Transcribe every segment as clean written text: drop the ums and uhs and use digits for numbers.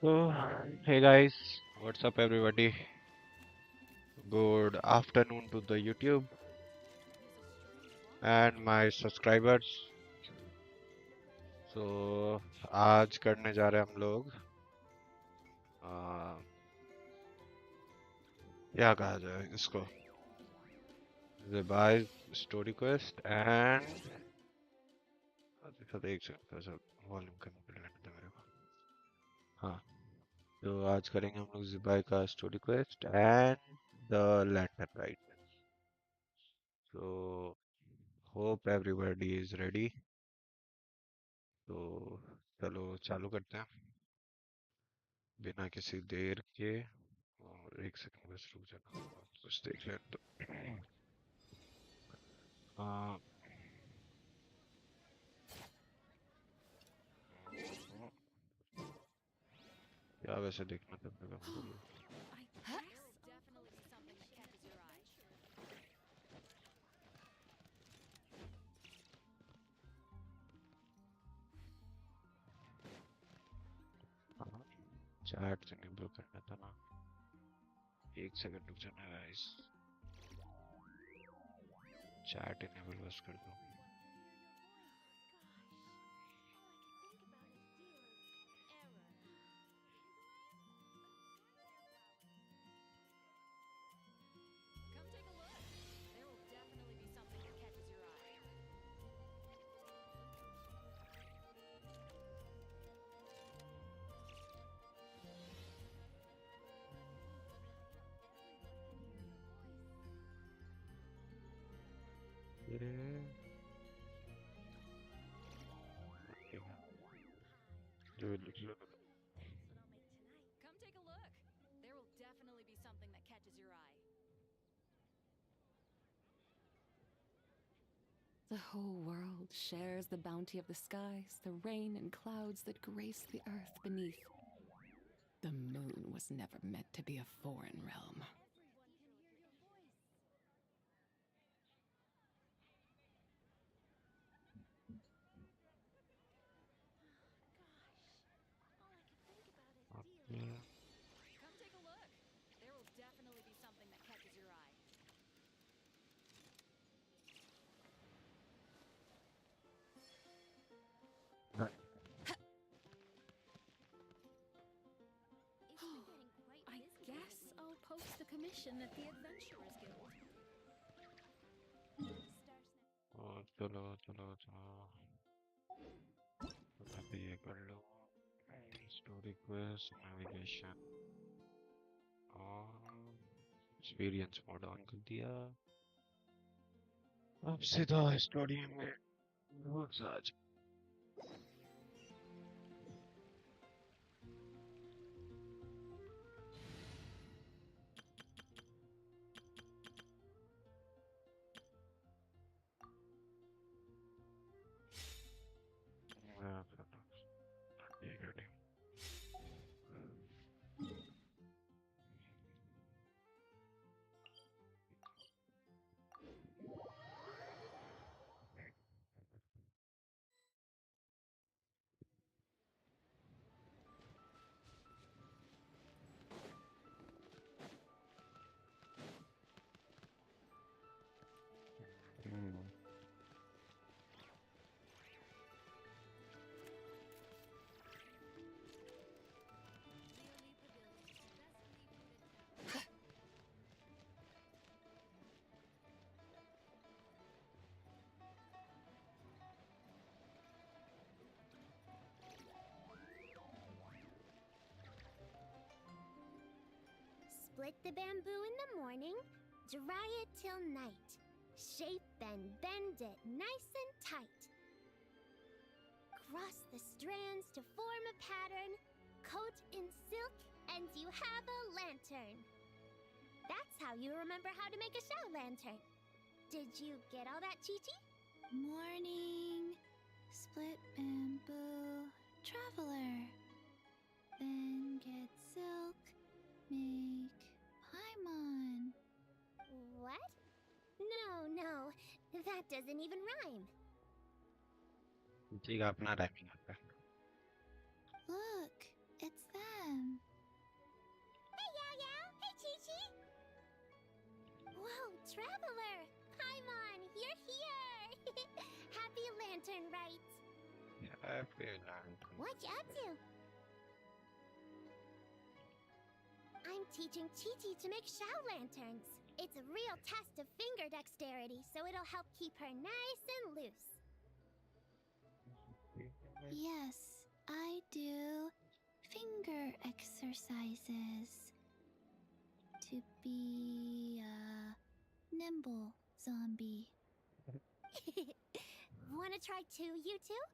So, hey guys, what's up, everybody? Good afternoon to the YouTube and my subscribers. So, आज करने जा रहे हैं हम लोग आ, क्या कहा जाए इसको Zibai स्टोरी क्वेस्ट एंड एक सेकंड वॉल्यूम कम कर लेने दे मेरे को। हाँ, तो आज करेंगे हम लोग Zibai का story quest and the lantern right. So, hope everybody is ready. तो चलो चालू करते हैं बिना किसी देर के। और एक सेकंड बस रुक जाना, कुछ देख लें तो। आ, क्या वैसे देखना था मेरे को बोलो। हाँ, चैट इनेबल करना था ना। एक सेकंड रुक जाना गाइस, चैट इनेबल बस कर दो। ये जो लिख लो। The whole world shares the bounty of the skies, the rain and clouds that grace the earth beneath. The moon was never meant to be a foreign realm. I guess I'll post a commission at the Adventurers Guild. और चलो चलो चलो, मैं भी ये कर लो। Story quest, navigation और experience mode on कर दिया। अब सीधा स्टोरी में रोज आज। Split the bamboo in the morning, dry it till night. Shape and bend it nice and tight. Cross the strands to form a pattern, coat in silk, and you have a lantern. That's how you remember how to make a shell lantern. Did you get all that, Chi-Chi? Morning, split bamboo, traveler. Then get silk, make paimon. What? No, that doesn't even rhyme. ठीक है, अपना timing आता है। Look, it's them. Traveler! Paimon, you're here! Happy Lantern Rite! Happy lantern. What you up to? I'm teaching Chi-Chi to make Shao lanterns. It's a real test of finger dexterity, so it'll help keep her nice and loose. Yes, I do finger exercises to be a nimble zombie. Wanna try too, you two?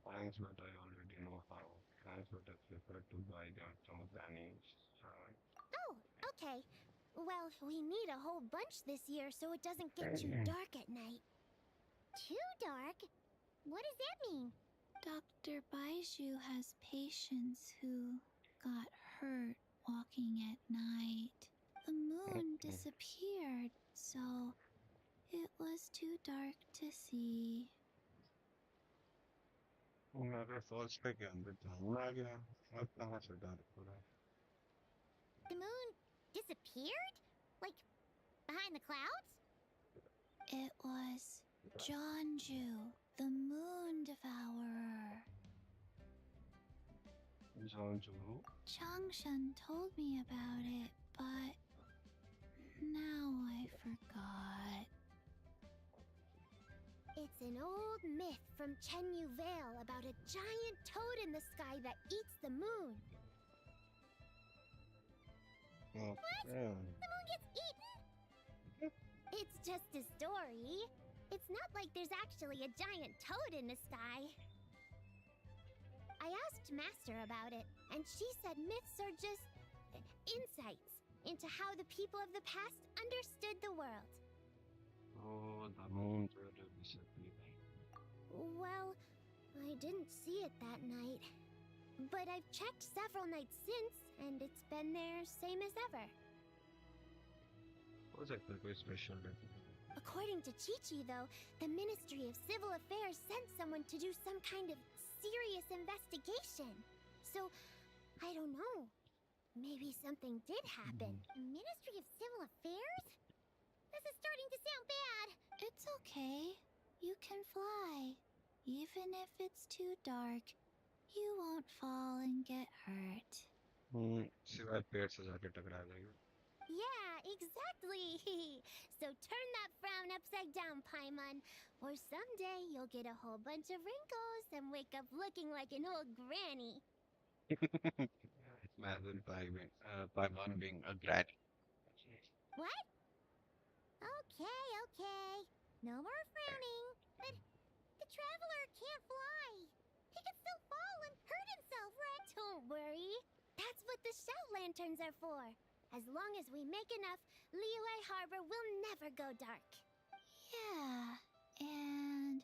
Thanks, but I already know how. Thanks, but I prefer to buy some of Danny's. Oh, okay. Well, we need a whole bunch this year so it doesn't get too dark at night. Too dark? What does that mean? Dr. Baiju has patients who got hurt walking at night. The moon disappeared, so it was too dark to see. मेरे false पे क्या अंदर आ गया अब कहाँ से dark हो रहा है The moon disappeared? Like, behind the clouds? It was Jonju, the moon devourer. Zhangzhou. Changshan told me about it, but now I forgot. It's an old myth from Chenyu Vale about a giant toad in the sky that eats the moon. What? The moon gets eaten? It's just a story. It's not like there's actually a giant toad in the sky. I asked Master about it, and she said myths are just insights into how the people of the past understood the world. Oh, the moon really disappeared. Well, I didn't see it that night. But I've checked several nights since, and it's been there same as ever. हो सकता है कोई special day. According to Chi-Chi, though, the Ministry of Civil Affairs sent someone to do some kind of serious investigation. So, I don't know. Maybe something did happen. Ministry of Civil Affairs? This is starting to sound bad. It's okay. You can fly. Even if it's too dark, you won't fall and get hurt. सिवाय पेड़ से जाके टकरा जाएगा. Yeah, exactly. So turn that frown upside down, Paimon, or someday you'll get a whole bunch of wrinkles and wake up looking like an old granny. Imagine Paimon being a granny. What? Okay, okay. No more frowning. But the traveler can't fly. He could still fall and hurt himself, right? Don't worry. That's what the shout lanterns are for. As long as we make enough, Liyue Harbor will never go dark. Yeah, and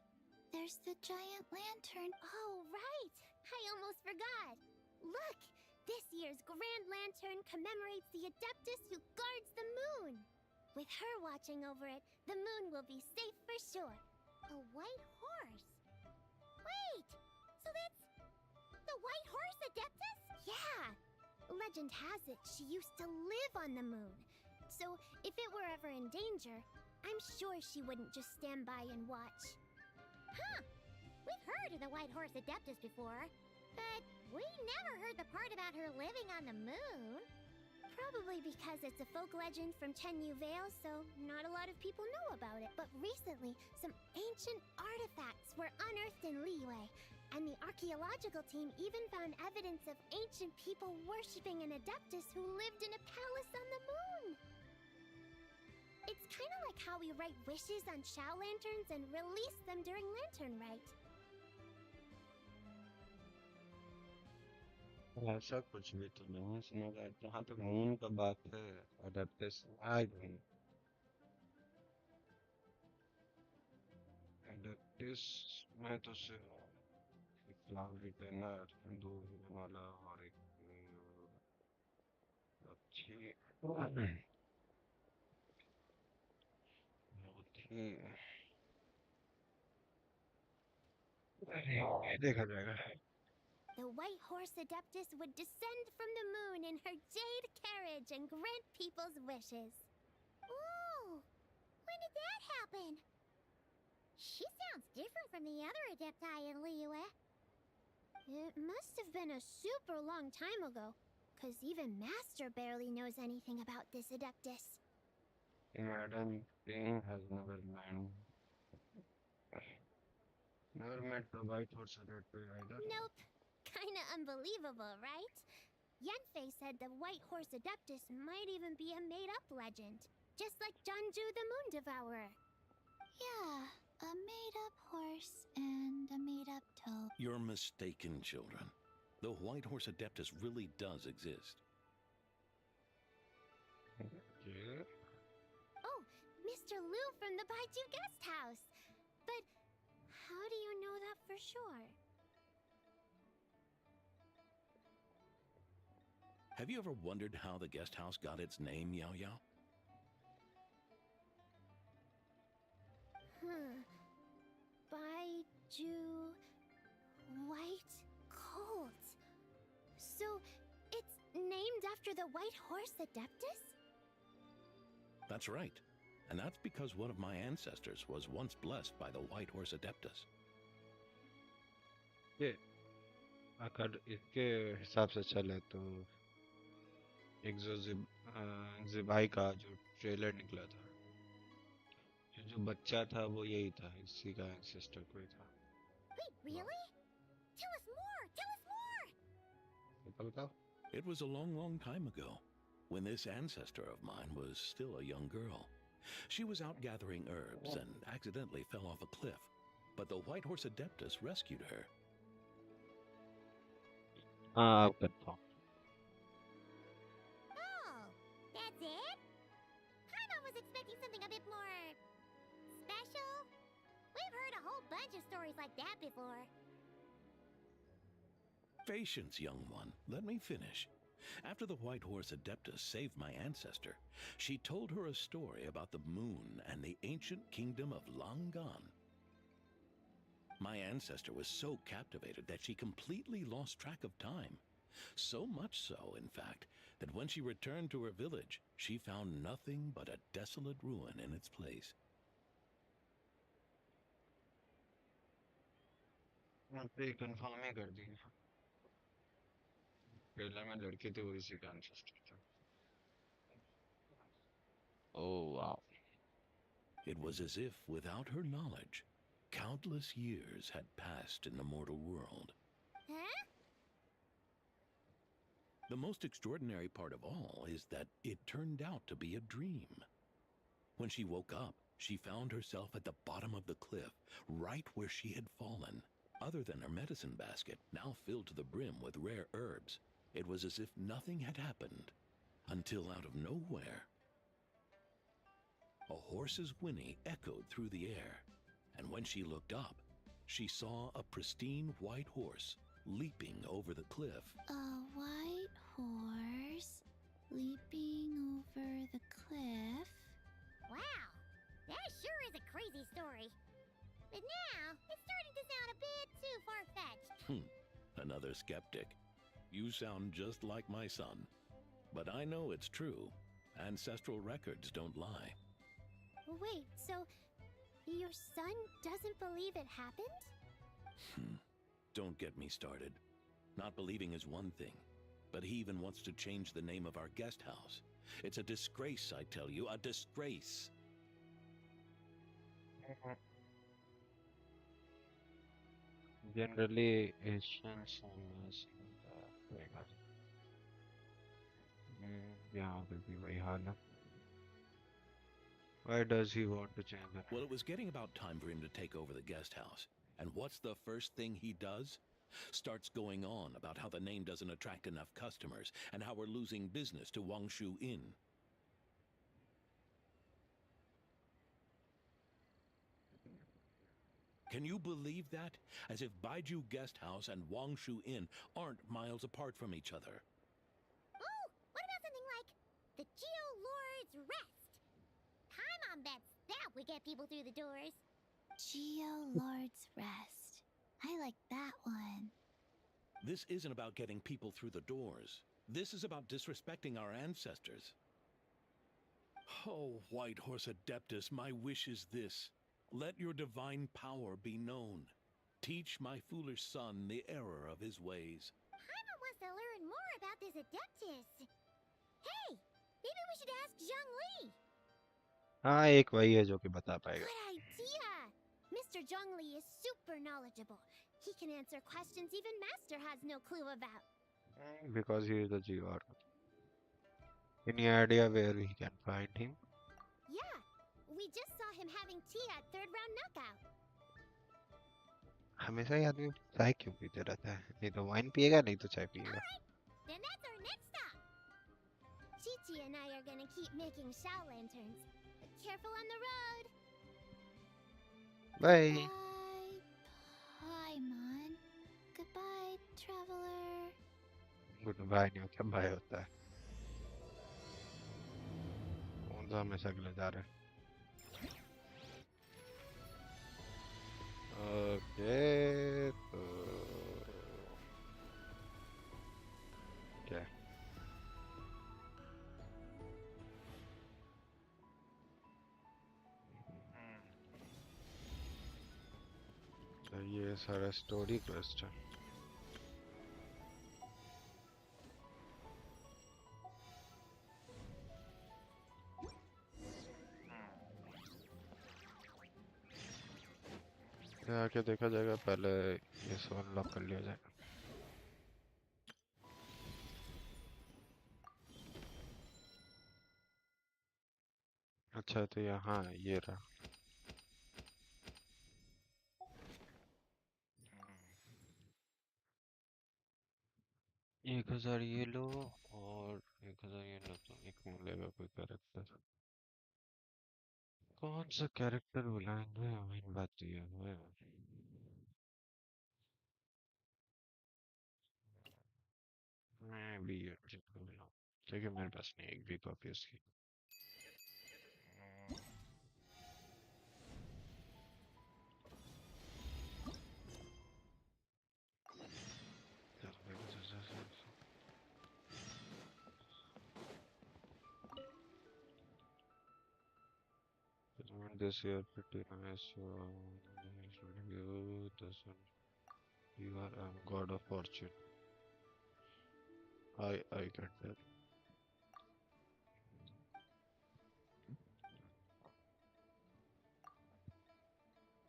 there's the giant lantern. Oh, right! I almost forgot. Look! This year's Grand Lantern commemorates the Adeptus who guards the moon. With her watching over it, the moon will be safe for sure. A white horse? Wait! So that's the white horse Adeptus? Yeah! Legend has it she used to live on the moon. So if it were ever in danger, I'm sure she wouldn't just stand by and watch. Huh! We've heard of the white horse Adeptus before, but we never heard the part about her living on the moon. Probably because it's a folk legend from Chenyu Vale, so not a lot of people know about it. But recently, some ancient artifacts were unearthed in Liyue, and the archaeological team even found evidence of ancient people worshipping an Adeptus who lived in a palace on the moon. It's kind of like how we write wishes on Shao lanterns and release them during Lantern Rite. ऐसा कुछ भी तो नहीं सुना था जहाँ तक moon का बात है adaptation I don't adaptation मैं तो सिर्फ एक क्लाउड रिटेनर दो हिरन वाला और एक अच्छी वो थी अरे देखा जाएगा the white horse Adeptus would descend from the moon in her jade carriage and grant people's wishes. Ooh, when did that happen? She sounds different from the other Adepti in Liyue. It must have been a super long time ago, because even Master barely knows anything about this Adeptus. Madam King has never met the White Horse Adeptus either. Nope. Kinda unbelievable, right? Yanfei said the White Horse Adeptus might even be a made-up legend, just like Janju the Moon Devourer. Yeah, a made-up horse and a made-up toe. You're mistaken, children. The White Horse Adeptus really does exist. Yeah. Oh, Mr. Liu from the Baiju Guest House. But how do you know that for sure? Have you ever wondered how the guest house got its name, Yao Yao? Baiju White Colt. So it's named after the White Horse Adeptus? That's right. And that's because one of my ancestors was once blessed by the White Horse Adeptus. ये अगर इसके हिसाब से चले तो एक जो जिबाई का जो ट्रेलर निकला था, जो बच्चा था वो यही था, इसी का एंसेस्टर कोई था। Wait, really? Tell us more! Tell us more! बताओ। It was a long, long time ago, when this ancestor of mine was still a young girl. She was out gathering herbs and accidentally fell off a cliff, but the White Horse Adeptus rescued her. हाँ, अब करता हूँ। Oh, that's it? Paimon was expecting something a bit more special. We've heard a whole bunch of stories like that before. Patience, young one. Let me finish. After the White Horse Adeptus saved my ancestor, she told her a story about the moon and the ancient kingdom of Langan. My ancestor was so captivated that she completely lost track of time. So much so, in fact, that when she returned to her village, she found nothing but a desolate ruin in its place. पे confirm ही कर दी। Trailer में लड़की थी वो इसी का ancestor था। Oh wow. It was as if, without her knowledge, countless years had passed in the mortal world. Huh? The most extraordinary part of all is that it turned out to be a dream. When she woke up, she found herself at the bottom of the cliff, right where she had fallen. Other than her medicine basket, now filled to the brim with rare herbs, it was as if nothing had happened, until out of nowhere, a horse's whinny echoed through the air, and when she looked up, she saw a pristine white horse leaping over the cliff. A white horse leaping over the cliff? Wow, that sure is a crazy story. But now, it's starting to sound a bit too far-fetched. Another skeptic. You sound just like my son. But I know it's true. Ancestral records don't lie. Wait, so your son doesn't believe it happened? Don't get me started. Not believing is one thing, but he even wants to change the name of our guest house. It's a disgrace, I tell you, a disgrace. Generally, Asians यहाँ पे भी वही हाल है. Why does he want to change the name? Well, it was getting about time for him to take over the guest house. And what's the first thing he does? Starts going on about how the name doesn't attract enough customers and how we're losing business to Wangshu Inn. Can you believe that? As if Baiju Guest House and Wangshu Inn aren't miles apart from each other. Oh, what about something like the Geo Lord's Rest? Paimon bets that would get people through the doors. Geo Lord's Rest. I like that one. This isn't about getting people through the doors. This is about disrespecting our ancestors. Oh, White Horse Adeptus, my wish is this. Let your divine power be known. Teach my foolish son the error of his ways. Paimon wants to learn more about this Adeptus. Hey, maybe we should ask Zhongli. हाँ एक वही है जो कि बता पाएगा. Good idea! Mr. Zhongli is super knowledgeable. He can answer questions even Master has no clue about. Because he is a GR. Any idea where we can find him? Yeah, we just saw him having tea at third round knockout. हमेशा ही आदमी चाय क्यों पीते रहता है? नहीं तो wine पिएगा नहीं तो चाय पिएगा. Alright, then that's our next stop. Chi-Chi and I are gonna keep making Shao lanterns. But careful on the road. Bye. Bye, Paimon. Goodbye, traveler. Goodbye नहीं होता बाय होता है. कौन सा हमेशा के लिए जा रहे हैं? ओके तो क्या? तो ये सारा स्टोरी क्वेस्ट है. आके देखा जाएगा. पहले ये सब अनलॉक कर लिया जाएगा. अच्छा तो यहाँ ये रहा. 1000 ये लो और 1000 ये लो तो एक मिलेगा कोई कैरेक्टर. कौन सा कैरेक्टर बुलाएंगे? मेन बात तो ये है. मैं भी ये जिनको बुलाऊं क्योंकि मेरे पास नहीं एक भी कॉपी उसकी. This year pretty nice. You this one. You are god of fortune. I get that.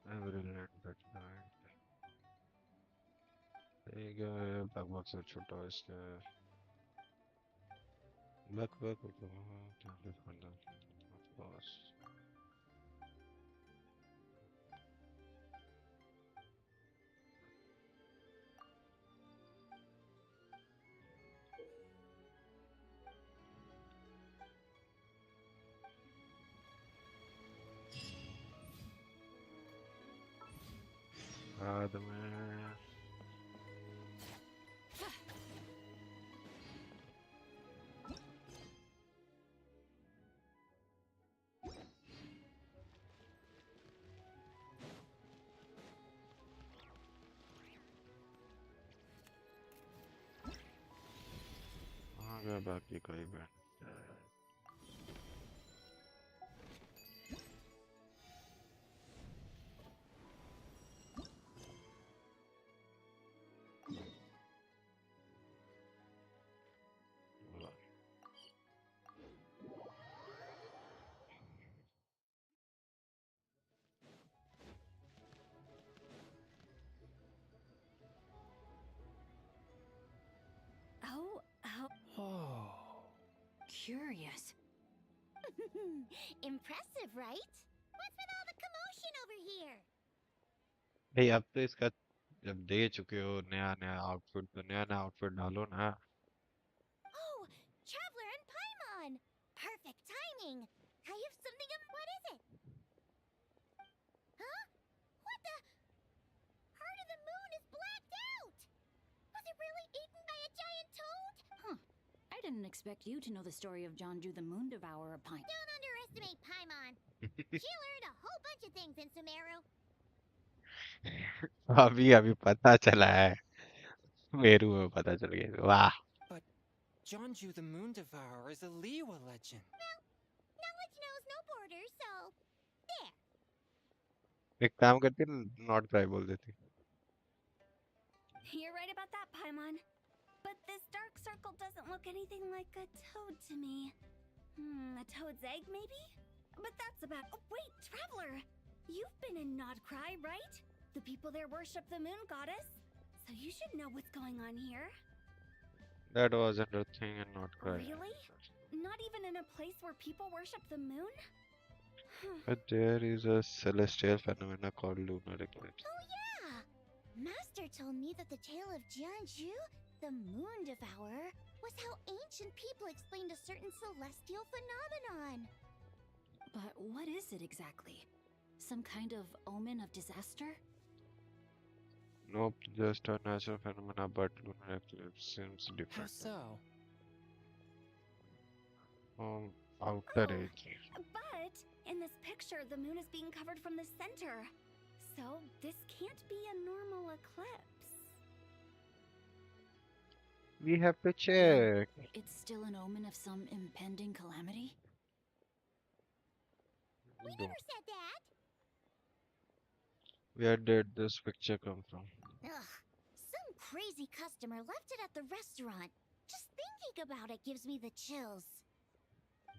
I will let that night. एक बकबक से छोटा इसके बकबक को of course. बाद में आ गया बाकी कोई भी. Oh, curious. Impressive, right? What's with all the commotion over here? भाई अब तो इसका जब दे चुके हो नया नया आउटफिट तो नया नया आउटफिट डालो ना. Oh, Traveler and Paimon! Perfect timing! I have something what is it? Huh? What the? Heart of the Moon is blacked out! Was it really eaten by a giant toad? Huh. I didn't expect you to know the story of Jonju the Moon Devourer, Pine. Don't underestimate Paimon. She learned a whole bunch of things in Sumeru. अभी अभी पता चला है. मेरू में पता चल गया वाह But Jonju the Moon Devourer is a Liwa legend. Knowledge knows no borders, so there. एक काम करती नॉट क्राई बोल देती You're right about that, Paimon. But this dark circle doesn't look anything like a toad to me. A toad's egg, maybe? But that's about. Oh, wait, Traveler! You've been in Nodcry, right? The people there worship the moon goddess. So you should know what's going on here. that wasn't a thing and not cry Really? Not even in a place where people worship the moon? but there is a celestial phenomena called lunar eclipse Oh yeah! Master told me that the tale of Jianzhu, the Moon Devourer, was how ancient people explained a certain celestial phenomenon. But what is it exactly? Some kind of omen of disaster? nope just a natural phenomena but lunar eclipse seems How different so? outer Oh, edge But in this picture, the moon is being covered from the center. So this can't be a normal eclipse. we have to check It's still an omen of some impending calamity? We Don't. never said that. Where did this picture come from Ugh. Some crazy customer left it at the restaurant. Just thinking about it gives me the chills.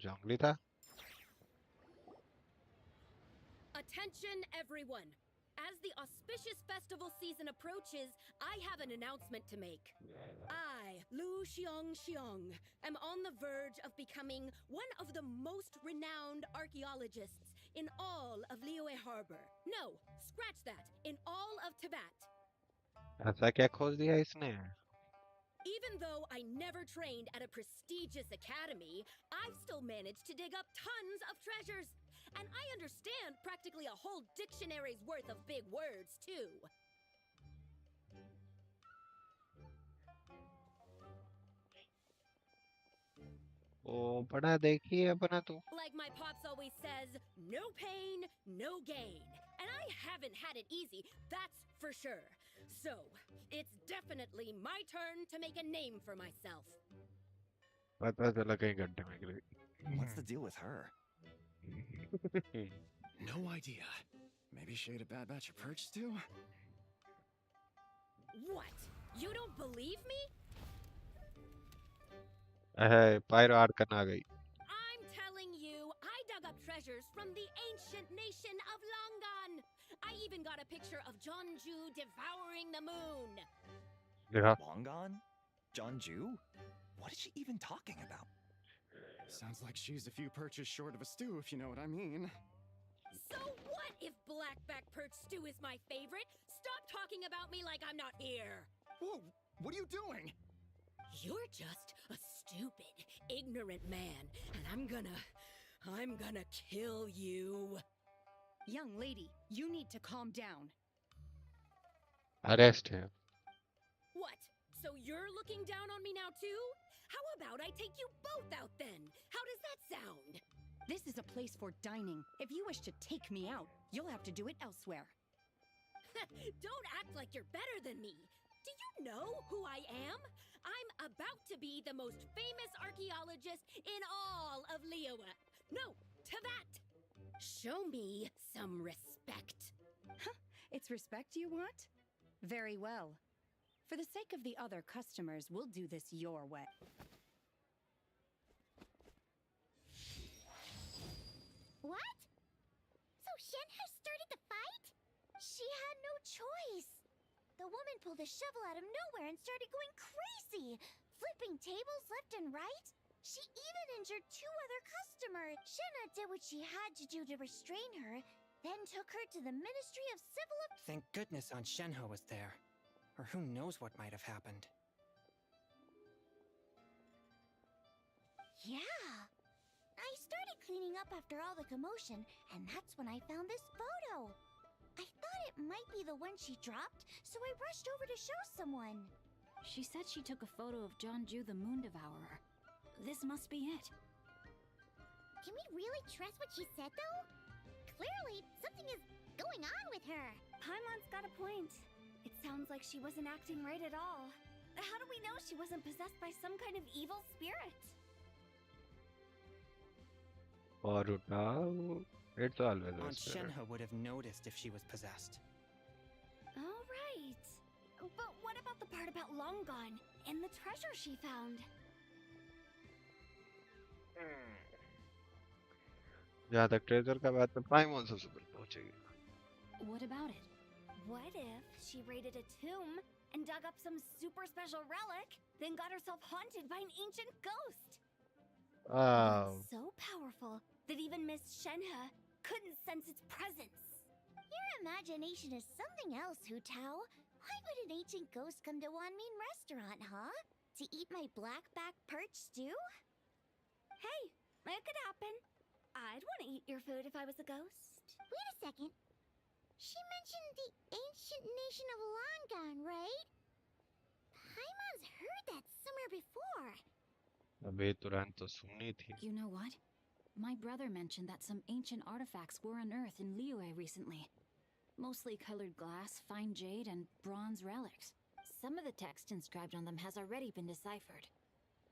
जंगली था Attention, everyone! As the auspicious festival season approaches, I have an announcement to make. I, Lu Xiong, am on the verge of becoming one of the most renowned archaeologists in all of Liyue Harbor. No, scratch that, in all of Tibet. ऐसा क्या खोज दिया इसने Even though I never trained at a prestigious academy, I've still managed to dig up tons of treasures. And I understand practically a whole dictionary's worth of big words, too. ओ पढ़ा देखिए अपना तू Like my pops always says, no pain, no gain. And I haven't had it easy, that's for sure. So, it's definitely my turn to make a name for myself. पता चला कहीं गड्ढे में गिर What's the deal with her? गई No idea. Maybe she ate a bad batch of perch stew? What? You don't believe me? Pyro Arcane आ गई I'm telling you, I dug up treasures from the ancient nation of Longan. I even got a picture of Jonju devouring the moon. देखा Long gone? John Jew? What is she even talking about? Sounds like she's a few perches short of a stew, if you know what I mean. So what if blackback perch stew is my favorite? Stop talking about me like I'm not here. Whoa, what are you doing? You're just a stupid, ignorant man, and I'm gonna kill you. Young lady, you need to calm down. Arrest है What? So you're looking down on me now too? How about I take you both out then? How does that sound? This is a place for dining. If you wish to take me out, you'll have to do it elsewhere. Don't act like you're better than me. Do you know who I am? I'm about to be the most famous archaeologist in all of Liyue. No, Tibet. Show me some respect. It's respect you want? Very well. For the sake of the other customers, we'll do this your way. What? So Shen has started the fight? She had no choice. The woman pulled a shovel out of nowhere and started going crazy, flipping tables left and right. She even injured two other customers. Shenna did what she had to do to restrain her, then took her to the Ministry of Civil Affairs. Thank goodness Aunt Shenhe was there. Or who knows what might have happened. Yeah. I started cleaning up after all the commotion, and that's when I found this photo. I thought it might be the one she dropped, so I rushed over to show someone. She said she took a photo of Jonju the Moon Devourer. This must be it. Can we really trust what she said, though? Clearly, something is going on with her. Paimon's got a point. It sounds like she wasn't acting right at all. How do we know she wasn't possessed by some kind of evil spirit? Boruto, it's always a Aunt spirit. Shenhe would have noticed if she was possessed. Oh, right. But what about the part about Long Gone and the treasure she found? जहाँ तक treasure का बात है पाइमोन सबसे पहले पहुंचेगी. What about it? What if she raided a tomb and dug up some super special relic, then got herself haunted by an ancient ghost? Ah, It's so powerful that even Miss Shenhe couldn't sense its presence. Your imagination is something else, Hu Tao. Why would an ancient ghost come to Wanmin restaurant, huh? To eat my black-back perch stew? Hey, it could happen. I'd want to eat your food if I was a ghost. Wait a second. She mentioned the ancient nation of Longon, right? Paimon's heard that somewhere before. अबे तुरंत तो सुनी थी. You know what? My brother mentioned that some ancient artifacts were unearthed in Liyue recently. Mostly colored glass, fine jade, and bronze relics. Some of the text inscribed on them has already been deciphered.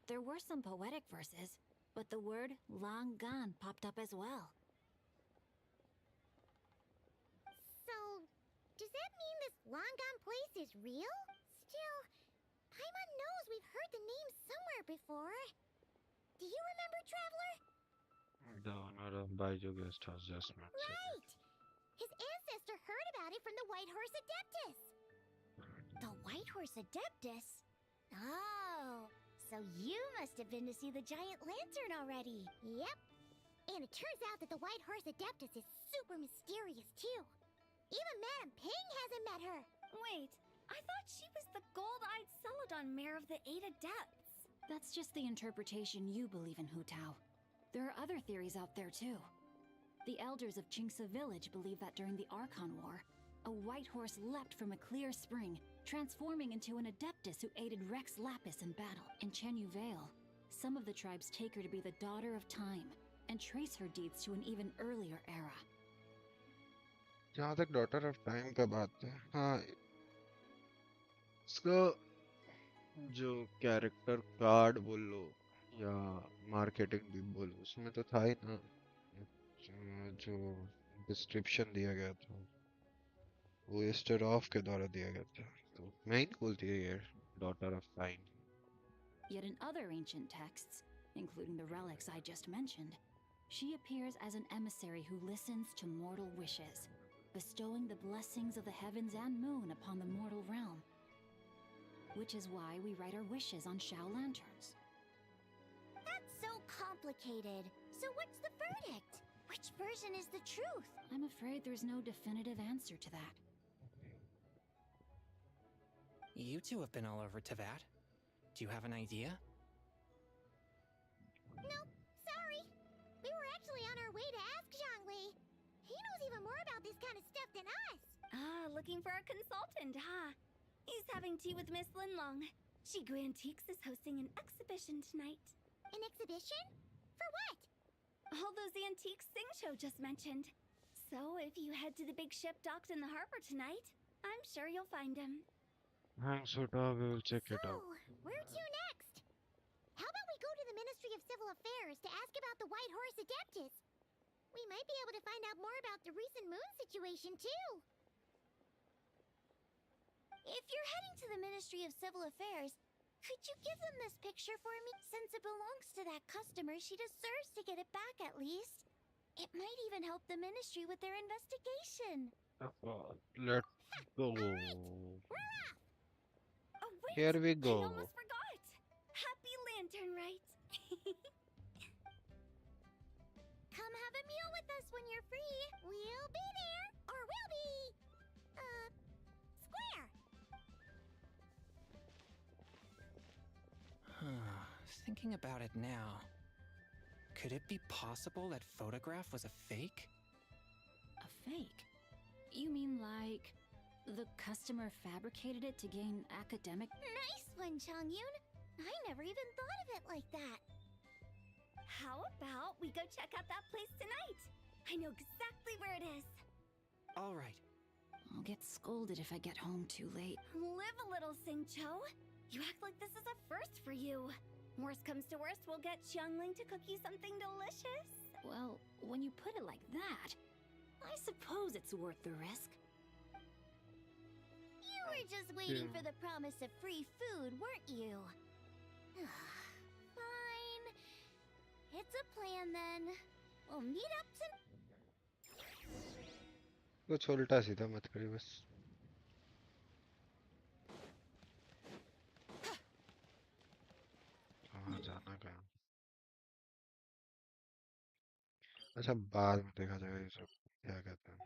There were some poetic verses, but the word long gone popped up as well. So, does that mean this Longon place is real? Still, Paimon knows we've heard the name somewhere before. Do you remember, Traveler? The owner of Baijo Guest House just mentioned. Right! His ancestor heard about it from the White Horse Adeptus. The White Horse Adeptus? Oh, so you must have been to see the giant lantern already. Yep. And it turns out that the White Horse Adeptus is super mysterious, too. Even Madame Ping hasn't met her. Wait, I thought she was the gold-eyed Celadon mare of the Eight Adepts. That's just the interpretation you believe in, Hu Tao. There are other theories out there too. The elders of Qingce village believe that during the Archon War, a white horse leapt from a clear spring, transforming into an adeptus who aided Rex Lapis in battle. In Chenyu Vale, some of the tribes take her to be the daughter of time and trace her deeds to an even earlier era. जहाँ तक daughter of time का बात है, हाँ, इसका जो character card बोल लो या मार्केटिंग भी बोलो, उसमें तो था ही ना. जो डिस्क्रिप्शन दिया गया था वो एस्टर ऑफ के द्वारा दिया गया था, तो मेन कूल थी ये daughter of time. Yet in other ancient texts, including the relics I just mentioned, she appears as an emissary who listens to mortal wishes, bestowing the blessings of the heavens and moon upon the mortal realm. Which is why we write our wishes on Shao lanterns. That's so complicated. So what's the verdict? Which version is the truth? I'm afraid there's no definitive answer to that. You two have been all over Teyvat. Do you have an idea? Nope, sorry. We were actually on our way to ask Zhongli. He knows even more about this kind of stuff than us. Ah, looking for a consultant, huh? He's having tea with Miss Linlong. Shigu Antiques is hosting an exhibition tonight. An exhibition? For what? All those antiques Sing Show just mentioned. So if you head to the big ship docked in the harbor tonight, I'm sure you'll find him. Thanks, Uta, we will check it out. Where to next? How about we go to the Ministry of Civil Affairs to ask about the White Horse Adeptus? We might be able to find out more about the recent moon situation, too. If you're heading to the Ministry of Civil Affairs, could you give them this picture for me? Since it belongs to that customer, she deserves to get it back at least. It might even help the Ministry with their investigation. Let's go. We're off! Oh, wait! Here we I go. almost forgot! Happy Lantern, right? Come have a meal with us when you're free. We'll be there, or we'll be... square. Thinking about it now, could it be possible that photograph was a fake? A fake? You mean like the customer fabricated it to gain academic? Nice one, Chongyun. I never even thought of it like that. How about we go check out that place tonight? I know exactly where it is. All right. I'll get scolded if I get home too late. Live a little, Sing Cho. You act like this is a first for you. Worst comes to worst, we'll get Xiangling to cook you something delicious. Well, when you put it like that, I suppose it's worth the risk. You were just waiting for the promise of free food, weren't you? Fine. It's a plan then. We'll meet up to... कुछ उल्टा सीधा मत करिए बस. कहाँ जाना कहाँ. अच्छा बाद में देखा जाएगा ये सब क्या कहते हैं.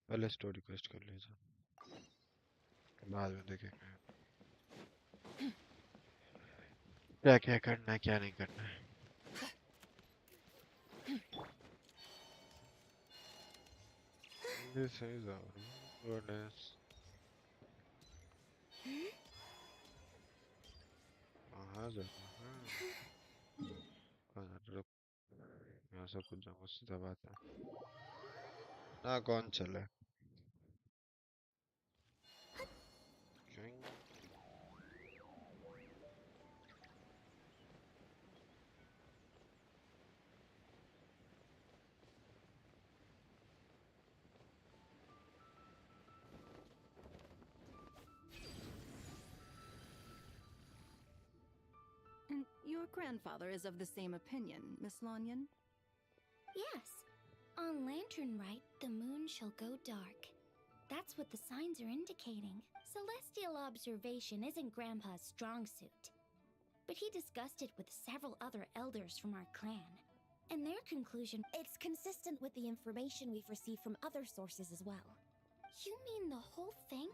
पहले स्टोरी क्वेस्ट कर लीजिए. बाद में देखेंगे क्या क्या करना है क्या नहीं करना है. This is our goddess. कहाँ जाना है? कहाँ जाना? रुक. यहाँ से कुछ जाऊँगा सीधा बात है. ना कौन चले? क्यों? And your grandfather is of the same opinion, Miss Lanyan? Yes. On Lantern Rite, the moon shall go dark. That's what the signs are indicating. Celestial observation isn't Grandpa's strong suit. But he discussed it with several other elders from our clan. And their conclusion, it's consistent with the information we've received from other sources as well. You mean the whole thing?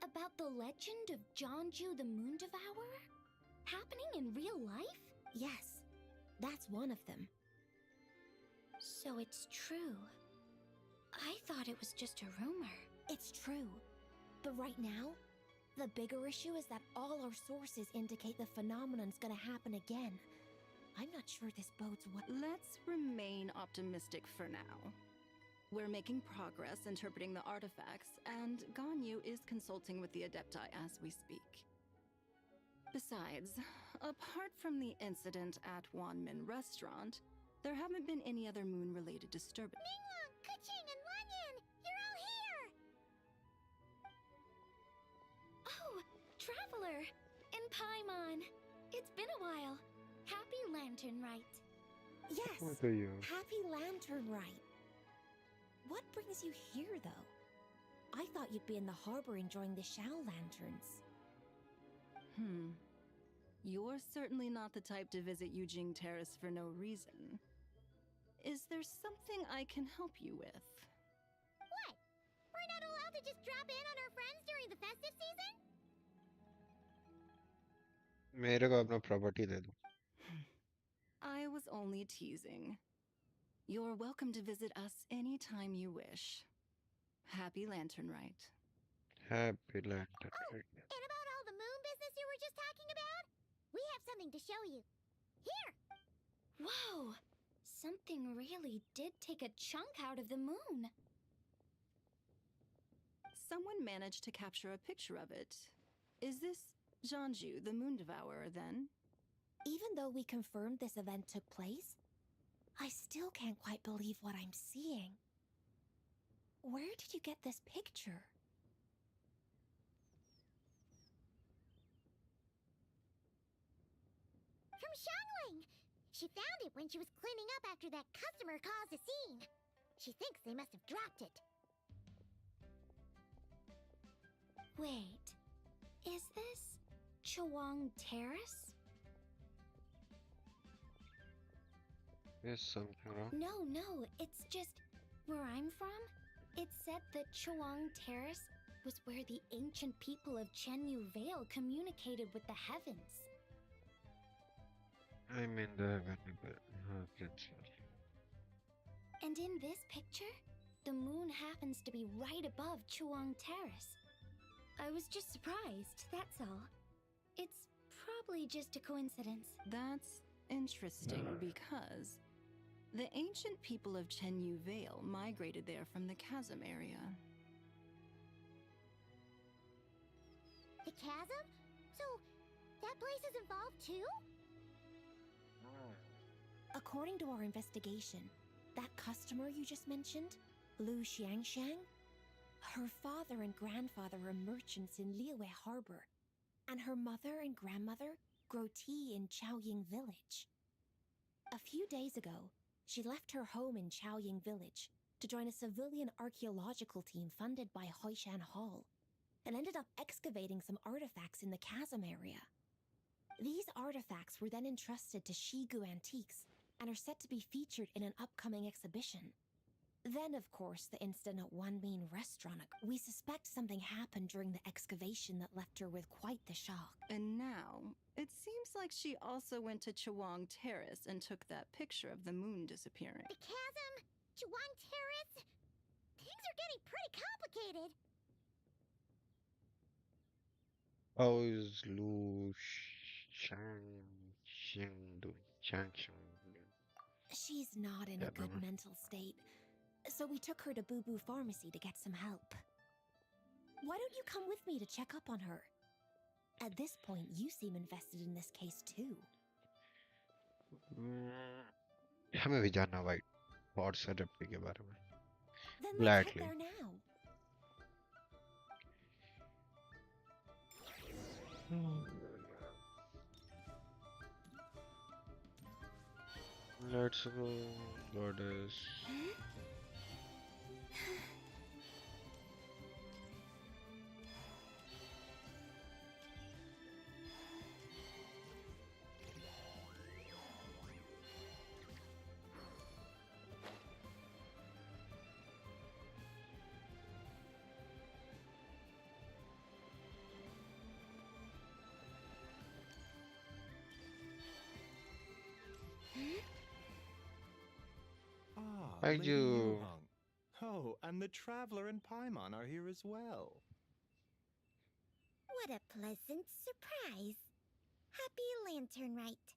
About the legend of Jonju the Moon Devourer? Happening in real life? Yes, that's one of them. So it's true. I thought it was just a rumor. It's true. But right now, the bigger issue is that all our sources indicate the phenomenon's gonna happen again. I'm not sure this bodes well. Let's remain optimistic for now. We're making progress interpreting the artifacts, and Ganyu is consulting with the Adepti as we speak. Besides, apart from the incident at Wanmin Restaurant, there haven't been any other moon-related disturbances. Minglong, Kuching, and Lanyan! You're all here! Oh, Traveler! And Paimon! It's been a while. Happy Lantern Rite. Yes, What are you? Happy Lantern Rite. What brings you here, though? I thought you'd be in the harbor enjoying the Shao Lanterns. You're certainly not the type to visit Yujing Terrace for no reason. Is there something I can help you with? What? We're not allowed to just drop in on our friends during the festive season? मेरे को अपना property दे दो. I was only teasing. You're welcome to visit us anytime you wish. Happy Lantern Rite. Happy Lantern. And about all the moon business you were just talking about? We have something to show you. Here! Whoa! Something really did take a chunk out of the moon. Someone managed to capture a picture of it. Is this Janju, the Moon Devourer, then? Even though we confirmed this event took place, I still can't quite believe what I'm seeing. Where did you get this picture? From Xiangling! She found it when she was cleaning up after that customer caused a scene. She thinks they must have dropped it. Wait, is this Chawang Terrace? Is something wrong? No, it's just where I'm from. It said that Chawang Terrace was where the ancient people of Chenyu Vale communicated with the heavens. I'm in the let's see. And in this picture, the moon happens to be right above Chawang Terrace. I was just surprised, that's all. It's probably just a coincidence. That's interesting because The ancient people of Chenyu Vale migrated there from the chasm area. The chasm? So, that place is involved too? According to our investigation, that customer you just mentioned, Lu Xiangxiang, her father and grandfather are merchants in Liyue Harbor, and her mother and grandmother grow tea in Chaoying Village. A few days ago, she left her home in Chaoying Village to join a civilian archaeological team funded by Hoishan Hall, and ended up excavating some artifacts in the chasm area. These artifacts were then entrusted to Shigu Antiques and are set to be featured in an upcoming exhibition. Then, of course, the incident at One Mean Restaurant. We suspect something happened during the excavation that left her with quite the shock. And now, it seems like she also went to Chawang Terrace and took that picture of the moon disappearing. The chasm? Chuang Terrace? Things are getting pretty complicated. How is Lu Shang doing? Shang doing? She's not in a Can't good remember. mental state, so we took her to Boo Boo Pharmacy to get some help. Why don't you come with me to check up on her? At this point, you seem invested in this case too. हमें भी जानना भाई और setup के बारे में Then let's head gladly. there now. Let's go, goddess. Ah, Thank Lady you. Yuhang. Oh, and the Traveler and Paimon are here as well. What a pleasant surprise. Happy Lantern Rite.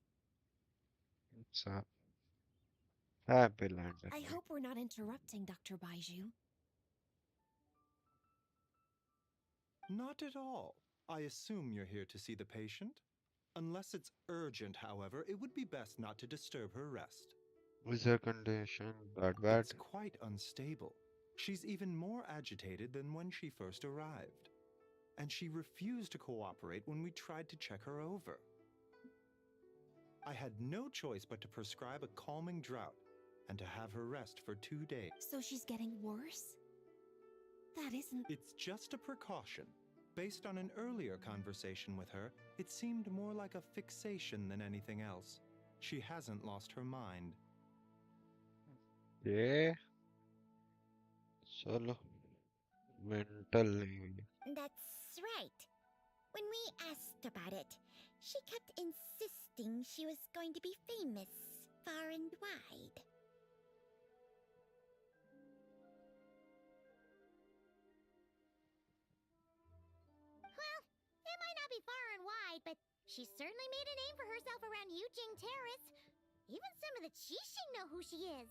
It's a happy land. I hope we're not interrupting, Dr. Baiju. Not at all. I assume you're here to see the patient? Unless it's urgent, however, it would be best not to disturb her rest. Is her condition that bad? It's quite unstable. She's even more agitated than when she first arrived. And she refused to cooperate when we tried to check her over. I had no choice but to prescribe a calming draught and to have her rest for 2 days. So she's getting worse? That isn't... It's just a precaution. Based on an earlier conversation with her, it seemed more like a fixation than anything else. She hasn't lost her mind. Yeah. Solo. Mental leave. That's right. When we asked about it, she kept insisting she was going to be famous far and wide. Well, it might not be far and wide, but she certainly made a name for herself around Yujing Terrace. Even some of the Qixing know who she is.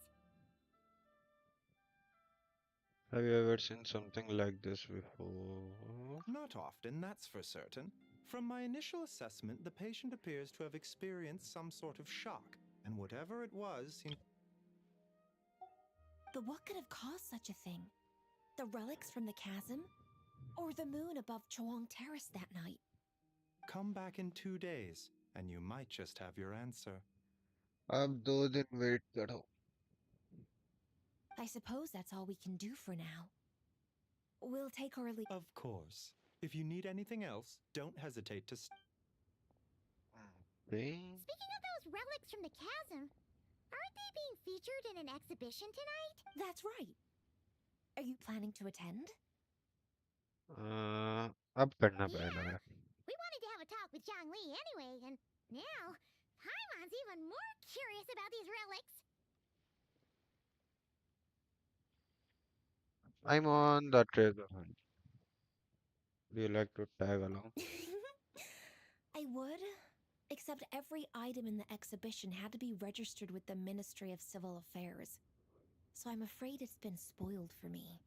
Have you ever seen something like this before? Not often, that's for certain. From my initial assessment, the patient appears to have experienced some sort of shock, and whatever it was seemed... But what could have caused such a thing? The relics from the chasm? Or the moon above Chawang Terrace that night? Come back in 2 days, and you might just have your answer. अब 2 दिन wait करो. I suppose that's all we can do for now. We'll take her leave. Of course. If you need anything else, don't hesitate to... Thing? Speaking of those relics from the chasm, aren't they being featured in an exhibition tonight? That's right. Are you planning to attend? अब करना पड़ेगा यार. We wanted to have a talk with Zhang Li anyway, and now Paimon's even more curious about these relics. I'm on the treasure hunt. Do you like to tag along? I would, Except every item in the exhibition had to be registered with the Ministry of Civil Affairs. So I'm afraid it's been spoiled for me.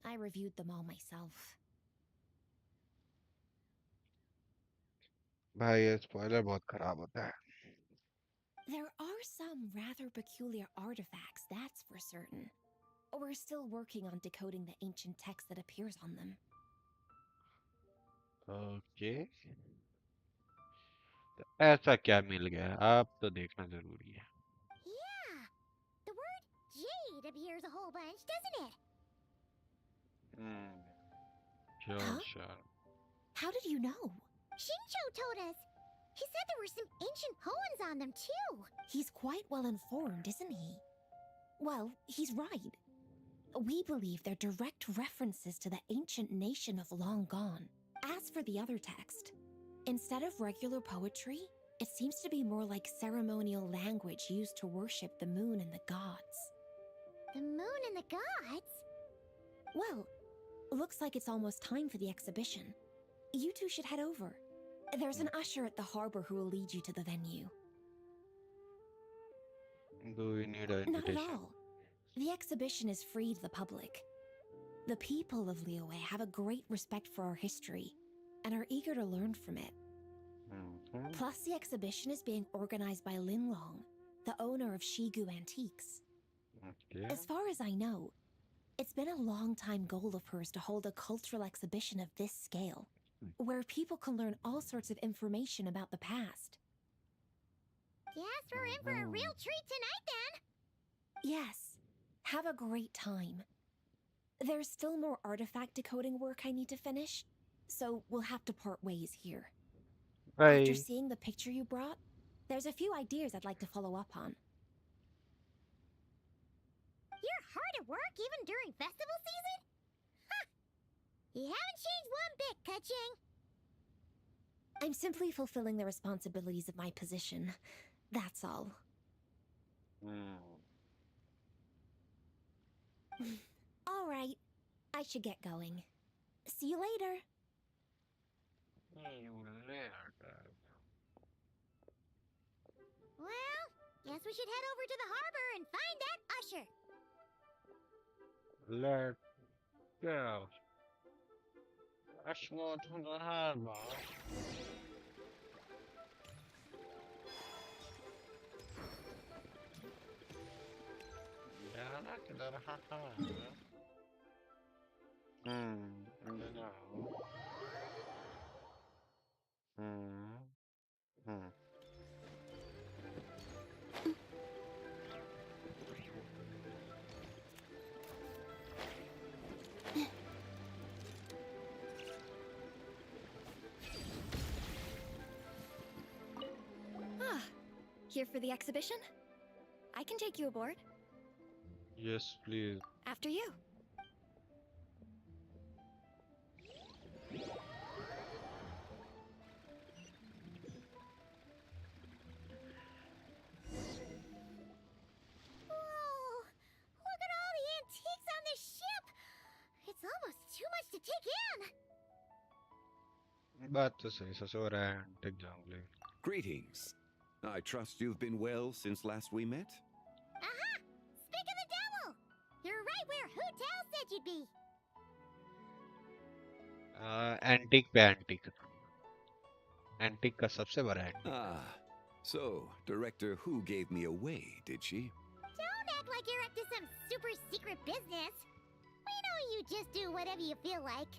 I reviewed them all myself. भाई ये spoiler बहुत खराब होता है. There are some rather peculiar artifacts, that's for certain. We're still working on decoding the ancient text that appears on them. Okay. तो ऐसा क्या मिल गया? आप तो देखना जरूरी है. Yeah, the word jade appears a whole bunch, doesn't it? Hmm. Sure, Huh? sure. How did you know? Shincho told us. He said there were some ancient poems on them, too. He's quite well informed, isn't he? Well, he's right. We believe they're direct references to the ancient nation of long gone. As for the other text, instead of regular poetry, it seems to be more like ceremonial language used to worship the moon and the gods. The moon and the gods? Well, looks like it's almost time for the exhibition. You two should head over. There's an usher at the harbor who will lead you to the venue. Do we need an Not at invitation? all. The exhibition is free to the public. The people of Liyue have a great respect for our history and are eager to learn from it. Mhm. Plus, the exhibition is being organized by Lin Long, the owner of Shigu Antiques. Okay. As far as I know, it's been a long-time goal of hers to hold a cultural exhibition of this scale, where people can learn all sorts of information about the past. Guess we're in for a real treat tonight, then. Yes, have a great time. There's still more artifact decoding work I need to finish, so we'll have to part ways here. After Bye. seeing the picture you brought, there's a few ideas I'd like to follow up on. You're hard at work even during festival season? Huh. You haven't changed one bit, Ka-Ching. I'm simply fulfilling the responsibilities of my position. That's all. All right, I should get going. See you later. Well, guess we should head over to the harbor and find that usher. Let's go. Let's go to the harbor. जाना किधर है? अंदर जाओ. Hmm. Ah, here for the exhibition? I can take you aboard. Yes, please. After you. Whoa! Look at all the antiques on this ship! It's almost too much to take in! बात तो सही ससुर है टिक जाऊंगी. Greetings. I trust you've been well since last we met? Aha! Speak of the devil! You're right where Hu Tao said you'd be! Antique पे antique. Antique का सबसे बड़ा antique. Ah, so Director Hu gave me away, did she? Don't act like you're up to some super secret business! We know you just do whatever you feel like.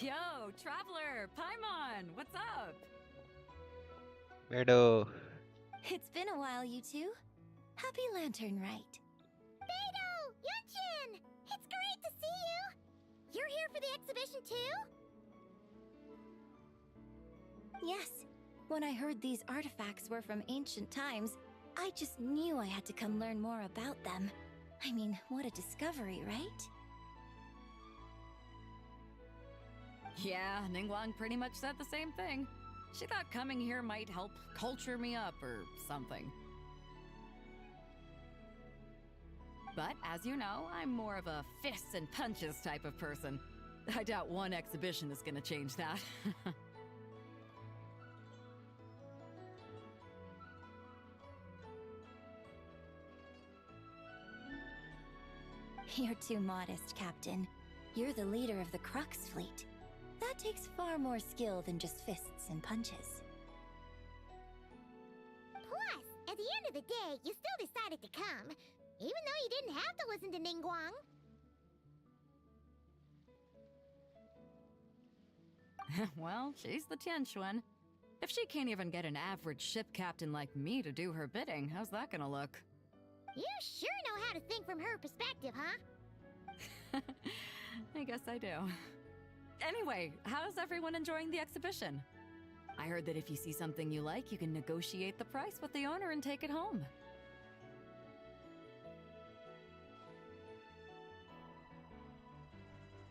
Yo, Traveler, Paimon, what's up? Meadow. It's been a while, you two. Happy Lantern Rite. Beidou! Yunchin! It's great to see you! You're here for the exhibition too? Yes, when I heard these artifacts were from ancient times, I just knew I had to come learn more about them. I mean, what a discovery, right? Yeah, Ningguang pretty much said the same thing. She thought coming here might help culture me up or something. But as you know, I'm more of a fists and punches type of person. I doubt one exhibition is gonna change that. You're too modest, Captain. You're the leader of the Crux fleet. That takes far more skill than just fists and punches. Plus, at the end of the day, you still decided to come, even though you didn't have to listen to Ningguang. Well, she's the Tianquan. If she can't even get an average ship captain like me to do her bidding, how's that gonna look? You sure know how to think from her perspective, huh? I guess I do. Anyway, how's everyone enjoying the exhibition? I heard that if you see something you like, you can negotiate the price with the owner and take it home.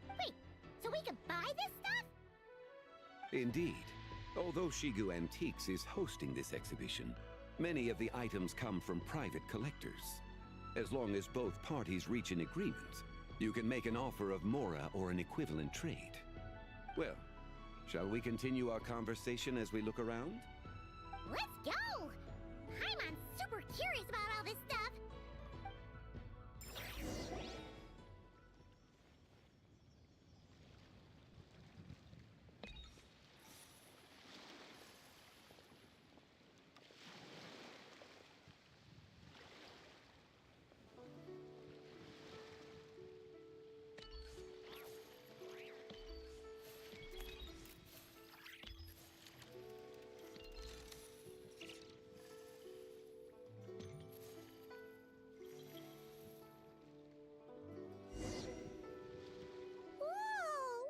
Wait, so we can buy this stuff? Indeed. Although Shigu Antiques is hosting this exhibition, many of the items come from private collectors. As long as both parties reach an agreement, you can make an offer of mora or an equivalent trade. Well, shall we continue our conversation as we look around? Let's go! I'm super curious about all this stuff.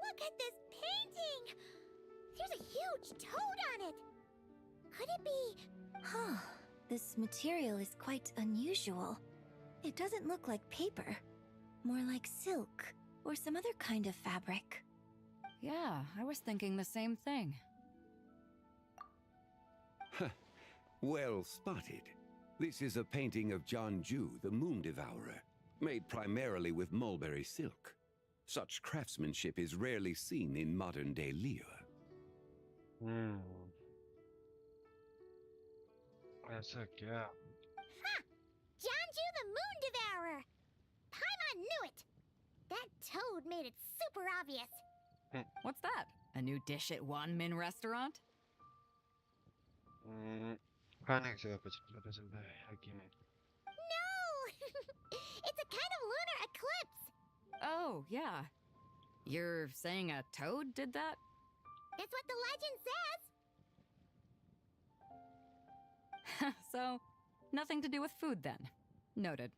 Look at this painting! There's a huge toad on it! Could it be... Huh. This material is quite unusual. It doesn't look like paper. More like silk, or some other kind of fabric. Yeah, I was thinking the same thing. Well spotted. This is a painting of Jianju, the Moon Devourer, made primarily with mulberry silk. Such craftsmanship is rarely seen in modern-day Liyue. ऐसा क्या? Ha! Jianju the Moon Devourer! Paimon knew it! That toad made it super obvious. What's that? A new dish at Wanmin restaurant? खाने की जगह कुछ पता चलता है कि नहीं? No! It's a kind of lunar eclipse! Oh, yeah. You're saying a toad did that? It's what the legend says! So, nothing to do with food then. Noted.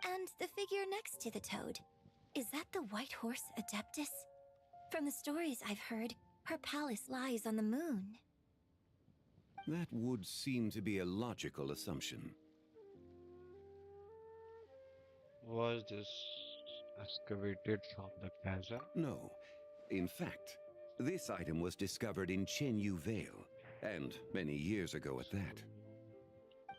And the figure next to the toad. Is that the white horse Adeptus? From the stories I've heard, her palace lies on the moon. That would seem to be a logical assumption. Was this excavated from the chasm? No. In fact, this item was discovered in Chenyu Vale, and many years ago at that.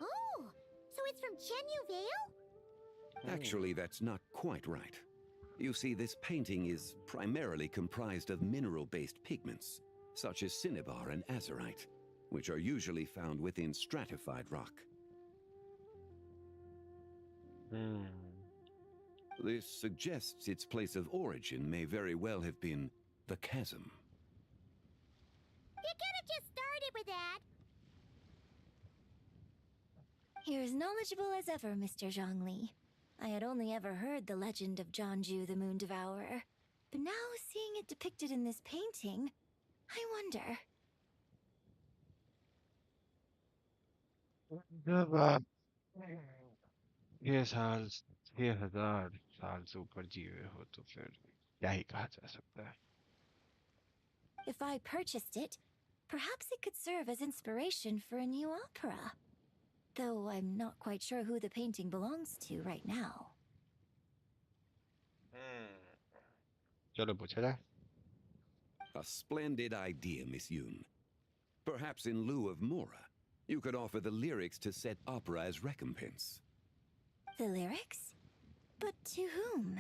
Oh, so it's from Chenyu Vale? Actually, that's not quite right. You see, this painting is primarily comprised of mineral-based pigments, such as cinnabar and azurite, which are usually found within stratified rock. This suggests its place of origin may very well have been the chasm. You could have just started with that. You're as knowledgeable as ever, Mr. Zhongli. I had only ever heard the legend of Jianju the Moon Devourer, but now seeing it depicted in this painting, I wonder. जब आप 6,000 साल से ऊपर जिए हो तो फिर क्या ही कहा जा सकता है? If I purchased it, perhaps it could serve as inspiration for a new opera. Though I'm not quite sure who the painting belongs to right now. चलो पूछा जाए. A splendid idea, Miss Yoon. Perhaps in lieu of mora, you could offer the lyrics to said opera as recompense. The lyrics? But to whom?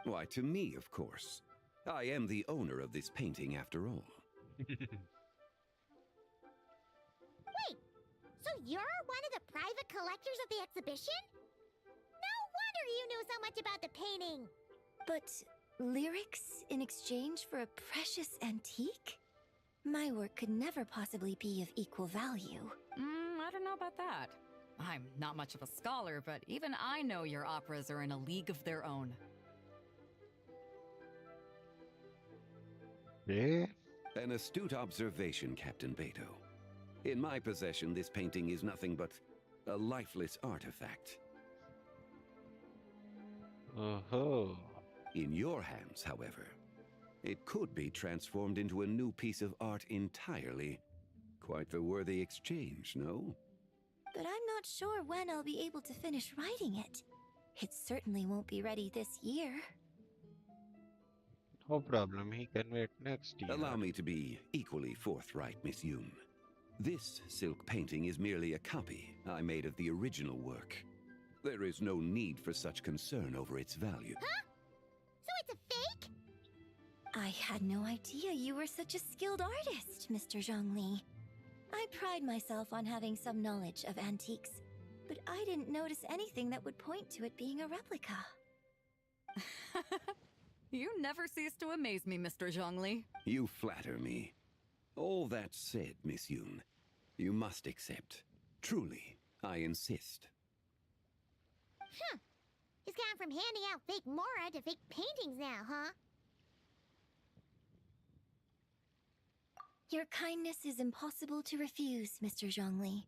Why, to me, of course. I am the owner of this painting, after all. Wait, so you're one of the private collectors of the exhibition? No wonder you knew so much about the painting. But lyrics in exchange for a precious antique? My work could never possibly be of equal value. I don't know about that. I'm not much of a scholar, but even I know your operas are in a league of their own. Yeah. An astute observation, Captain Beto. In my possession, this painting is nothing but a lifeless artifact. Oh. In your hands, however, it could be transformed into a new piece of art entirely. Quite the worthy exchange, no? But I'm not sure when I'll be able to finish writing it. It certainly won't be ready this year. No problem. He can wait next year. Allow me to be equally forthright, Miss Yoon. This silk painting is merely a copy I made of the original work. There is no need for such concern over its value. Huh? So it's a fake? I had no idea you were such a skilled artist, Mr. Zhongli. I pride myself on having some knowledge of antiques, but I didn't notice anything that would point to it being a replica. You never cease to amaze me, Mr. Zhongli. You flatter me. All that said, Miss Yoon, you must accept. Truly, I insist. Huh. He's gone from handing out fake Mora to fake paintings now, huh? Your kindness is impossible to refuse, Mr. Zhongli.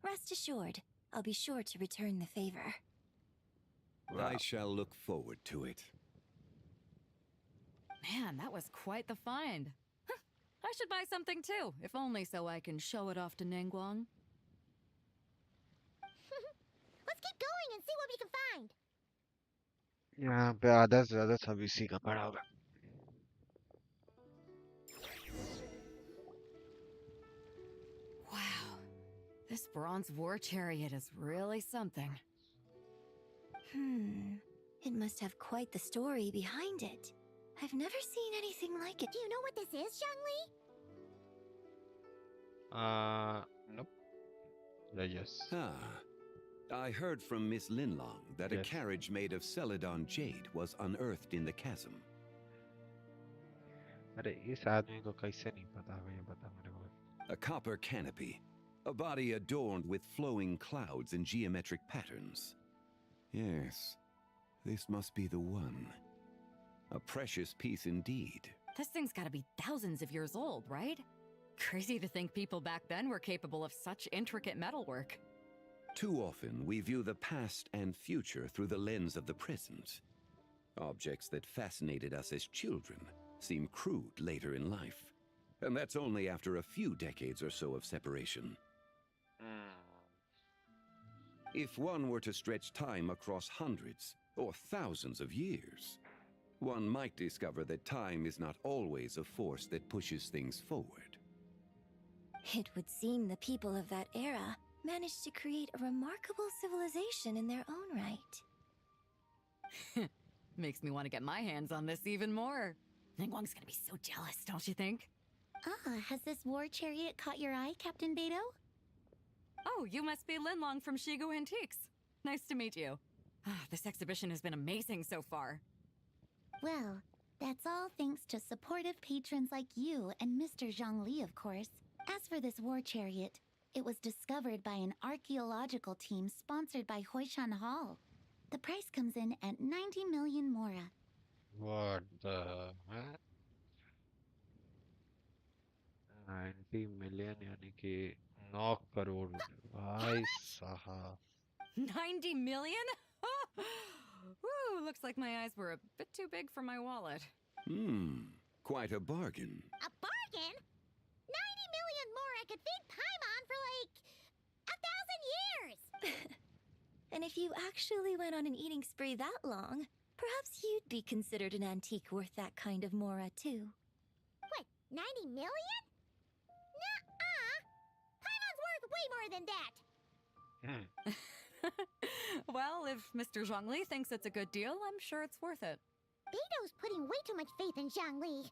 Rest assured, I'll be sure to return the favor. I shall look forward to it. Man, that was quite the find. Huh, I should buy something too, if only so I can show it off to Ningguang. Let's keep going and see what we can find. यहाँ पे आधा से ज्यादा सब इसी का पड़ा हुआ है. Wow, this bronze war chariot is really something. It must have quite the story behind it. I've never seen anything like it. Do you know what this is, Zhongli? Nope. Yes. I heard from Miss Linlong that a Yes. carriage made of Celadon jade was unearthed in the chasm. अरे इस आदमी को कैसे नहीं पता होगा ये बता मेरे को. A copper canopy, a body adorned with flowing clouds and geometric patterns. Yes, this must be the one. A precious piece indeed. This thing's gotta be thousands of years old, right? Crazy to think people back then were capable of such intricate metalwork. Too often, we view the past and future through the lens of the present. Objects that fascinated us as children seem crude later in life. And that's only after a few decades or so of separation. If one were to stretch time across hundreds or thousands of years, one might discover that time is not always a force that pushes things forward. It would seem the people of that era managed to create a remarkable civilization in their own right. Makes me want to get my hands on this even more. Ningguang's gonna be so jealous, don't you think? Has this war chariot caught your eye, Captain Beto? Oh, you must be Linlong from Shigu Antiques. Nice to meet you. This exhibition has been amazing so far. Well, that's all thanks to supportive patrons like you and Mr. Zhongli, of course. As for this war chariot, it was discovered by an archaeological team sponsored by Hoishan Hall. The price comes in at 90 million Mora. What the heck? 90 million यानी कि 9 करोड़ भाई साहब. 90 million? Woo, looks like my eyes were a bit too big for my wallet. Quite a bargain. A bargain? 90 million Mora could feed Paimon for like 1,000 years! And if you actually went on an eating spree that long, perhaps you'd be considered an antique worth that kind of mora too. What, 90 million? Nuh-uh! Paimon's worth way more than that! Well, if Mr. Zhongli thinks it's a good deal, I'm sure it's worth it. Beto's putting way too much faith in Zhongli.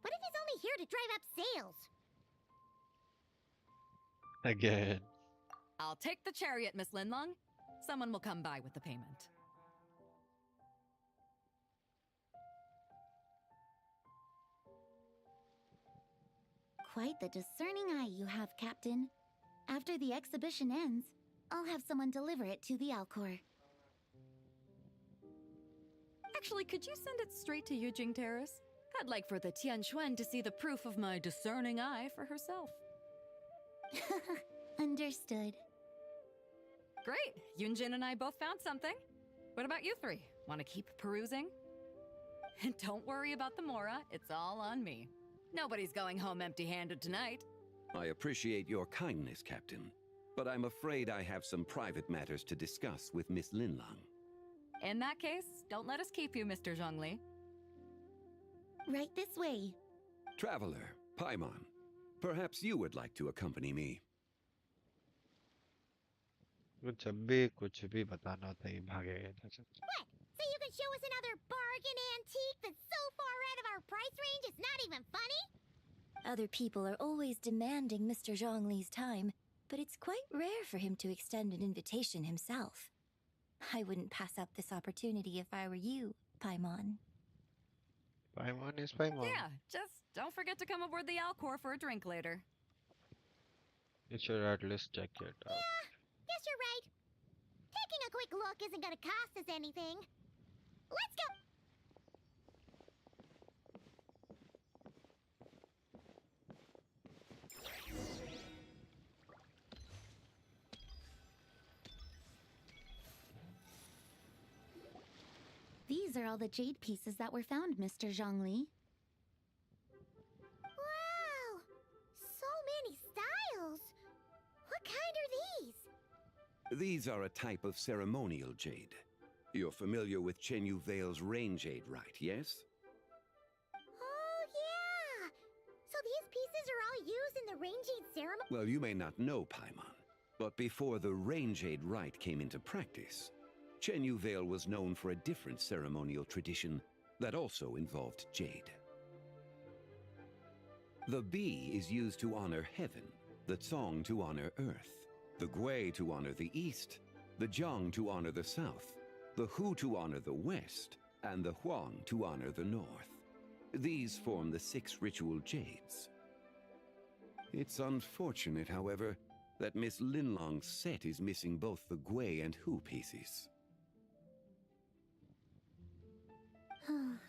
What if he's only here to drive up sales? Again. I'll take the chariot, Miss Linlong. Someone will come by with the payment. Quite the discerning eye you have, Captain. After the exhibition ends, I'll have someone deliver it to the Alcor. Actually, could you send it straight to Yujing Terrace? I'd like for the Tianquan to see the proof of my discerning eye for herself. Understood. Great! Yunjin and I both found something. What about you three? Want to keep perusing? And don't worry about the Mora, it's all on me. Nobody's going home empty-handed tonight. I appreciate your kindness, Captain, but I'm afraid I have some private matters to discuss with Miss Linlang. In that case, don't let us keep you, Mr. Zhongli. Right this way. Traveler, Paimon, perhaps you would like to accompany me. कुछ भी बताना होता है भागे इधर से। What? So you can show us another bargain antique that's so far out of our price range it's not even funny? Other people are always demanding Mr. Zhongli's time, but it's quite rare for him to extend an invitation himself. I wouldn't pass up this opportunity if I were you, Paimon. Paimon is Paimon. Yeah, just don't forget to come aboard the Alcor for a drink later. You should at least check it out. Yeah, guess you're right. Taking a quick look isn't gonna cost us anything. Let's go! These are all the jade pieces that were found, Mr. Zhongli. Wow! So many styles! What kind are these? These are a type of ceremonial jade. You're familiar with Chenyu Vale's rain jade, right, yes? Oh, yeah! So these pieces are all used in the rain jade ceremony? Well, you may not know, Paimon, but before the rain jade rite came into practice, Chenyu Vale was known for a different ceremonial tradition that also involved jade. The Bi is used to honor heaven, the Cong to honor earth, the Gui to honor the east, the Jiang to honor the south, the Hu to honor the west, and the Huang to honor the north. These form the 6 ritual jades. It's unfortunate, however, that Miss Linlong's set is missing both the Gui and Hu pieces.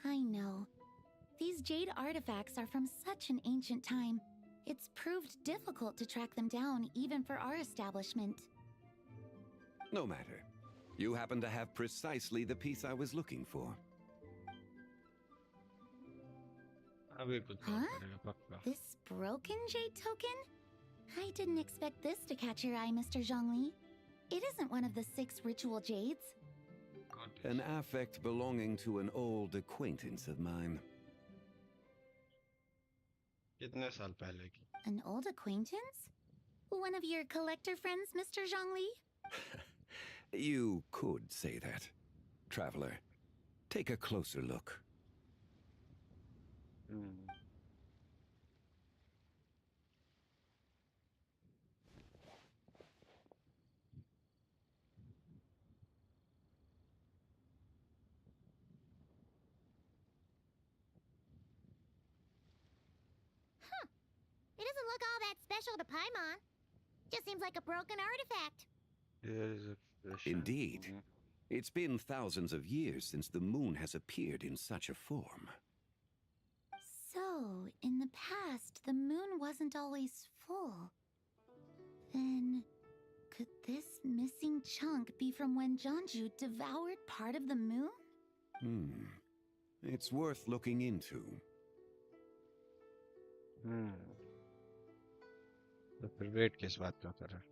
I know. These jade artifacts are from such an ancient time. It's proved difficult to track them down, even for our establishment. No matter. You happen to have precisely the piece I was looking for. अभी कुछ और Huh? करेगा पक्का। This broken jade token? I didn't expect this to catch your eye, Mr. Zhongli. It isn't one of the 6 ritual jades. An affect belonging to an old acquaintance of mine. कितने साल पहले की? An old acquaintance? One of your collector friends, Mr. Zhongli? You could say that. Traveler, take a closer look. It doesn't look all that special to Paimon. Just seems like a broken artifact. There is a fish. Indeed. It's been thousands of years since the moon has appeared in such a form. So, in the past, the moon wasn't always full. Then, could this missing chunk be from when Jianzhu devoured part of the moon? It's worth looking into. तो फिर wait किस बात का कर रहा है?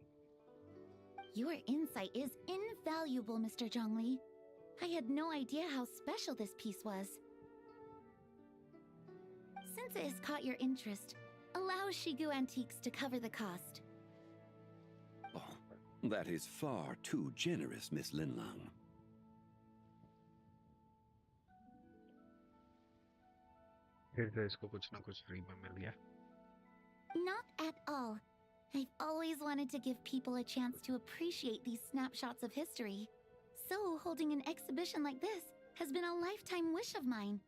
Your insight is invaluable, Mr. Zhongli. I had no idea how special this piece was. Since it has caught your interest, allow Shigu Antiques to cover the cost. Oh, that is far too generous, Miss Linlang. फिर से इसको कुछ ना कुछ free में मिल गया। Not at all. I've always wanted to give people a chance to appreciate these snapshots of history. So, holding an exhibition like this has been a lifetime wish of mine.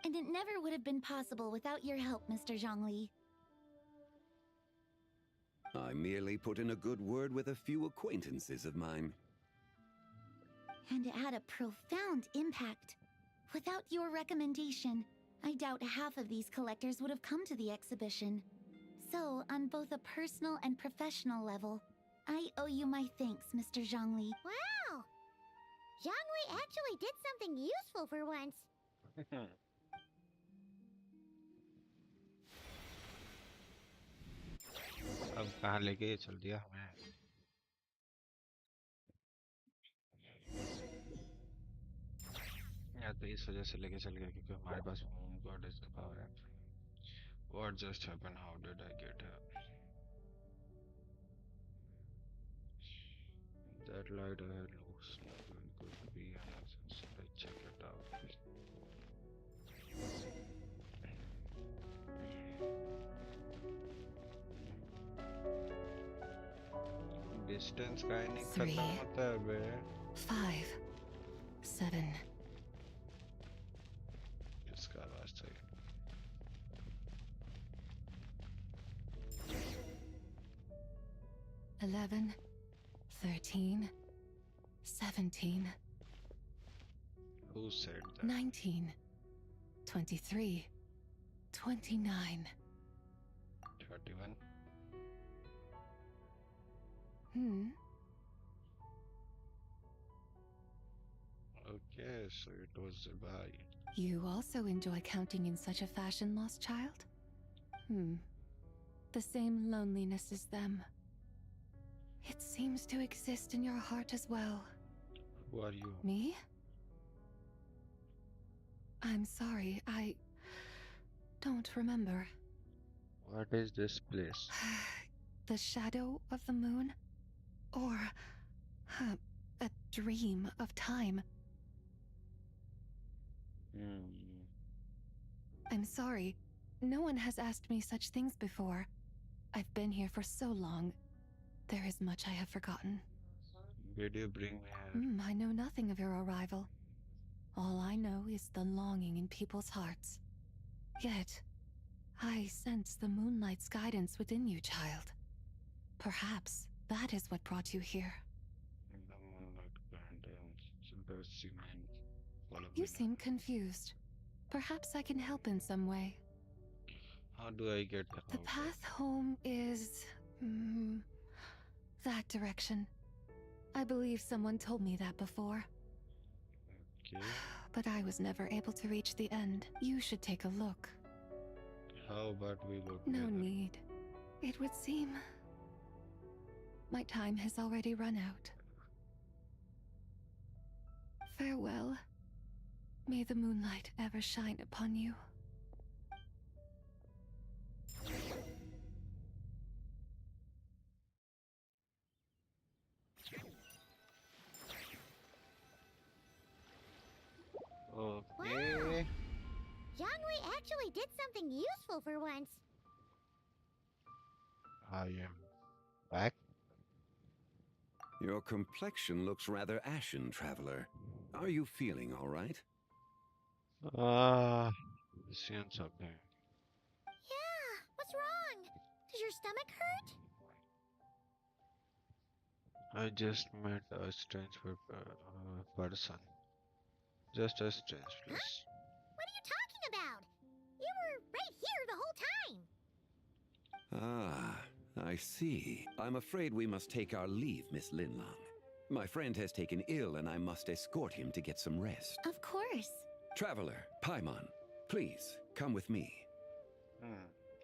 And it never would have been possible without your help, Mr. Zhongli. I merely put in a good word with a few acquaintances of mine. And it had a profound impact. Without your recommendation, I doubt half of these collectors would have come to the exhibition. So, on both a personal and professional level, I owe you my thanks, Mr. Zhongli. Wow! Zhongli actually did something useful for once. अब कहाँ लेके चल दिया हमें? या तो इस वजह से लेके चल गया क्योंकि हमारे पास मून गॉडेस का पावर है. What just happened? How did I get here? That light ahead looks like it could be an access. Let's check it out. Distance का ही नहीं खत्म 3, होता है बे. 5, 7. इसका रास्ता है. 11, 13, 17. Who said that? 19, 23, 29. 31. Okay, so it was Zibai. You also enjoy counting in such a fashion, lost child? The same loneliness as them. It seems to exist in your heart as well. Who are you? Me? I'm sorry, I don't remember. What is this place? The shadow of the moon? Or a dream of time? I'm sorry. No one has asked me such things before. I've been here for so long. There is much I have forgotten. Did you bring me here? I know nothing of your arrival. All I know is the longing in people's hearts. Yet, I sense the moonlight's guidance within you, child. Perhaps that is what brought you here. The moonlight guidance, the cement. You seem confused. Perhaps I can help in some way. How do I get The out? path home is... that direction. I believe someone told me that before. Okay. But I was never able to reach the end. You should take a look. How about we go No together? need. It would seem... my time has already run out. Farewell. May the moonlight ever shine upon you. Okay. Zhongli actually did something useful for once. I am back. Your complexion looks rather ashen, traveler. Are you feeling all right? Seeing something. Yeah, what's wrong? Does your stomach hurt? I just met a strange person. Just a strange place. What are you talking about? You were right here the whole time. Ah, I see. I'm afraid we must take our leave, Miss Linlang. My friend has taken ill and I must escort him to get some rest. Of course. Traveler, Paimon, please, come with me.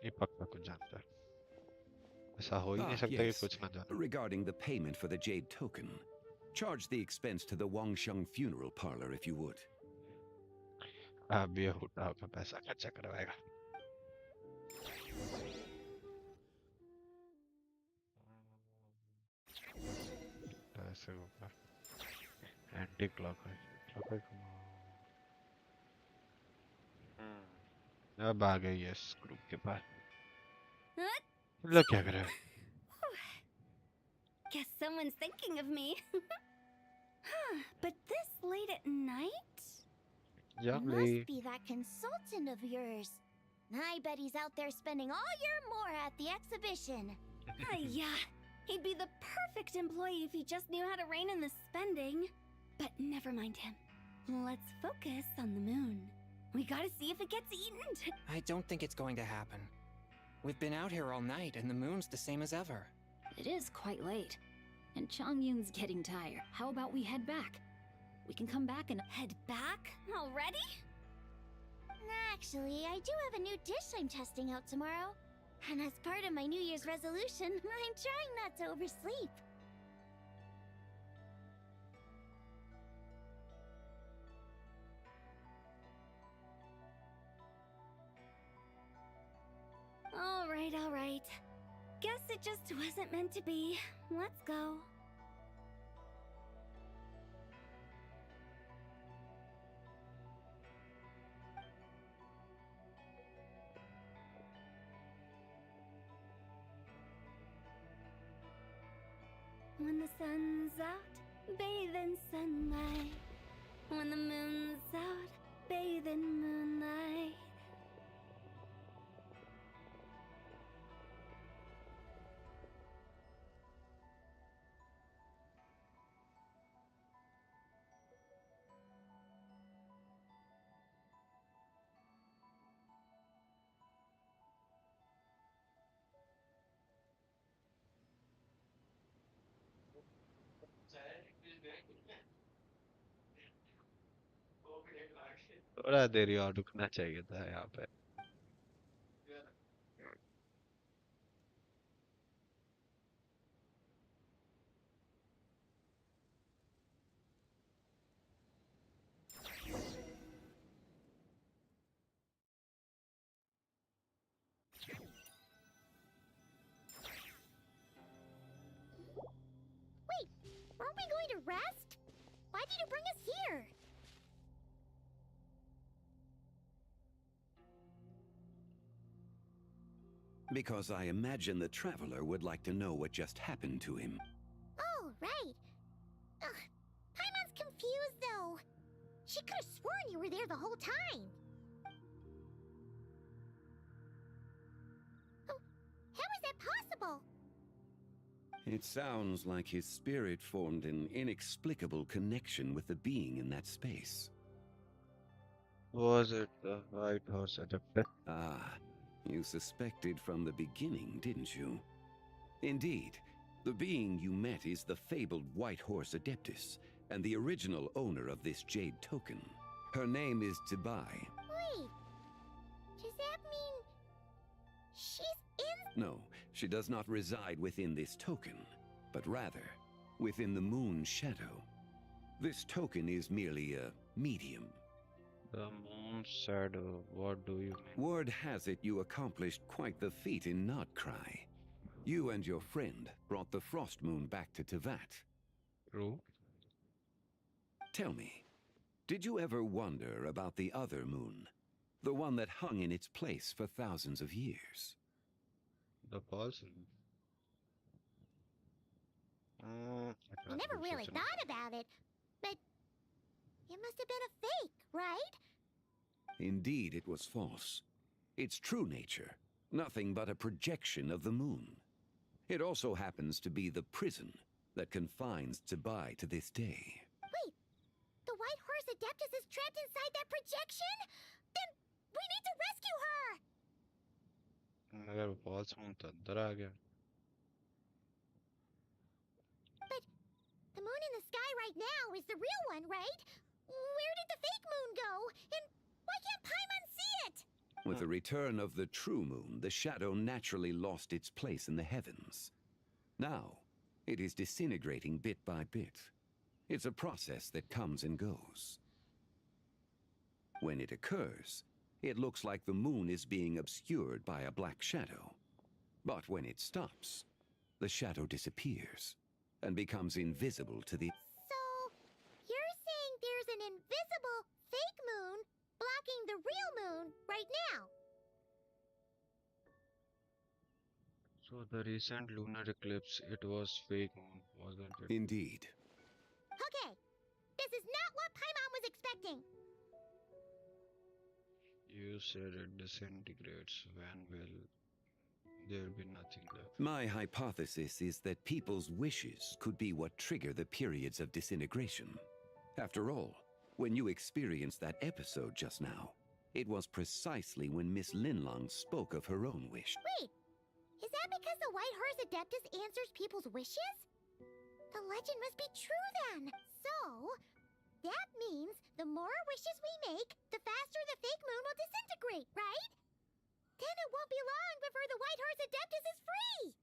ये पक्का कुछ जानता है. ऐसा हो ही नहीं सकता कि कुछ ना जाने. Regarding the payment for the jade token, charge the expense to the Wangsheng funeral parlor if you would. अब ये होता का पैसा खर्चा करवाएगा. ऐसे होगा. Anti clockwise. अब आ गई है इस ग्रुप के पास. लोग क्या कर रहे हैं? Guess someone's thinking of me. But this late at night? Must Youngly. be that consultant of yours. I bet he's out there spending all year more at the exhibition. Yeah, he'd be the perfect employee if he just knew how to rein in the spending. But never mind him. Let's focus on the moon. We gotta see if it gets eaten. I don't think it's going to happen. We've been out here all night, and the moon's the same as ever. It is quite late, and Chongyun's getting tired. How about we head back? We can come back and head back already? Actually, I do have a new dish I'm testing out tomorrow. And as part of my New Year's resolution, I'm trying not to oversleep. All right. Guess it just wasn't meant to be. Let's go. When the sun's out, bathe in sunlight. When the moon's out, bathe in moonlight. थोड़ा देर और रुकना चाहिए था यहाँ पे. Wait, aren't we going to rest? Why did you bring us here? Because I imagine the traveler would like to know what just happened to him. Oh, right. Ugh, Paimon's confused, though. She could have sworn you were there the whole time. Oh, how is that possible? It sounds like his spirit formed an inexplicable connection with the being in that space. Was it the White Horse adapter? Ah, you suspected from the beginning, didn't you? Indeed, the being you met is the fabled White Horse Adeptus, and the original owner of this jade token. Her name is Zibai. Wait, does that mean she's in? No, she does not reside within this token, but rather within the moon's shadow. This token is merely a medium. The moon shadow, what do you mean? Word has it you accomplished quite the feat in Notcry. You and your friend brought the Frost Moon back to Tevat. True. Tell me, did you ever wonder about the other moon? The one that hung in its place for thousands of years? The false. I never really thought about it, but it must have been a fake, right? Indeed, it was false. Its true nature, nothing but a projection of the moon. It also happens to be the prison that confines Zibai to this day. Wait, the White Horse Adeptus is trapped inside that projection? Then we need to rescue her! अगर false moon तो अंदर आ गया. But the moon in the sky right now is the real one, right? Where did the fake moon go? And why can't Paimon see it? With the return of the true moon, the shadow naturally lost its place in the heavens. Now, it is disintegrating bit by bit. It's a process that comes and goes. When it occurs, it looks like the moon is being obscured by a black shadow. But when it stops, the shadow disappears and becomes invisible to the... So, you're saying there's an invisible fake moon blocking the real moon right now? So the recent lunar eclipse, it was fake moon, wasn't it? Indeed. Okay, this is not what Paimon was expecting. You said it disintegrates. When will there be nothing left? My hypothesis is that people's wishes could be what trigger the periods of disintegration. After all, when you experienced that episode just now, it was precisely when Miss Linlong spoke of her own wish. Wait, is that because the White Horse Adeptus answers people's wishes? The legend must be true then. So, that means the more wishes we make, the faster the fake moon will disintegrate, right? Then it won't be long before the White Horse Adeptus is free!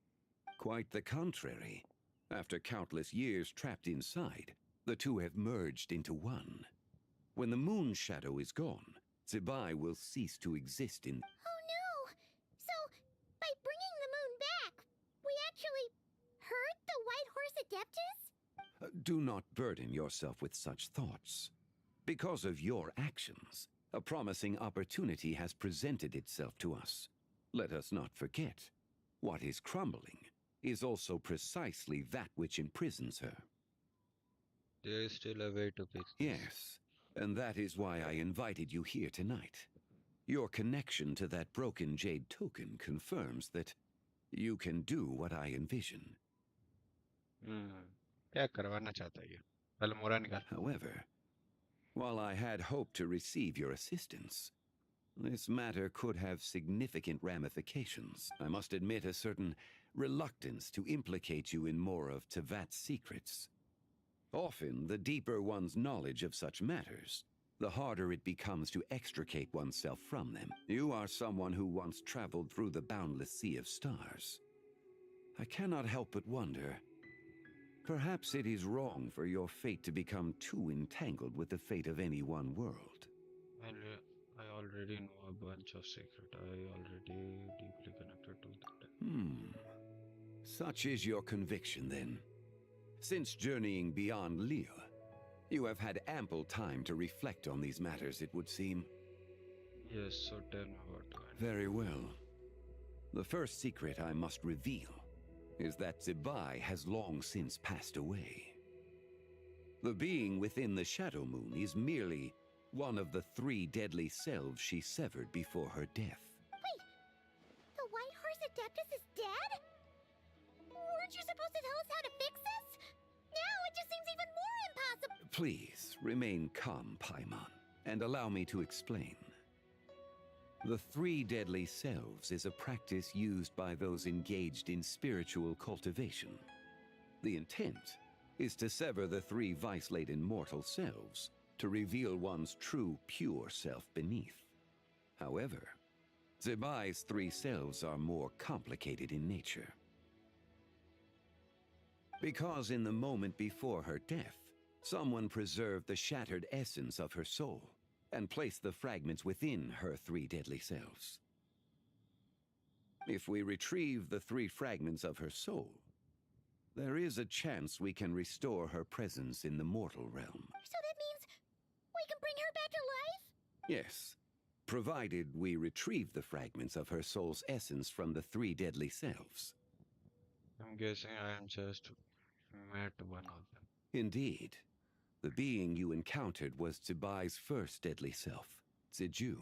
Quite the contrary. After countless years trapped inside, the two have merged into one. When the moon shadow is gone, Zibai will cease to exist in... Oh no! So, by bringing the moon back, we actually hurt the White Horse Adeptus? Do not burden yourself with such thoughts. Because of your actions, a promising opportunity has presented itself to us. Let us not forget, what is crumbling is also precisely that which imprisons her. There is still a way to fix this. Yes, and that is why I invited you here tonight. Your connection to that broken jade token confirms that you can do what I envision. क्या करवाना चाहता है ये? पहले मोरा निकाल. However, while I had hoped to receive your assistance, this matter could have significant ramifications. I must admit a certain reluctance to implicate you in more of Tevat's secrets. Often, the deeper one's knowledge of such matters, the harder it becomes to extricate oneself from them. You are someone who once traveled through the boundless sea of stars. I cannot help but wonder, perhaps it is wrong for your fate to become too entangled with the fate of any one world. I already know a bunch of secrets. I already deeply connected to that. Such is your conviction, then. Since journeying beyond Lille, you have had ample time to reflect on these matters, it would seem. Yes, so tell me what to find. Very well. The first secret I must reveal is that Zibai has long since passed away. The being within the Shadow Moon is merely one of the 3 deadly selves she severed before her death. Wait, the White Horse Adeptus is dead? Weren't you supposed to tell us how to fix this? Now it just seems even more impossible. Please remain calm, Paimon, and allow me to explain. The 3 deadly selves is a practice used by those engaged in spiritual cultivation. The intent is to sever the 3 vice-laden mortal selves to reveal one's true, pure self beneath. However, Zibai's 3 selves are more complicated in nature. Because in the moment before her death, someone preserved the shattered essence of her soul and placed the fragments within her 3 deadly selves. If we retrieve the 3 fragments of her soul, there is a chance we can restore her presence in the mortal realm. So that means we can bring her back to life? Yes, provided we retrieve the fragments of her soul's essence from the 3 deadly selves. I'm guessing I am just met one of them. Indeed. The being you encountered was Zibai's first deadly self, Ziju.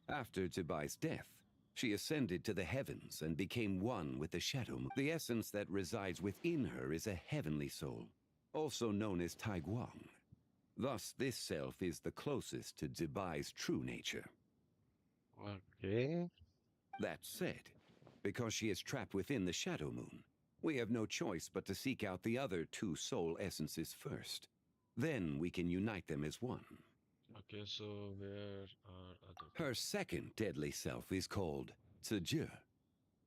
After Zibai's death, she ascended to the heavens and became one with the Shadow Moon. The essence that resides within her is a heavenly soul, also known as Taiguang. Thus, this self is the closest to Zibai's true nature. Okay. That said, because she is trapped within the Shadow Moon, we have no choice but to seek out the other 2 soul essences first. Then we can unite them as one. Okay, so where are other... Her second deadly self is called Ziji.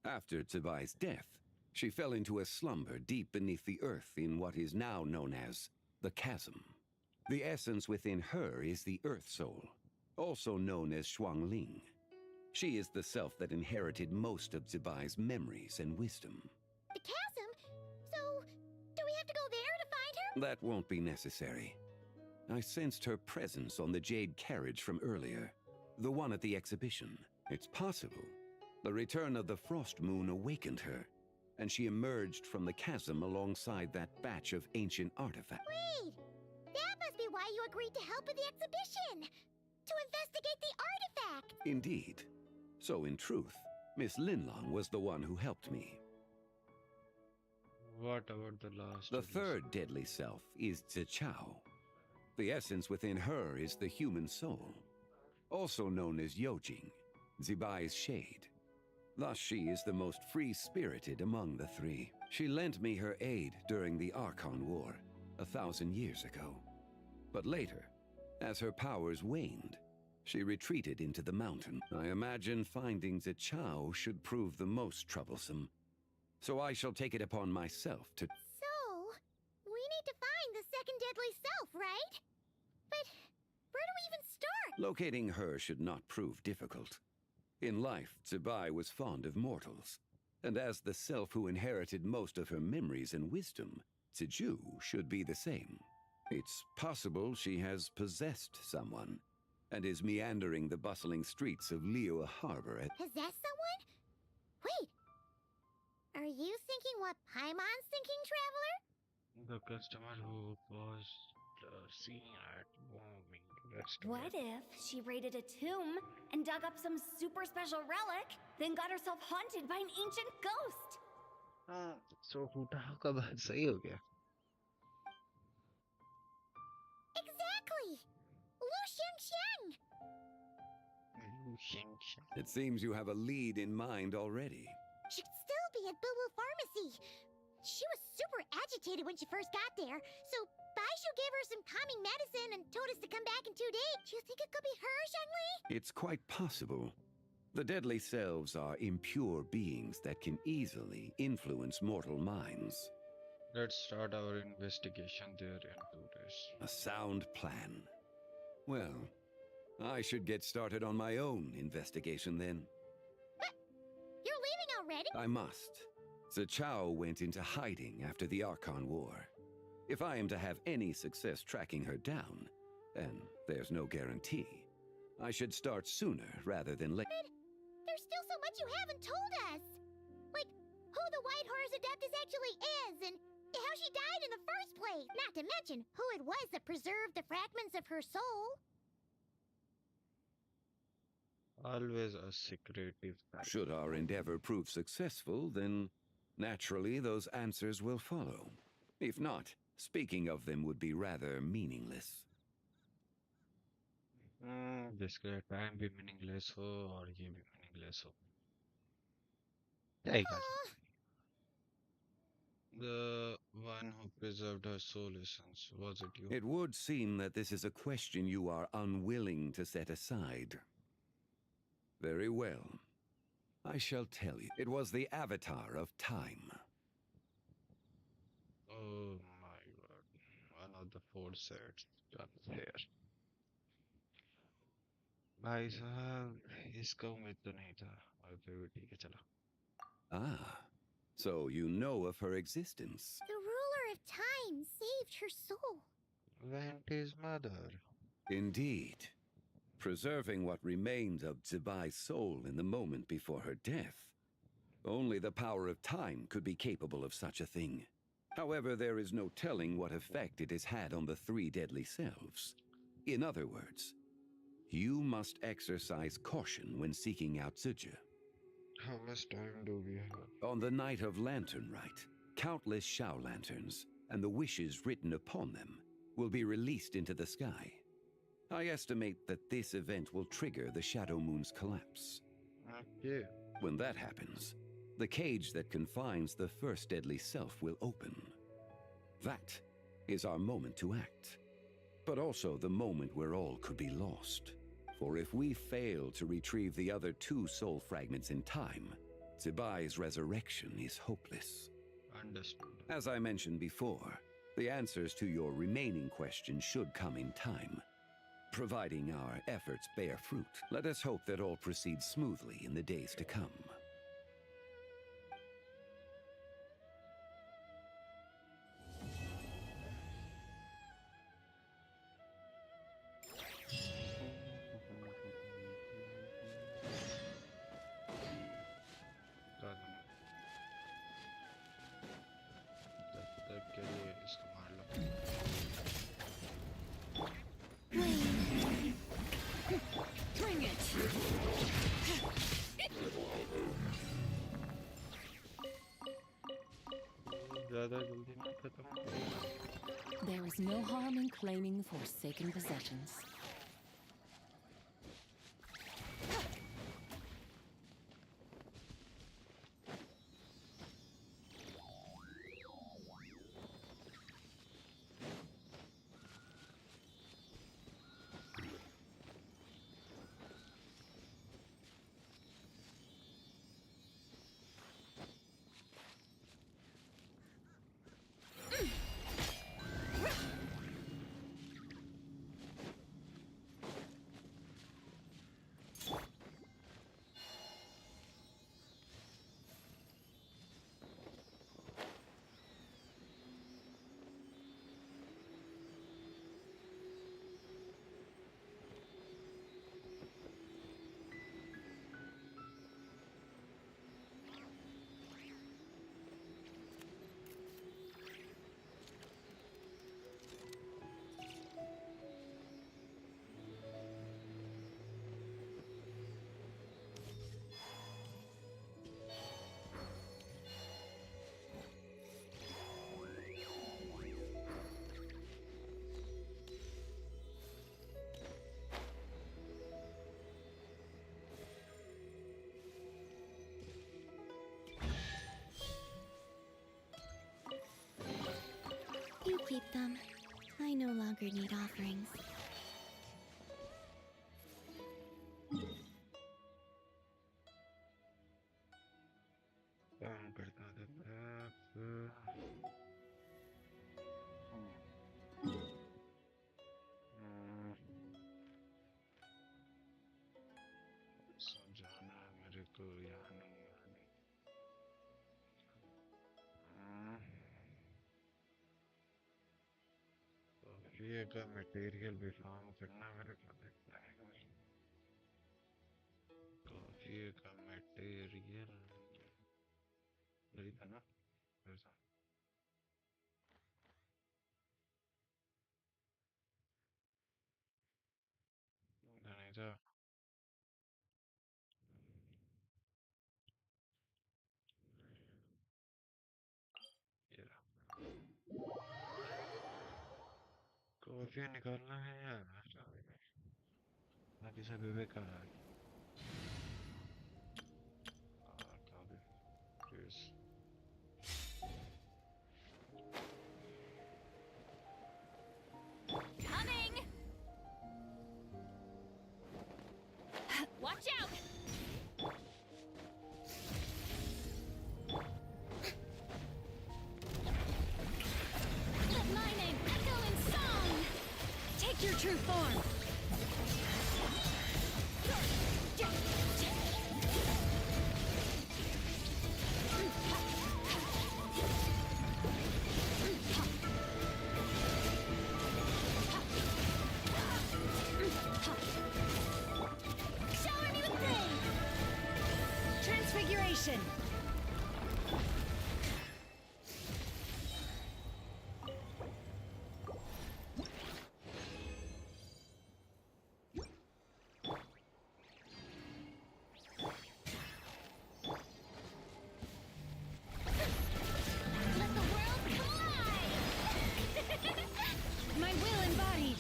After Zibai's death, she fell into a slumber deep beneath the earth in what is now known as the Chasm. The essence within her is the Earth Soul, also known as Shuangling. She is the self that inherited most of Zibai's memories and wisdom. The chasm? So, do we have to go there to find her? That won't be necessary. I sensed her presence on the jade carriage from earlier, the one at the exhibition. It's possible the return of the Frost Moon awakened her, and she emerged from the chasm alongside that batch of ancient artifacts. Wait! That must be why you agreed to help with the exhibition! to investigate the artifact! Indeed. So in truth, Miss Linlong was the one who helped me. What about the last? The third deadly self is Zichao. The essence within her is the human soul, also known as Yojing, Zibai's shade. Thus she is the most free-spirited among the three. She lent me her aid during the Archon War, 1,000 years ago. But later, as her powers waned, she retreated into the mountain. I imagine finding Zichao should prove the most troublesome. So I shall take it upon myself to... So, we need to find the second deadly self, right? But where do we even start? Locating her should not prove difficult. In life, Zibai was fond of mortals, and as the self who inherited most of her memories and wisdom, Ziju should be the same. It's possible she has possessed someone, and is meandering the bustling streets of Liyue Harbor at... Possess someone? Wait! Are you thinking what Paimon's thinking, Traveler? The customer who was seen at bombing restaurant. What if she raided a tomb and dug up some super special relic, then got herself haunted by an ancient ghost? So फूटा का बात सही हो गया. Exactly! Lu Xiangxiang! It seems you have a lead in mind already. Should still be at Boo Boo Pharmacy. She was super agitated when she first got there, so Baishu gave her some calming medicine and told us to come back in 2 days. Do you think it could be her, Zhengli? It's quite possible. The deadly selves are impure beings that can easily influence mortal minds. Let's start our investigation there and do this. A sound plan. Well, I should get started on my own investigation then. But you're leaving already? I must. Zichao went into hiding after the Archon War. If I am to have any success tracking her down, and there's no guarantee, I should start sooner rather than later. There's still so much you haven't told us! Like, who the White Horse Adeptus actually is, and how she died in the first place! Not to mention who it was that preserved the fragments of her soul! Always a secretive fact. Should our endeavor prove successful, then naturally those answers will follow. If not, speaking of them would be rather meaningless. जिसका time भी meaningless हो और ये भी meaningless हो. क्या ही कर सकते हैं? The one who preserved her soul essence, was it you? It would seem that this is a question you are unwilling to set aside. Very well. I shall tell you. It was the avatar of time. Oh my god. One of the four sets done here. भाई साहब इसका उम्मीद तो नहीं था और फिर भी ठीक है चलो. Ah, so you know of her existence. The ruler of time saved her soul. Vanti's mother. Indeed. Preserving what remained of Zibai's soul in the moment before her death. Only the power of time could be capable of such a thing. However, there is no telling what effect it has had on the three deadly selves. In other words, you must exercise caution when seeking out Ziju. How much time do we have? On the night of Lantern Rite, countless Shao lanterns and the wishes written upon them will be released into the sky. I estimate that this event will trigger the Shadow Moon's collapse. Okay. When that happens, the cage that confines the first deadly self will open. That is our moment to act, but also the moment where all could be lost. For if we fail to retrieve the other two soul fragments in time, Zibai's resurrection is hopeless. Understood. As I mentioned before, the answers to your remaining questions should come in time. Providing our efforts bear fruit, let us hope that all proceeds smoothly in the days to come. जल्दी ना खत्म हो। There is no harm in claiming forsaken possessions. You keep them. I no longer need offerings. काम करता था समझाना है मेरे को यहाँ नहीं आने कॉफी का मटेरियल भी फार्म करना मेरे को लगता है कॉफी का मटेरियल नहीं था ना ऐसा नहीं था ये कॉफी निकालना है यार बाकी सब बेकार Yes. Coming! Watch out! Let my name echo in song! Take your true form! Shower me with praise! Transfiguration! Let the world collide! My will embodied!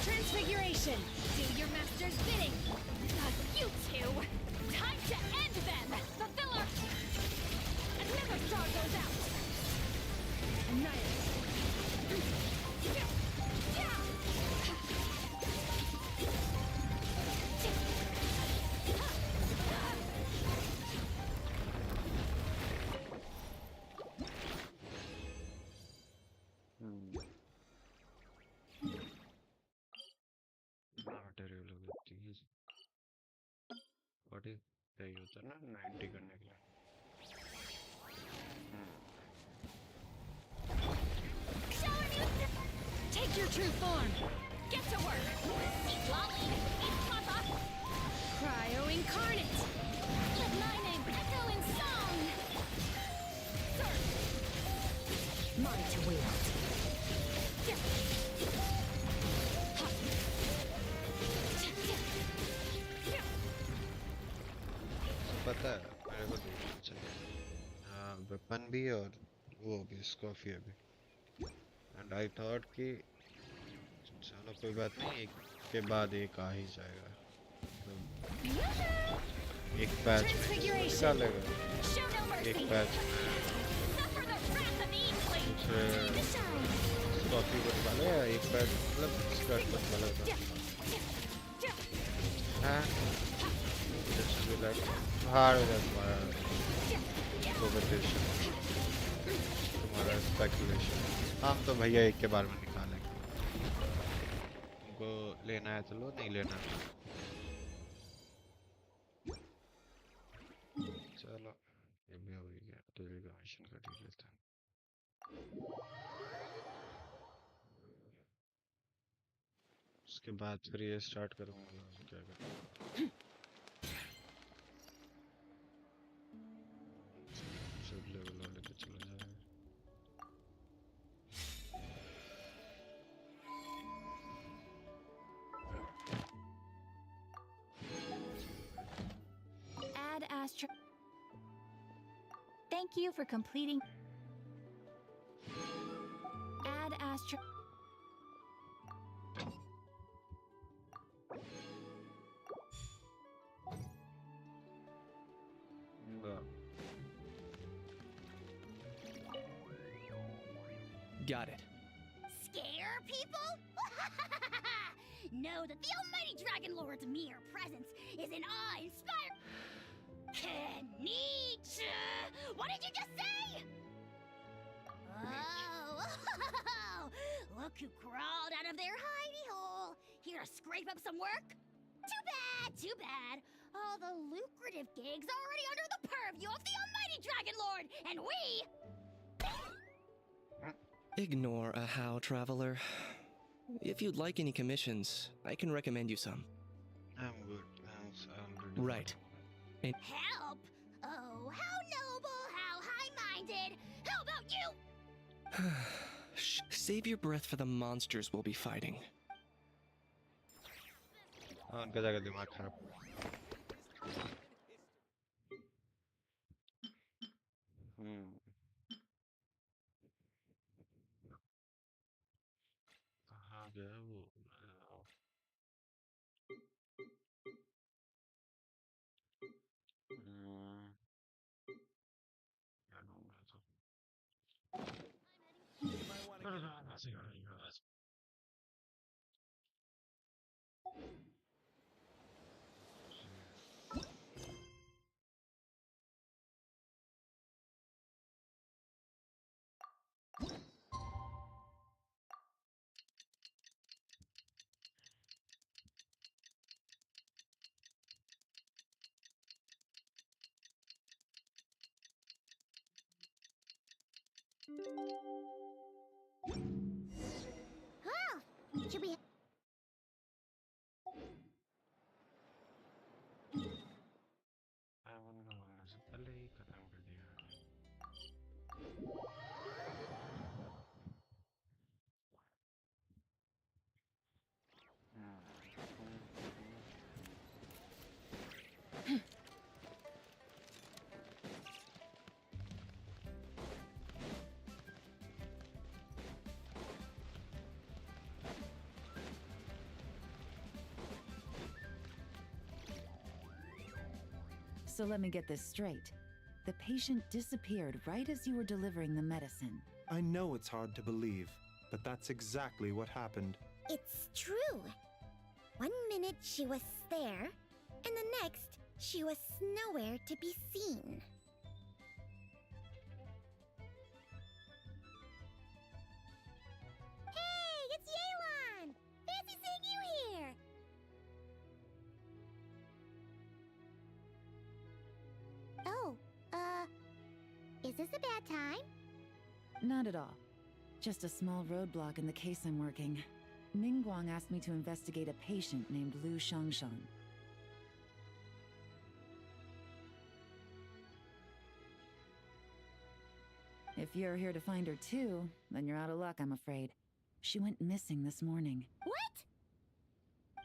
Transfiguration! Do your master's bidding! You two! Time to end them! Fulfill our... Another star goes out! Annihilate! Material होगा 30 40 चाहिए होता है ना 90 करने के लिए Take your true form! Get to work! Eat lolly! Eat papa! Cryo incarnate! Let my name echo in song! Mine to wield. पता है मेरे को दोनों चाहिए हाँ वेपन भी और वो भी कॉफी अभी एंड आई थॉट कि चलो कोई बात नहीं एक के बाद एक आ ही जाएगा मतलब एक बैच में निकालेगा एक बैच में दूसरे कॉफी बनवाले एक बैच मतलब स्कर्ट बनवाला था हाँ just be like harder than तुम्हारा competition तुम्हारा speculation हम तो भैया एक के बार में निकालेंगे तुमको लेना है तो लो नहीं लेना है चलो ये भी हो गया डेली का मिशन कर ही लेते हैं उसके बाद फिर ये स्टार्ट करूँगा क्या करूँ सब लेवल वाले पे चला जाएगा Add Astro. Thank you for completing. Add Astro. Got it. Scare people? Know that the almighty Dragon Lord's mere presence is an awe-inspiring. Kenich! What did you just say? Oh, look who crawled out of their hidey hole. Here to scrape up some work? Too bad, too bad. All the lucrative gigs already under the purview of the almighty Dragon Lord, and we... Ignore a how, traveler. If you'd like any commissions, I can recommend you some. I'm good. Right. And Help? Oh, how noble, how high-minded. How about you? Shh, save your breath for the monsters we'll be fighting. उनका जाकर दिमाग खराब कहाँ गया वो क्या ढूंढ रहा था Oh, should we... से पहले ही खत्म कर दिया So let me get this straight. The patient disappeared right as you were delivering the medicine. I know it's hard to believe, but that's exactly what happened. It's true. 1 minute she was there, and the next she was nowhere to be seen. Hey, it's Yelan! Fancy seeing you here! Oh, is this a bad time? Not at all. Just a small roadblock in the case I'm working. Ningguang asked me to investigate a patient named Lu Shangshan. If you're here to find her too, then you're out of luck, I'm afraid. She went missing this morning. What?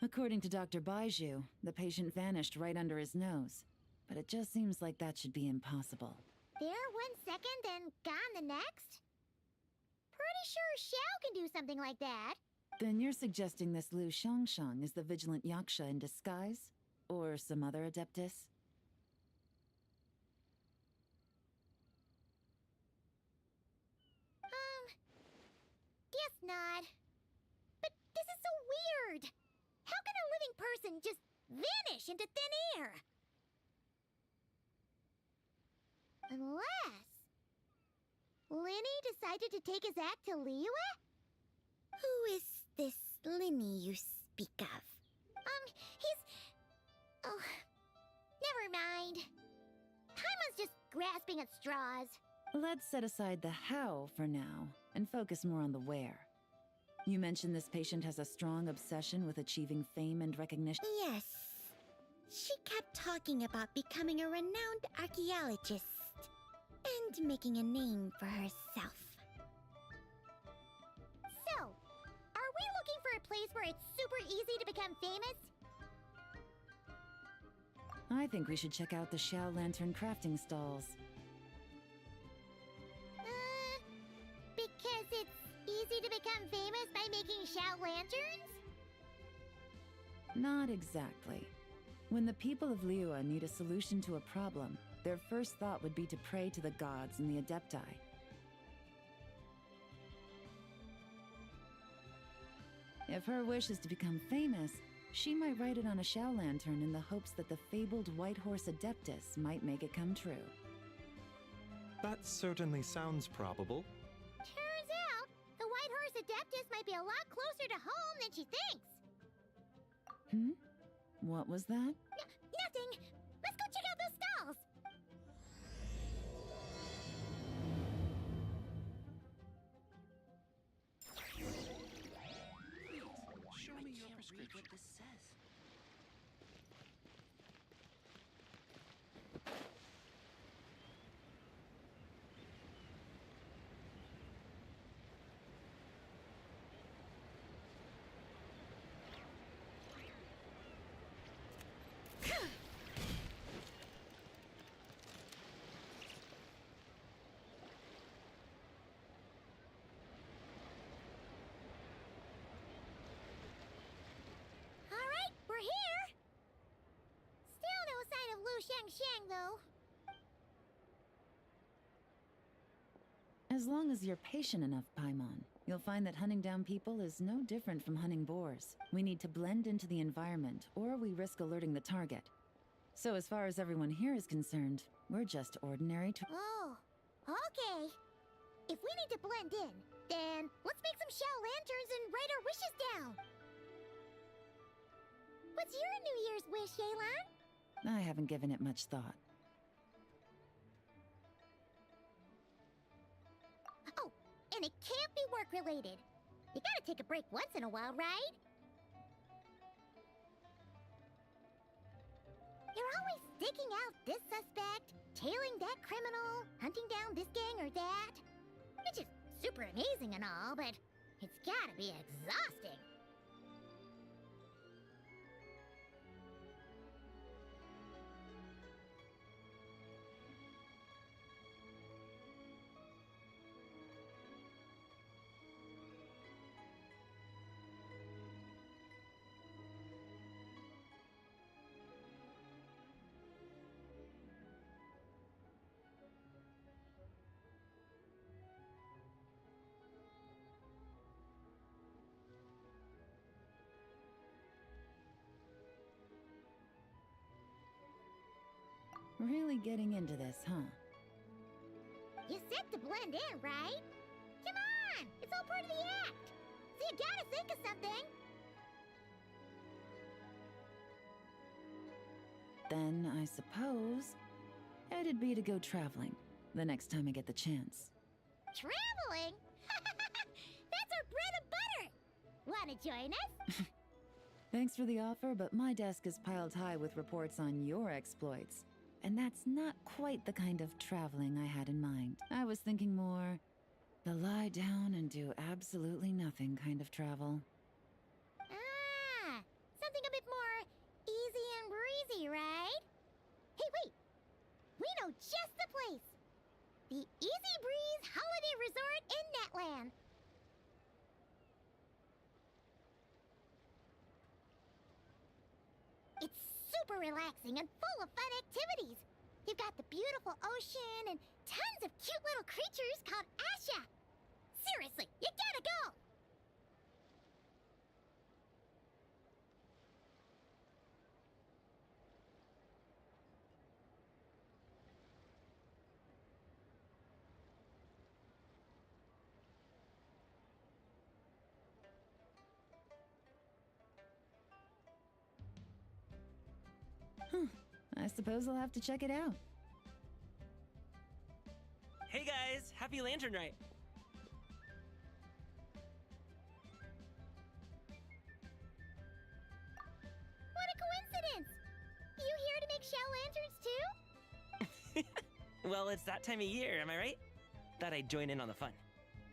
According to Dr. Baiju, the patient vanished right under his nose. But it just seems like that should be impossible. There 1 second, then gone the next? Pretty sure Xiao can do something like that. Then you're suggesting this Lu Shangshang is the vigilant Yaksha in disguise? Or some other adeptus? Guess not. But this is so weird. How can a living person just vanish into thin air? Unless Linny decided to take his act to Liyue? Who is this Linny you speak of? He's... Oh, never mind. Paimon's just grasping at straws. Let's set aside the how for now, and focus more on the where. You mentioned this patient has a strong obsession with achieving fame and recognition? Yes. She kept talking about becoming a renowned archaeologist and making a name for herself. So, are we looking for a place where it's super easy to become famous? I think we should check out the Xiao Lantern crafting stalls. Because it's easy to become famous by making Xiao lanterns? Not exactly. When the people of Liyue need a solution to a problem, their first thought would be to pray to the gods and the Adepti. If her wish is to become famous, she might write it on a Xiao lantern in the hopes that the fabled White Horse Adeptus might make it come true. That certainly sounds probable. Turns out, the White Horse Adeptus might be a lot closer to home than she thinks. What was that? Nothing! Let's go check out those stalls! Show me your prescription. Read what this says. Alright, we're here! Still no sign of Lu Shangxiang, though. As long as you're patient enough, Paimon, you'll find that hunting down people is no different from hunting boars. We need to blend into the environment, or we risk alerting the target. So as far as everyone here is concerned, we're just ordinary Oh, okay. If we need to blend in, then let's make some Xiao lanterns and write our wishes down. What's your New Year's wish, Yelan? I haven't given it much thought. Oh, and it can't be work-related. You gotta take a break once in a while, right? You're always digging out this suspect, tailing that criminal, hunting down this gang or that. Which is super amazing and all, but it's gotta be exhausting. Really getting into this, huh? You said to blend in, right? Come on! It's all part of the act! So you gotta think of something! Then I suppose it'd be to go traveling the next time I get the chance. Traveling? That's our bread and butter! Wanna join us? Thanks for the offer, but my desk is piled high with reports on your exploits. And that's not quite the kind of traveling I had in mind. I was thinking more the lie down and do absolutely nothing kind of travel. Ah, something a bit more easy and breezy, right? Hey, wait! We know just the place! the Easy Breeze Holiday Resort in Netland. It's super relaxing and full of fun activities. You've got the beautiful ocean and tons of cute little creatures called Asha. Seriously, you gotta go! I suppose I'll have to check it out. Hey guys, happy Lantern Rite! What a coincidence! You here to make shell lanterns too? Well, it's that time of year, am I right? Thought I'd join in on the fun.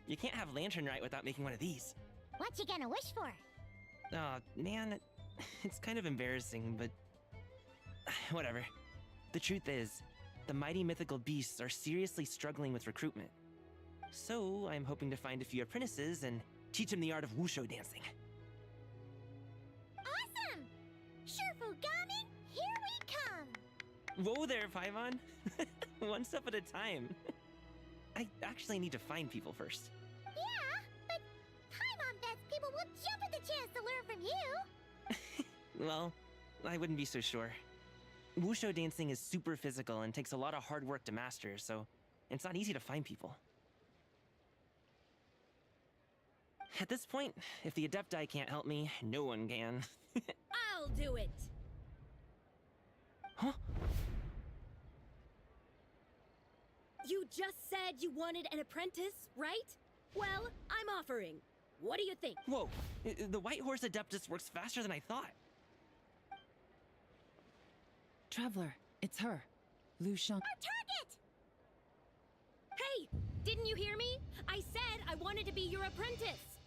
You can't have Lantern Rite without making one of these. What you gonna wish for? Oh, man, it's kind of embarrassing, but whatever. The truth is, the mighty mythical beasts are seriously struggling with recruitment. So, I'm hoping to find a few apprentices and teach them the art of wushu dancing. Awesome! Shurfugami, here we come! Whoa there, Paimon! One step at a time. I actually need to find people first. Yeah, but Paimon bets people will jump at the chance to learn from you! Well, I wouldn't be so sure. Wushu dancing is super physical and takes a lot of hard work to master, so it's not easy to find people. At this point, if the Adepti can't help me, no one can. I'll do it! Huh? You just said you wanted an apprentice, right? Well, I'm offering. What do you think? Whoa, the White Horse Adeptus works faster than I thought. Traveler, it's her. Lu Shang. Our target! Hey, didn't you hear me? I said I wanted to be your apprentice.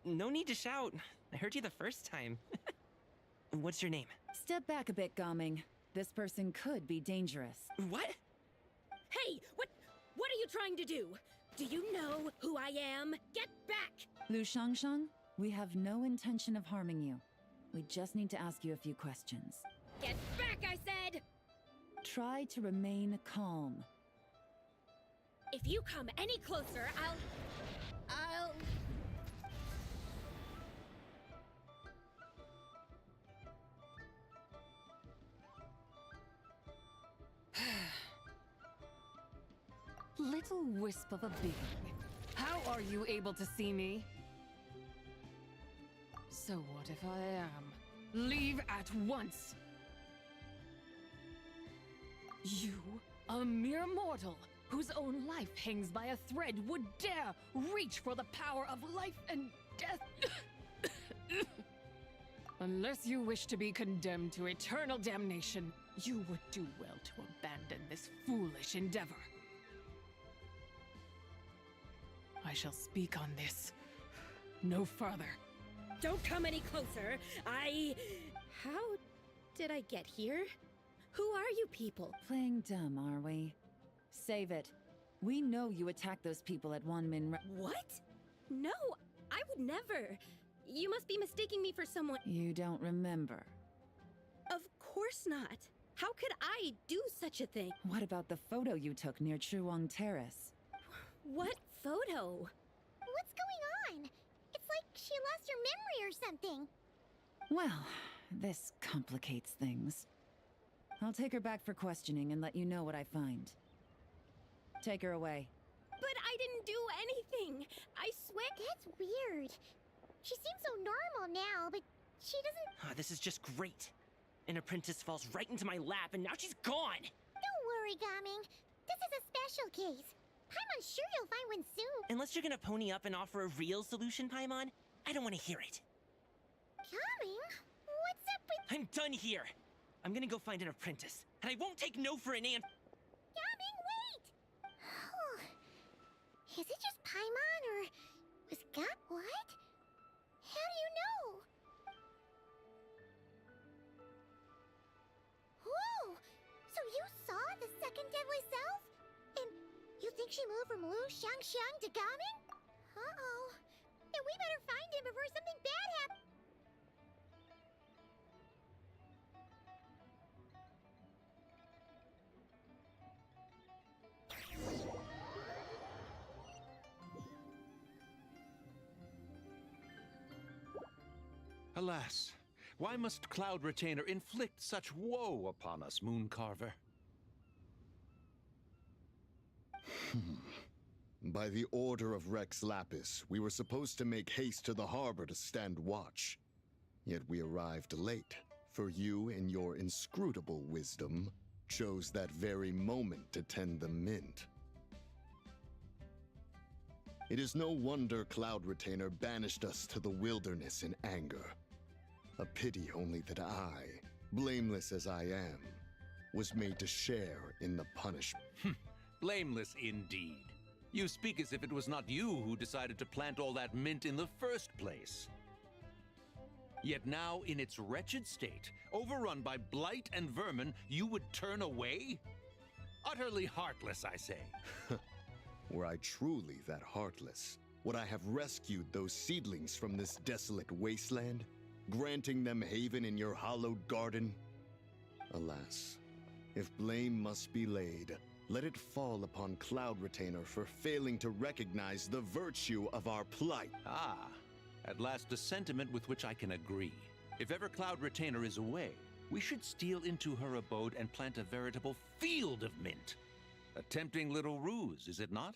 No need to shout. I heard you the first time. What's your name? Step back a bit, Gaming. This person could be dangerous. What? Hey, what are you trying to do? Do you know who I am? Get back! Lu Shangshang, we have no intention of harming you. We just need to ask you a few questions. Get back, I said! Try to remain calm. If you come any closer, I'll... Little wisp of a being. How are you able to see me? So what if I am? Leave at once! You, a mere mortal, whose own life hangs by a thread, would dare reach for the power of life and death? Unless you wish to be condemned to eternal damnation, you would do well to abandon this foolish endeavor. I shall speak on this. No further. Don't come any closer. How did I get here? Who are you people? Playing dumb, are we? Save it. We know you attacked those people at Wanmin. What? No, I would never. You must be mistaking me for someone. You don't remember. Of course not. How could I do such a thing? What about the photo you took near Chuang Terrace? What photo? What's going on? It's like she lost her memory or something. Well, this complicates things. I'll take her back for questioning and let you know what I find. Take her away. But I didn't do anything. I swear. That's weird. She seems so normal now, but she doesn't... This is just great. An apprentice falls right into my lap and now she's gone! Don't worry, Gaming. This is a special case. Paimon's sure you'll find one soon. Unless you're gonna pony up and offer a real solution, Paimon, I don't want to hear it. Gaming? What's up with... I'm done here! I'm gonna go find an apprentice, and I won't take no for an answer. Gaming, wait! Is it just Paimon, or was Gap what? How do you know? Whoa! So you saw she move from Lu Xiangxiang to Gaming? Uh-oh. Then we better find him before something bad happens. Alas, why must Cloud Retainer inflict such woe upon us, Mooncarver? By the order of Rex Lapis, we were supposed to make haste to the harbor to stand watch. Yet we arrived late, for you, in your inscrutable wisdom, chose that very moment to tend the mint. It is no wonder Cloud Retainer banished us to the wilderness in anger. A pity only that I, blameless as I am, was made to share in the punishment. Blameless indeed. You speak as if it was not you who decided to plant all that mint in the first place. Yet now, in its wretched state, overrun by blight and vermin, you would turn away? Utterly heartless, I say. Were I truly that heartless, would I have rescued those seedlings from this desolate wasteland, granting them haven in your hallowed garden? Alas, if blame must be laid, let it fall upon Cloud Retainer for failing to recognize the virtue of our plight. Ah, at last a sentiment with which I can agree. If ever Cloud Retainer is away, we should steal into her abode and plant a veritable field of mint. A tempting little ruse, is it not?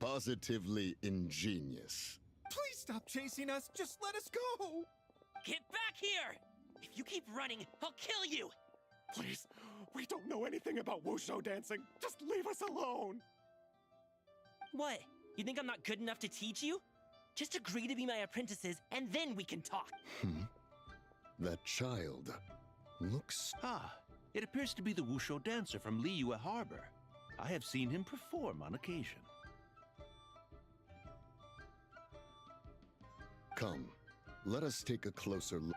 Positively ingenious. Please stop chasing us. Just let us go. Get back here! If you keep running, I'll kill you! Please, we don't know anything about wushu dancing. Just leave us alone. What? You think I'm not good enough to teach you? Just agree to be my apprentices, and then we can talk. That child looks... Ah, it appears to be the wushu dancer from Liyue Harbor. I have seen him perform on occasion. Come, let us take a closer look.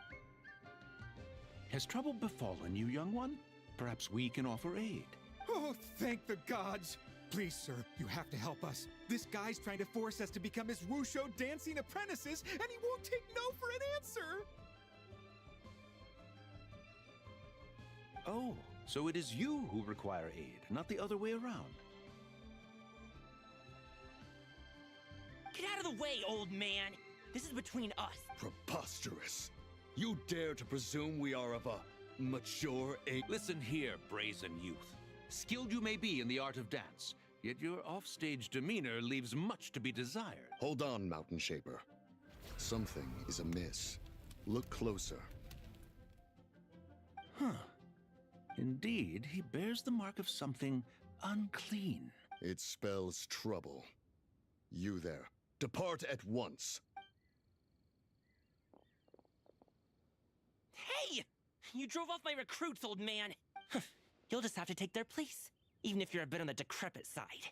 Has trouble befallen you, young one? Perhaps we can offer aid. Oh, thank the gods. Please, sir, you have to help us. This guy's trying to force us to become his wushu dancing apprentices, and he won't take no for an answer. Oh, so it is you who require aid, not the other way around. Get out of the way, old man! This is between us. Preposterous. You dare to presume we are of a mature age? Listen here, brazen youth. Skilled you may be in the art of dance, yet your offstage demeanor leaves much to be desired. Hold on, Mountain Shaper. Something is amiss. Look closer. Huh. Indeed, he bears the mark of something unclean. It spells trouble. You there, depart at once. Hey! You drove off my recruits, old man! You'll just have to take their place, even if you're a bit on the decrepit side.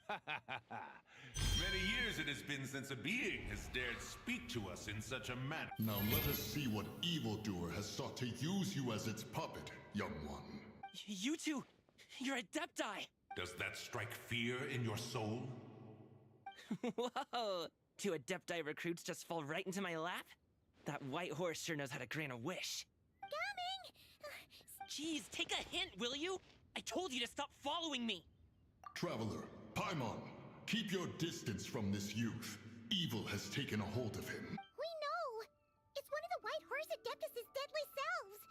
Many years it has been since a being has dared speak to us in such a manner. Now let us see what evildoer has sought to use you as its puppet, young one. You two, you're Adepti! Does that strike fear in your soul? Whoa! Two Adepti recruits just fall right into my lap? That white horse sure knows how to grant a wish. Coming! Jeez, take a hint, will you? I told you to stop following me! Traveler, Paimon, keep your distance from this youth. Evil has taken a hold of him. We know! It's one of the White Horse Adeptus' deadly selves!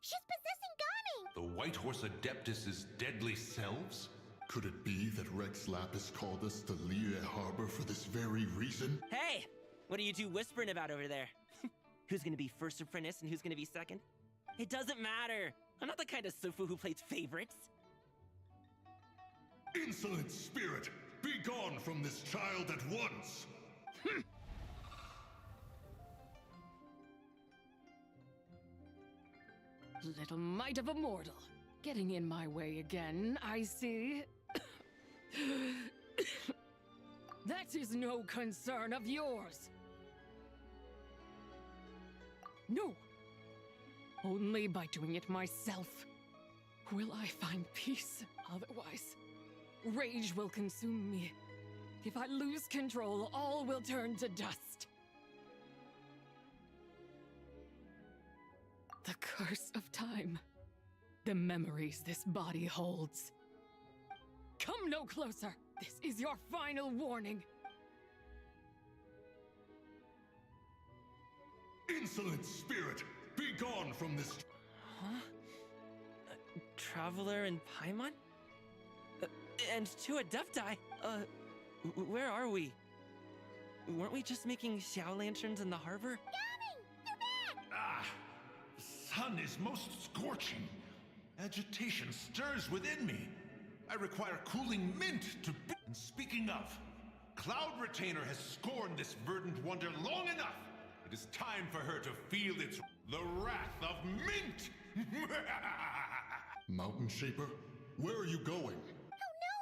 She's possessing Gaming! The White Horse Adeptus' deadly selves? Could it be that Rex Lapis called us to Liyue Harbor for this very reason? Hey! What are you two whispering about over there? Who's gonna be first apprentice and who's gonna be second? It doesn't matter! I'm not the kind of Sufu who plays favorites! Insolent spirit! Be gone from this child at once! Little mite of a mortal. Getting in my way again, I see. That is no concern of yours. No! Only by doing it myself will I find peace. Otherwise, rage will consume me. If I lose control, all will turn to dust. The curse of time. The memories this body holds. Come no closer! This is your final warning! Insolent spirit! Be gone from this... Huh? Traveler and Paimon? And two Adepti? Where are we? Weren't we just making Xiao lanterns in the harbor? Ah! The sun is most scorching. Agitation stirs within me. I require cooling mint to be... And speaking of, Cloud Retainer has scorned this verdant wonder long enough. It is time for her to feel its... the wrath of mint! Mountain Shaper, where are you going? Oh no!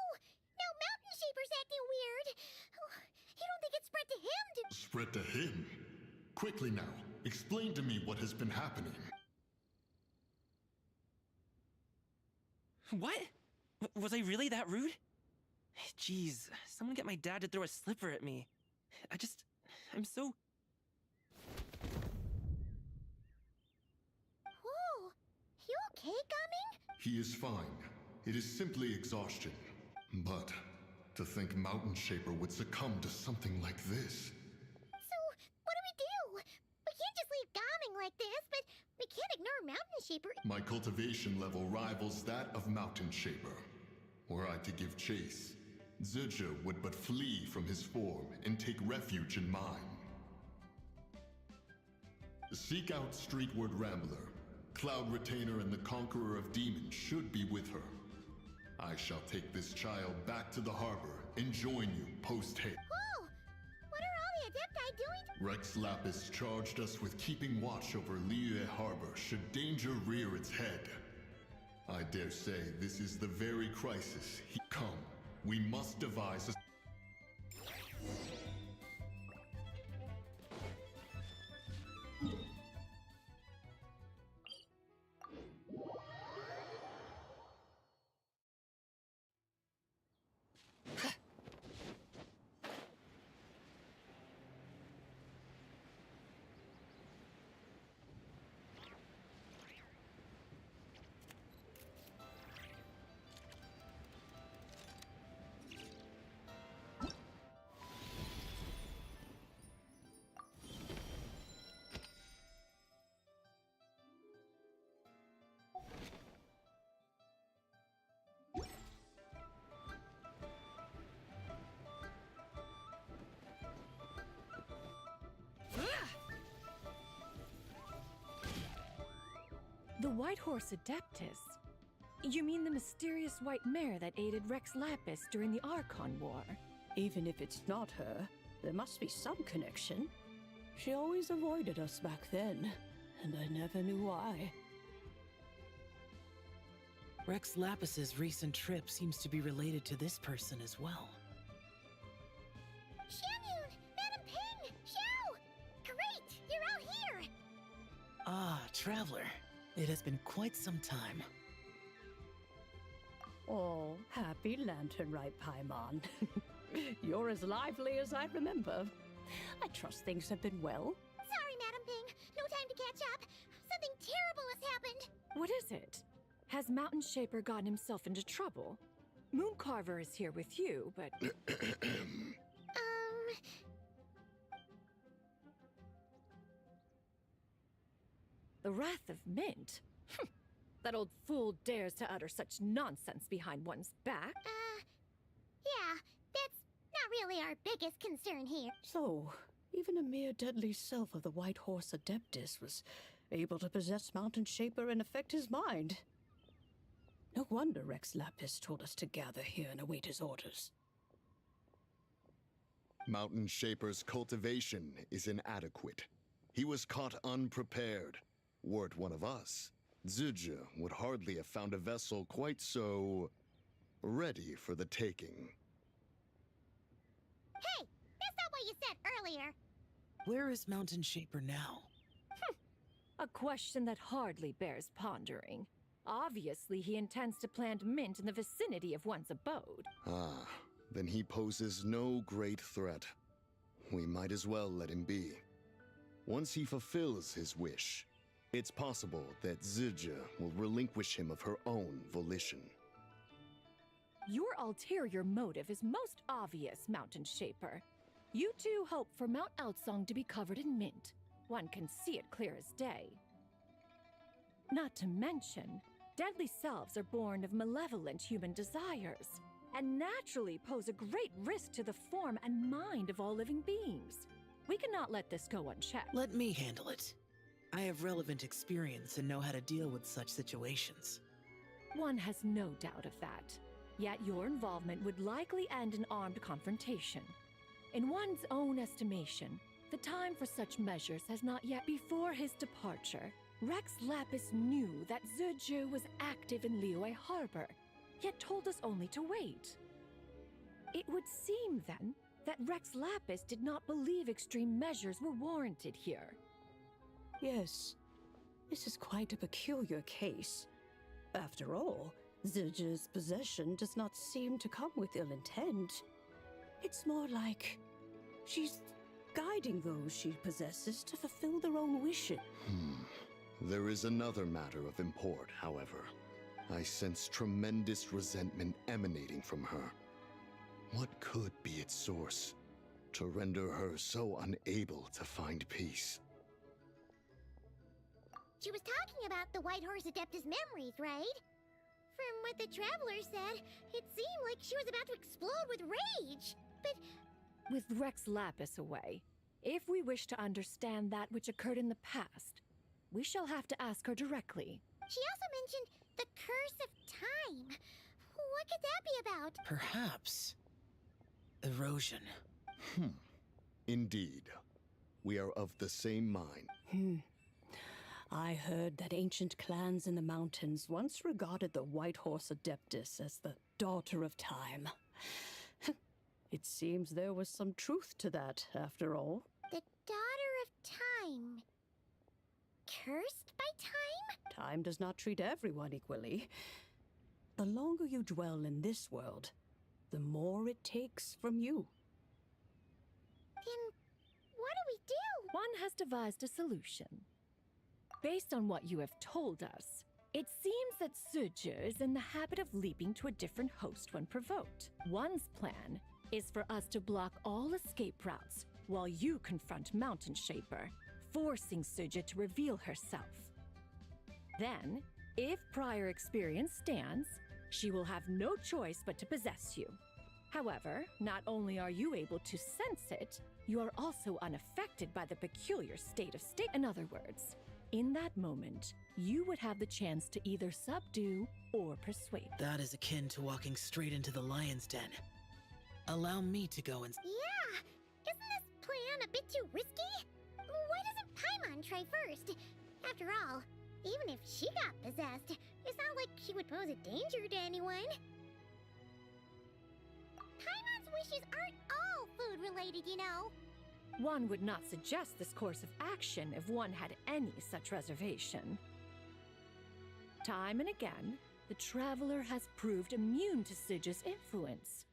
Now Mountain Shaper's acting weird. Oh, you don't think it's spread to him to... Spread to him? Quickly now, explain to me what has been happening. What? Was I really that rude? Jeez, someone get my dad to throw a slipper at me. I'm so... Whoa! You okay, Gaming? He is fine. It is simply exhaustion. But to think Mountain Shaper would succumb to something like this. So, what do? We can't just leave Gaming like this, but we can't ignore Mountain Shaper. My cultivation level rivals that of Mountain Shaper. Were I to give chase, Zizha would but flee from his form and take refuge in mine. Seek out Streetward Rambler. Cloud Retainer and the Conqueror of Demons should be with her. I shall take this child back to the harbor and join you post-haste. Whoa! What are all the Adepti doing? Rex Lapis charged us with keeping watch over Liyue Harbor should danger rear its head. I dare say this is the very crisis he... Come, we must devise a... The White Horse Adeptus? You mean the mysterious white mare that aided Rex Lapis during the Archon War? Even if it's not her, there must be some connection. She always avoided us back then, and I never knew why. Rex Lapis's recent trip seems to be related to this person as well. Xianyun! Madam Ping! Xiao! Great! You're out here! Ah, Traveler. It has been quite some time. Oh, happy lantern right, Paimon. You're as lively as I remember. I trust things have been well. Sorry, Madam Ping. No time to catch up. Something terrible has happened. What is it? Has Mountain Shaper gotten himself into trouble? Mooncarver is here with you, but... The Wrath of Mint? That old fool dares to utter such nonsense behind one's back. Yeah, that's not really our biggest concern here. So, even a mere deadly self of the White Horse Adeptus was able to possess Mountain Shaper and affect his mind. No wonder Rex Lapis told us to gather here and await his orders. Mountain Shaper's cultivation is inadequate. He was caught unprepared. Were it one of us, Zizha would hardly have found a vessel quite so... ready for the taking. Hey! That's not what you said earlier! Where is Mountain Shaper now? A question that hardly bears pondering. Obviously, he intends to plant mint in the vicinity of one's abode. Ah, then he poses no great threat. We might as well let him be. Once he fulfills his wish, it's possible that Zija will relinquish him of her own volition. Your ulterior motive is most obvious, Mountain Shaper. You two hope for Mount Outsong to be covered in mint. One can see it clear as day. Not to mention, deadly selves are born of malevolent human desires, and naturally pose a great risk to the form and mind of all living beings. We cannot let this go unchecked. Let me handle it. I have relevant experience and know how to deal with such situations. One has no doubt of that. Yet your involvement would likely end in armed confrontation. In one's own estimation, the time for such measures has not yet. Before his departure, Rex Lapis knew that Ziju was active in Liyue Harbor, yet told us only to wait. It would seem, then, that Rex Lapis did not believe extreme measures were warranted here. Yes, this is quite a peculiar case. After all, Ziji's possession does not seem to come with ill intent. It's more like she's guiding those she possesses to fulfill their own wishes. There is another matter of import, however. I sense tremendous resentment emanating from her. What could be its source to render her so unable to find peace? She was talking about the White Horse Adeptus memories, right? From what the Traveler said, it seemed like she was about to explode with rage. But with Rex Lapis away, if we wish to understand that which occurred in the past, we shall have to ask her directly. She also mentioned the Curse of Time. What could that be about? Perhaps erosion. Indeed. We are of the same mind. I heard that ancient clans in the mountains once regarded the White Horse Adeptus as the daughter of time. It seems there was some truth to that, after all. The daughter of time. Cursed by time? Time does not treat everyone equally. The longer you dwell in this world, the more it takes from you. Then what do we do? One has devised a solution. Based on what you have told us, it seems that Suju is in the habit of leaping to a different host when provoked. One's plan is for us to block all escape routes while you confront Mountain Shaper, forcing Suju to reveal herself. Then, if prior experience stands, she will have no choice but to possess you. However, not only are you able to sense it, you are also unaffected by the peculiar state of state. In other words, in that moment, you would have the chance to either subdue or persuade. That is akin to walking straight into the lion's den. Allow me to go and... Yeah! Isn't this plan a bit too risky? Why doesn't Paimon try first? After all, even if she got possessed, it's not like she would pose a danger to anyone. Paimon's wishes aren't all food-related, you know. One would not suggest this course of action if one had any such reservation. Time and again, the Traveler has proved immune to Suju's influence.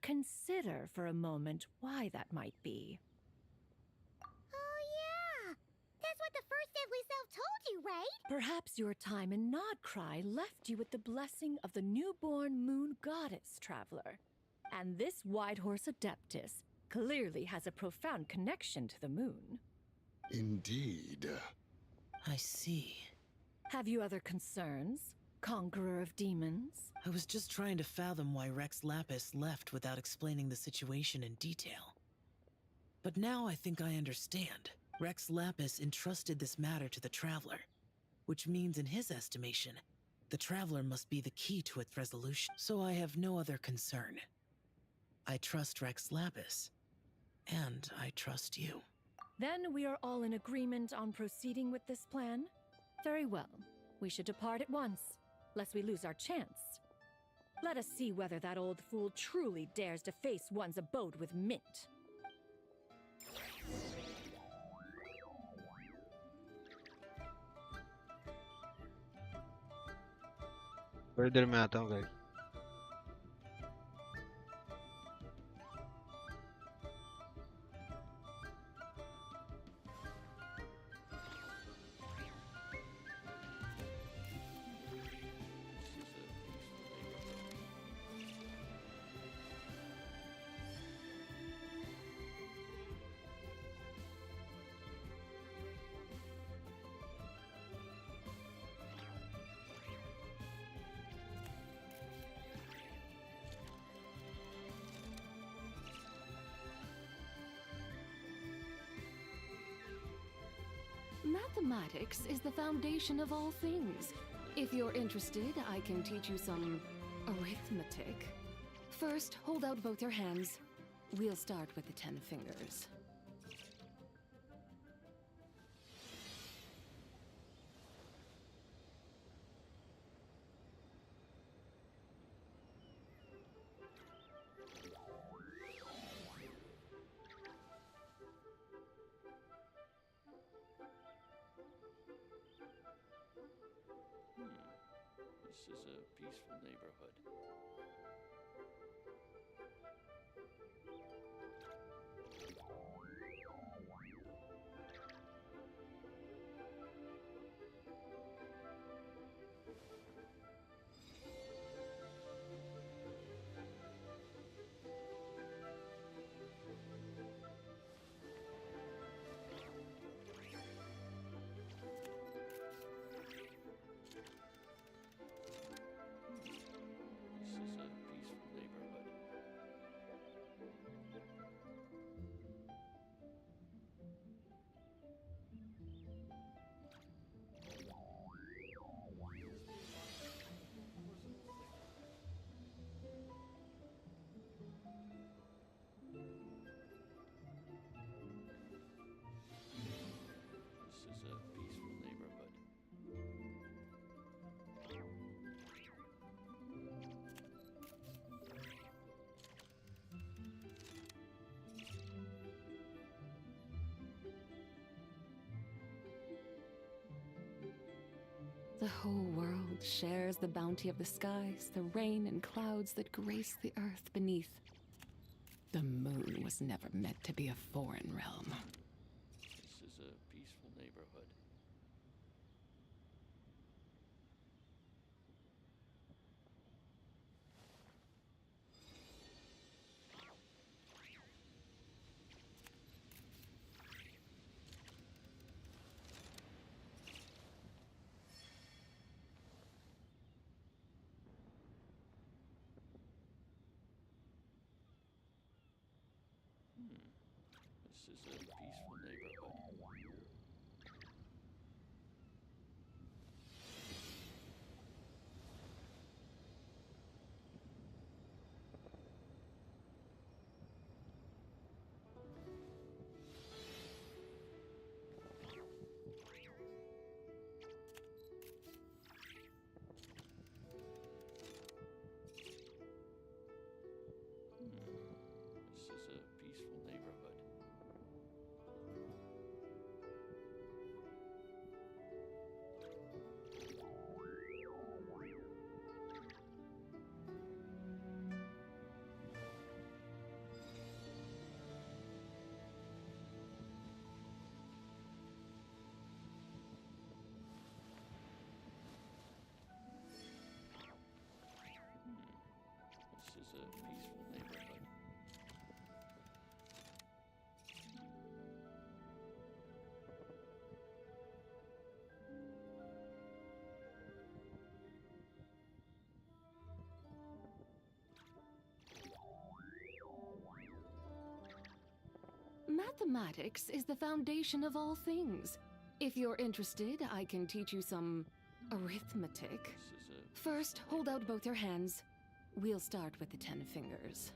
Consider for a moment why that might be. Oh yeah! That's what the first deadly self told you, right? Perhaps your time in Nodcry left you with the blessing of the newborn moon goddess, Traveler. And this White Horse Adeptus clearly has a profound connection to the moon. Indeed. I see. Have you other concerns, Conqueror of Demons? I was just trying to fathom why Rex Lapis left without explaining the situation in detail. But now I think I understand. Rex Lapis entrusted this matter to the Traveler, which means in his estimation, the Traveler must be the key to its resolution. So I have no other concern. I trust Rex Lapis, and I trust you. Then we are all in agreement on proceeding with this plan? Very well. We should depart at once, lest we lose our chance. Let us see whether that old fool truly dares to face one's abode with mint. थोड़ी देर में आता हूँ guys. Mathematics is the foundation of all things. If you're interested, I can teach you some arithmetic. First, hold out both your hands. We'll start with the 10 fingers. This is a peaceful neighborhood. The whole world shares the bounty of the skies, the rain and clouds that grace the earth beneath. The moon was never meant to be a foreign realm. This is a peaceful neighborhood. This is a peaceful neighborhood. This is a peaceful neighborhood. This is a peaceful neighborhood. Mathematics is the foundation of all things. If you're interested, I can teach you some arithmetic. First, hold out both your hands. We'll start with the 10 fingers.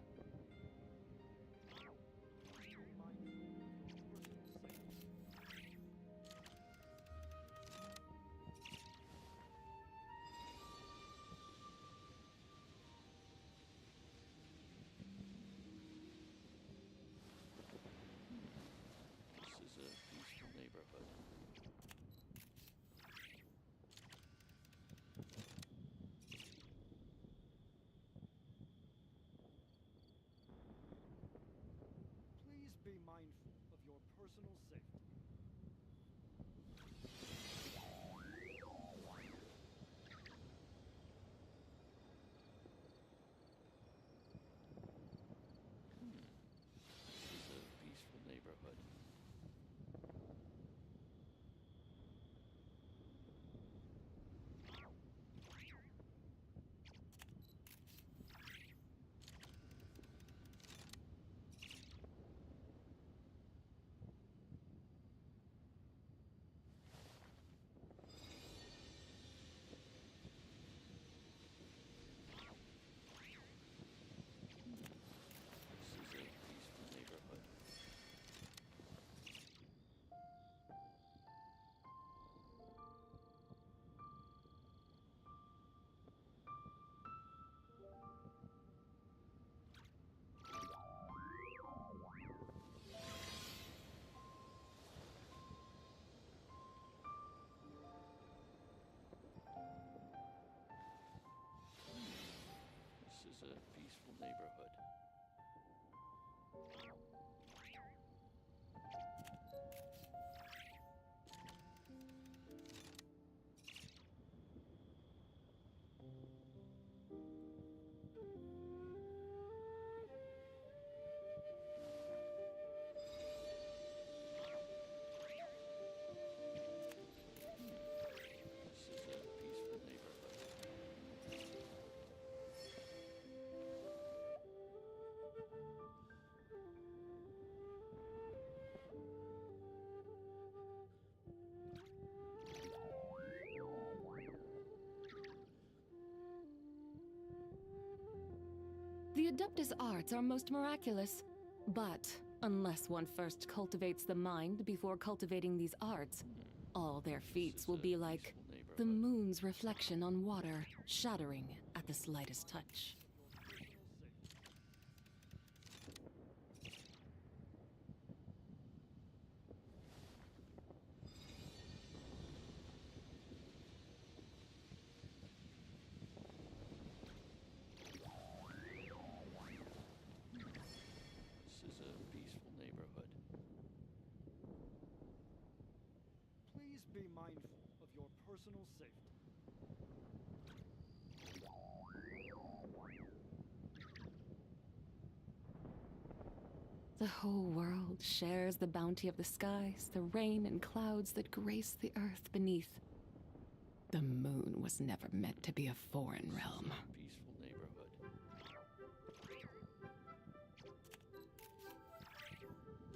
This is a peaceful neighborhood. peaceful neighborhood. This is a peaceful neighborhood. The Adeptus arts are most miraculous, but unless one first cultivates the mind before cultivating these arts, all their feats will be like the moon's reflection on water, shattering at the slightest touch. This is a peaceful neighborhood. Please be mindful of your personal safety. The whole world shares the bounty of the skies, the rain and clouds that grace the earth beneath. The moon was never meant to be a foreign realm. Peaceful neighborhood. This is a peaceful neighborhood.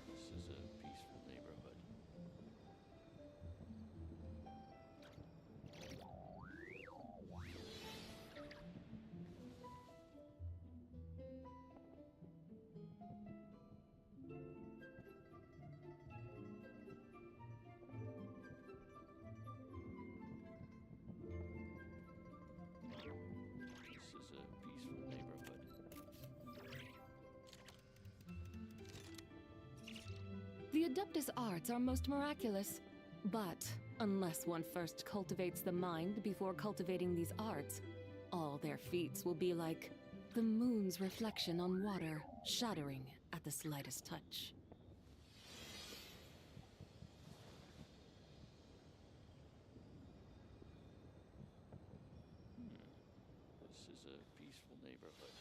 This is a peaceful neighborhood. This is a peaceful neighborhood. The Adeptus arts are most miraculous, but unless one first cultivates the mind before cultivating these arts, all their feats will be like the moon's reflection on water, shattering at the slightest touch. This is a peaceful neighborhood.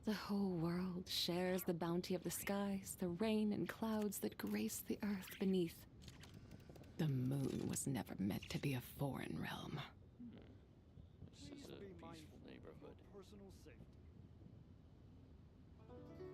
The whole world shares the bounty of the skies, the rain and clouds that grace the earth beneath. The moon was never meant to be a foreign realm. This is a peaceful neighborhood. Personal safety. This is a peaceful neighborhood.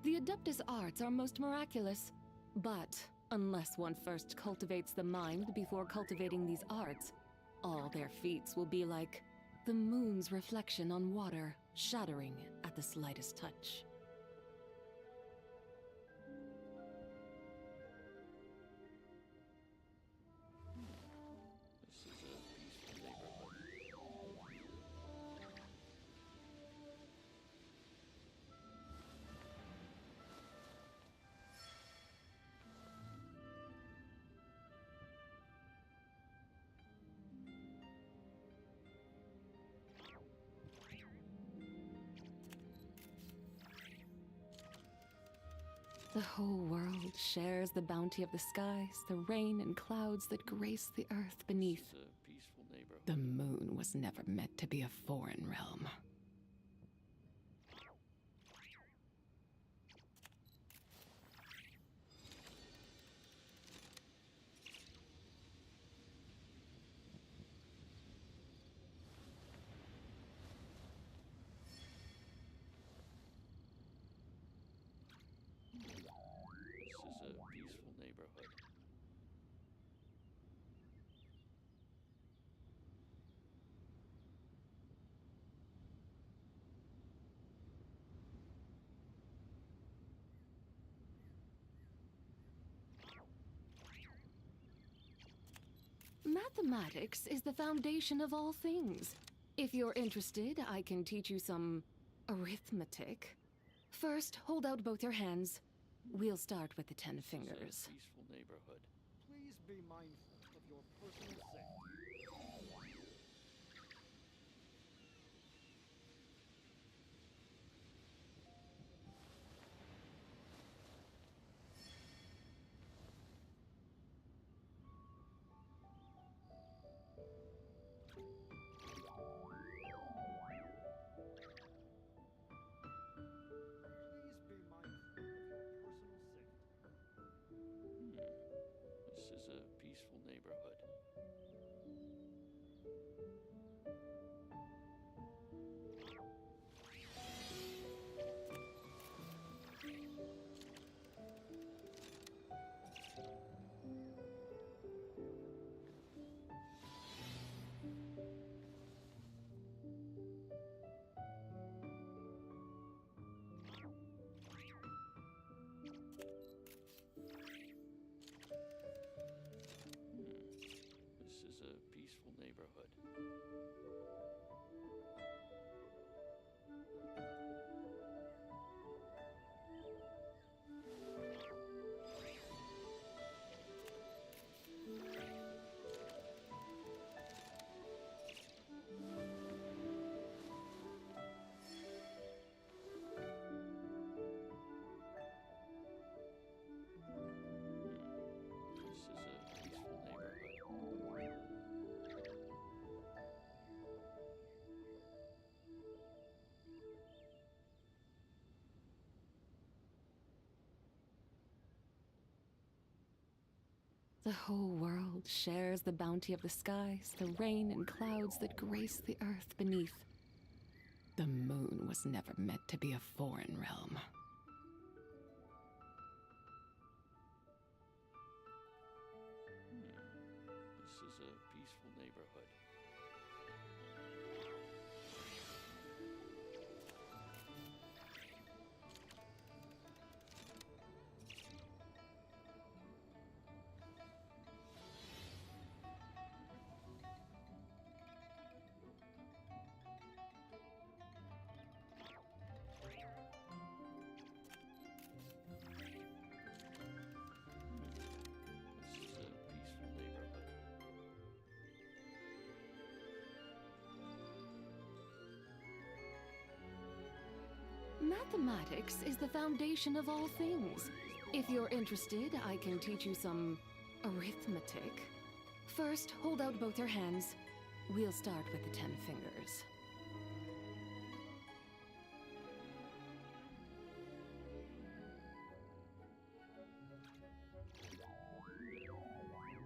The Adeptus arts are most miraculous, but unless one first cultivates the mind before cultivating these arts, all their feats will be like the moon's reflection on water, shattering at the slightest touch. This is a peaceful neighborhood. The whole world shares the bounty of the skies, the rain and clouds that grace the earth beneath. This is a peaceful neighborhood. The moon was never meant to be a foreign realm. This is a peaceful neighborhood. Mathematics is the foundation of all things. If you're interested, I can teach you some arithmetic. First, hold out both your hands. We'll start with the 10 fingers. This is a peaceful neighborhood. Please be mindful of your personal safety. Please be mindful of your personal safety. This is a peaceful neighborhood. This is a peaceful neighborhood. This is a peaceful neighborhood. The whole world shares the bounty of the skies, the rain and clouds that grace the earth beneath. The moon was never meant to be a foreign realm. This is a peaceful neighborhood. This is a peaceful neighborhood. Mathematics is the foundation of all things. If you're interested, I can teach you some arithmetic. First, hold out both your hands. We'll start with the 10 fingers.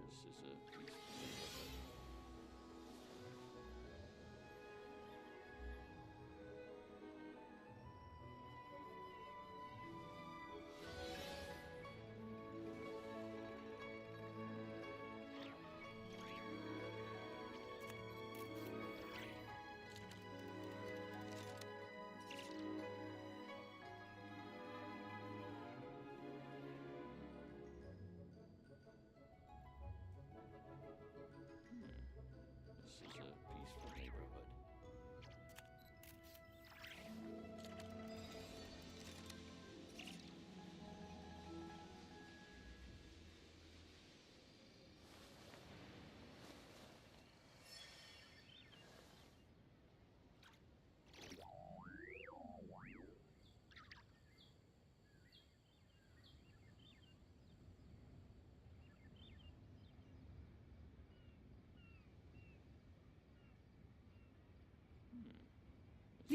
This is a peaceful neighborhood.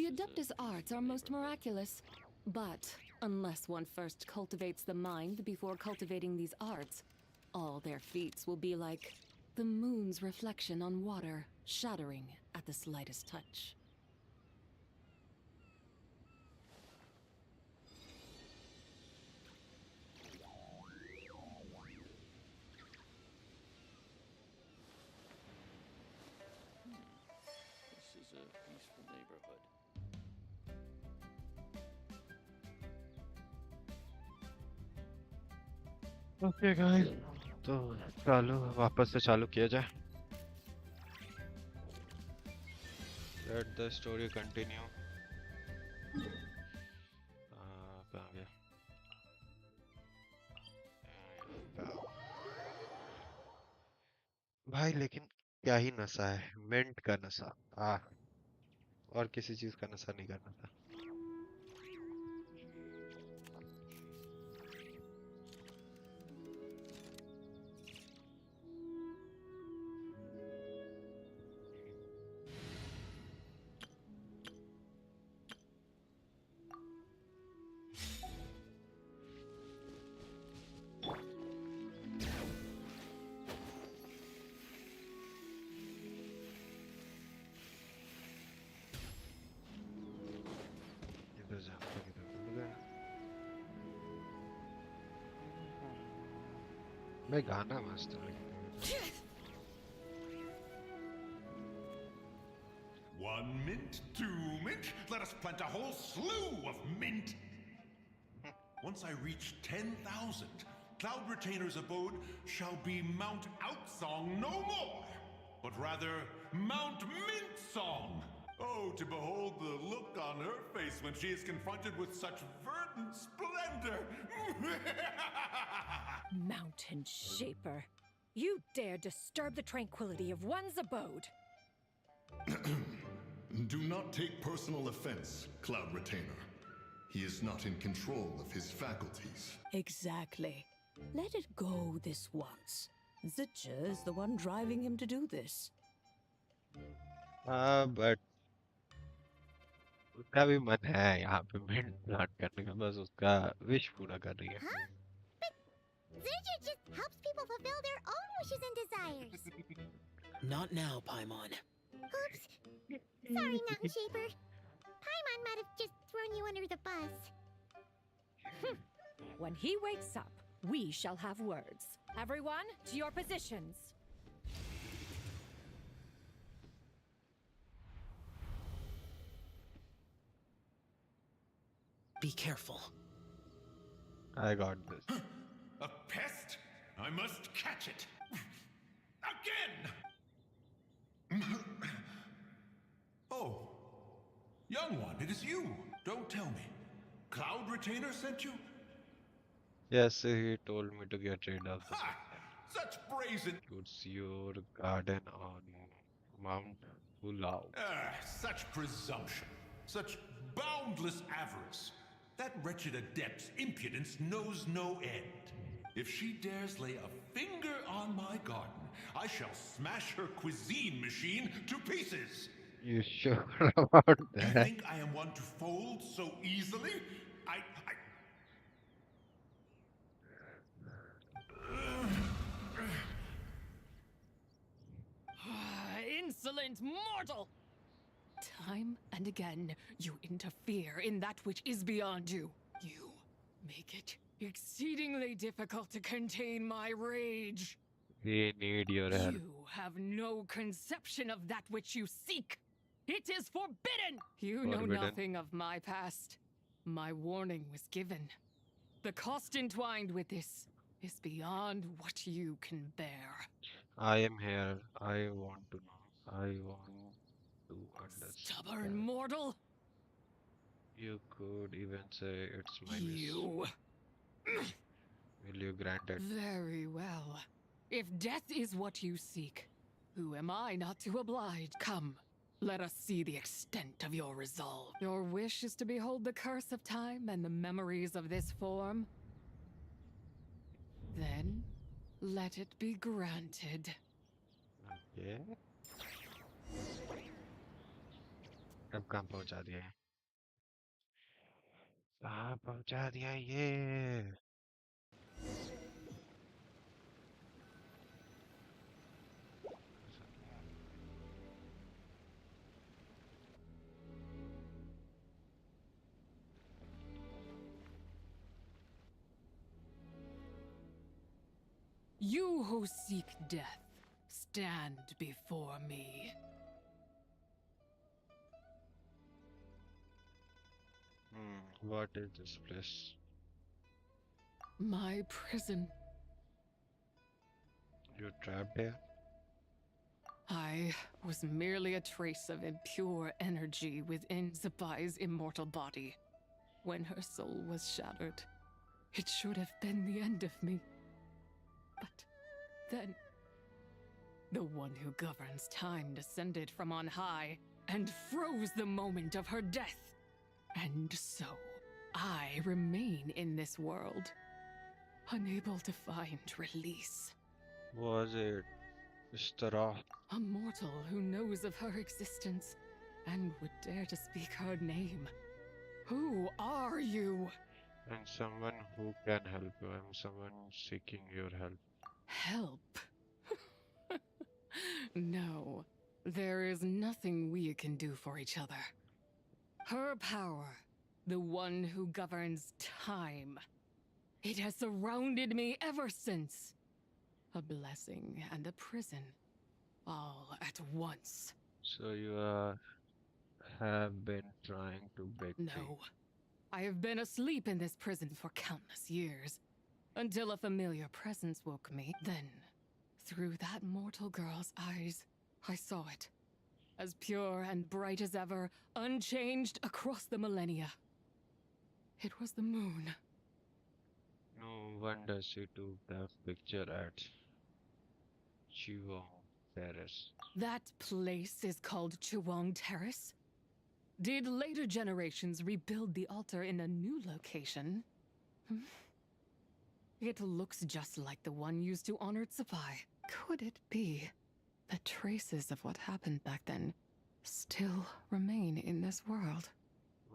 The Adeptus arts are most miraculous, but unless one first cultivates the mind before cultivating these arts, all their feats will be like the moon's reflection on water, shattering at the slightest touch. This is a peaceful neighborhood. Okay guys, तो चालू वापस से चालू किया जाए. Let the story continue. कहाँ गया? भाई लेकिन क्या ही नशा है, मिंट का नशा. और किसी चीज का नशा नहीं करना था. इधर जा, इधर भूल गया. भाई गाना मस्त है. 1 mint, 2 mint, let us plant a whole slew of mint. Once I reach 10,000, Cloud Retainer's abode shall be Mount Outsong no more, but rather Mount Mint Song. Oh, to behold the look on her face when she is confronted with such verdant splendor! Mountain Shaper, you dare disturb the tranquility of one's abode. Do not take personal offense, Cloud Retainer. He is not in control of his faculties. Exactly. Let it go this once. Zicha is the one driving him to do this. but उसका भी मन है यहाँ पे mint plant करने का, बस उसका विश पूरा कर रही है. Zicha just helps people fulfill their own wishes and desires. Not now, Paimon. Oops. Sorry, Mountain Shaper. Paimon might have just thrown you under the bus. When he wakes up, we shall have words. Everyone, to your positions. Be careful. I got this. A pest? I must catch it. Again! Oh, young one, it is you. Don't tell me. Cloud Retainer sent you? Yes, he told me to get rid of this. Such brazen... It's your garden on Mount Pulau. Such presumption. Such boundless avarice. That wretched adept's impudence knows no end. If she dares lay a finger on my garden, I shall smash her cuisine machine to pieces. You sure about You that? think I am one to fold so easily? Insolent mortal! Time and again, you interfere in that which is beyond you. You make it exceedingly difficult to contain my rage. We need your help. You have no conception of that which you seek. It is forbidden! You know Forbidden. nothing of my past. My warning was given. The cost entwined with this is beyond what you can bear. I am here. I want to know. I want to understand. Stubborn mortal! You could even say it's my wish. You. Will you grant it? Very well. If death is what you seek, who am I not to oblige? Come, let us see the extent of your resolve. Your wish is to behold the curse of time and the memories of this form? Then, let it be granted. Yeah. अब कहाँ पहुंचा दिया है? कहाँ पहुंचा दिया ये? You who seek death, stand before me. What is this place? My prison. You're trapped here? I was merely a trace of impure energy within Zibai's immortal body. When her soul was shattered, it should have been the end of me. But then, the one who governs time descended from on high and froze the moment of her death. And so, I remain in this world, unable to find release. Was it Istara? A mortal who knows of her existence and would dare to speak her name. Who are you? And someone who can help you. I'm someone seeking your help. Help? No, there is nothing we can do for each other. Her power, the one who governs time, it has surrounded me ever since. A blessing and a prison, all at once. So you have been trying to break free. No, I have been asleep in this prison for countless years, until a familiar presence woke me. Then, through that mortal girl's eyes, I saw it. As pure and bright as ever, unchanged across the millennia. It was the moon. No wonder she took the picture at Chivo Terrace. That place is called Chiwong Terrace? Did later generations rebuild the altar in a new location? It looks just like the one used to honor Zibai. Could it be that traces of what happened back then still remain in this world?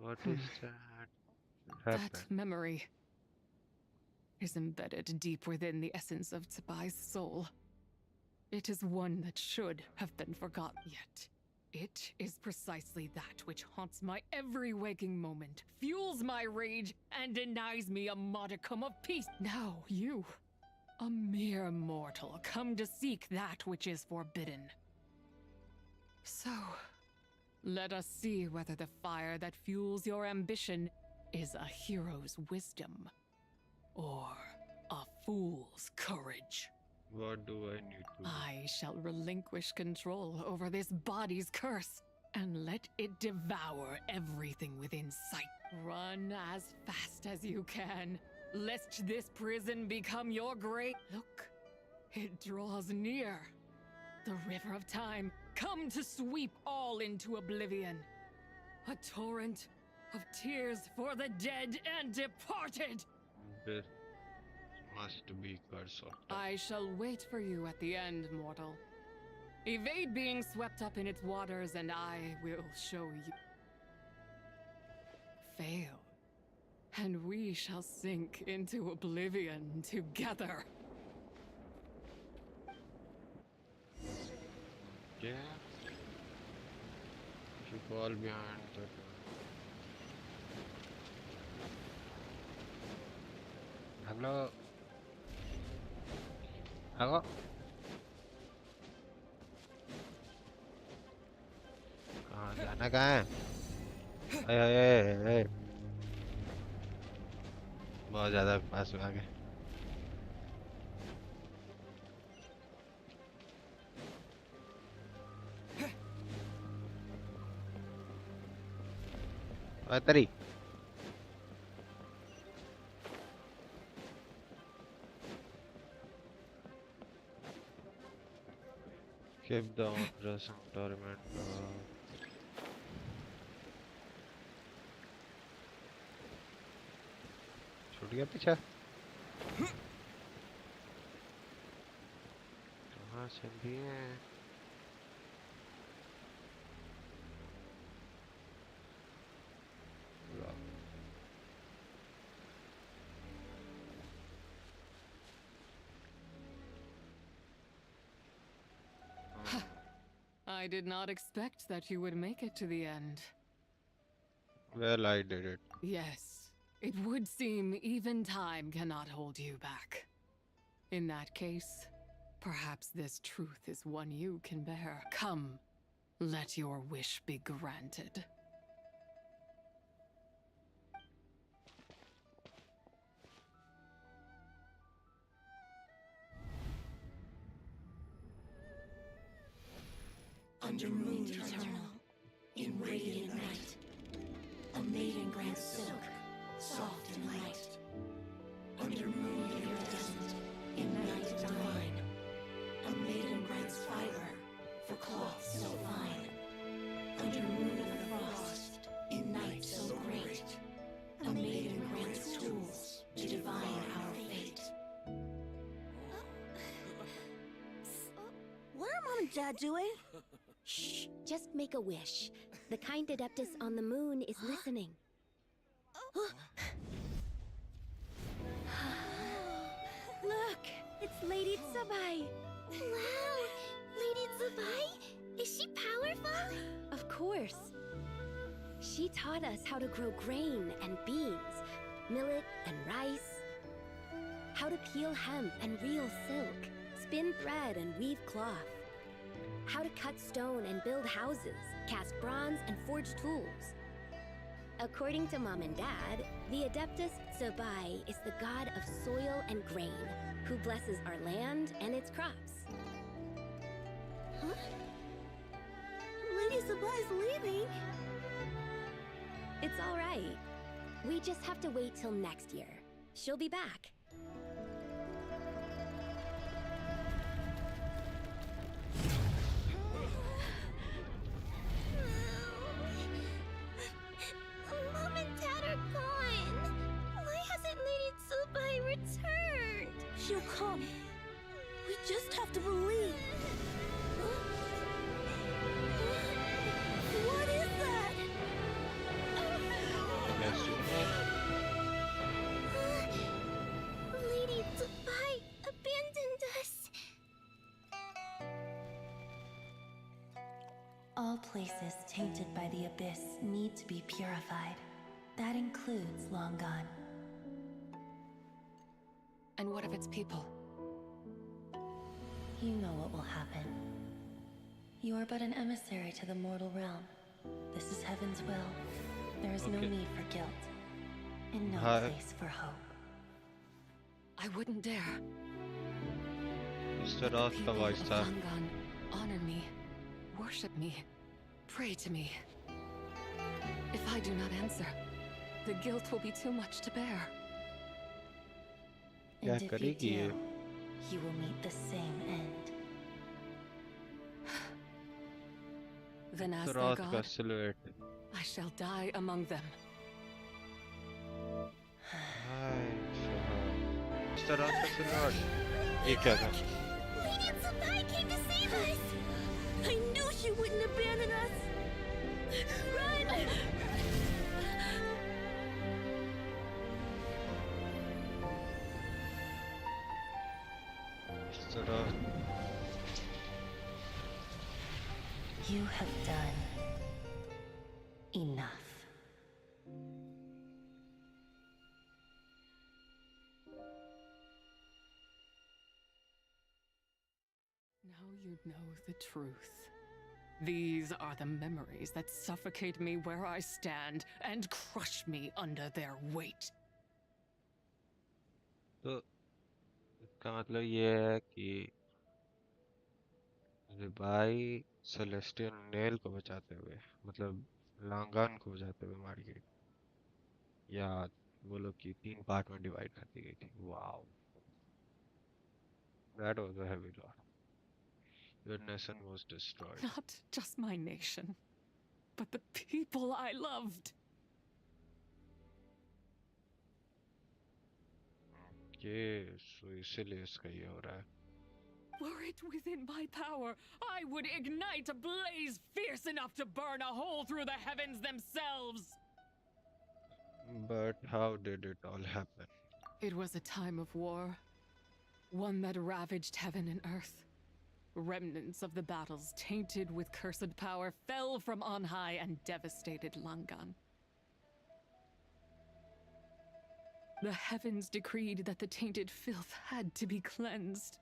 What is that? That memory is embedded deep within the essence of Zibai's soul. It is one that should have been forgotten yet. It is precisely that which haunts my every waking moment, fuels my rage, and denies me a modicum of peace. Now you, a mere mortal, come to seek that which is forbidden. So, let us see whether the fire that fuels your ambition is a hero's wisdom or a fool's courage. What do I need to do? I shall relinquish control over this body's curse and let it devour everything within sight. Run as fast as you can, lest this prison become your grave. Look, it draws near. The river of time, come to sweep all into oblivion. A torrent of tears for the dead and departed. This must be curse of time. I shall wait for you at the end, mortal. Evade being swept up in its waters, and I will show you. Fail, and we shall sink into oblivion together. Yeah. If you fall behind the Hello. Hello. कहाँ जाना कहाँ है? ए, बहुत ज़्यादा पास में आ गए। ओए तेरी keep the dressing tournament. छूट गया पीछे कहाँ से भी है I did not expect that you would make it to the end. Well, I did it. Yes, it would seem even time cannot hold you back. In that case, perhaps this truth is one you can bear. Come, let your wish be granted. Under moon eternal, in radiant night, a maiden grants silk, soft and light. Under moon iridescent, in night divine, a maiden grants fiber for cloth so fine. Under moon of the frost, in night so great, a maiden grants tools to divine our fate. What are Mom and Dad doing? Shh, just make a wish. The kind Adeptus on the moon is listening. Look, it's Lady Zibai. Wow! Lady Zibai? Is she powerful? Of course. She taught us how to grow grain and beans, millet and rice, how to peel hemp and reel silk, spin thread and weave cloth, how to cut stone and build houses, cast bronze and forge tools. According to Mom and Dad, the Adeptus Zibai is the god of soil and grain, who blesses our land and its crops. Huh? Lady Zibai's leaving. It's all right. We just have to wait till next year. She'll be back. Mom and Dad are gone. Why hasn't Lady Zibai returned? She'll come. We just have to believe. What is that? Lady Zibai abandoned us. All places tainted by the abyss need to be purified. That includes Long Gone. And what of its people? You know what will happen. You are but an emissary to the mortal realm. This is Heaven's will. There is no need for guilt, and no place for hope. I wouldn't dare. Mr. Roth का voice था. Langan, honor me, worship me, pray to me. If I do not answer, the guilt will be too much to bear. And if you do, you will meet the same end. Then as Mr. their Roth का god, silhouette. I shall die among them. Mr. Roth का silhouette. ये क्या था? Lady Zibai came to save us. I knew she wouldn't abandon us. Run! Mr. Roth. You have done enough. Now you know the truth. These are the memories that suffocate me where I stand and crush me under their weight. तो इसका मतलब ये है कि रिबाई celestial nail को बचाते हुए मतलब लांगान को बचाते हुए मारी गई या वो लोग की 3 पार्ट में डिवाइड कर दी गई थी wow that was a heavy loss your nation was destroyed Not just my nation, but the people I loved. ये सो इसीलिए इसका ये हो रहा है Were it within my power, I would ignite a blaze fierce enough to burn a hole through the heavens themselves. but how did it all happen It was a time of war, one that ravaged heaven and earth. Remnants of the battles tainted with cursed power fell from on high and devastated Langan. The heavens decreed that the tainted filth had to be cleansed,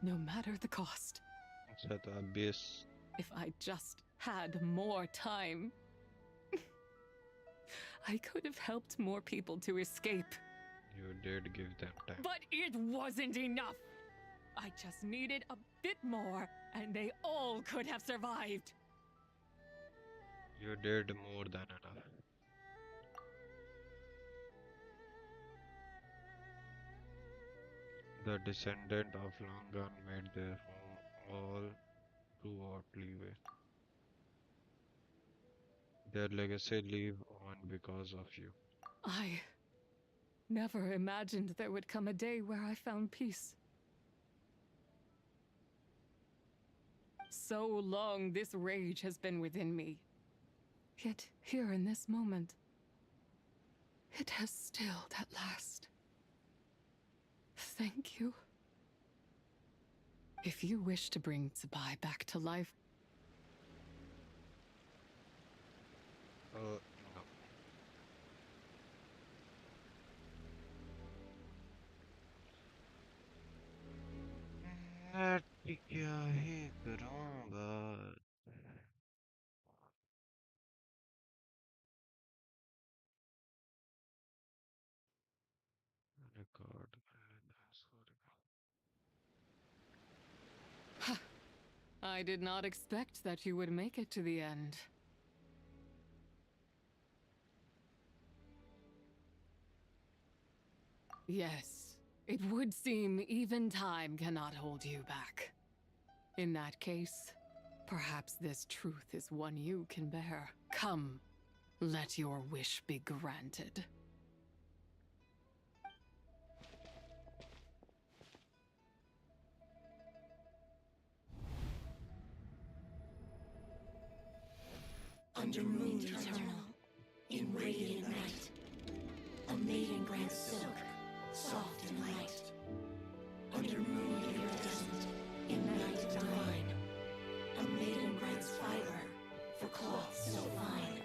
no matter the cost. अच्छा तो abyss. If I just had more time, I could have helped more people to escape. You did give them time. But it wasn't enough. I just needed a bit more, and they all could have survived. You did more than enough. The descendant of Langan made their home all throughout Leeway. Their legacy live on because of you. I never imagined there would come a day where I found peace. So long this rage has been within me. Yet here in this moment, it has stilled at last. Thank you. If you wish to bring Zibai back to life... No. मैं क्या ही करूँगा record I did not expect that you would make it to the end. Yes, it would seem even time cannot hold you back. In that case, perhaps this truth is one you can bear. Come, let your wish be granted. Under moon eternal, in radiant night, a maiden grants silk, soft and light. Under moon iridescent, in night divine, a maiden grants fiber for cloth so fine.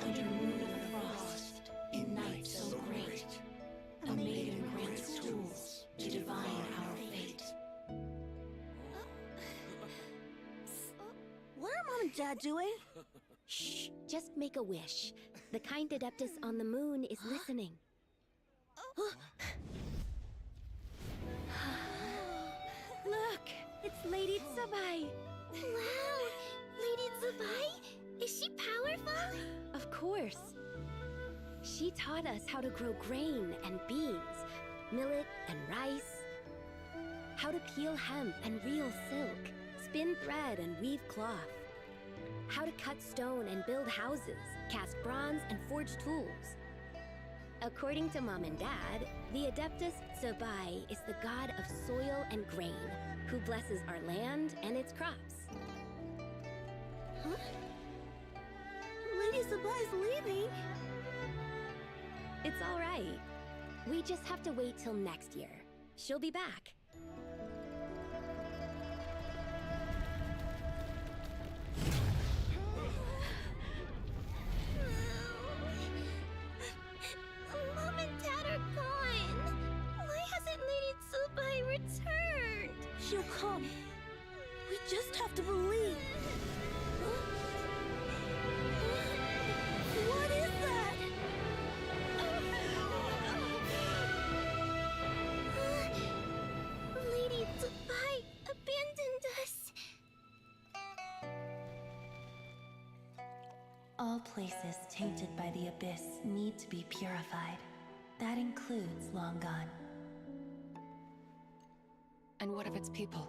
Under moon of frost, in night so great, a maiden grants tools to divine our fate. What are Mom and Dad doing? Shh, just make a wish. The kind Adeptus on the moon is listening. Look, it's Lady Zibai. Wow! Lady Zibai? Is she powerful? Of course. She taught us how to grow grain and beans, millet and rice, how to peel hemp and reel silk, spin thread and weave cloth, how to cut stone and build houses, cast bronze and forge tools. According to Mom and Dad, the Adeptus Zibai is the god of soil and grain, who blesses our land and its crops. Huh? Lady Zibai's leaving. It's all right. We just have to wait till next year. She'll be back. Mom and Dad are gone. Why hasn't Lady Zibai returned? She'll come. We just have to believe. What is that? Lady Zibai abandoned us. All places tainted by the abyss need to be purified. That includes Long Gone. And what of its people?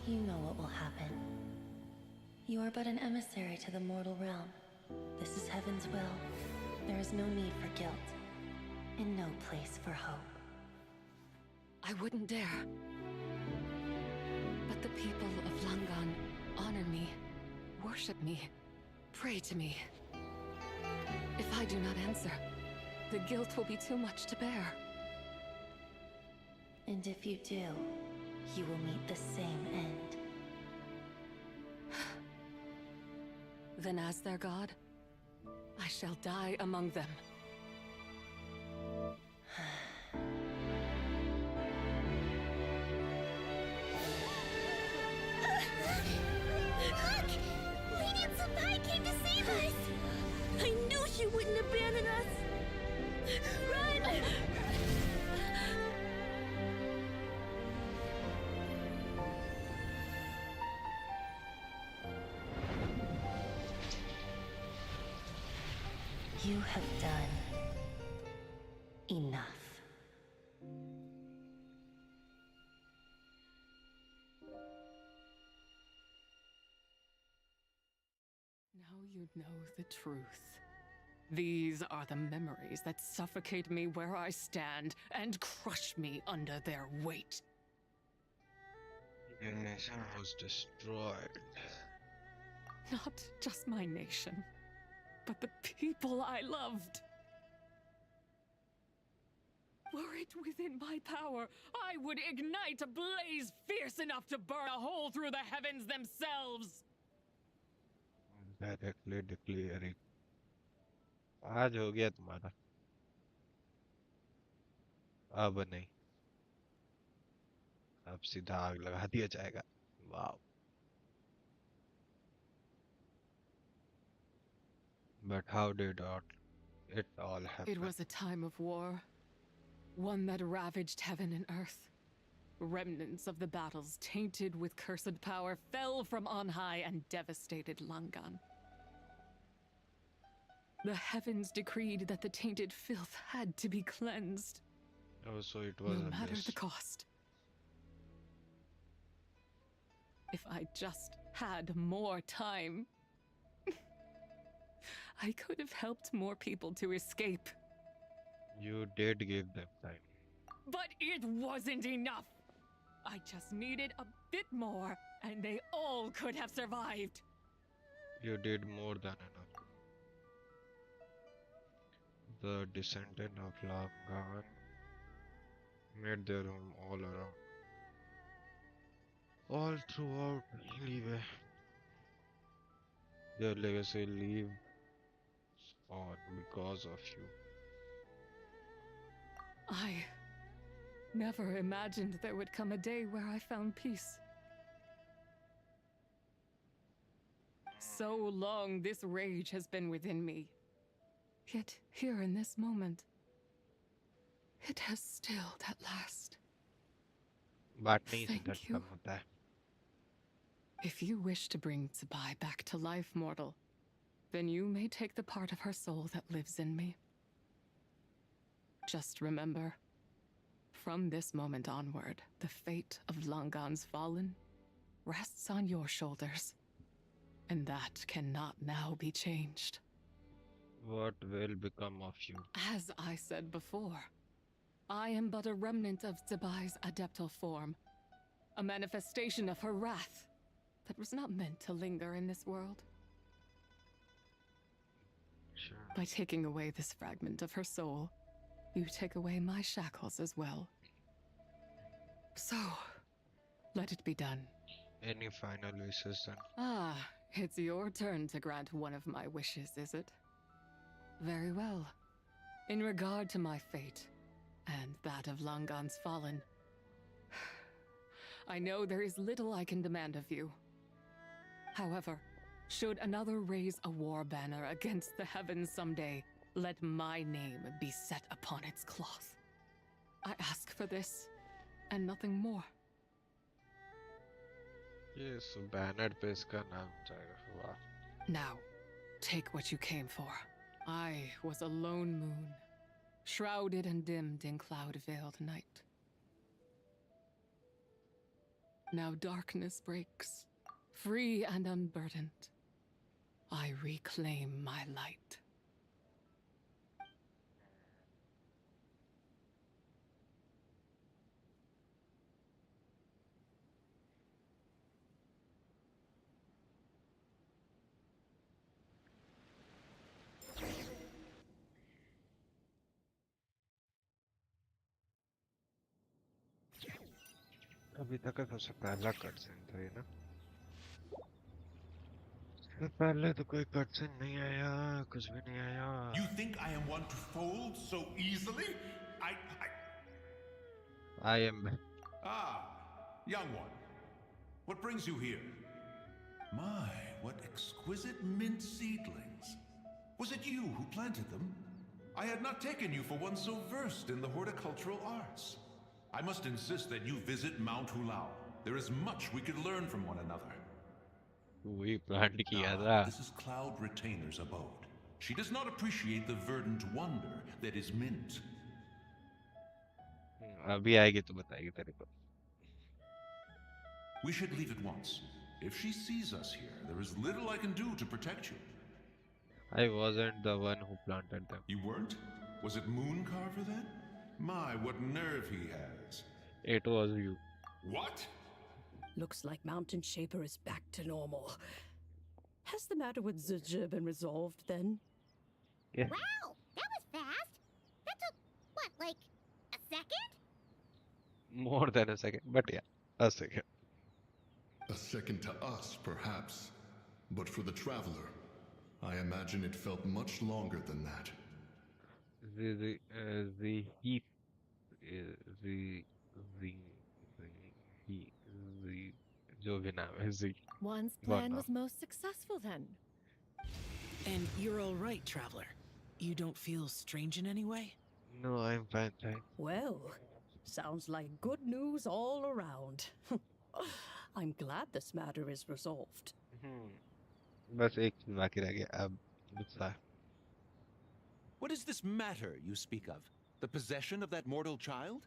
You know what will happen. You are but an emissary to the mortal realm. This is Heaven's will. There is no need for guilt, and no place for hope. I wouldn't dare. But the people of Langan honor me, worship me, pray to me. If I do not answer, the guilt will be too much to bear. And if you do, you will meet the same end. Then as their god, I shall die among them. Look! Lady Zibai came to save us! I knew she wouldn't abandon us! Run! You have done enough. Now you know the truth. These are the memories that suffocate me where I stand and crush me under their weight. Your nation was destroyed. Not just my nation, but the people I loved. Were it within my power, I would ignite a blaze fierce enough to burn a hole through the heavens themselves. Directly declaring. आज हो गया तुम्हारा. अब नहीं. अब सीधा आग लगा दिया जाएगा. Wow. But how did it all happen? It was a time of war, one that ravaged heaven and earth. Remnants of the battles, tainted with cursed power, fell from on high and devastated Langan. The heavens decreed that the tainted filth had to be cleansed. Oh, so it was no a matter mess. the cost. If I just had more time, I could have helped more people to escape. You did give them time. But it wasn't enough. I just needed a bit more, and they all could have survived. You did more than enough. The descendant of Langan made their home all around. All throughout Live. Their legacy lives on because of you. I never imagined there would come a day where I found peace. So long this rage has been within me. Yet here in this moment, it has stilled at last. बात नहीं से Thank you. खत्म होता है. If you wish to bring Zibai back to life, mortal, then you may take the part of her soul that lives in me. Just remember, from this moment onward, the fate of Langan's fallen rests on your shoulders. And that cannot now be changed. What will become of you? As I said before, I am but a remnant of Zibai's adeptal form, a manifestation of her wrath that was not meant to linger in this world. Sure. By taking away this fragment of her soul, you take away my shackles as well. So, let it be done. Any final wishes then? Ah, it's your turn to grant one of my wishes, is it? Very well. In regard to my fate, and that of Langan's fallen, I know there is little I can demand of you. However, should another raise a war banner against the heavens someday, let my name be set upon its cloth. I ask for this, and nothing more. Yes, so banner पे इसका नाम जाएगा. Wow. Now, take what you came for. I was a lone moon, shrouded and dimmed in cloud-veiled night. Now darkness breaks, free and unburdened. I reclaim my light. अभी तक का सबसे पहला cutscene था ये ना। इससे पहले तो कोई कटसीन नहीं आया, कुछ भी नहीं आया। You think I am one to fold so easily? I... I am. Ah, young one. What brings you here? My, what exquisite mint seedlings. Was it you who planted them? I had not taken you for one so versed in the horticultural arts. I must insist that you visit Mount Hulao. There is much we could learn from one another. वही plant किया Ah, था। this is Cloud Retainer's abode. She does not appreciate the verdant wonder that is mint. अभी आएगी तो बताएगी तेरे को। We should leave at once. If she sees us here, there is little I can do to protect you. I wasn't the one who planted them. You weren't? Was it Mooncarver then? My, what nerve he has. It was you. What? Looks like Mountain Shaper is back to normal. Has the matter with Zizha been resolved then? Yeah. Wow, that was fast. That took, what, like a second? More than a second, but yeah, a second. A second to us, perhaps. But for the traveler, I imagine it felt much longer than that. The heat, the the he the जो भी नाम है जी One's God plan now. was most successful then. And you're all right, traveler. You don't feel strange in any way? No, I'm fine, fine. Well, sounds like good news all around. I'm glad this matter is resolved. बस एक चीज बाकी रह गया अब दूसरा. What is this matter you speak of? The possession of that mortal child?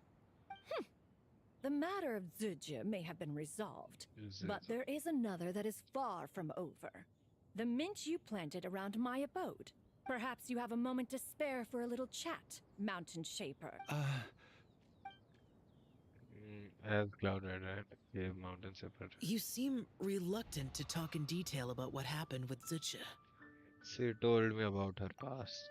The matter of Zuzia may have been resolved, but there is another that is far from over. The mint you planted around my abode. Perhaps you have a moment to spare for a little chat, Mountain Shaper. As Cloud Red gave Mountain Shepherd. You seem reluctant to talk in detail about what happened with Zuzia. She told me about her past.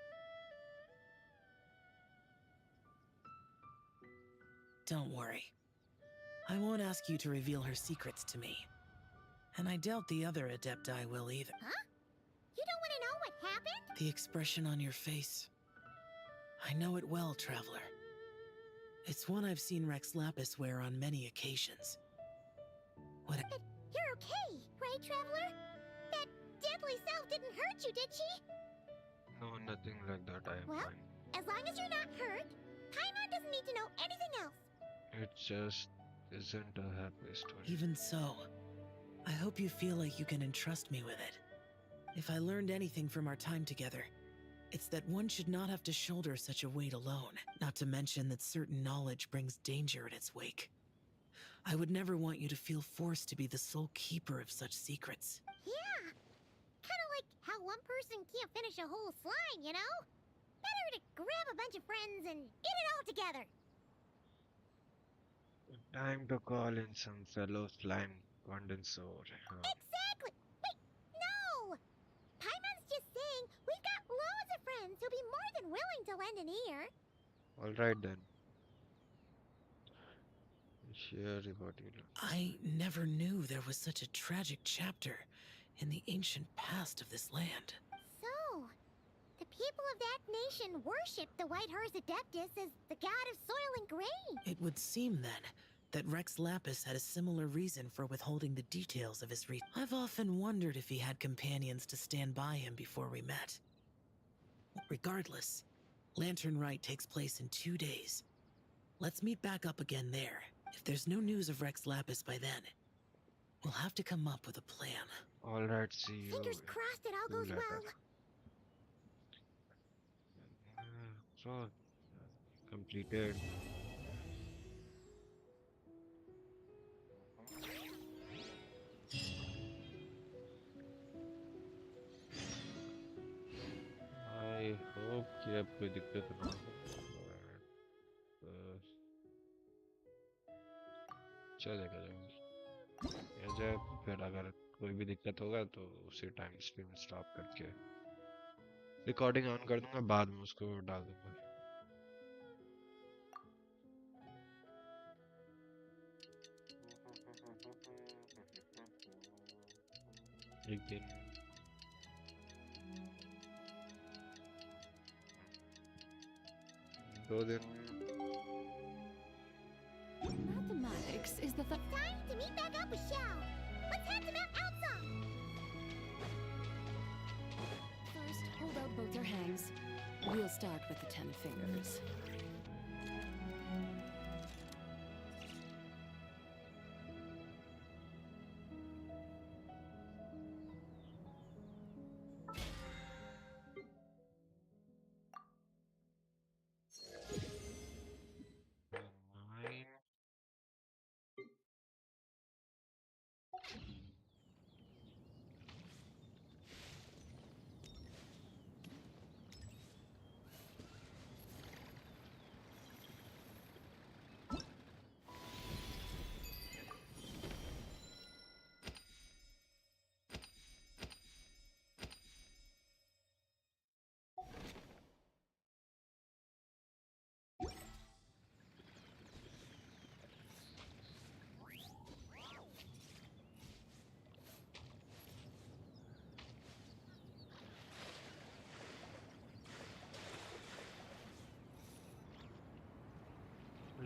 Don't worry. I won't ask you to reveal her secrets to me. And I doubt the other Adepti will either. Huh? You don't want to know what happened? The expression on your face. I know it well, traveler. It's one I've seen Rex Lapis wear on many occasions. What? But you're okay, right, Traveler? That deadly self didn't hurt you, did she? No, nothing like that. I am Well, fine. as long as you're not hurt, Paimon doesn't need to know anything else. It just isn't a happy story. Even so, I hope you feel like you can entrust me with it. If I learned anything from our time together, it's that one should not have to shoulder such a weight alone, not to mention that certain knowledge brings danger in its wake. I would never want you to feel forced to be the sole keeper of such secrets. Yeah. Kind of like how one person can't finish a whole slime, you know? Better to grab a bunch of friends and eat it all together. Time to call in some fellow slime condensor. Exactly! Wait, no! Paimon's just saying we've got loads of friends who'll be more than willing to lend an ear. Alright then. Share what you know. I never knew there was such a tragic chapter in the ancient past of this land. So, the people of that nation worship the White Horse Adeptus as the god of soil and grain. It would seem, then, that Rex Lapis had a similar reason for withholding the details of his I've often wondered if he had companions to stand by him before we met. Regardless, Lantern Rite takes place in 2 days. Let's meet back up again there. If there's no news of Rex Lapis by then, we'll have to come up with a plan. Alright, see you. Fingers crossed it all goes later. well. So, completed. I hope कि अब कोई दिक्कत ना हो. चलेगा जल्दी. जब फिर अगर कोई भी दिक्कत होगा तो उसी टाइम स्ट्रीम स्टॉप करके रिकॉर्डिंग ऑन कर दूंगा, बाद में उसको डाल दूंगा. एक दिन 2 दिन Mathematics is the Time to meet back up with Xiao. Let's head to Mount Outsong. First, hold out both your hands. We'll start with the 10 fingers.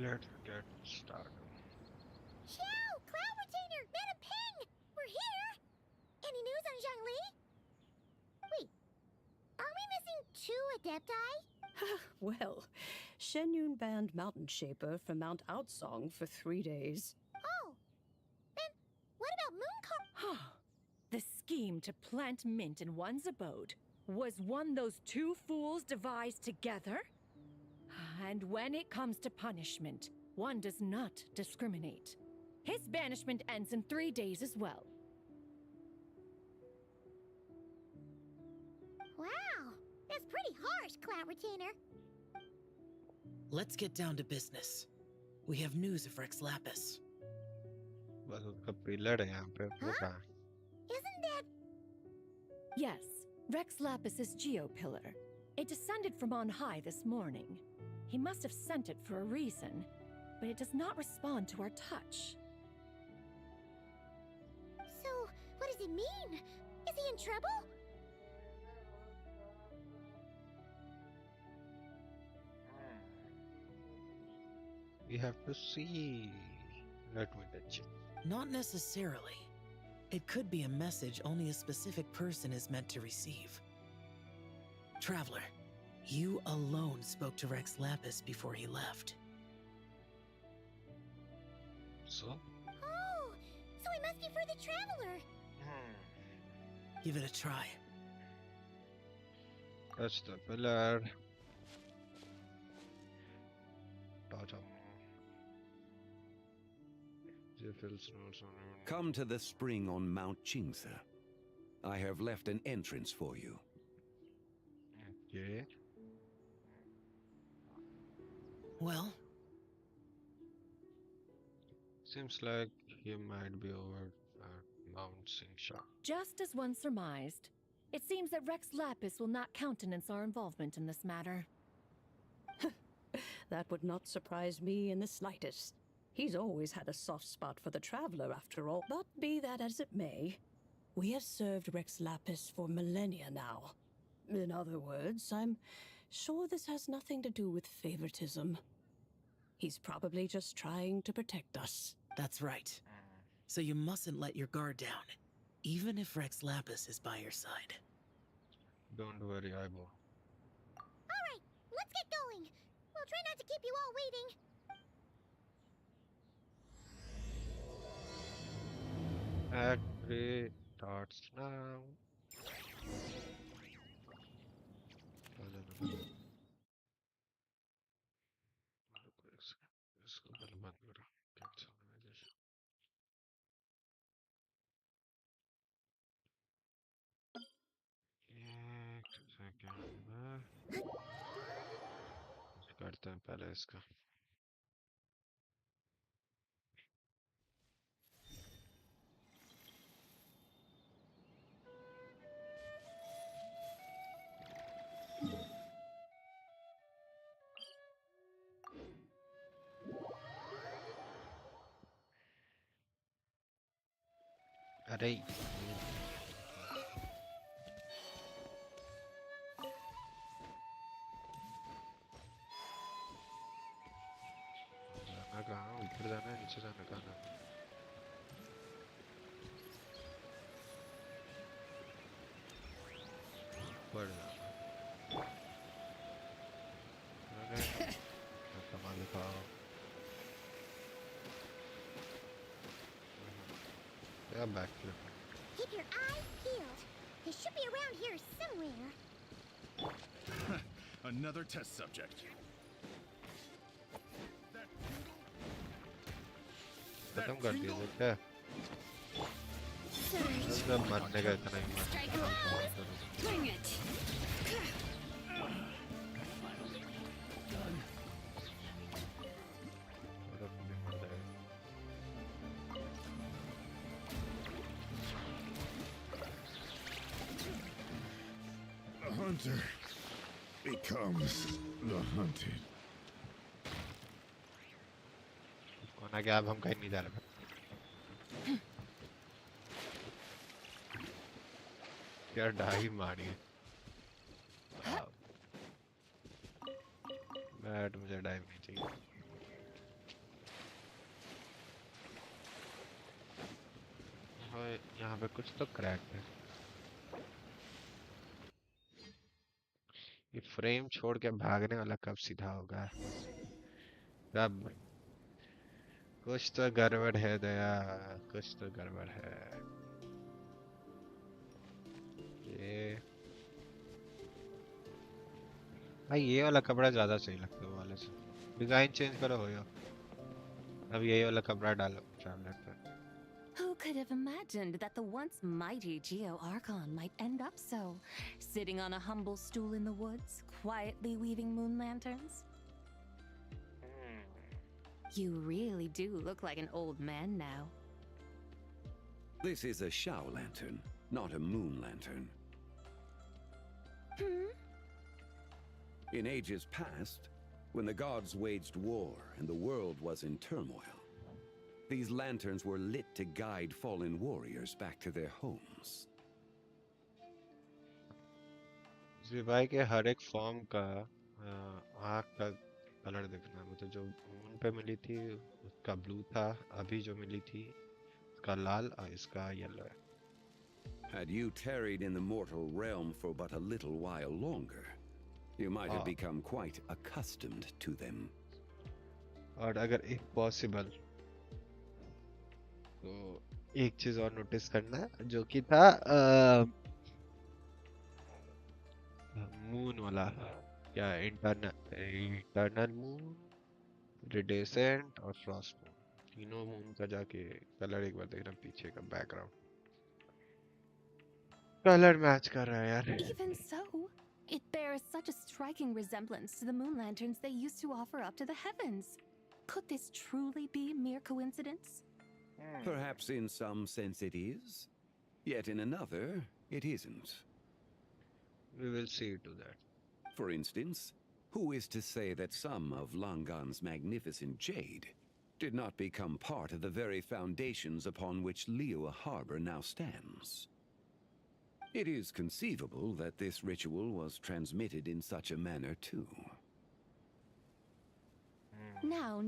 Let's get started. Xiao, Cloud Retainer, Madam Ping! We're here! Any news on Zhangli? Wait, are we missing 2 Adepti? Well, Shen Yun banned Mountain Shaper from Mount Outsong for 3 days. Oh, then what about Mooncar? The scheme to plant mint in one's abode was one those 2 fools devised together? And when it comes to punishment, one does not discriminate. His banishment ends in 3 days as well. Wow, that's pretty harsh, Cloud Retainer. Let's get down to business. We have news of Rex Lapis. बस उसका pillar है यहाँ पे वो कहाँ है? Isn't that... Yes, Rex Lapis's geopillar. It descended from on high this morning. He must have sent it for a reason, but it does not respond to our touch. So, what does it mean? Is he in trouble? We have to see. Let me touch it. Not necessarily. It could be a message only a specific person is meant to receive. Traveler, you alone spoke to Rex Lapis before he left. So? Oh, so it must be for the Traveler. Give it a try. Touch the pillar. Touch up. Come to the spring on Mount Qingse. I have left an entrance for you. Okay. Well? Seems like he might be over at Mount Xingsha. Just as one surmised, it seems that Rex Lapis will not countenance our involvement in this matter. That would not surprise me in the slightest. He's always had a soft spot for the Traveler, after all. But be that as it may, we have served Rex Lapis for millennia now. In other words, I'm sure this has nothing to do with favoritism. He's probably just trying to protect us. That's right. So you mustn't let your guard down, even if Rex Lapis is by your side. Don't worry, I will. Alright, let's get going. We'll try not to keep you all waiting. Act 3 starts now. इसको पहले बंद करो cancel organisation एक second करते हैं पहले इसका अरे जाना कहाँ, ऊपर जाना है नीचे जाना कहाँ? ऊपर जाना। अरे कमाल दिखाओ। Yeah, backflip. Keep your eyes peeled. He should be around here somewhere. Another test subject. खत्म कर दिया तो क्या? जब मरने का इतना ही मर। Bring it. The hunter becomes the hunted. कौन आ गया? अब हम कहीं नहीं जा रहे। क्या डाई मारी? बैट मुझे डाई नहीं चाहिए। हाँ, यहाँ पे कुछ तो क्रैक है। ये फ्रेम छोड़ के भागने वाला कब सीधा होगा? कब? कुछ तो गड़बड़ है दया, कुछ तो गड़बड़ है। ये भाई ये वाला कपड़ा ज्यादा सही लगता है वो वाले से। डिजाइन चेंज करो हो यो। अब यही वाला कपड़ा डालो ट्रैवलर पे। Who could have imagined that the once mighty Geo Archon might end up so, sitting on a humble stool in the woods, quietly weaving moon lanterns? You really do look like an old man now. This is a Shao lantern, not a moon lantern. In ages past, when the gods waged war and the world was in turmoil, these lanterns were lit to guide fallen warriors back to their homes. ज़िबाई के हर एक form का आँख का colour देखना। मतलब जो moon पे मिली थी उसका ब्लू था, अभी जो मिली थी उसका लाल और इसका येलो है। Had you tarried in the mortal realm for but a little while longer, you might have become quite accustomed to them. और अगर if possible तो एक चीज और नोटिस करना जो कि था मून वाला, क्या इंटरनल मून, रिडेसेंट और फ्रॉस्ट मून, तीनों मून का जाके कलर एक बार देखना, पीछे का बैकग्राउंड कलर मैच कर रहा है यार। Even so, it bears such a striking resemblance to the moon lanterns they used to offer up to the heavens. Could this truly be mere coincidence? Perhaps in some sense it is, yet in another it isn't. We will see to that. For instance, who is to say that some of Langan's magnificent jade did not become part of the very foundations upon which Liyue Harbor now stands? It is conceivable that this ritual was transmitted in such a manner too. Now,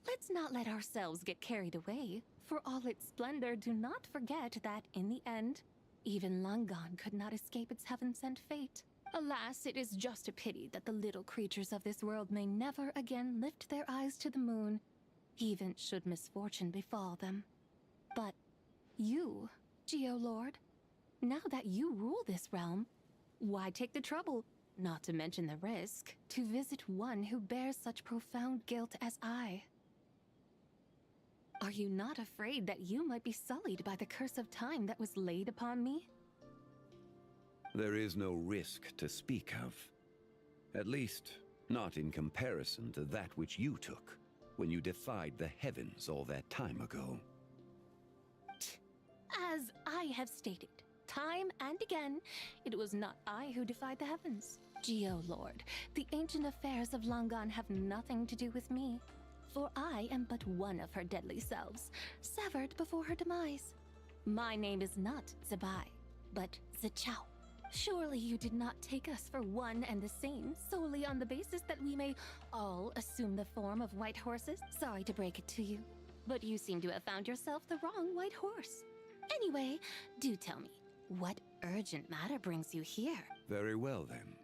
let's not let ourselves get carried away. For all its splendor, do not forget that, in the end, even Langan could not escape its heaven-sent fate. Alas, it is just a pity that the little creatures of this world may never again lift their eyes to the moon, even should misfortune befall them. But you, Geo-Lord, now that you rule this realm, why take the trouble, not to mention the risk, to visit one who bears such profound guilt as I? Are you not afraid that you might be sullied by the curse of time that was laid upon me? There is no risk to speak of. At least, not in comparison to that which you took when you defied the heavens all that time ago. As I have stated, time and again, it was not I who defied the heavens. Geo-Lord, the ancient affairs of Langan have nothing to do with me, for I am but one of her deadly selves, severed before her demise. My name is not Zibai, but Zichao. Surely you did not take us for one and the same solely on the basis that we may all assume the form of white horses? Sorry to break it to you, but you seem to have found yourself the wrong white horse. Anyway, do tell me, what urgent matter brings you here? Very well, then.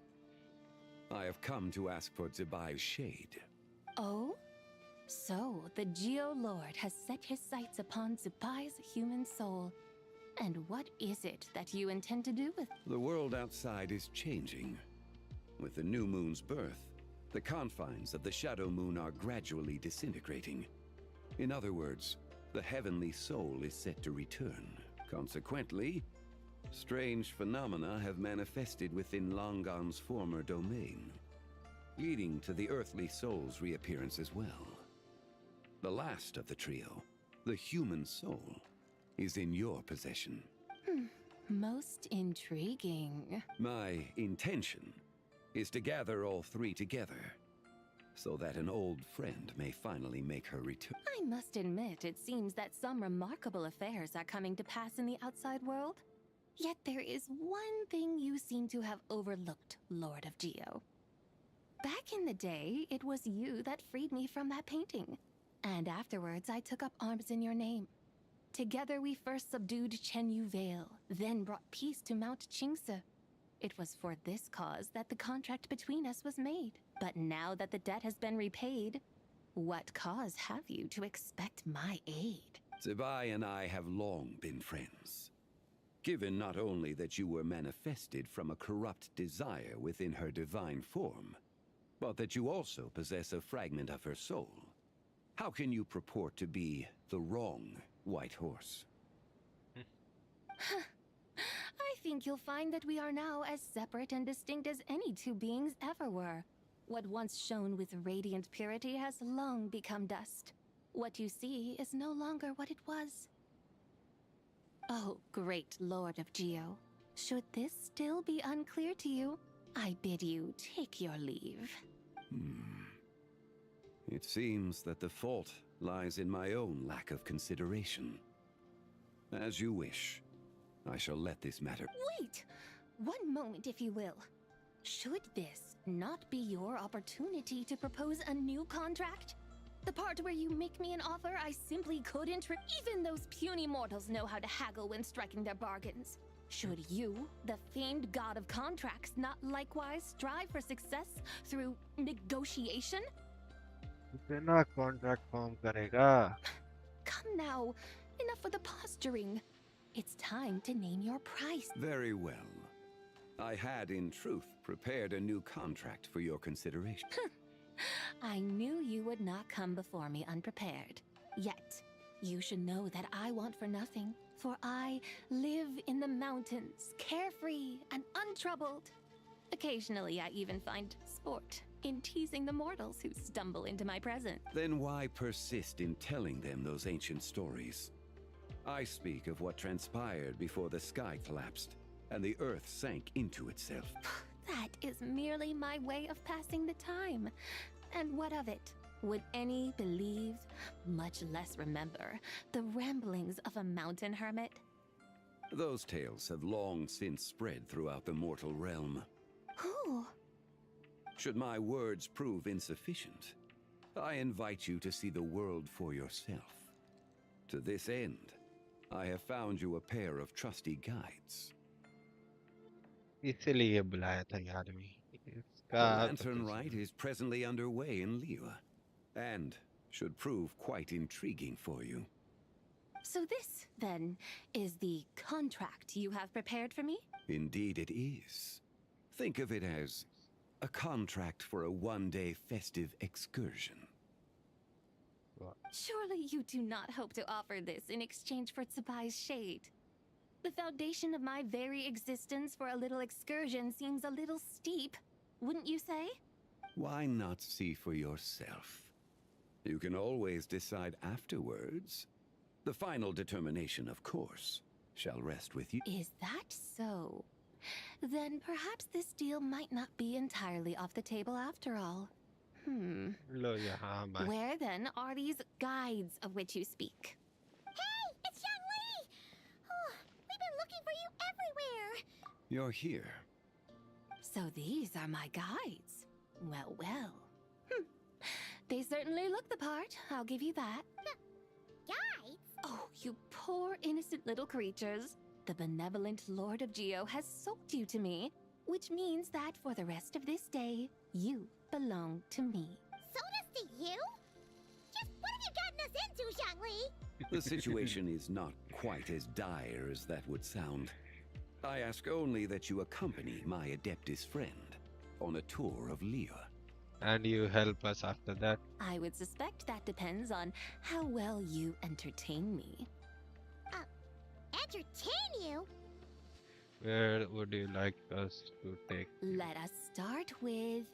I have come to ask for Zibai's shade. Oh? So, the Geo Lord has set his sights upon Zibai's human soul. And what is it that you intend to do with it? The world outside is changing. With the new moon's birth, the confines of the Shadow Moon are gradually disintegrating. In other words, the heavenly soul is set to return. Consequently, strange phenomena have manifested within Longon's former domain, leading to the earthly soul's reappearance as well. The last of the trio, the human soul, is in your possession. Most intriguing. My intention is to gather all three together, so that an old friend may finally make her return. I must admit, it seems that some remarkable affairs are coming to pass in the outside world. Yet there is one thing you seem to have overlooked, Lord of Geo. Back in the day, it was you that freed me from that painting. And afterwards, I took up arms in your name. Together we first subdued Chenyu Vale, then brought peace to Mount Qingse. It was for this cause that the contract between us was made. But now that the debt has been repaid, what cause have you to expect my aid? Zibai and I have long been friends. Given not only that you were manifested from a corrupt desire within her divine form, but that you also possess a fragment of her soul, how can you purport to be the wrong white horse? I think you'll find that we are now as separate and distinct as any two beings ever were. What once shone with radiant purity has long become dust. What you see is no longer what it was. Oh, great Lord of Geo. Should this still be unclear to you, I bid you take your leave. It seems that the fault lies in my own lack of consideration. As you wish. I shall let this matter— Wait! One moment, if you will. Should this not be your opportunity to propose a new contract? The part where you make me an offer I simply couldn't even those puny mortals know how to haggle when striking their bargains. Should you, the famed god of contracts, not likewise strive for success through negotiation? कितना contract form करेगा? Come now, enough with the posturing. It's time to name your price. Very well. I had, in truth, prepared a new contract for your consideration. I knew you would not come before me unprepared. Yet, you should know that I want for nothing, for I live in the mountains, carefree and untroubled. Occasionally, I even find sport in teasing the mortals who stumble into my presence. Then why persist in telling them those ancient stories? I speak of what transpired before the sky collapsed and the earth sank into itself. That is merely my way of passing the time. And what of it? Would any believe, much less remember, the ramblings of a mountain hermit? Those tales have long since spread throughout the mortal realm. Who? Should my words prove insufficient, I invite you to see the world for yourself. To this end, I have found you a pair of trusty guides. इसीलिए बुलाया था ये आदमी. The इसका Lantern Rite is presently underway in Liyue, and should prove quite intriguing for you. So this, then, is the contract you have prepared for me? Indeed it is. Think of it as a contract for a one-day festive excursion. Surely you do not hope to offer this in exchange for Zibai's shade. The foundation of my very existence for a little excursion seems a little steep, wouldn't you say? Why not see for yourself? You can always decide afterwards. The final determination, of course, shall rest with you. Is that so? Then perhaps this deal might not be entirely off the table after all. लो यहाँ bye. Where then are these guides of which you speak? Hey, it's Young Lee! You're here. So these are my guides. Well, well. They certainly look the part, I'll give you that. Guides? Oh, you poor innocent little creatures. The benevolent Lord of Geo has sold you to me, which means that for the rest of this day, you belong to me. Sold us to you? Just what have you gotten us into, Zhangli? The situation is not quite as dire as that would sound. I ask only that you accompany my Adeptus friend on a tour of Liyue. And you help us after that. I would suspect that depends on how well you entertain me. Entertain you? Where would you like us to take you? Let us start with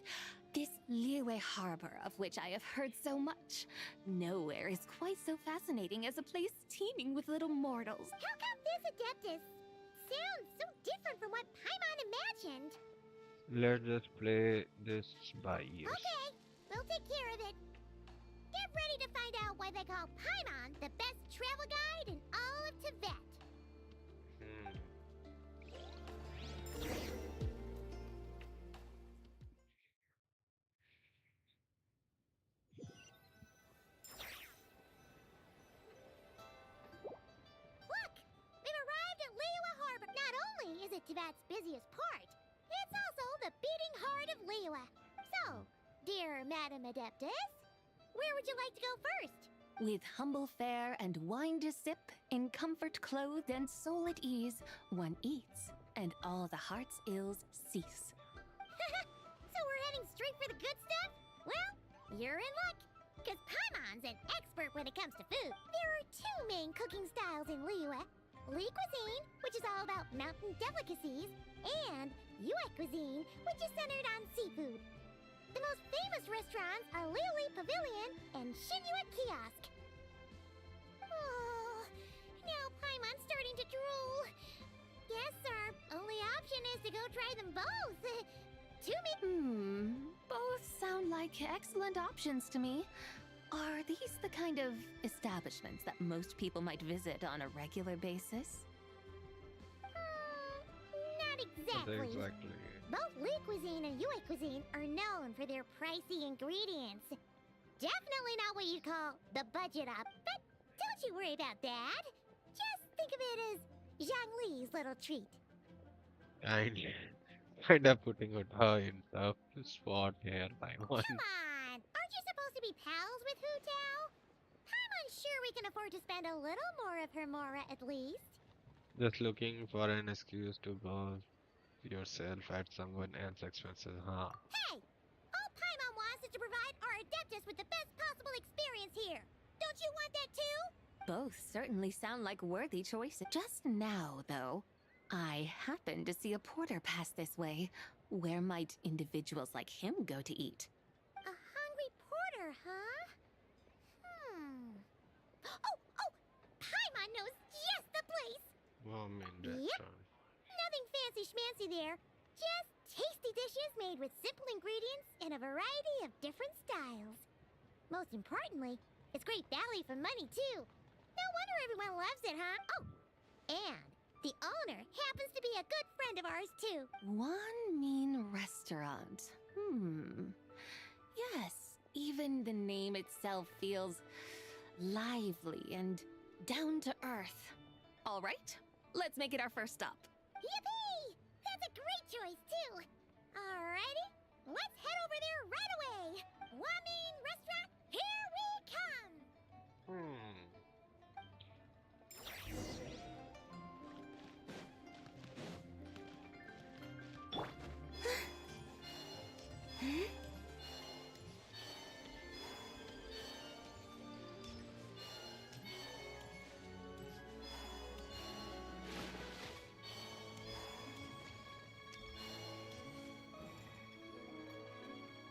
this Liyue harbor of which I have heard so much. Nowhere is quite so fascinating as a place teeming with little mortals. How come this Adeptus sounds so different from what Paimon imagined? Let's just play this by ears. Okay, we'll take care of it. Get ready to find out why they call Paimon the best travel guide in all of Tibet. Look! We've arrived at Liyue Harbor. Not only is it Tibet's busiest port, it's also the beating heart of Liyue. So, dear Madam Adeptus, where would you like to go first? With humble fare and wine to sip, in comfort clothed and soul at ease, one eats, and all the heart's ills cease. So we're heading straight for the good stuff? Well, you're in luck, because Paimon's an expert when it comes to food. There are two main cooking styles in Liyue. Li cuisine, which is all about mountain delicacies, and Yue cuisine, which is centered on seafood. The most famous restaurants are Liuli Pavilion and Shinyue Kiosk. Oh, now Paimon's starting to drool. Guess our only option is to go try them both. Both sound like excellent options to me. Are these the kind of establishments that most people might visit on a regular basis? Not exactly. Both Li cuisine and Yue cuisine are known for their pricey ingredients. Definitely not what you'd call the budget up, but don't you worry about that. Just think of it as Zhang Li's little treat. Kinda putting out her in tough spot here, Paimon. Come on! Aren't you supposed to be pals with Hu Tao? I'm sure we can afford to spend a little more of her mora at least. Just looking for an excuse to go yourself at someone else's expenses, huh? Hey! All Paimon wants is to provide our Adeptus with the best possible experience here. Don't you want that too? Both certainly sound like worthy choices. Just now, though, I happened to see a porter pass this way. Where might individuals like him go to eat? A hungry porter, huh? Oh! Paimon knows just the place! Yep. Nothing fancy schmancy there. Just tasty dishes made with simple ingredients in a variety of different styles. Most importantly, it's great value for money, too. No wonder everyone loves it, huh? Oh, and the owner happens to be a good friend of ours, too. One mean restaurant. Yes, even the name itself feels lively and down to earth. All right, let's make it our first stop. Yippee! That's a great choice, too. Alrighty, let's head over there right away. Wamin Restaurant, here we come!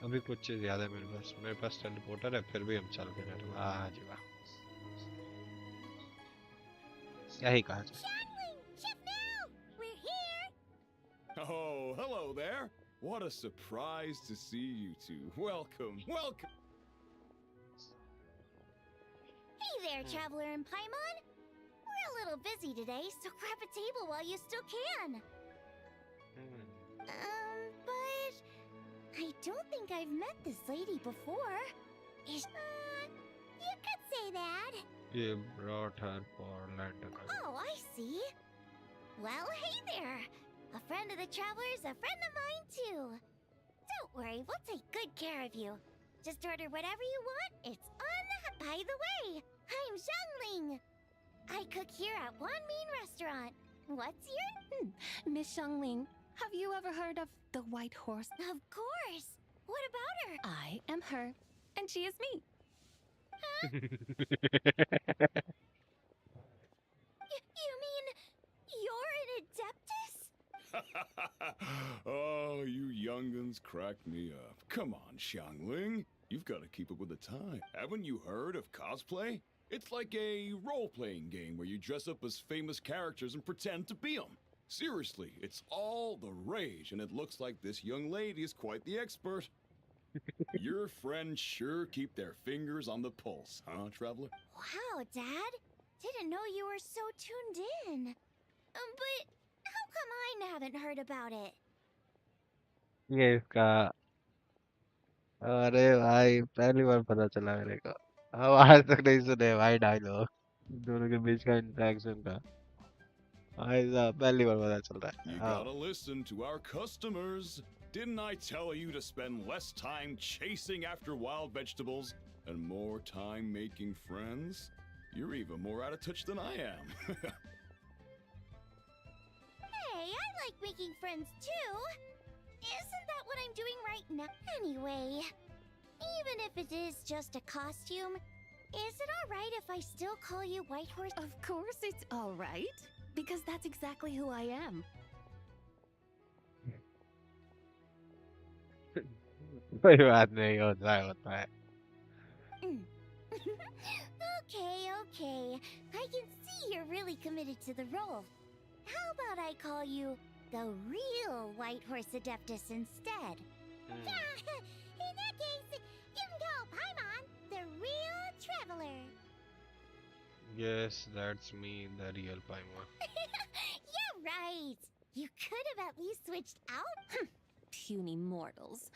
अभी कुछ चीज याद है मेरे पास teleporter है फिर भी हम चल के गए वाह जी वाह क्या ही कहा जाए Oh, hello there. What a surprise to see you two. Welcome, welcome. Hey there, Traveler and Paimon. We're a little busy today, so grab a table while you still can. But I don't think I've met this lady before. You could say that. You brought her for lantern. Oh, I see. Well, hey there. A friend of the traveler's a friend of mine, too. Don't worry, we'll take good care of you. Just order whatever you want. It's on. By the way, I'm Zhangling. I cook here at Wan Min Restaurant. What's your... Miss Xiangling, have you ever heard of the White Horse? Of course. What about her? I am her, and she is me. You mean you're an Adeptus? Oh, you young'uns crack me up. Come on, Xiangling. You've got to keep up with the time. Haven't you heard of cosplay? It's like a role-playing game where you dress up as famous characters and pretend to be them. Seriously, it's all the rage, and it looks like this young lady is quite the expert. Your friends sure keep their fingers on the pulse, huh, Traveler? Wow, Dad. Didn't know you were so tuned in. But how come I haven't heard about it? ये इसका अरे भाई पहली बार पता चला मेरे को अब आज तक नहीं सुने भाई डायलॉग दोनों के बीच का इंटरेक्शन का भाई साहब पहली बार पता चल रहा You है gotta listen to our customers. Didn't I tell you to spend less time chasing after wild vegetables and more time making friends? You're even more out of touch than I am. Hey, I like making friends too. Isn't that what I'm doing right now? Anyway, even if it is just a costume, is it alright if I still call you White Horse? Of course it's alright, because that's exactly who I am. कोई बात नहीं होता है Okay. I can see you're really committed to the role. How about I call you the real White Horse Adeptus instead? In that case, you can call Paimon the real traveler. Yes, that's me, the real Paimon. You're right. You could have at least switched out. Puny mortals.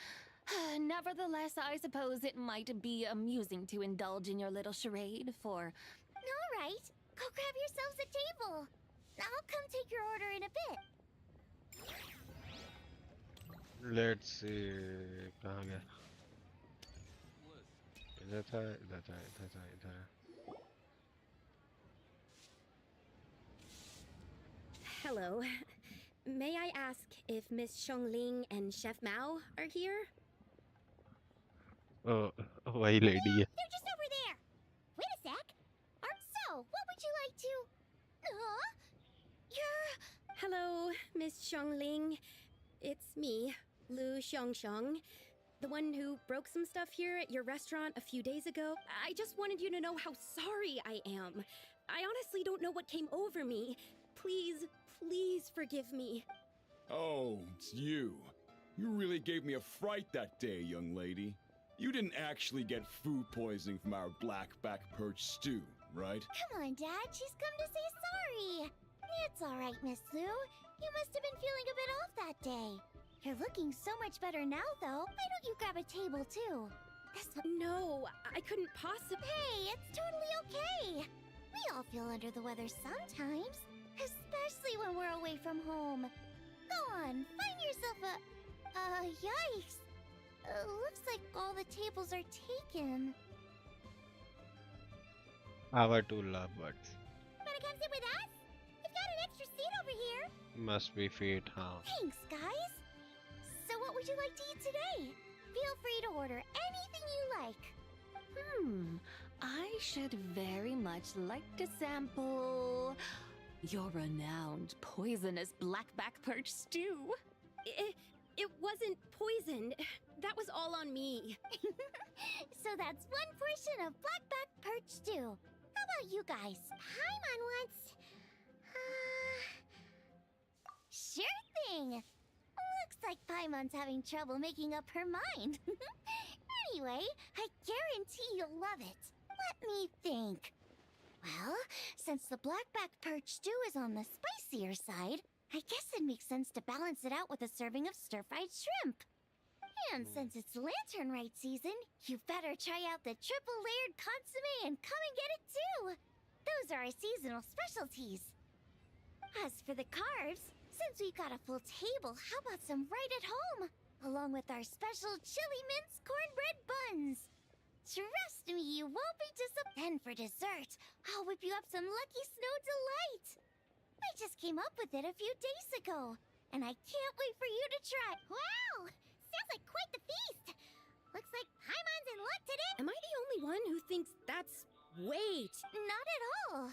Nevertheless, I suppose it might be amusing to indulge in your little charade for... All right. Go grab yourselves a table. I'll come take your order in a bit. Let's see कहाँ गया इधर था Hello. May I ask if Miss Xiangling and Chef Mao are here? वही lady है They're just over there. Wait a sec. So, what would you like to... Hello, Miss Xiangling. It's me, Lu Xiangxiang, the one who broke some stuff here at your restaurant a few days ago. I just wanted you to know how sorry I am. I honestly don't know what came over me. Please forgive me. Oh, it's you. You really gave me a fright that day, young lady. You didn't actually get food poisoning from our black-back perch stew, right? Come on, Dad. She's come to say sorry. It's all right, Miss Lu. You must have been feeling a bit off that day. You're looking so much better now, though. Why don't you grab a table, too? No, I couldn't possibly... Hey, it's totally okay. We all feel under the weather sometimes. Especially when we're away from home. Go on, find yourself a... yikes. Looks like all the tables are taken. our two lovebirds Wanna come sit with us? We've got an extra seat over here. must be fate huh Thanks, guys. So what would you like to eat today? Feel free to order anything you like. I should very much like to sample your renowned poisonous blackback perch stew. It wasn't poisoned. That was all on me. So that's one portion of blackback perch stew. How about you guys? Paimon wants... Sure thing. Looks like Paimon's having trouble making up her mind. Anyway, I guarantee you'll love it. Let me think. Well, since the blackback perch stew is on the spicier side, I guess it makes sense to balance it out with a serving of stir-fried shrimp. And since it's Lantern Rite season, you better try out the triple-layered consommé and come and get it too! Those are our seasonal specialties. As for the carbs, since we've got a full table, how about some right at home? Along with our special chili mince cornbread buns. Trust me, you won't be disappointed. Then for dessert, I'll whip you up some Lucky Snow Delight. I just came up with it a few days ago, and I can't wait for you to try. Wow! Sounds like quite the feast. Looks like Paimon's in luck today. Am I the only one who thinks that's... Wait! Not at all.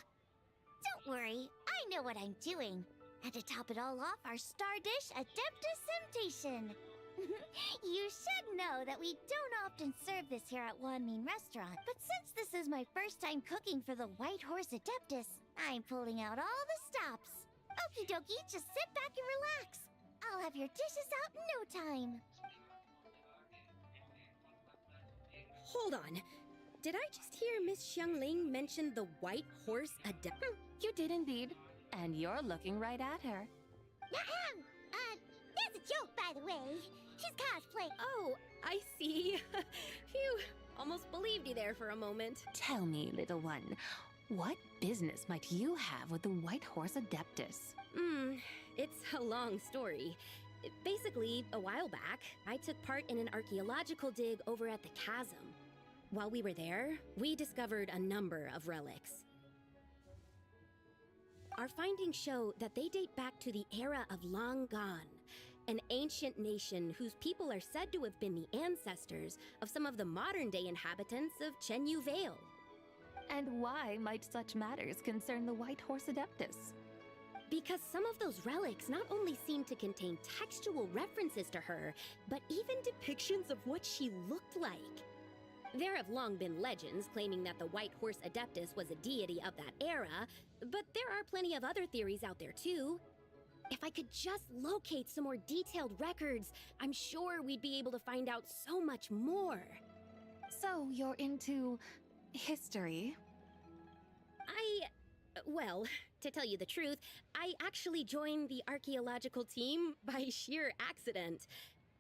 Don't worry, I know what I'm doing. And to top it all off, our star dish, Adeptus Temptation. You should know that we don't often serve this here at Wanmin Restaurant, but since this is my first time cooking for the White Horse Adeptus, I'm pulling out all the stops. Okie dokie, just sit back and relax. I'll have your dishes out in no time. Hold on. Did I just hear Miss Xiangling mention the White Horse Adept? You did indeed. And you're looking right at her. That's a joke, by the way. She's cosplaying. Oh, I see. Phew, almost believed you there for a moment. Tell me, little one, what business might you have with the White Horse Adeptus? It's a long story. Basically, a while back, I took part in an archaeological dig over at the chasm. While we were there, we discovered a number of relics. Our findings show that they date back to the era of Long Gone, an ancient nation whose people are said to have been the ancestors of some of the modern-day inhabitants of Chenyu Vale. And why might such matters concern the White Horse Adeptus? Because some of those relics not only seem to contain textual references to her, but even depictions of what she looked like. There have long been legends claiming that the White Horse Adeptus was a deity of that era, but there are plenty of other theories out there too. If I could just locate some more detailed records, I'm sure we'd be able to find out so much more. So you're into history? Well, to tell you the truth, I actually joined the archaeological team by sheer accident.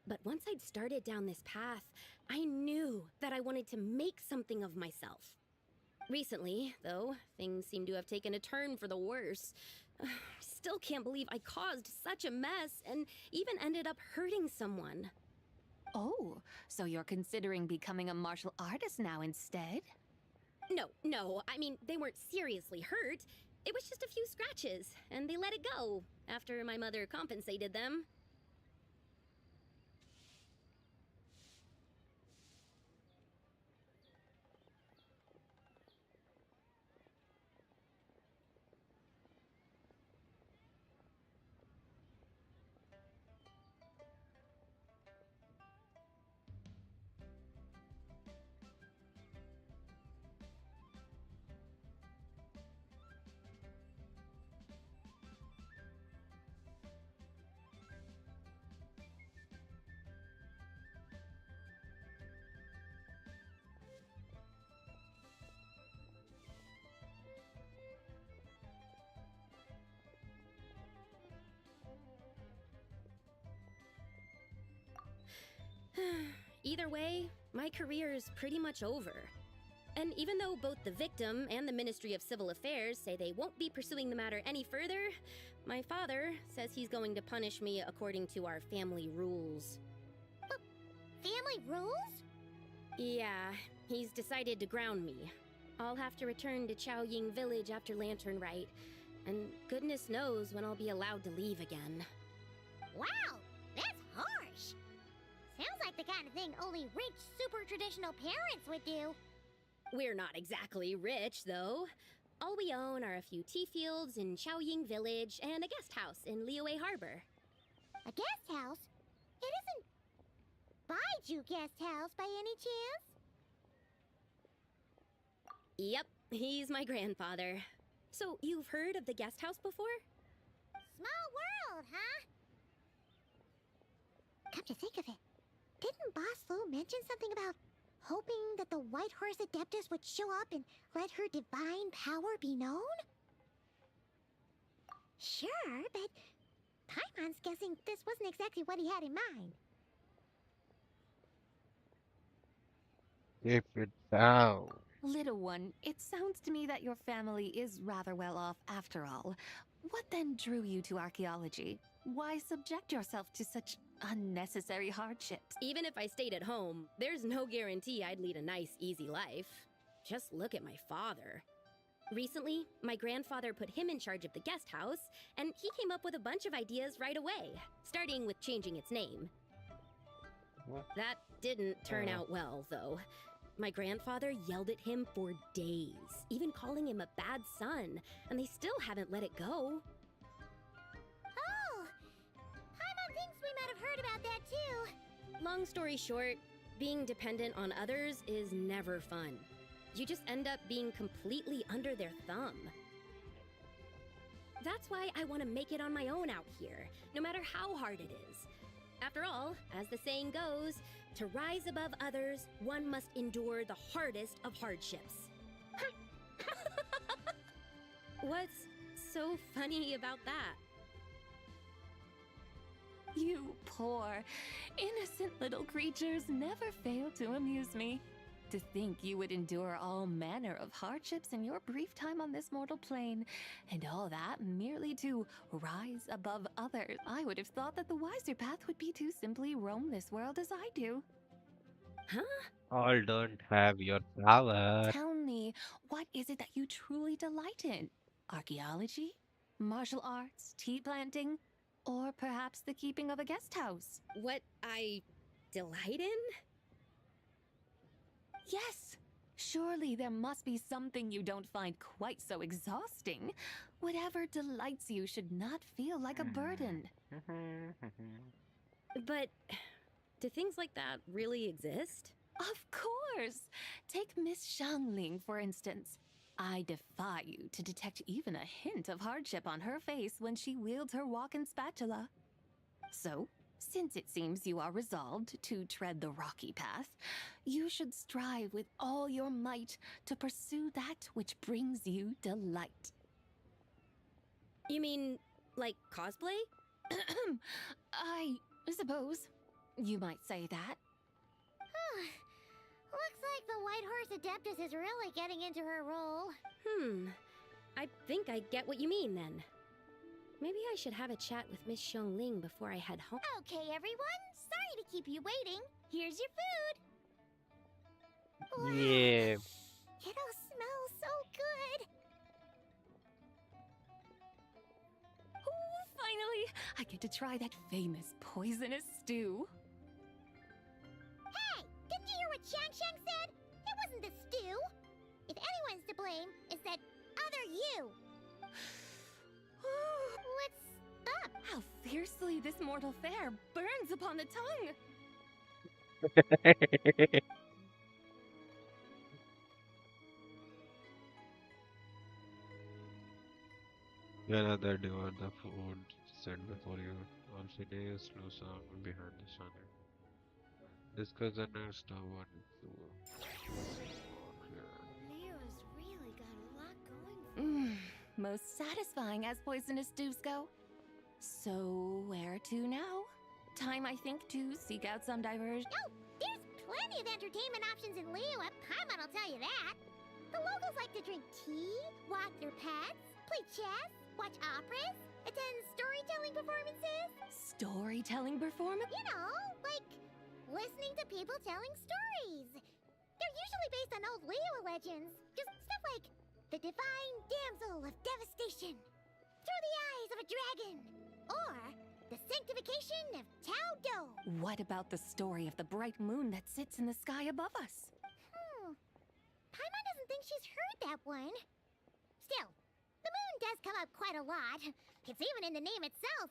But once I'd started down this path, I knew that I wanted to make something of myself. Recently, though, things seem to have taken a turn for the worse. Still can't believe I caused such a mess and even ended up hurting someone. Oh, so you're considering becoming a martial artist now instead? No, I mean, they weren't seriously hurt. It was just a few scratches, and they let it go after my mother compensated them. Either way, my career is pretty much over. And even though both the victim and the Ministry of Civil Affairs say they won't be pursuing the matter any further, my father says he's going to punish me according to our family rules. Family rules? Yeah, he's decided to ground me. I'll have to return to Chaoying Village after Lantern Rite, and goodness knows when I'll be allowed to leave again. Wow, that's harsh. Sounds like the kind of thing only rich, super traditional parents would do. We're not exactly rich, though. All we own are a few tea fields in Chaoying Village and a guest house in Liyue Harbor. A guest house? It isn't Baiju Guest House by any chance? Yep, he's my grandfather. So, you've heard of the guest house before? Small world, huh? Come to think of it, didn't Boss Lu mention something about hoping that the White Horse Adeptus would show up and let her divine power be known? Sure, but Paimon's guessing this wasn't exactly what he had in mind. Keep it down. Little one, it sounds to me that your family is rather well off after all. What then drew you to archaeology? Why subject yourself to such unnecessary hardships? Even if I stayed at home, there's no guarantee I'd lead a nice, easy life. Just look at my father. Recently, my grandfather put him in charge of the guest house, and he came up with a bunch of ideas right away, starting with changing its name. That didn't turn out well, though. My grandfather yelled at him for days, even calling him a bad son, and they still haven't let it go. Oh! Paimon thinks we might have heard about that too. Long story short, being dependent on others is never fun. You just end up being completely under their thumb. That's why I want to make it on my own out here, no matter how hard it is. After all, as the saying goes, to rise above others, one must endure the hardest of hardships. What's so funny about that? You poor, innocent little creatures never fail to amuse me. To think you would endure all manner of hardships in your brief time on this mortal plane, and all that merely to rise above others. I would have thought that the wiser path would be to simply roam this world as I do. Huh? All don't have your power. Tell me, what is it that you truly delight in? Archaeology? Martial arts? Tea planting? Or perhaps the keeping of a guest house? What I delight in? Yes! Surely there must be something you don't find quite so exhausting. Whatever delights you should not feel like a burden. But do things like that really exist? Of course! Take Miss Xiangling, for instance. I defy you to detect even a hint of hardship on her face when she wields her walking spatula. So, since it seems you are resolved to tread the rocky path, you should strive with all your might to pursue that which brings you delight. You mean, like cosplay? I suppose you might say that. Looks like the White Horse Adeptus is really getting into her role. I think I get what you mean then. Maybe I should have a chat with Miss Xiangling before I head home. Okay, everyone. Sorry to keep you waiting. Here's your food. Yeah. It all smells so good. Oh, finally! I get to try that famous poisonous stew. Hey, didn't you hear what Shang said? It wasn't the stew. If anyone's to blame, it's that other you. What's up? How fiercely this mortal fare burns upon the tongue! Another devour the food set before you. All finished, slow sound behind the sun. Discuss the next one. Leo's really got a lot going for her. Most satisfying as poisonous stews go. So, where to now? Time, I think, to seek out some diversion. Oh, there's plenty of entertainment options in Liyue. Paimon will tell you that. The locals like to drink tea, walk their pets, play chess, watch operas, attend storytelling performances. Storytelling performance? You know, like listening to people telling stories. They're usually based on old Liyue legends. Just stuff like the Divine Damsel of Devastation, Through the Eyes of a Dragon, or the Sanctification of Tao Do. What about the story of the bright moon that sits in the sky above us? Paimon doesn't think she's heard that one. Still, the moon does come up quite a lot. It's even in the name itself.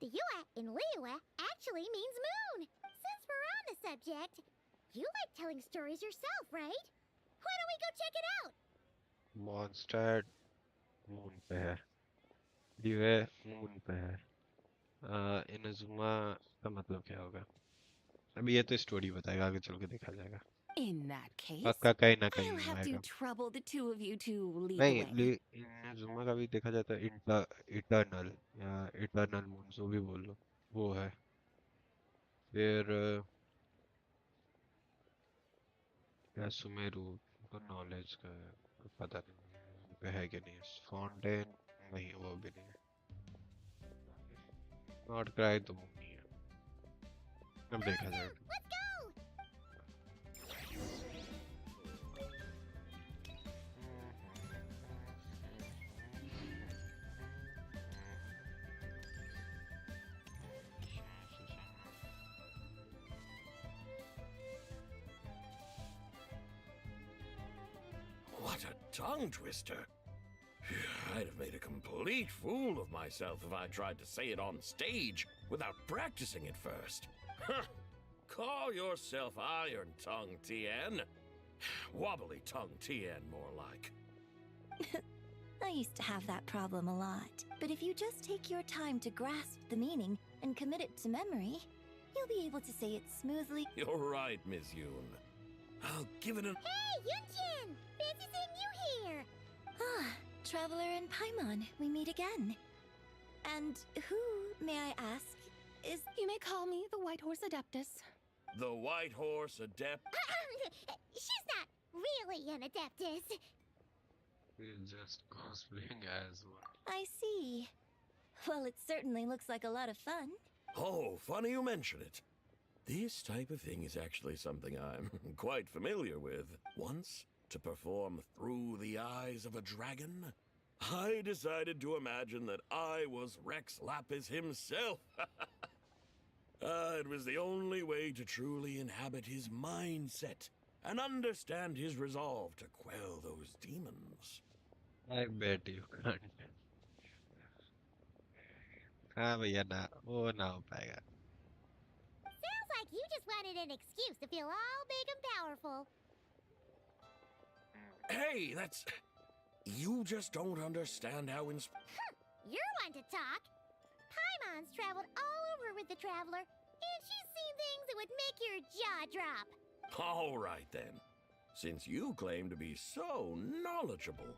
The Yue in Liyue actually means moon. Since we're on the subject, you like telling stories yourself, right? Why don't we go check it out? Monster moon पे है दिवे moon पे है इनजुमा का मतलब क्या होगा अभी ये तो स्टोरी बताएगा आगे चल के देखा जाएगा In that case, पक्का कहीं ना कहीं I'll have to आएगा। trouble the two of you to lead the नहीं way. जुम्मा का भी देखा जाता है इटर्नल या इटर्नल मून जो भी बोल लो वो है। फिर या सुमेरु तो नॉलेज का है, पता नहीं पे है कि नहीं। फाउंटेन नहीं, वो भी नहीं है। नॉट क्राई तो मून ही है। अब देखा जाएगा। What a tongue twister. I'd have made a complete fool of myself if I tried to say it on stage without practicing it first. Call yourself Iron Tongue, Tien. Wobbly Tongue, Tien, more like. I used to have that problem a lot, but if you just take your time to grasp the meaning and commit it to memory, you'll be able to say it smoothly. You're right, Miss Yoon. I'll give it an... Hey, Yunjin! Fancy seeing you here! Ah, Traveler and Paimon, we meet again. And who, may I ask, is... You may call me the White Horse Adeptus. The White Horse Adept... She's not really an adeptus. He's just cosplaying as one. I see. Well, it certainly looks like a lot of fun. Oh, funny you mention it. This type of thing is actually something I'm quite familiar with. Once, to perform Through the Eyes of a Dragon, I decided to imagine that I was Rex Lapis himself. It was the only way to truly inhabit his mindset and understand his resolve to quell those demons. I bet you can't. हाँ भैया ना वो ना हो पाएगा। Sounds like you just wanted an excuse to feel all big and powerful. Hey, that's... You just don't understand how You're one to talk. Paimon's traveled all over with the Traveler, and she's seen things that would make your jaw drop. All right, then. Since you claim to be so knowledgeable,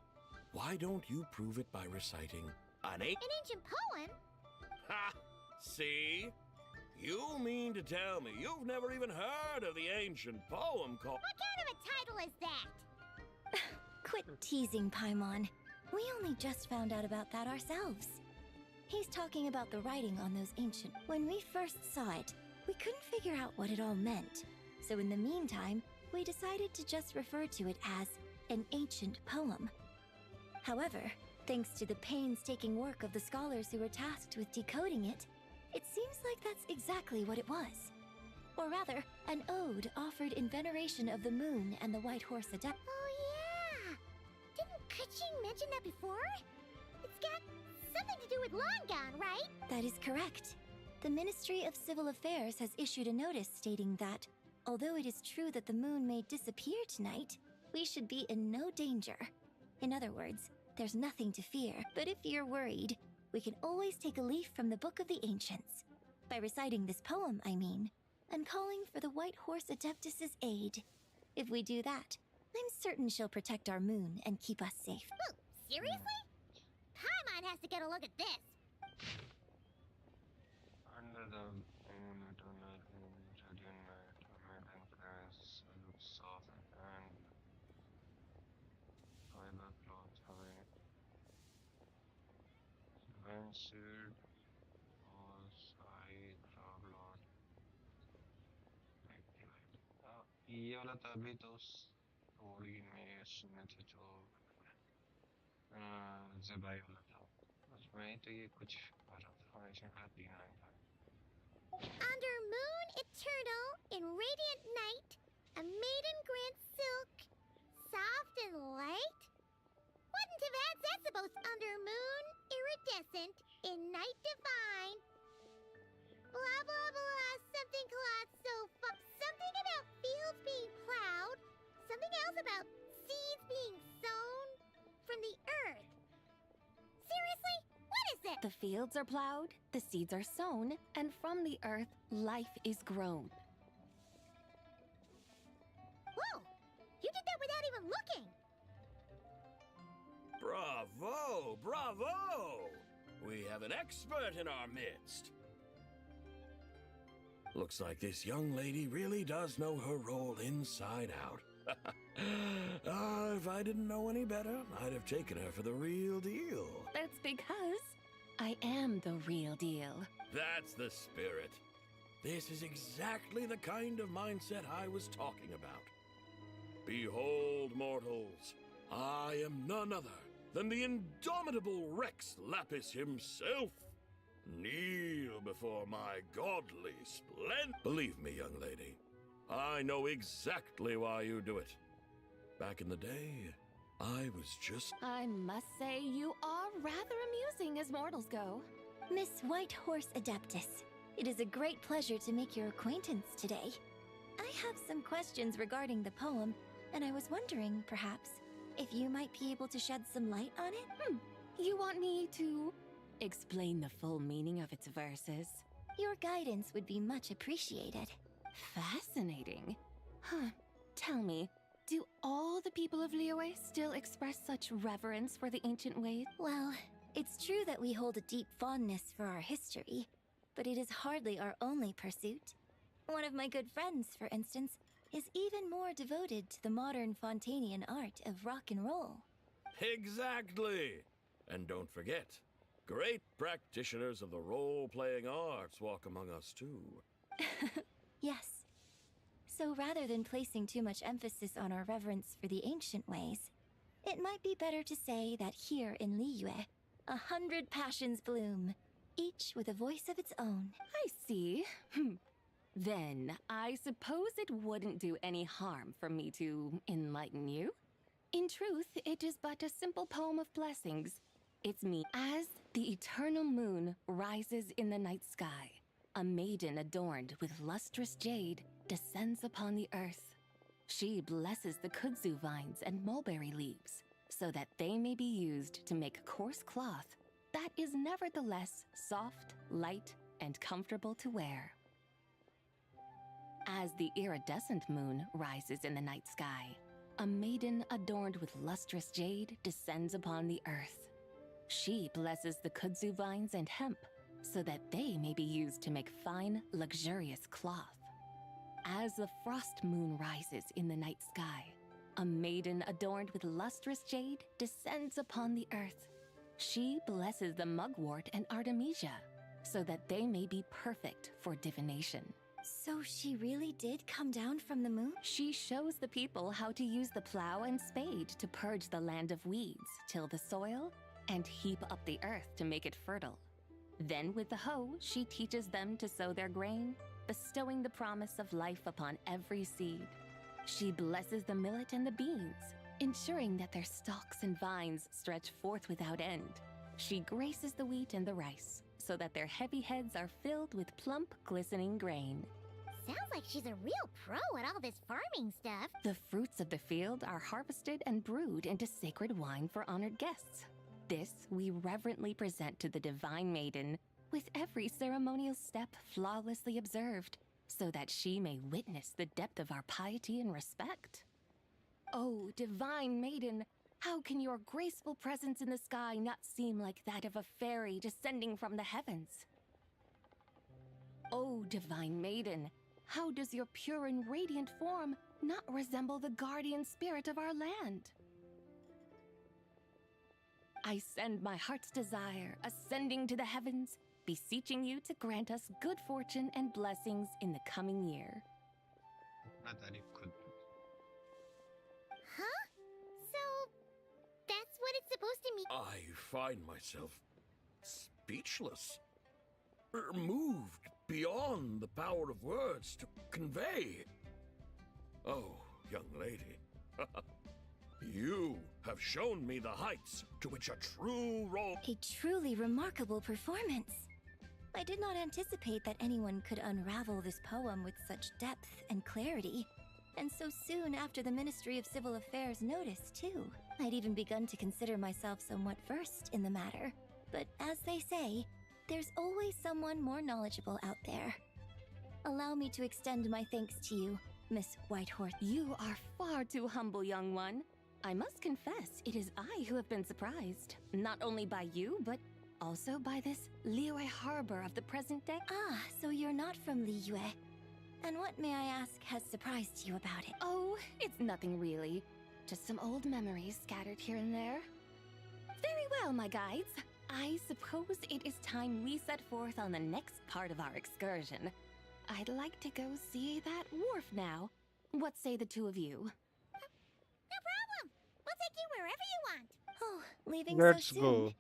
why don't you prove it by reciting an ancient poem? Ha! See? You mean to tell me you've never even heard of the ancient poem called... What kind of a title is that? Quit teasing, Paimon. We only just found out about that ourselves. He's talking about the writing on those ancient... When we first saw it, we couldn't figure out what it all meant. So in the meantime, we decided to just refer to it as an ancient poem. However, thanks to the painstaking work of the scholars who were tasked with decoding it, it seems like that's exactly what it was. Or rather, an ode offered in veneration of the moon and the White Horse Adept. Oh yeah! Didn't Kuching mention that before? It's got something to do with Longon, right? That is correct. The Ministry of Civil Affairs has issued a notice stating that, although it is true that the moon may disappear tonight, we should be in no danger. In other words, there's nothing to fear. But if you're worried, we can always take a leaf from the Book of the Ancients. By reciting this poem, I mean, and calling for the White Horse Adeptus's aid. If we do that, I'm certain she'll protect our moon and keep us safe. Oh, seriously? Paimon has to get a look at this. Under the moon, eternal radiant night, amid and grass, look soft and fiber cloth having ventured was I traveled. ये वाला तो अभी तो story में सुने थे जो ज़िबाई वाला था उसमें तो ये कुछ फॉर्मेशन का 3 लाइन था। Under moon eternal, in radiant night, a maiden grants silk, soft and light? Wouldn't have had that supposed under moon, iridescent, in night divine. Blah blah blah, something cloth so something about fields being plowed, something else about seeds being sown from the earth. Seriously? What is it? The fields are plowed, the seeds are sown, and from the earth, life is grown. Whoa, Bravo! Bravo! We have an expert in our midst. Looks like this young lady really does know her role inside out. If I didn't know any better, I'd have taken her for the real deal. That's because I am the real deal. That's the spirit. This is exactly the kind of mindset I was talking about. Behold, mortals, I am none other than the indomitable Rex Lapis himself. Kneel before my godly splendor. Believe me, young lady, I know exactly why you do it. Back in the day, I was just... I must say you are rather amusing as mortals go. Miss White Horse Adeptus, it is a great pleasure to make your acquaintance today. I have some questions regarding the poem, and I was wondering, perhaps, if you might be able to shed some light on it? You want me to explain the full meaning of its verses? Your guidance would be much appreciated. Fascinating. Huh. Tell me, do all the people of Liyue still express such reverence for the ancient ways? Well, it's true that we hold a deep fondness for our history, but it is hardly our only pursuit. One of my good friends, for instance, is even more devoted to the modern Fontanian art of rock and roll. Exactly! And don't forget, great practitioners of the role-playing arts walk among us too. Yes. So rather than placing too much emphasis on our reverence for the ancient ways, it might be better to say that here in Liyue, 100 passions bloom, each with a voice of its own. I see. Then, I suppose it wouldn't do any harm for me to enlighten you. In truth, it is but a simple poem of blessings. It's me. As the eternal moon rises in the night sky, a maiden adorned with lustrous jade descends upon the earth. She blesses the kudzu vines and mulberry leaves, so that they may be used to make coarse cloth that is nevertheless soft, light, and comfortable to wear. As the iridescent moon rises in the night sky, a maiden adorned with lustrous jade descends upon the earth. She blesses the kudzu vines and hemp, so that they may be used to make fine, luxurious cloth. As the frost moon rises in the night sky, a maiden adorned with lustrous jade descends upon the earth. She blesses the mugwort and artemisia, so that they may be perfect for divination. So she really did come down from the moon? She shows the people how to use the plow and spade to purge the land of weeds, till the soil, and heap up the earth to make it fertile. Then with the hoe, she teaches them to sow their grain, bestowing the promise of life upon every seed. She blesses the millet and the beans, ensuring that their stalks and vines stretch forth without end. She graces the wheat and the rice, so that their heavy heads are filled with plump, glistening grain. Sounds like she's a real pro at all this farming stuff. The fruits of the field are harvested and brewed into sacred wine for honored guests. This we reverently present to the divine maiden, with every ceremonial step flawlessly observed, so that she may witness the depth of our piety and respect. Oh, divine maiden, how can your graceful presence in the sky not seem like that of a fairy descending from the heavens? Oh, divine maiden, how does your pure and radiant form not resemble the guardian spirit of our land? I send my heart's desire, ascending to the heavens, beseeching you to grant us good fortune and blessings in the coming year. Huh? So, that's what it's supposed to mean? I find myself speechless, moved beyond the power of words to convey. Oh, young lady, you have shown me the heights to which a true role... A truly remarkable performance. I did not anticipate that anyone could unravel this poem with such depth and clarity. And so soon after the Ministry of Civil Affairs noticed, too. I'd even begun to consider myself somewhat versed in the matter. But as they say, there's always someone more knowledgeable out there. Allow me to extend my thanks to you, Miss Whitehorse. You are far too humble, young one. I must confess, it is I who have been surprised. Not only by you, but also by this Liyue harbor of the present day. Ah, so you're not from Liyue. And what, may I ask, has surprised you about it? Oh, it's nothing really. Just some old memories scattered here and there. Very well, my guides. I suppose it is time we set forth on the next part of our excursion. I'd like to go see that wharf now. What say the two of you? No problem. We'll take you wherever you want. Oh, leaving Let's so soon. go.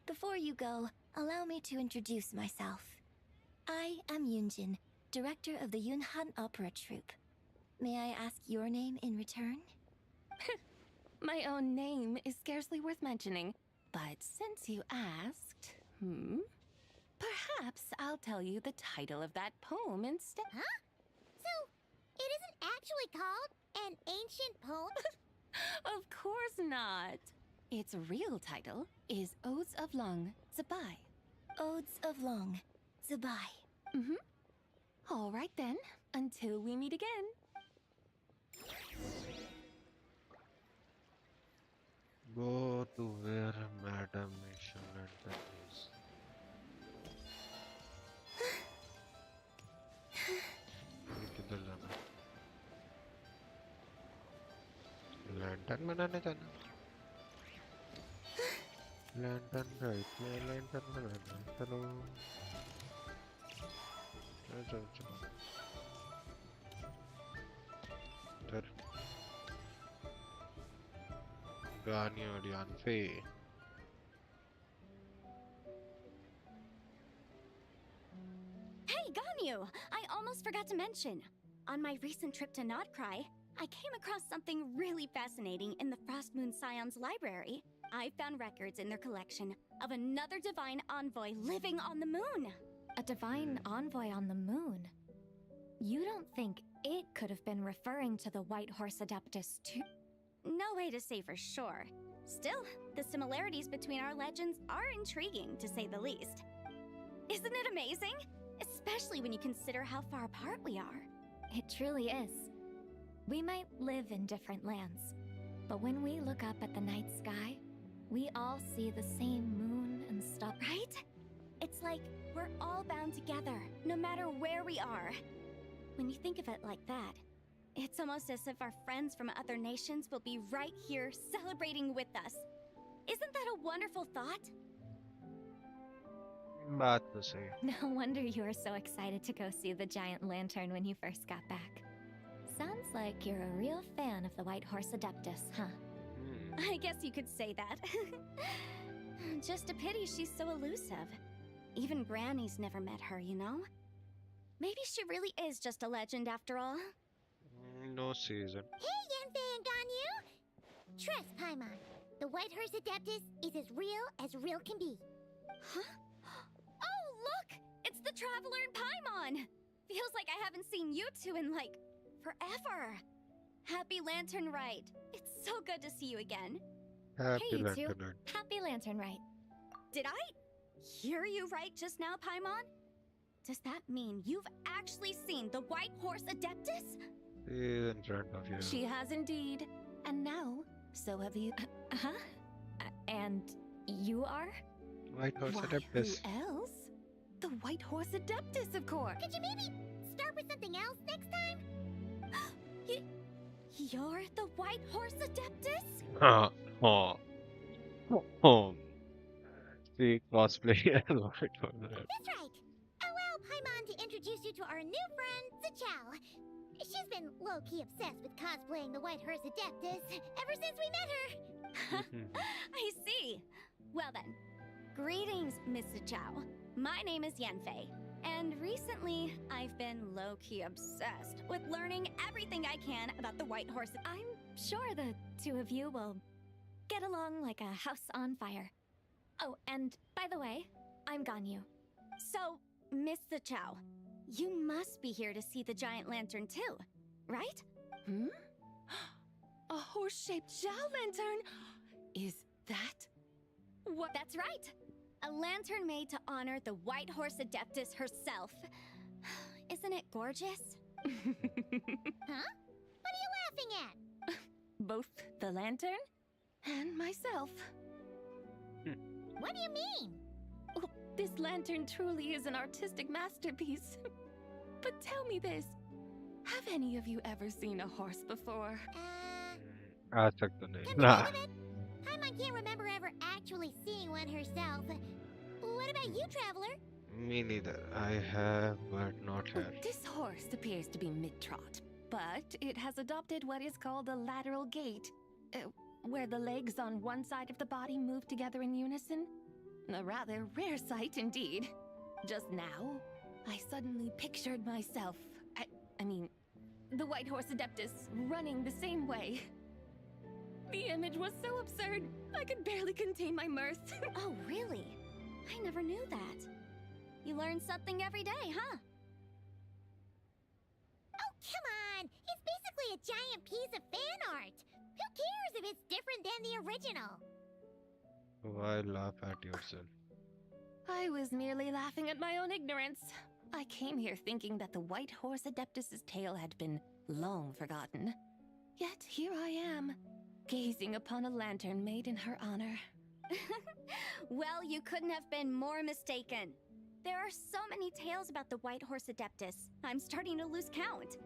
Before you go, allow me to introduce myself. I am Yunjin, director of the Yunhan Opera Troupe. May I ask your name in return? My own name is scarcely worth mentioning, but since you asked, perhaps I'll tell you the title of that poem instead. Huh? So, it isn't actually called an ancient poem? Of course not. Its real title is Odes of Long, Zibai. Odes of Long, Zibai. All right then, until we meet again. Go to where Madam Mission Lantern is. ये किधर जाना? Lantern बनाने जाना? Lantern right में lantern बनाना है। चलो चलो चलो इधर गानी और यानफे Hey, Ganyu! I almost forgot to mention. On my recent trip to Notcry, I came across something really fascinating in the Frost Moon Scion's library. I found records in their collection of another divine envoy living on the moon. A divine envoy on the moon? You don't think it could have been referring to the White Horse Adeptus too? No way to say for sure. Still, the similarities between our legends are intriguing, to say the least. Isn't it amazing? Especially when you consider how far apart we are. It truly is. We might live in different lands, but when we look up at the night sky, we all see the same moon and stuff. Right? It's like we're all bound together, no matter where we are. When you think of it like that, it's almost as if our friends from other nations will be right here celebrating with us. Isn't that a wonderful thought? बात तो सही है। No wonder you were so excited to go see the giant lantern when you first got back. Sounds like you're a real fan of the White Horse Adeptus, huh? I guess you could say that. Just a pity she's so elusive. Even Granny's never met her, you know? Maybe she really is just a legend after all. No season. Hey, Yanfei and Ganyu! Trust, Paimon. The White Horse Adeptus is as real can be. Huh? Oh, look! It's the Traveler and Paimon! Feels like I haven't seen you two in, like, forever. Happy Lantern Rite. It's so good to see you again. Happy Hey, you Lantern two. Rite. Happy Lantern Rite. Did I hear you right just now, Paimon? Does that mean you've actually seen the White Horse Adeptus? He's in front of you. She has indeed. And now, so have you. And you are? White Horse Why, Adeptus. who else? The White Horse Adeptus, of course. Could you maybe start with something else next time? You're the White Horse Adeptus? Oh. See, cosplay as White Horse Adeptus. That's right. Allow Paimon to introduce you to our new friend, Zichao. She's been low-key obsessed with cosplaying the White Horse Adeptus ever since we met her. I see. Well then, greetings, Miss Zichao. My name is Yanfei, and recently I've been low-key obsessed with learning everything I can about the White Horse. I'm sure the two of you will get along like a house on fire. Oh, and by the way, I'm Ganyu. So, Miss Zichao, you must be here to see the giant lantern too, right? A horse-shaped Zhao lantern? Is that what? That's right. A lantern made to honor the White Horse Adeptus herself. Isn't it gorgeous? Huh? What are you laughing at? Both the lantern and myself. What do you mean? Oh, this lantern truly is an artistic masterpiece. But tell me this. Have any of you ever seen a horse before? आज तक तो नहीं Come to ना think of it, Paimon can't remember ever actually seeing one herself. What about you, Traveler? me neither. I have but not her. This horse appears to be mid-trot, but it has adopted what is called a lateral gait, where the legs on one side of the body move together in unison. A rather rare sight indeed. Just now, I suddenly pictured myself, I mean, the White Horse Adeptus running the same way. The image was so absurd, I could barely contain my mirth. Oh, really? I never knew that. You learn something every day, huh? Oh, come on! It's basically a giant piece of fan art. Who cares if it's different than the original? Why laugh at yourself? I was merely laughing at my own ignorance. I came here thinking that the White Horse Adeptus's tale had been long forgotten. Yet here I am, gazing upon a lantern made in her honor. Well, you couldn't have been more mistaken. There are so many tales about the White Horse Adeptus, I'm starting to lose count.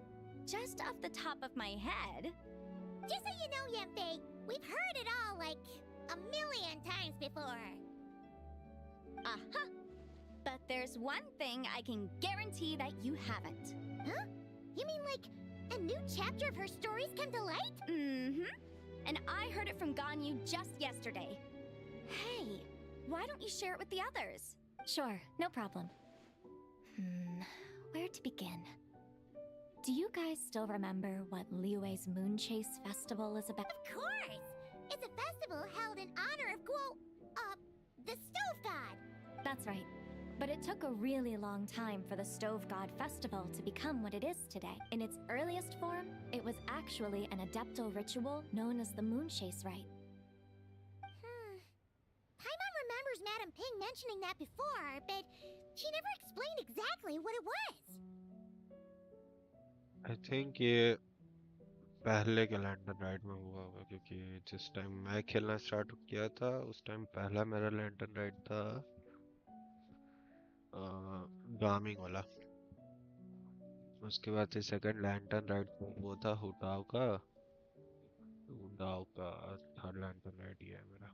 Just off the top of my head... Just so you know, Yanfei, we've heard it all like a million times before. Uh-huh. But there's one thing I can guarantee that you haven't. Huh? You mean like a new chapter of her stories come to light? Mm-hmm. And I heard it from Ganyu just yesterday. Hey, why don't you share it with the others? Sure, no problem. Where to begin? Do you guys still remember what Liyue's Moon Chase Festival is about? Of course! It's a festival held in honor of the Stove God. That's right. But it took a really long time for the Stove God Festival to become what it is today. In its earliest form, it was actually an adeptal ritual known as the Moon Chase Rite. Paimon remembers Madame Ping mentioning that before, but she never explained exactly what it was. I think ये पहले के lantern ride में हुआ होगा क्योंकि जिस time मैं खेलना स्टार्ट किया था उस टाइम पहला मेरा लैंटर्न राइड था गामिंग वाला उसके बाद से सेकंड लैंटर्न राइड वो था हुटाओ का थर्ड लैंटर्न राइड ये है मेरा.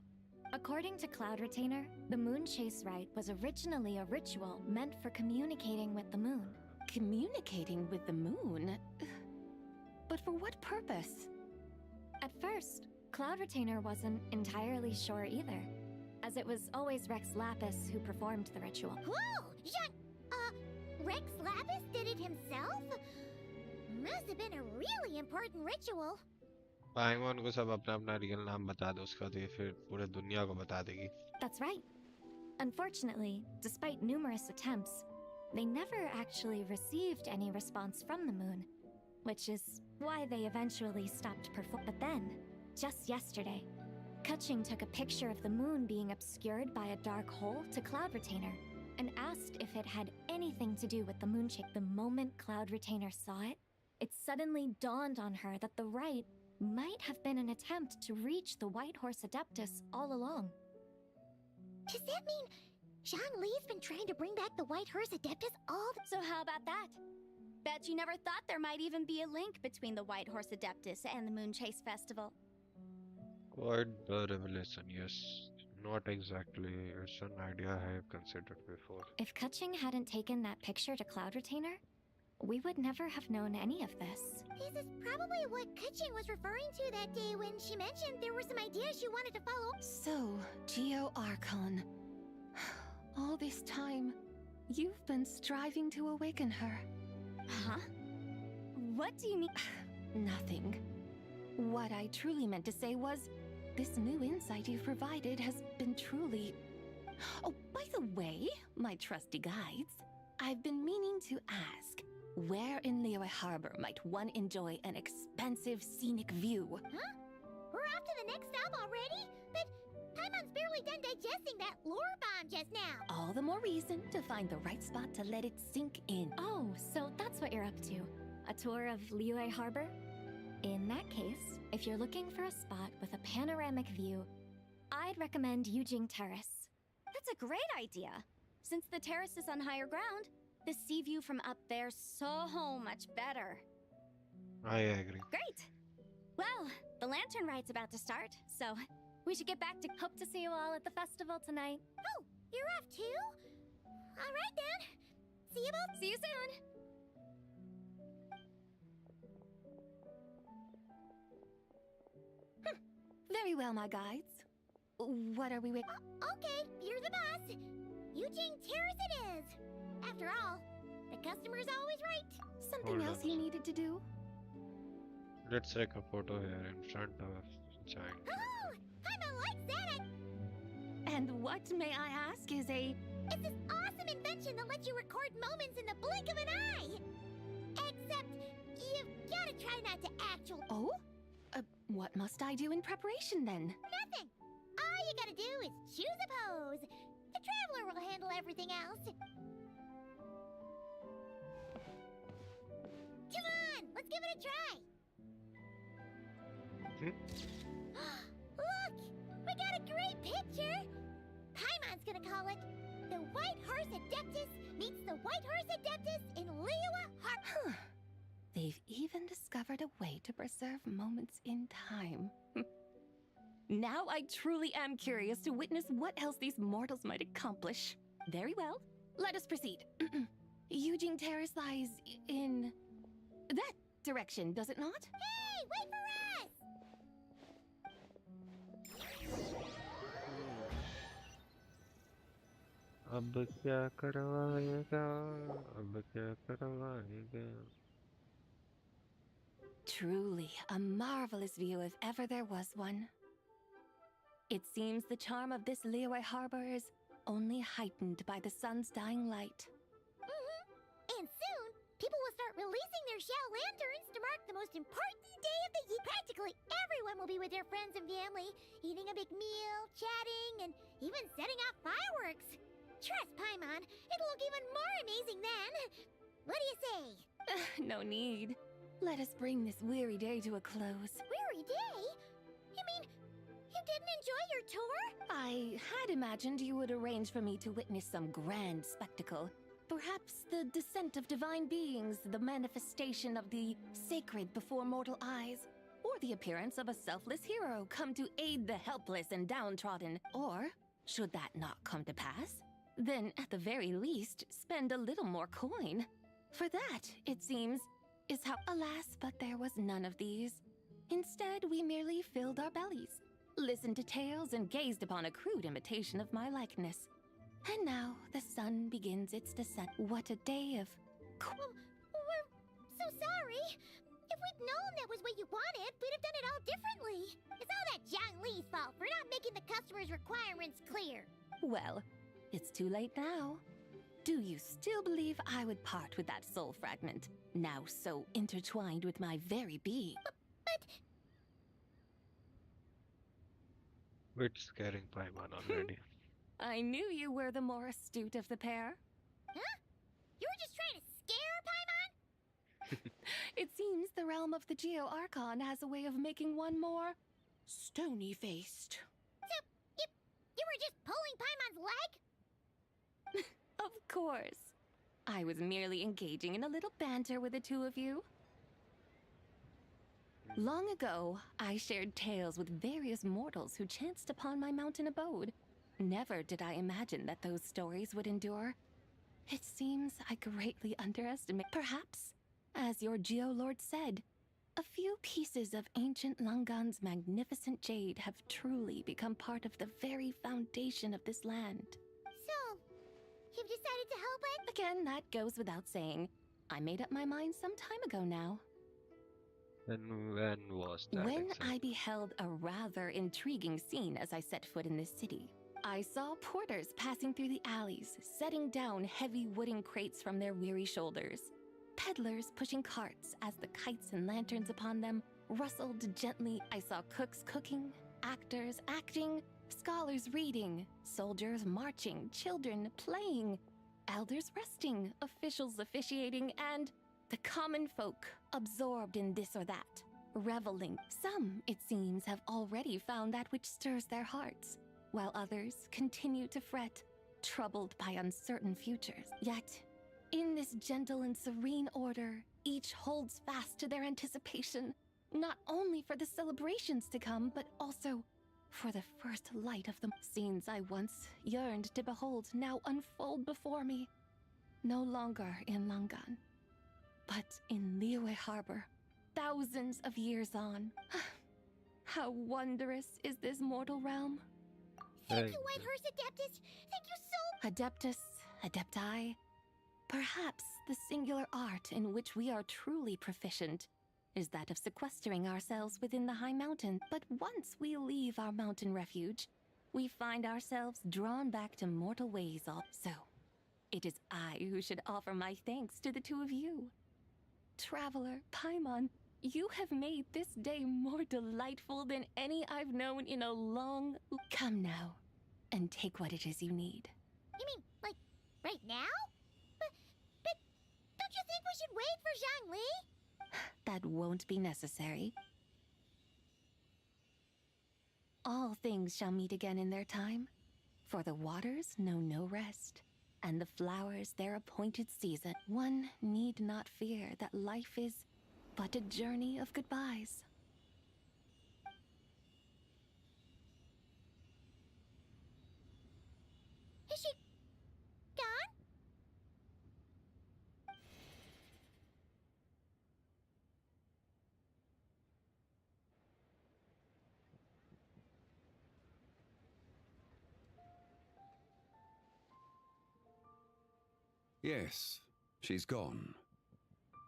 According to Cloud Retainer, the Moon Chase Rite was originally a ritual meant for communicating with the moon. Communicating with the moon? But for what purpose? At first, Cloud Retainer wasn't entirely sure either, as it was always Rex Lapis who performed the ritual. Whoa! Rex Lapis did it himself? Must have been a really important ritual. पाइमॉन को सब अपना अपना real नाम बता दो उसका तो ये फिर पूरे दुनिया को बता देगी. That's right. Unfortunately, despite numerous attempts, they never actually received any response from the moon, which is why they eventually stopped performing. But then, just yesterday, Kuching took a picture of the moon being obscured by a dark hole to Cloud Retainer and asked if it had anything to do with the moon chase. The moment Cloud Retainer saw it, it suddenly dawned on her that the rite might have been an attempt to reach the White Horse Adeptus all along. Does that mean Zhongli's been trying to bring back the White Horse Adeptus all the... So how about that? Bet you never thought there might even be a link between the White Horse Adeptus and the Moon Chase Festival. Quite the revelation, yes. Not exactly. It's an idea I have considered before. If Kuching hadn't taken that picture to Cloud Retainer, we would never have known any of this. This is probably what Kuching was referring to that day when she mentioned there were some ideas she wanted to follow. So, Geo Archon. All this time, you've been striving to awaken her. Huh? What do you mean? Nothing. What I truly meant to say was, this new insight you've provided has been truly... Oh, by the way, my trusty guides, I've been meaning to ask, where in Liyue Harbor might one enjoy an expensive scenic view? Huh? We're off to the next stop already? But Paimon's barely done digesting that lore bomb just now. All the more reason to find the right spot to let it sink in. Oh, so that's what you're up to. A tour of Liyue Harbor? In that case, if you're looking for a spot with a panoramic view, I'd recommend Yujing Terrace. That's a great idea. Since the terrace is on higher ground, the sea view from up there's so much better. I agree. Great! Well, the lantern ride's about to start, so we should get back to... Hope to see you all at the festival tonight. Oh, you're off too? All right then. See you both. See you soon. Very well, my guides. What are we waiting? Okay, you're the boss. Eugene Terrace it is. After all, the customer's always right. Something Hold else on. you needed to do? Let's take a photo here in front of giant. Oh, Paimon likes that. And what, may I ask, is a... It's this awesome invention that lets you record moments in the blink of an eye. Except, you've got to try not to actually... Oh? What must I do in preparation then? Nothing. All you gotta do is choose a pose. The Traveler will handle everything else. Come on, let's give it a try. Look, we got a great picture. Paimon's gonna call it The White Horse Adeptus Meets the White Horse Adeptus in Liyue Harbor. They've even discovered a way to preserve moments in time. Now I truly am curious to witness what else these mortals might accomplish. Very well, let us proceed. Eugene Terrace lies in that direction, does it not? Hey, wait for us! अब क्या करवाएगा अब क्या करवाएगा Truly a marvelous view if ever there was one. It seems the charm of this Liyue harbor is only heightened by the sun's dying light. And soon, people will start releasing their shell lanterns to mark the most important day of the year. Practically everyone will be with their friends and family, eating a big meal, chatting, and even setting off fireworks. Trust Paimon, it'll look even more amazing then. What do you say? No need. Let us bring this weary day to a close. Weary day? You mean, you didn't enjoy your tour? I had imagined you would arrange for me to witness some grand spectacle. Perhaps the descent of divine beings, the manifestation of the sacred before mortal eyes, or the appearance of a selfless hero come to aid the helpless and downtrodden. Or, should that not come to pass, then at the very least, spend a little more coin. For that, it seems, is how... Alas, but there was none of these. Instead, we merely filled our bellies, listened to tales, and gazed upon a crude imitation of my likeness. And now the sun begins its descent. What a day of... We're so sorry. If we'd known that was what you wanted, we'd have done it all differently. It's all that Jiang Li's fault for not making the customer's requirements clear. Well, it's too late now. Do you still believe I would part with that soul fragment, now so intertwined with my very being? But... It's scaring Paimon already. I knew you were the more astute of the pair. Huh? You were just trying to scare Paimon? It seems the realm of the Geo Archon has a way of making one more stony-faced. So, you were just pulling Paimon's leg? Of course. I was merely engaging in a little banter with the two of you. Long ago, I shared tales with various mortals who chanced upon my mountain abode. Never did I imagine that those stories would endure. It seems I greatly underestimate. Perhaps, as your Geolord said, a few pieces of ancient Langan's magnificent jade have truly become part of the very foundation of this land. So, you've decided to help it? Again, that goes without saying. I made up my mind some time ago now. And when was that? When exactly? I beheld a rather intriguing scene as I set foot in this city. I saw porters passing through the alleys, setting down heavy wooden crates from their weary shoulders. Peddlers pushing carts as the kites and lanterns upon them rustled gently. I saw cooks cooking, actors acting, scholars reading, soldiers marching, children playing, elders resting, officials officiating, and the common folk absorbed in this or that. reveling. Some, it seems, have already found that which stirs their hearts, while others continue to fret, troubled by uncertain futures. Yet, in this gentle and serene order, each holds fast to their anticipation, not only for the celebrations to come, but also for the first light of them. Scenes I once yearned to behold now unfold before me, no longer in Langan, but in Liyue Harbor, thousands of years on. How wondrous is this mortal realm? Thank you, White Horse Adeptus! Thank you so Adeptus, Adepti, perhaps the singular art in which we are truly proficient is that of sequestering ourselves within the high mountain. But once we leave our mountain refuge, we find ourselves drawn back to mortal ways also. It is I who should offer my thanks to the two of you. Traveler, Paimon, you have made this day more delightful than any I've known in a long... Come now, and take what it is you need. You mean, like, right now? But don't you think we should wait for Zhangli? That won't be necessary. All things shall meet again in their time, for the waters know no rest, and the flowers their appointed season. One need not fear that life is but a journey of goodbyes. Is she gone? Yes, she's gone.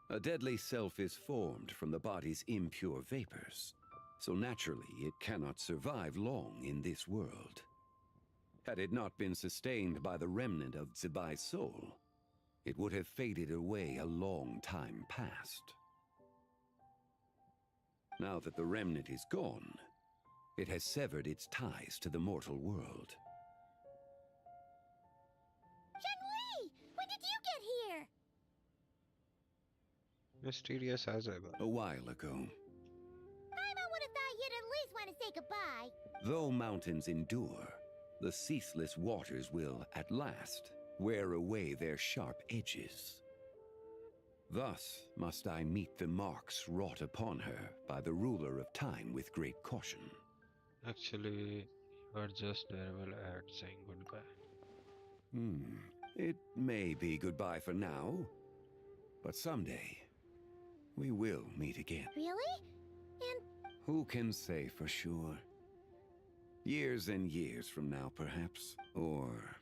A deadly self is formed from the body's impure vapors, so naturally it cannot survive long in this world. Had it not been sustained by the remnant of Zibai's soul, it would have faded away a long time past. Now that the remnant is gone, it has severed its ties to the mortal world. Zhangli! When did you get here? Mysterious as ever. A while ago. Paimon would have thought you'd at least want to say goodbye. Though mountains endure, the ceaseless waters will, at last, wear away their sharp edges. Thus must I meet the marks wrought upon her by the ruler of time with great caution. Actually, you're just terrible at saying goodbye. It may be goodbye for now, but someday we will meet again. Really? And Who can say for sure? Years and years from now, perhaps. Or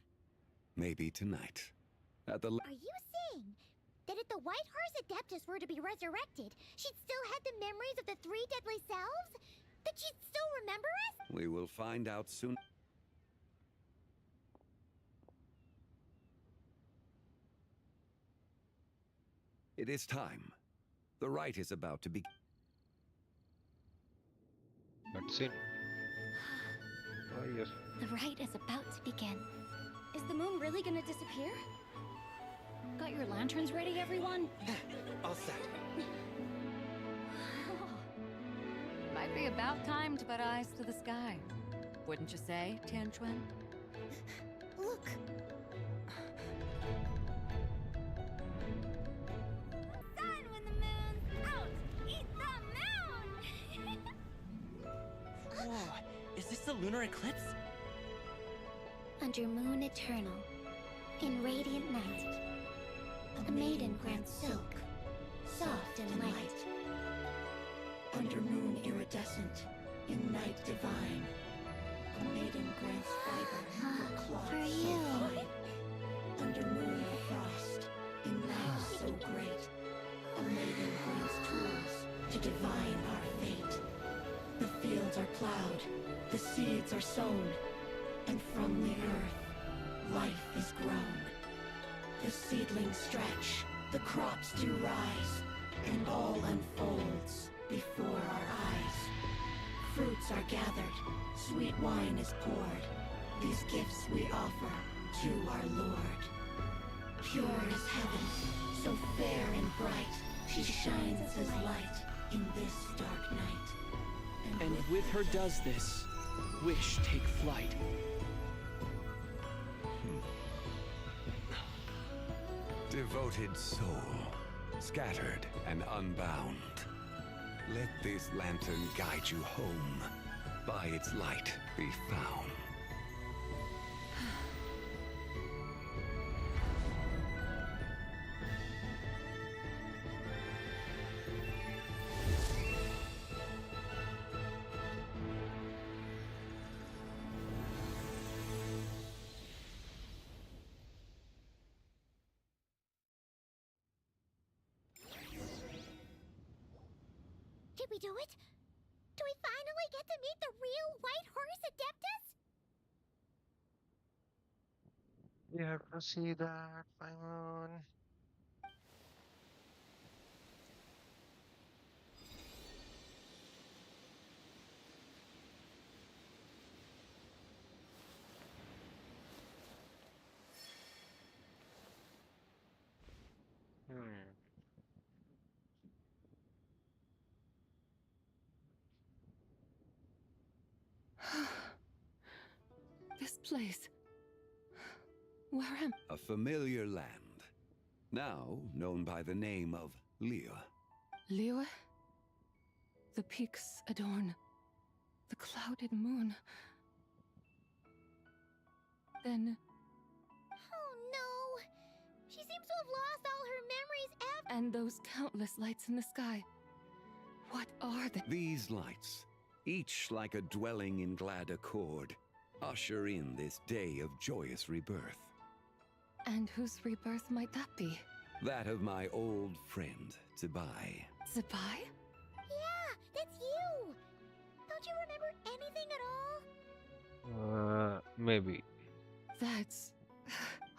maybe tonight. At the... are you saying that if the White Horse Adeptus were to be resurrected, she'd still have the memories of the three deadly selves? That she'd still remember us? We will find out soon. It is time. The rite is about to begin. That's it. Oh, yes. The rite is about to begin. Is the moon really gonna disappear? Got your lanterns ready, everyone? All set. Might be about time to put eyes to the sky. Wouldn't you say, Tianchuan? Look. Sun when the moon's out! Eat the moon! Whoa, is this the lunar eclipse? Under moon eternal, in radiant night, a maiden grants silk, soft and light. Under moon iridescent, in night divine, a maiden grants fiber, cloth For so you. fine. Under moon of frost, in night so great, a maiden grants tools to divine our fate. The fields are plowed, the seeds are sown, and from the earth, life is grown. The seedlings stretch, the crops do rise, and all unfolds before our eyes. Fruits are gathered, sweet wine is poured. These gifts we offer to our Lord. Pure as heaven, so fair and bright, she shines as light in this dark night. And with her does this, wish take flight. Devoted soul, scattered and unbound. Let this lantern guide you home. By its light be found. Did we do it? Do we finally get to meet the real White Horse Adeptus? You have to see that, Simon. This place. Where am A familiar land, now known by the name of Liyue. Liyue? The peaks adorn the clouded moon. Then, Oh no! She seems to have lost all her memories and those countless lights in the sky. What are they? These lights, each like a dwelling in glad accord, usher in this day of joyous rebirth. And whose rebirth might that be? That of my old friend, Zibai. Zibai? Yeah, that's you! Don't you remember anything at all? Maybe. That's...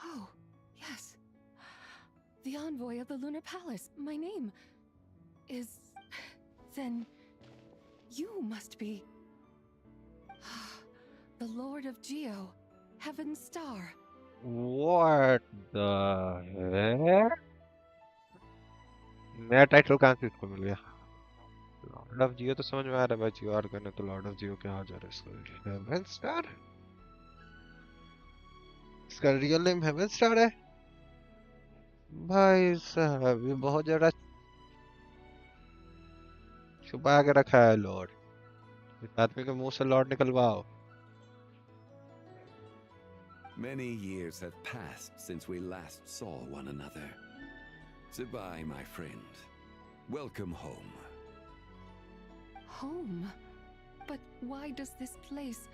Oh, yes. The envoy of the Lunar Palace. My name is... Then... You must be... The Lord of Geo, Heaven's Star. What the heck? नया title कहाँ से इसको मिल गया? Lord of जियो तो समझ में आ रहा है भाई, जियो आर करने तो लॉर्ड ऑफ जियो क्या आ जा रहा है इसको? Heaven star? इसका रियल नेम हेवन स्टार है? भाई साहब ये बहुत ज्यादा छुपा के रखा है लॉर्ड। इस आदमी के मुंह से Lord निकलवाओ। Many years have passed since we last saw one another. Zibai, my friend, welcome home. Home? But why does this place,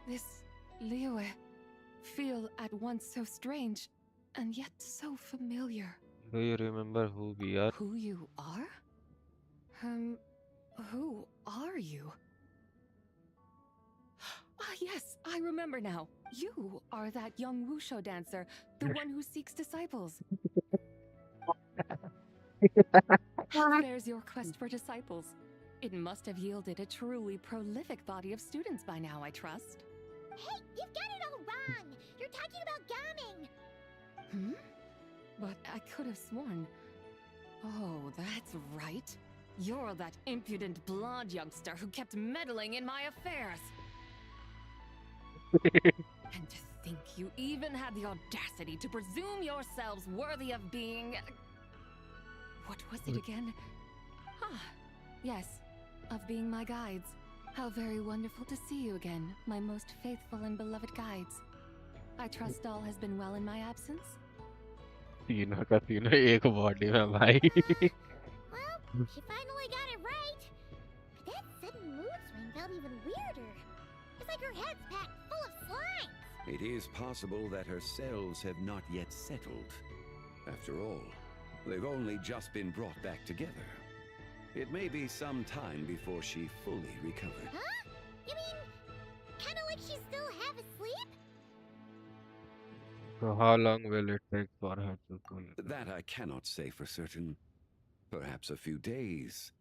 this Liyue, feel at once so strange and yet so familiar? Do you remember who we are? Who you are? Who are you? Ah, yes, I remember now. You are that young wushu dancer, the one who seeks disciples. How fares your quest for disciples? It must have yielded a truly prolific body of students by now, I trust. Hey, you've got it all wrong! You're talking about Gaming! Hmm? But I could have sworn... Oh, that's right. You're that impudent blonde youngster who kept meddling in my affairs. And to think you even had the audacity to presume yourselves worthy of being... What was it again? Ah, yes, of being my guides. How very wonderful to see you again, my most faithful and beloved guides. I trust all has been well in my absence? तीनों का तीनों एक body में भाई। Well, she finally got it right. But that sudden mood swing felt even weirder. It's like her head's packed full of slime. It is possible that her cells have not yet settled. After all, they've only just been brought back together. It may be some time before she fully recovered. Huh? You mean, kinda like she's still half asleep? So how long will it take for her to fully? That I cannot say for certain. Perhaps a few days.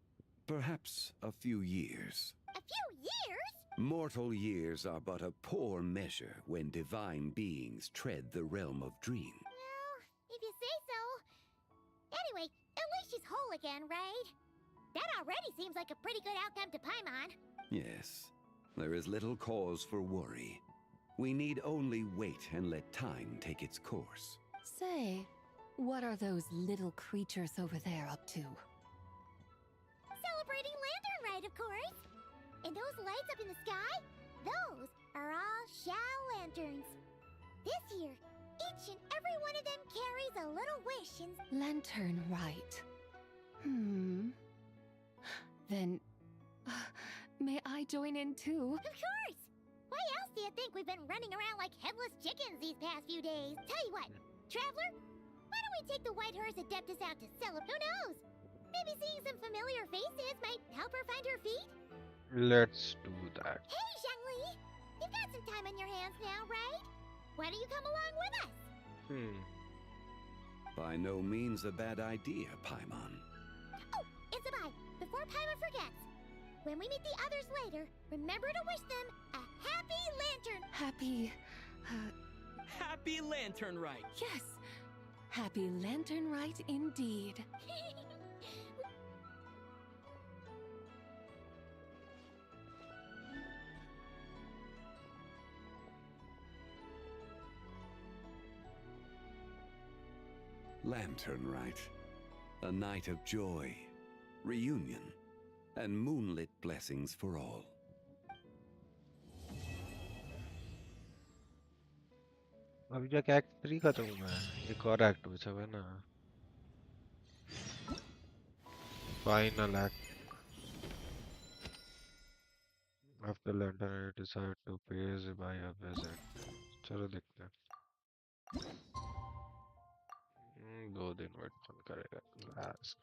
Perhaps a few years. A few years? Mortal years are but a poor measure when divine beings tread the realm of dream. Well, if you say so. Anyway, at least she's whole again, right? That already seems like a pretty good outcome to Paimon. Yes, there is little cause for worry. We need only wait and let time take its course. Say, what are those little creatures over there up to? Celebrating Lantern Rite, of course. And those lights up in the sky? Those are all Xiao lanterns. This year, each and every one of them carries a little wish and... Lantern Rite. Then, may I join in too? Of course! Why else do you think we've been running around like headless chickens these past few days? Tell you what, Traveler, why don't we take the White Horse Adeptus out to celebrate? Who knows? Maybe seeing some familiar faces might help her find her feet? Let's do that. Hey, Zhangli! You've got some time on your hands now, right? Why don't you come along with us? By no means a bad idea, Paimon. Oh, and Zibai, before Paimon forgets, when we meet the others later, remember to wish them a happy lantern. Happy Lantern Rite. Yes, happy Lantern Rite indeed. Lantern Rite. A night of joy, reunion, and moonlit blessings for all. अभी जाके act 3 खत्म हुआ है, एक और act बचा हुआ है ना, final act. After Lantern, I decided to pay Zibai a visit. चलो देखते हैं. 2 दिन वेट कौन करेगा? Last.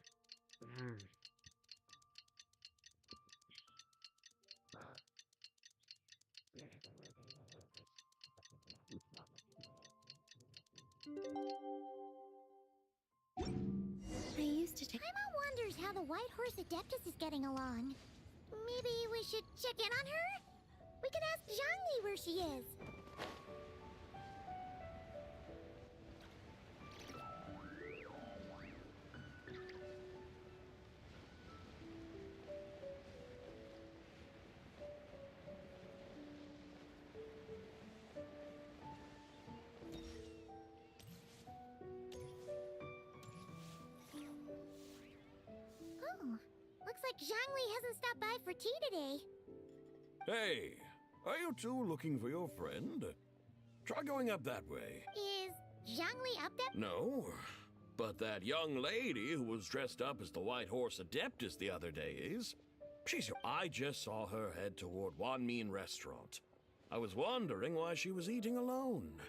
I used to take... Paimon wonders how the White Horse Adeptus is getting along. Maybe we should check in on her? We could ask Zhangli where she is. Looks like Zhangli hasn't stopped by for tea today. Hey, are you two looking for your friend? Try going up that way. Is Zhangli up there? No, but that young lady who was dressed up as the White Horse Adeptus the other day is. I just saw her head toward Wan Min restaurant. I was wondering why she was eating alone.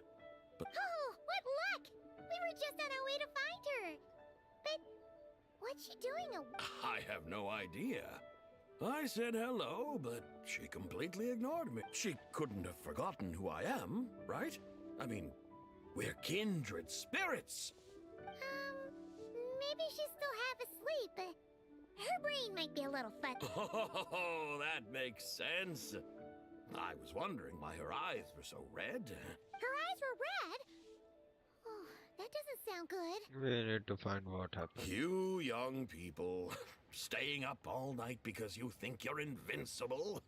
But oh, what luck! We were just on our way to find her. But what's she doing? I have no idea. I said hello, but she completely ignored me. She couldn't have forgotten who I am, right? I mean, we're kindred spirits. Maybe she's still half asleep. Her brain might be a little fuzzy. Oh, that makes sense. I was wondering why her eyes were so red. Her eyes were red? Oh, that doesn't sound good. We need to find what happened. You young people, staying up all night because you think you're invincible.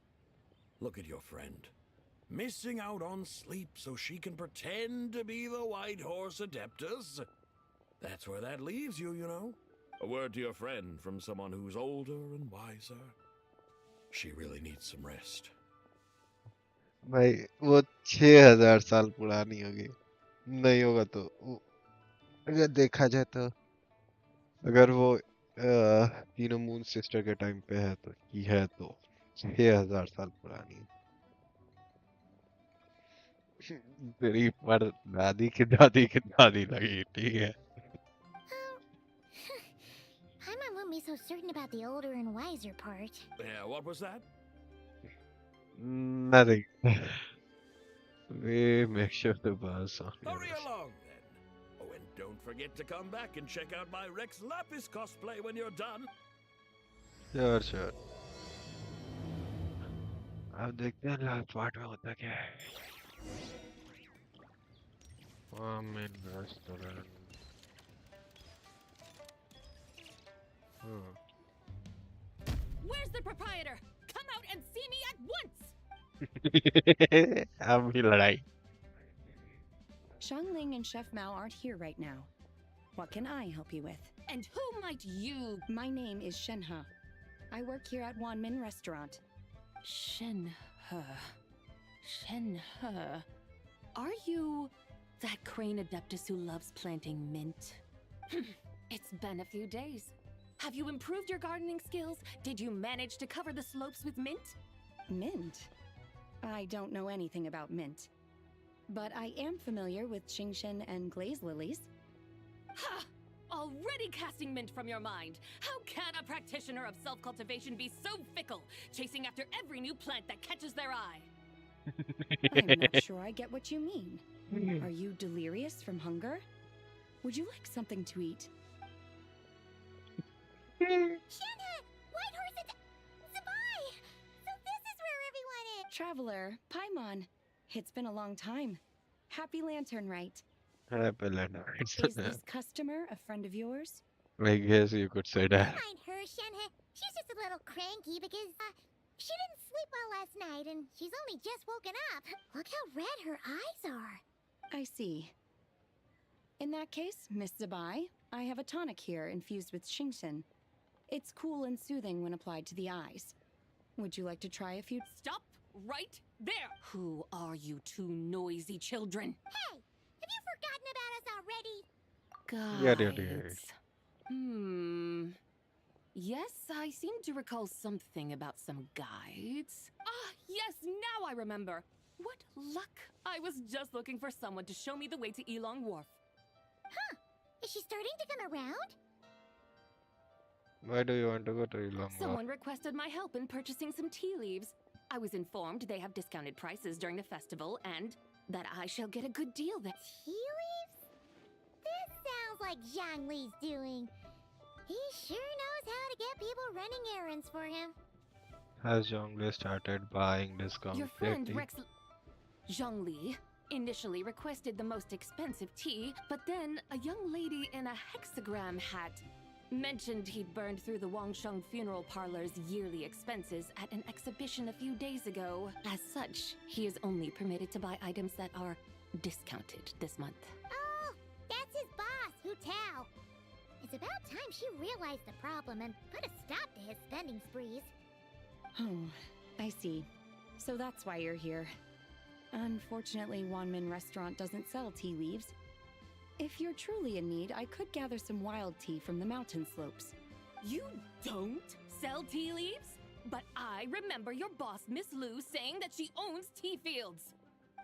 Look at your friend. Missing out on sleep so she can pretend to be the White Horse Adeptus. That's where that leaves you, you know. A word to your friend from someone who's older and wiser. She really needs some rest. भाई वो 6000 साल पुरानी होगी, नहीं होगा तो अगर देखा जाए तो अगर वो तीनों मून सिस्टर के टाइम पे है तो 6000 साल पुरानी. तेरी पर दादी की दादी की दादी लगी, ठीक है. Paimon won't be so certain about the older and wiser part. Yeah, what was that? Nothing. We make sure the bus on. Hurry along then. Oh, and don't forget to come back and check out my Rex Lapis cosplay when you're done. Sure, sure. अब देखते हैं last part में होता क्या है. Ramen restaurant. Where's the proprietor? Come out and see me at once! अब भी लड़ाई. Xiangling and Chef Mao aren't here right now. What can I help you with? And who might you? My name is Shenhe. I work here at Wanmin Restaurant. Shenhe. Shenhe. Are you that crane adeptus who loves planting mint? It's been a few days. Have you improved your gardening skills? Did you manage to cover the slopes with mint? Mint? I don't know anything about mint. But I am familiar with Qingshen and glaze lilies. Ha! Already casting mint from your mind. How can a practitioner of self-cultivation be so fickle, chasing after every new plant that catches their eye? I'm not sure I get what you mean. Are you delirious from hunger? Would you like something to eat? Shenhe! Whitehorse and Zibai! So this is where everyone is! Traveler, Paimon. It's been a long time. Happy Lantern Rite. Is this customer a friend of yours? I guess you could say that. Don't mind her, Shenhe. She's just a little cranky because, she didn't sleep well last night and she's only just woken up. Look how red her eyes are. I see. In that case, Miss Zibai, I have a tonic here infused with Qingshen. It's cool and soothing when applied to the eyes. Would you like to try a few? Stop right there! Who are you two noisy children? Hey! Have you forgotten about us already? Guides. Yes, I seem to recall something about some guides. Ah, yes, now I remember. What luck! I was just looking for someone to show me the way to Elong Wharf. Huh? Is she starting to come around? Why do you want to go to Elong? Someone requested my help in purchasing some tea leaves. I was informed they have discounted prices during the festival and that I shall get a good deal there. Tea leaves? This sounds like Zhongli's doing. He sure knows how to get people running errands for him. Has Zhongli started buying discount Your friend tea? Rex Zhongli initially requested the most expensive tea, but then a young lady in a hexagram hat mentioned he'd burned through the Wangsheng Funeral Parlor's yearly expenses at an exhibition a few days ago. As such, he is only permitted to buy items that are discounted this month. Oh, that's his boss, Hu Tao. It's about time she realized the problem and put a stop to his spending sprees. Oh, I see. So that's why you're here. Unfortunately, Wanmin Restaurant doesn't sell tea leaves. If you're truly in need, I could gather some wild tea from the mountain slopes. You don't sell tea leaves? But I remember your boss, Miss Lu, saying that she owns tea fields.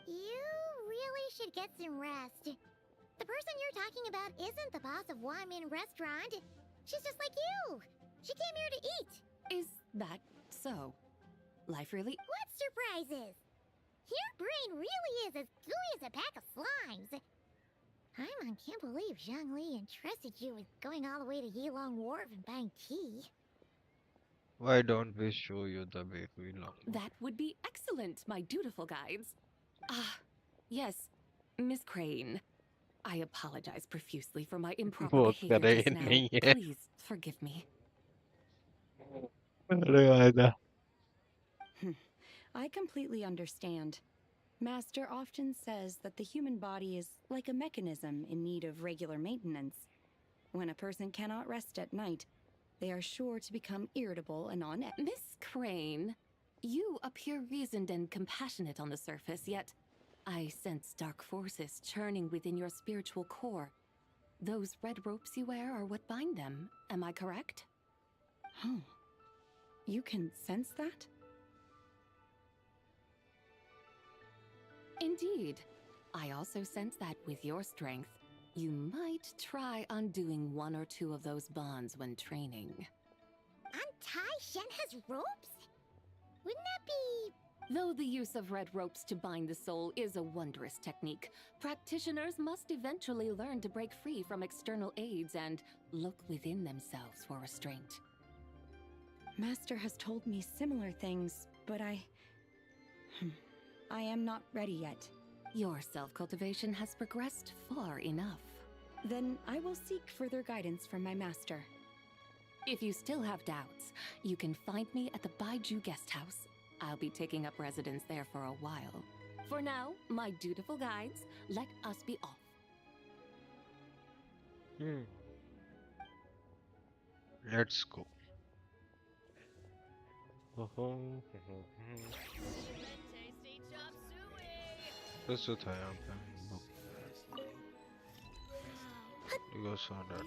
You really should get some rest. The person you're talking about isn't the boss of Wanmin Restaurant. She's just like you. She came here to eat. Is that so? Life really? What surprises? Your brain really is as gooey as a pack of slimes. Paimon can't believe Zhongli entrusted you with going all the way to Yilong Wharf and buying tea. Why don't we show you the way to Elong? That would be excellent, my dutiful guides. Ah, yes, Miss Crane. I apologize profusely for my improper वो behavior करे just now. नहीं है। Please forgive me. अरे वादा। I completely understand. Master often says that the human body is like a mechanism in need of regular maintenance. When a person cannot rest at night, they are sure to become irritable and on edge. Miss Crane, you appear reasoned and compassionate on the surface, yet I sense dark forces churning within your spiritual core. Those red ropes you wear are what bind them, am I correct? Oh, you can sense that? Indeed. I also sense that with your strength, you might try undoing one or two of those bonds when training. Untie Shenhe's ropes? Wouldn't that be... Though the use of red ropes to bind the soul is a wondrous technique, practitioners must eventually learn to break free from external aids and look within themselves for restraint. Master has told me similar things, but I am not ready yet. Your self-cultivation has progressed far enough. Then I will seek further guidance from my master. If you still have doubts, you can find me at the Baiju Guest House. I'll be taking up residence there for a while. For now, my dutiful guides, let us be off. Let's go. बस जो था यहाँ पे you go saw that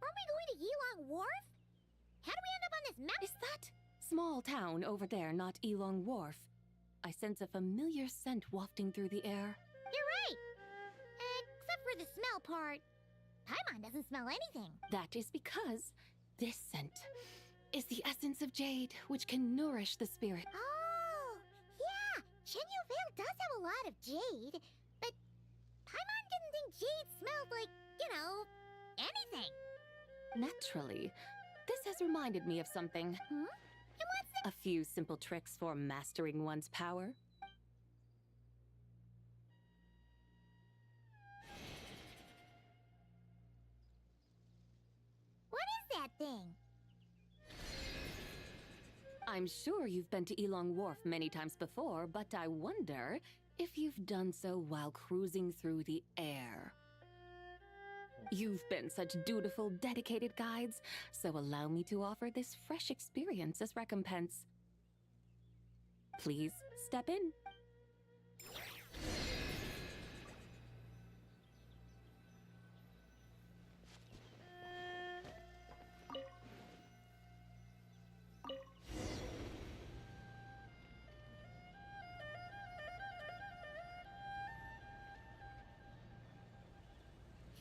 Aren't we going to Yilong Wharf? How do we end up on this mountain? Is that small town over there not Elong Wharf? I sense a familiar scent wafting through the air. You're right! Except for the smell part. Paimon doesn't smell anything. That is because this scent is the essence of jade, which can nourish the spirit. Oh, yeah! Chenyu Vale does have a lot of jade, but Paimon didn't think jade smelled like, anything. Naturally, this has reminded me of something. And what's that? A few simple tricks for mastering one's power. What is that thing? I'm sure you've been to Elong Wharf many times before, but I wonder if you've done so while cruising through the air. You've been such dutiful, dedicated guides, so allow me to offer this fresh experience as recompense. Please step in.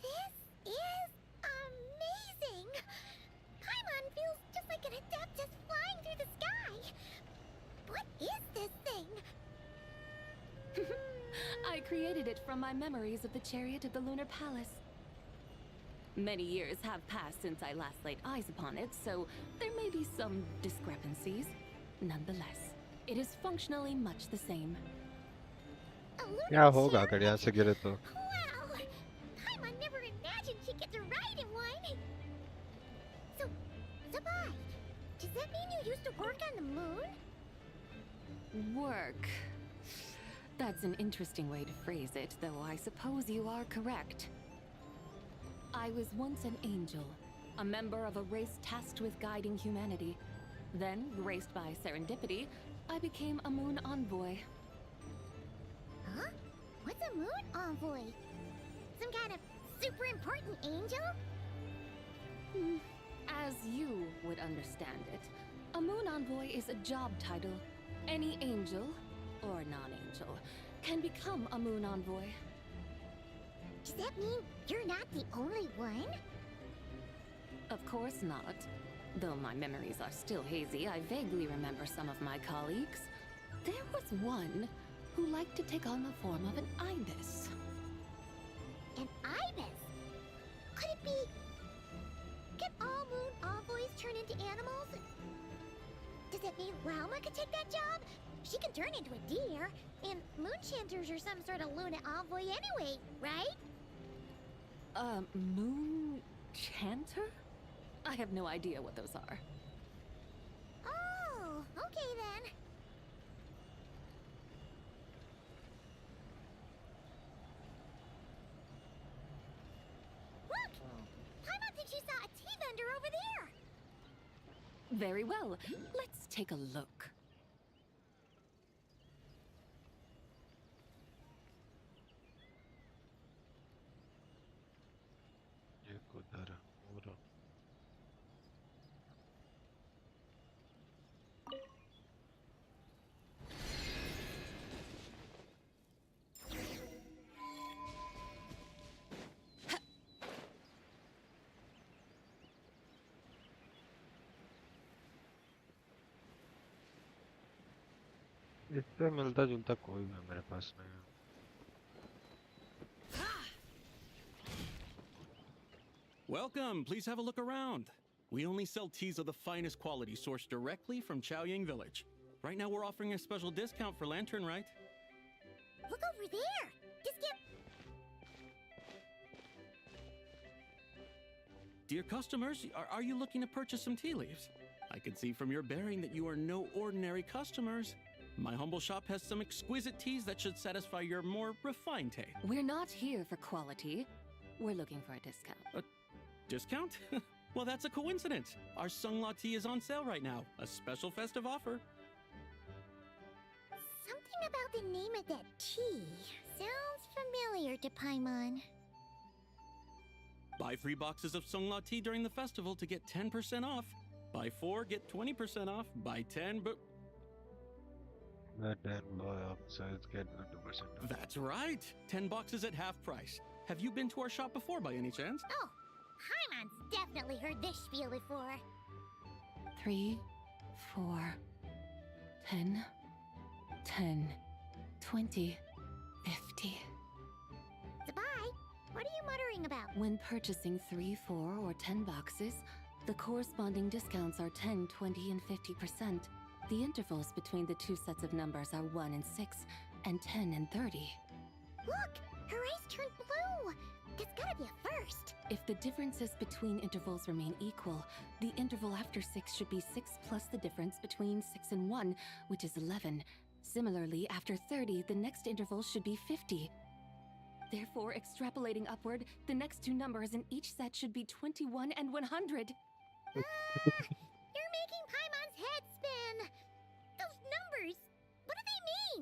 This is amazing! Paimon feels just like an Adeptus flying through the sky. What is this thing? I created it from my memories of the chariot of the Lunar Palace. Many years have passed since I last laid eyes upon it, so there may be some discrepancies. Nonetheless, it is functionally much the same. क्या होगा अगर यहाँ से गिरे तो Wow! Paimon never imagined she'd get to ride in one. So, Zibai, does that mean you used to work on the moon? Work. That's an interesting way to phrase it, though I suppose you are correct. I was once an angel, a member of a race tasked with guiding humanity. Then, graced by serendipity, I became a moon envoy. Huh? What's a moon envoy? Some kind of super important angel? As you would understand it, a moon envoy is a job title. Any angel, or non-angel, can become a moon envoy. Does that mean you're not the only one? Of course not. Though my memories are still hazy, I vaguely remember some of my colleagues. There was one who liked to take on the form of an ibis. An ibis? Could it be... Can all moon envoys turn into animals? Does that mean Rauma could take that job? She can turn into a deer, and moon chanters are some sort of Luna envoy anyway, right? Moon chanter? I have no idea what those are. Oh, okay then. Look! Paimon thinks she saw a tea vendor over there! Very well. Let's take a look. इससे मिलता जुलता कोई भी मेरे पास नहीं है। Welcome. Please have a look around. We only sell teas of the finest quality sourced directly from Chaoying Village. Right now we're offering a special discount for Lantern Rite. Look over there! Discount! Dear customers, are you looking to purchase some tea leaves? I can see from your bearing that you are no ordinary customers. My humble shop has some exquisite teas that should satisfy your more refined taste. We're not here for quality. We're looking for a discount. A discount? Well, that's a coincidence. Our Sungla tea is on sale right now. A special festive offer. Something about the name of that tea sounds familiar to Paimon. Buy 3 boxes of Sungla tea during the festival to get 10% off. Buy 4, get 20% off. Buy 10, but... Buy 10 boxes, get 20% off. That's right. 10 boxes at half price. Have you been to our shop before by any chance? Oh, Paimon's definitely heard this spiel before. 3, 4, 10, 10, 20, 50. Zibai, what are you muttering about? When purchasing 3, 4, or 10 boxes, the corresponding discounts are 10, 20, and 50%. The intervals between the two sets of numbers are 1 and 6, and 10 and 30. Look! Her eyes turned blue! That's gotta be a first! If the differences between intervals remain equal, the interval after 6 should be 6 plus the difference between 6 and 1, which is 11. Similarly, after 30, the next interval should be 50. Therefore, extrapolating upward, the next two numbers in each set should be 21 and 100. You're making Paimon's head spin! Those numbers! What do they mean?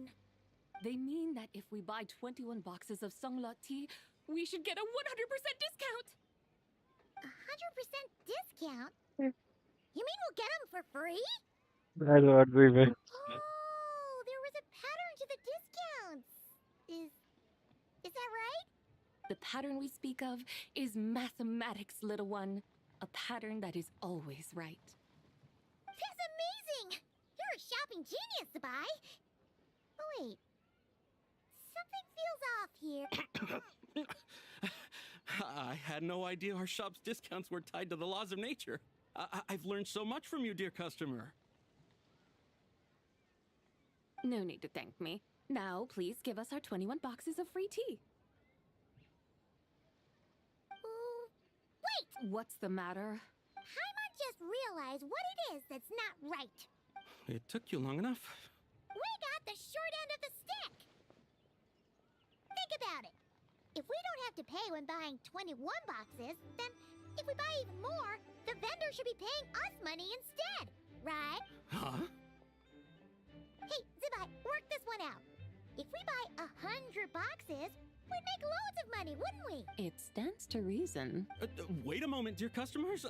They mean that if we buy 21 boxes of Sungla tea, we should get a 100% discount! 100% discount? You mean we'll get them for free? That's what we meant. Oh, there was a pattern to the discounts! Is that right? The pattern we speak of is mathematics, little one. A pattern that is always right. That's amazing! You're a shopping genius, Zibai! Oh, wait. Something feels off here. I had no idea our shop's discounts were tied to the laws of nature. I've learned so much from you, dear customer. No need to thank me. Now, please give us our 21 boxes of free tea. Wait! What's the matter? Paimon just realized what it is that's not right. It took you long enough. We got the short end of the stick! Think about it. If we don't have to pay when buying 21 boxes, then if we buy even more, the vendor should be paying us money instead, right? Huh? Hey, Zibai, work this one out. If we buy 100 boxes, we'd make loads of money, wouldn't we? It stands to reason. Wait a moment, dear customers.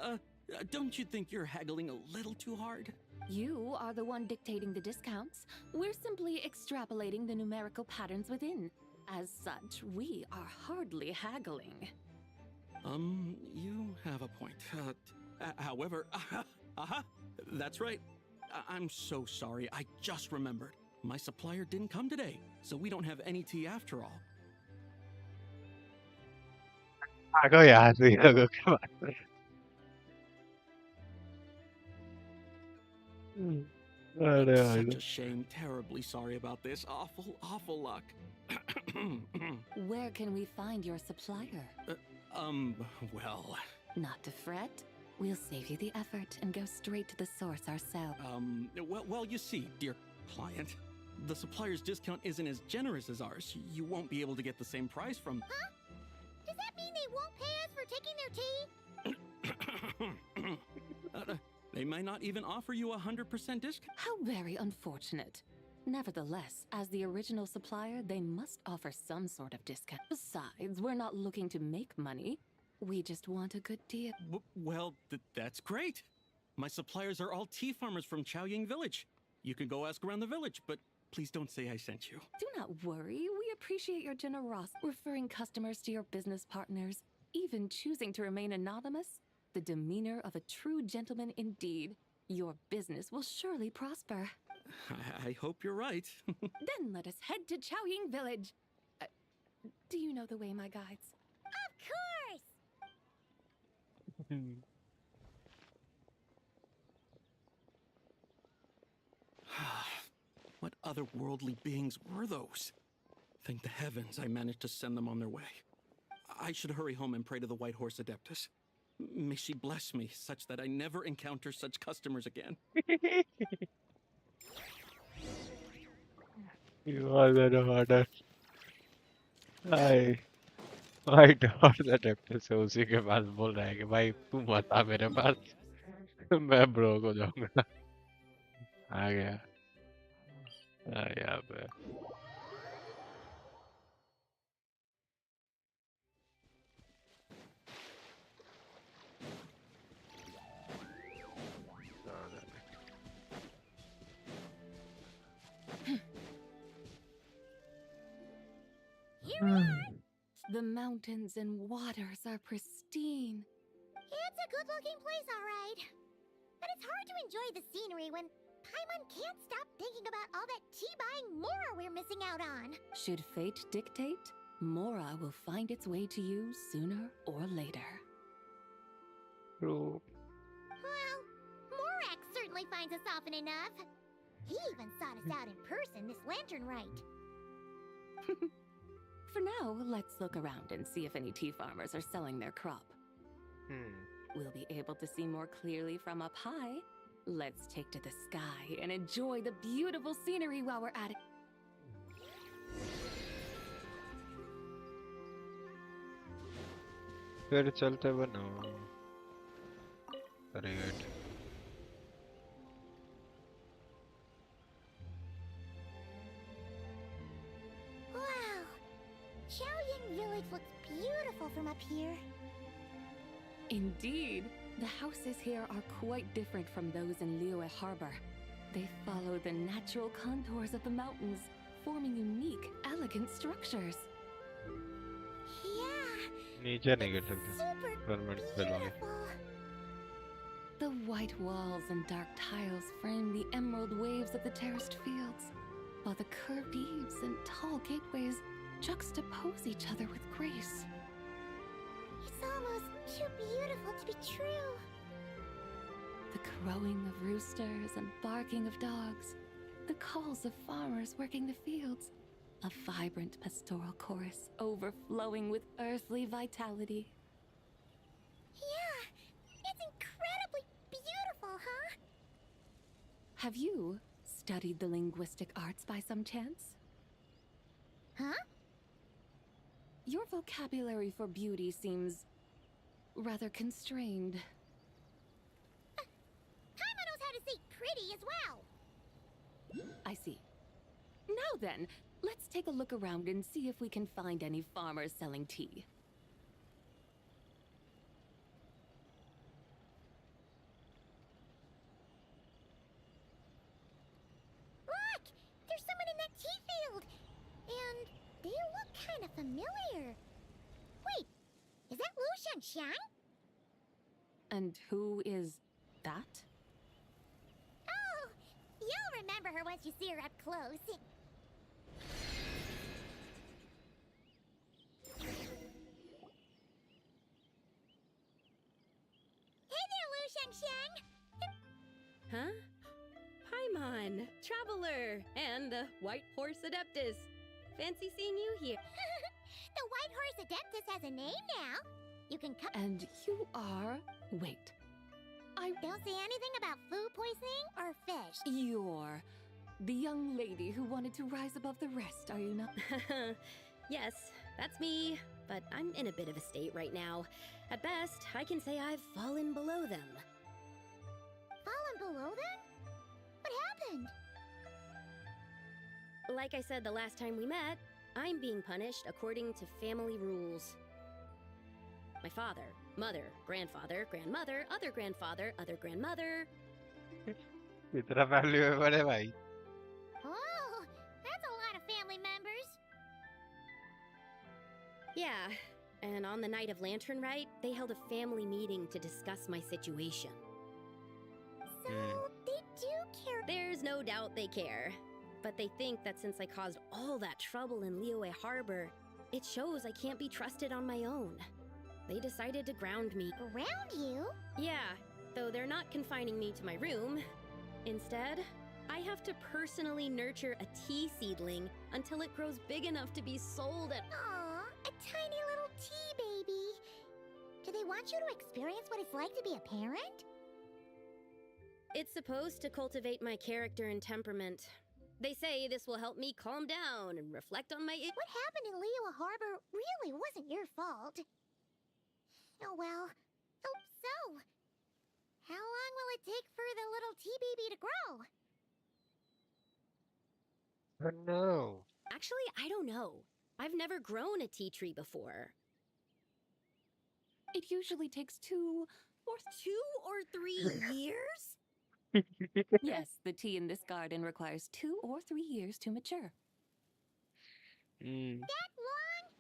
Don't you think you're haggling a little too hard? You are the one dictating the discounts. We're simply extrapolating the numerical patterns within. As such, we are hardly haggling. You have a point. However, that's right. I'm so sorry. I just remembered. My supplier didn't come today, so we don't have any tea after all. भागो यहाँ से लोगों के बाद अरे It's भाई such a shame. Terribly sorry about this. Awful luck. Where can we find your supplier? Well... Not to fret. We'll save you the effort and go straight to the source ourselves. Well, you see, dear client, the supplier's discount isn't as generous as ours. You won't be able to get the same price from... Huh? Does that mean they won't pay us for taking their tea? They might not even offer you 100% discount. How very unfortunate. Nevertheless, as the original supplier, they must offer some sort of discount. Besides, we're not looking to make money. We just want a good deal. Well, that's great. My suppliers are all tea farmers from Chaoying Village. You can go ask around the village, but please don't say I sent you. Do not worry. We appreciate your generosity, referring customers to your business partners, even choosing to remain anonymous. The demeanor of a true gentleman indeed. Your business will surely prosper. I hope you're right. Then let us head to Chaoying Village. Do you know the way, my guides? Of course! What otherworldly beings were those? Thank the heavens I managed to send them on their way. I should hurry home and pray to the White Horse Adeptus. May she bless me such that I never encounter such customers again. You are the harder. I dot the depth से उसी के पास बोल रहा है कि भाई तू मत आ मेरे पास मैं ब्रो को जाऊंगा आ गया बे Here we are! The mountains and waters are pristine. It's a good-looking place, all right. But it's hard to enjoy the scenery when Paimon can't stop thinking about all that tea-buying Mora we're missing out on. Should fate dictate, Mora will find its way to you sooner or later. True. Well, Morak certainly finds us often enough. He even sought us out in person this lantern rite. For now, let's look around and see if any tea farmers are selling their crop. We'll be able to see more clearly from up high. Let's take to the sky and enjoy the beautiful scenery while we're at it. फिर चलते बनो Great. Wow! Chaoying Village looks beautiful from up here. Indeed, the houses here are quite different from those in Liyue Harbor. They follow the natural contours of the mountains, forming unique, elegant structures. Yeah, नीचे नहीं गिर सकते permanent spell होंगे The white walls and dark tiles frame the emerald waves of the terraced fields, while the curved eaves and tall gateways juxtapose each other with grace. it's almost too beautiful to be true. The crowing of roosters and barking of dogs, the calls of farmers working the fields, a vibrant pastoral chorus overflowing with earthly vitality. Yeah, it's incredibly beautiful, huh? Have you studied the linguistic arts by some chance? Huh? Your vocabulary for beauty seems rather constrained. Paimon knows how to say pretty as well. I see. Now then, let's take a look around and see if we can find any farmers selling tea. Look! There's someone in that tea field! And they look kind of familiar. Wait, is that Lu Xiangxiang? And who is that? Oh, you'll remember her once you see her up close. Hey there, Lu Xiangxiang! Huh? Paimon, Traveler, and the White Horse Adeptus. Fancy seeing you here. The White Horse Adeptus has a name now. You can come. And you are... Wait. Don't say anything about food poisoning or fish. You're the young lady who wanted to rise above the rest, are you not? Yes, that's me, but I'm in a bit of a state right now. At best, I can say I've fallen below them. Fallen below them? What happened? Like I said the last time we met, I'm being punished according to family rules. My father, mother, grandfather, grandmother, other grandfather, other grandmother. कितना family member है भाई Oh, that's a lot of family members. Yeah, and on the night of Lantern Rite, they held a family meeting to discuss my situation. So, they do care. There's no no doubt they care. But they think that since I caused all that trouble in Liyue Harbor, it shows I can't be trusted on my own. They decided to ground me. Ground you? Yeah, though they're not confining me to my room. Instead, I have to personally nurture a tea seedling until it grows big enough to be sold at... Aw, a tiny little tea baby. Do they want you to experience what it's like to be a parent? It's supposed to cultivate my character and temperament. They say this will help me calm down and reflect on my... What happened in Liyue Harbor really wasn't your fault. Oh well. Oh, so... how long will it take for the little tea baby to grow? No. Actually, I don't know. I've never grown a tea tree before. It usually takes 2 or 3 years? Yes, the tea in this garden requires 2 or 3 years to mature. That long?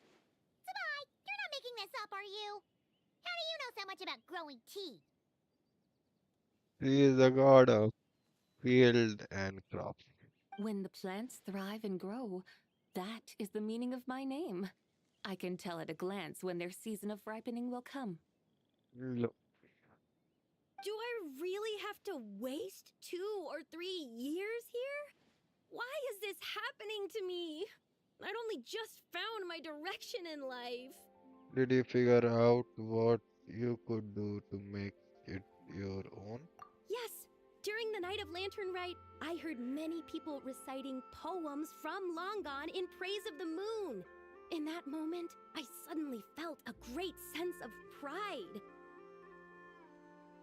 Zibai, you're not making this up, are you? How do you know so much about growing tea? He is the god of field and crops. When the plants thrive and grow, that is the meaning of my name. I can tell at a glance when their season of ripening will come. Look, Do I really have to waste 2 or 3 years here? Why is this happening to me? I'd only just found my direction in life. did you figure out what you could do to make it your own? Yes, during the night of Lantern Rite, I heard many people reciting poems from Long Gone in praise of the moon. In that moment, I suddenly felt a great sense of pride.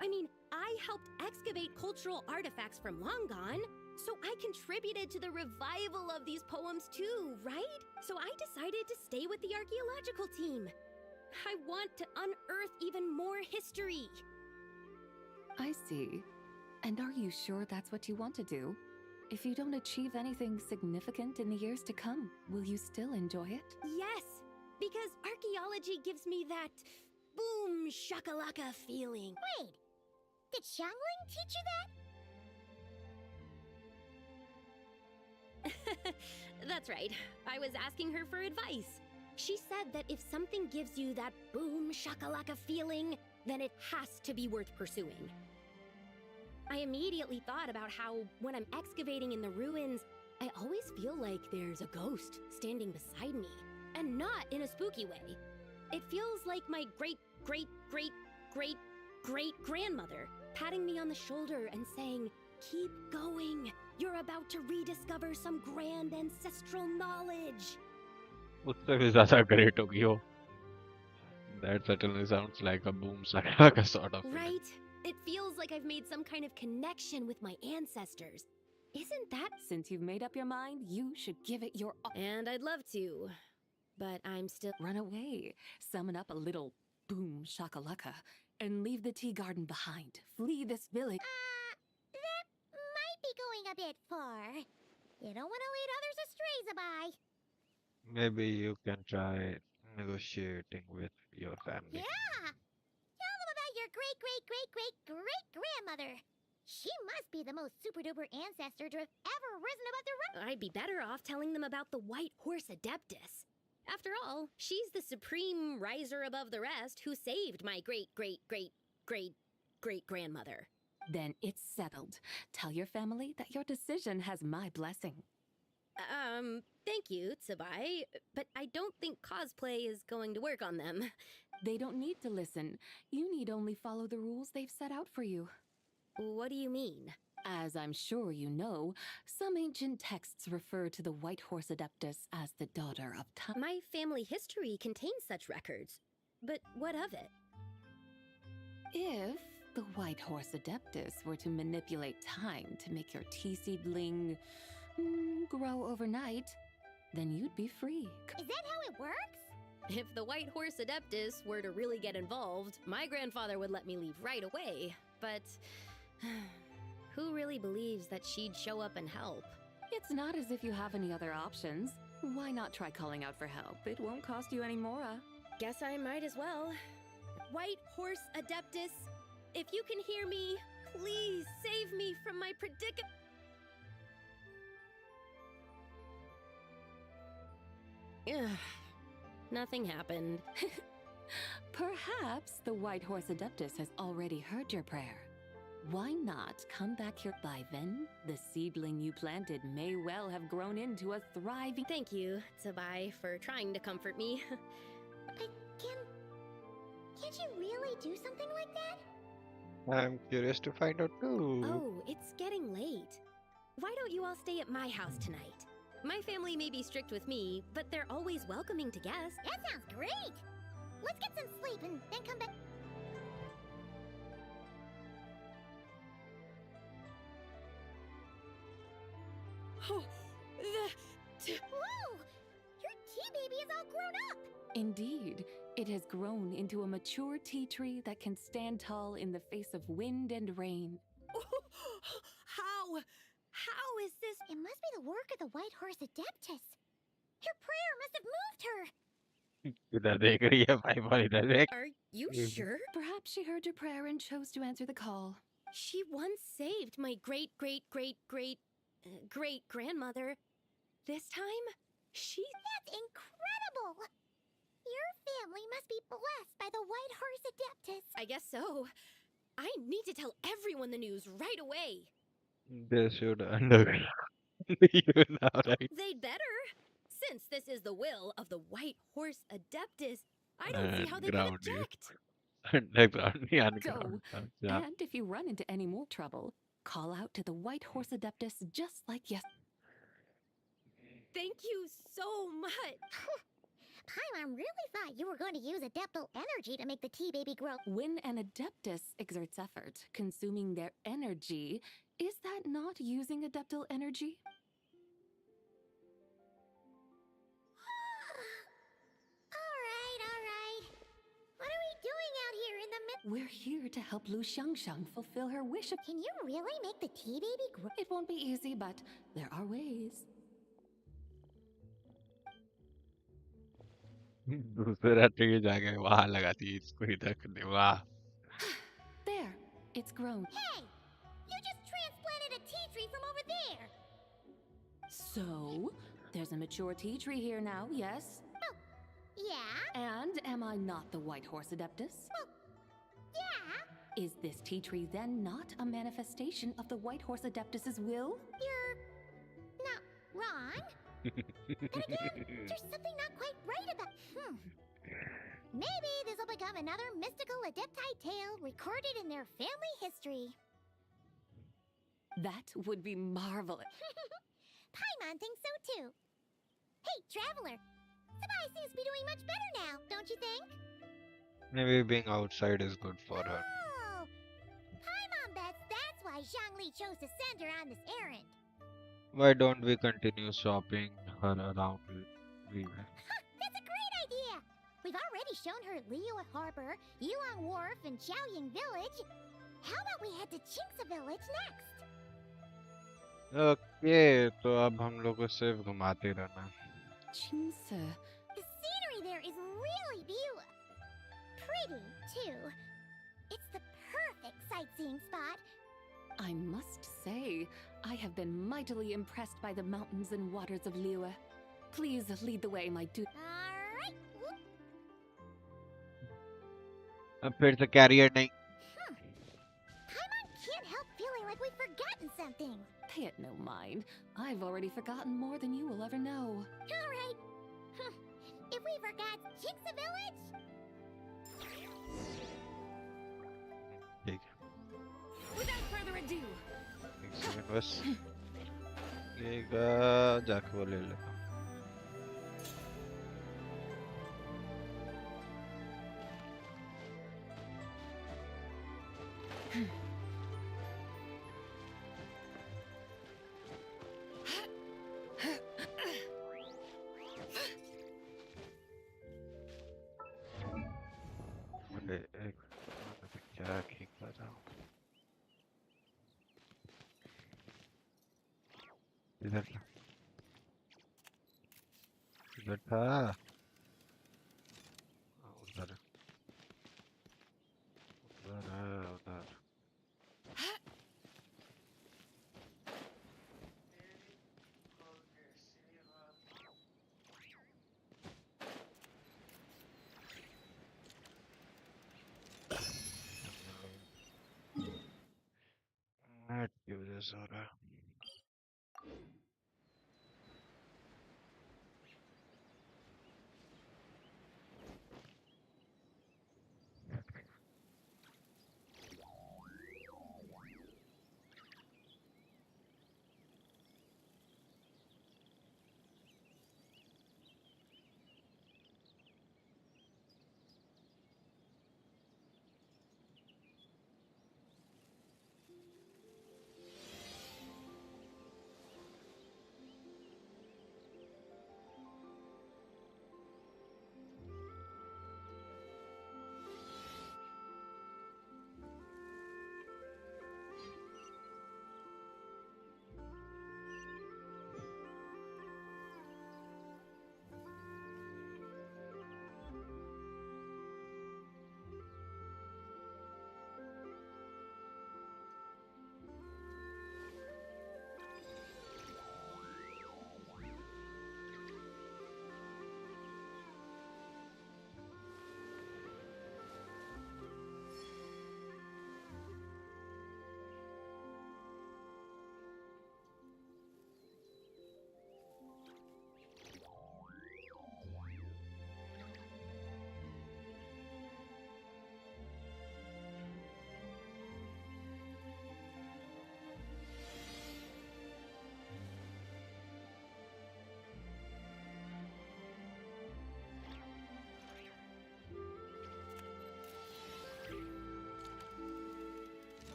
I mean, I helped excavate cultural artifacts from Long Gone, so I contributed to the revival of these poems too, right? So I decided to stay with the archaeological team. I want to unearth even more history. I see. And are you sure that's what you want to do? If you don't achieve anything significant in the years to come, will you still enjoy it? Yes, because archaeology gives me that boom shakalaka feeling. Wait, did Xiangling teach you that? That's right. I was asking her for advice. She said that if something gives you that boom shakalaka feeling, then it has to be worth pursuing. I immediately thought about how, when I'm excavating in the ruins, I always feel like there's a ghost standing beside me. And not in a spooky way. It feels like my great-great-great-great-great-grandmother patting me on the shoulder and saying, "Keep going. You're about to rediscover some grand ancestral knowledge." उससे भी ज़्यादा great होगी वो. That certainly sounds like a boom sakalaka sort of. Right? It feels like I've made some kind of connection with my ancestors. Isn't that... Since you've made up your mind, you should give it your all. And I'd love to, but I'm still... Run away. Summon up a little boom shakalaka and leave the tea garden behind. Flee this village. That might be going a bit far. You don't want to lead others astray, Zibai. Maybe you can try negotiating with your family. Yeah! Tell them about your great-great-great-great-great-grandmother. She must be the most super-duper ancestor to have ever risen above the rest. I'd be better off telling them about the White Horse Adeptus. After all, she's the supreme riser above the rest who saved my great-great-great-great-great-grandmother. Then it's settled. Tell your family that your decision has my blessing. Thank you, Zibai, but I don't think cosplay is going to work on them. They don't need to listen. You need only follow the rules they've set out for you. What do you mean? As I'm sure you know, some ancient texts refer to the White Horse Adeptus as the daughter of time. My family history contains such records, but what of it? If the White Horse Adeptus were to manipulate time to make your tea seedling grow overnight, then you'd be free. Is that how it works? If the White Horse Adeptus were to really get involved, my grandfather would let me leave right away, but who really believes that she'd show up and help? It's not as if you have any other options. Why not try calling out for help? It won't cost you any more. Guess I might as well. White Horse Adeptus, if you can hear me, please save me from my predicament. Ugh, nothing happened. Perhaps the White Horse Adeptus has already heard your prayer. Why not come back here? By then, the seedling you planted may well have grown into a thriving... Thank you, Zibai, for trying to comfort me. Can't you really do something like that? I'm curious to find out too. Oh, it's getting late. Why don't you all stay at my house tonight? My family may be strict with me, but they're always welcoming to guests. That sounds great! Let's get some sleep and then come back. Oh, Whoa! Your tea baby is all grown up! Indeed, it has grown into a mature tea tree that can stand tall in the face of wind and rain. How is this? It must be the work of the White Horse Adeptus. Your prayer must have moved her. इधर देख रही है भाई पर इधर देख. Are you sure? Perhaps she heard your prayer and chose to answer the call. She once saved my great grandmother. This time, That's incredible! Your family must be blessed by the White Horse Adeptus. I guess so. I need to tell everyone the news right away. They should underground you now, right? They'd better. Since this is the will of the White Horse Adeptus, I don't see how they can Underground you. object. Underground, Go, underground. Yeah. and if you run into any more trouble, call out to the White Horse Adeptus just like Thank you so much. Paimon really thought you were going to use Adeptal energy to make the tea baby grow. When an Adeptus exerts effort, consuming their energy, is that not using Adeptal energy? All right. What are we doing out here in the middle? We're here to help Lu Xiangxiang fulfill her wish. Can you really make the tea baby grow? It won't be easy, but there are ways. दूसरा tree जाके वहां लगाती है इसको इधर करने वाह. There, it's grown. Hey! You just transplanted a tea tree from over there! So, there's a mature tea tree here now, yes? Yeah? And am I not the White Horse Adeptus? Yeah? Is this tea tree then not a manifestation of the White Horse Adeptus's will? You're not wrong. Then again, there's something not quite right about. Maybe this will become another mystical Adepti tale recorded in their family history. That would be marvelous. Paimon thinks so too. Hey, Traveler! Zibai seems to be doing much better now, don't you think? Maybe being outside is good for her. Oh! Paimon bets that's why Zhangli chose to send her on this errand. Why don't we continue shopping her around Liyue? That's a great idea! We've already shown her Liyue Harbor, Yulong Wharf, and Xiaoying Village. How about we head to Qingce Village next? Okay, तो अब हम लोग को सिर्फ घुमाते रहना. Qingce. The scenery there is really pretty, too. It's the perfect sightseeing spot. I must say, I have been mightily impressed by the mountains and waters of Liyue. Please lead the way, my dude. Alright. अब फिर से career नहीं. Paimon can't help feeling like we've forgotten something. Pay it no mind. I've already forgotten more than you will ever know. Alright. If we forgot Qingce Village... ठीक. Without further ado, एक second बस. एक जाके वो ले लेता हूँ. अरे एक क्या ठीक कर रहा हूँ. इधर था. इधर था. उधर. उधर है उधर. मजा आ रहा है।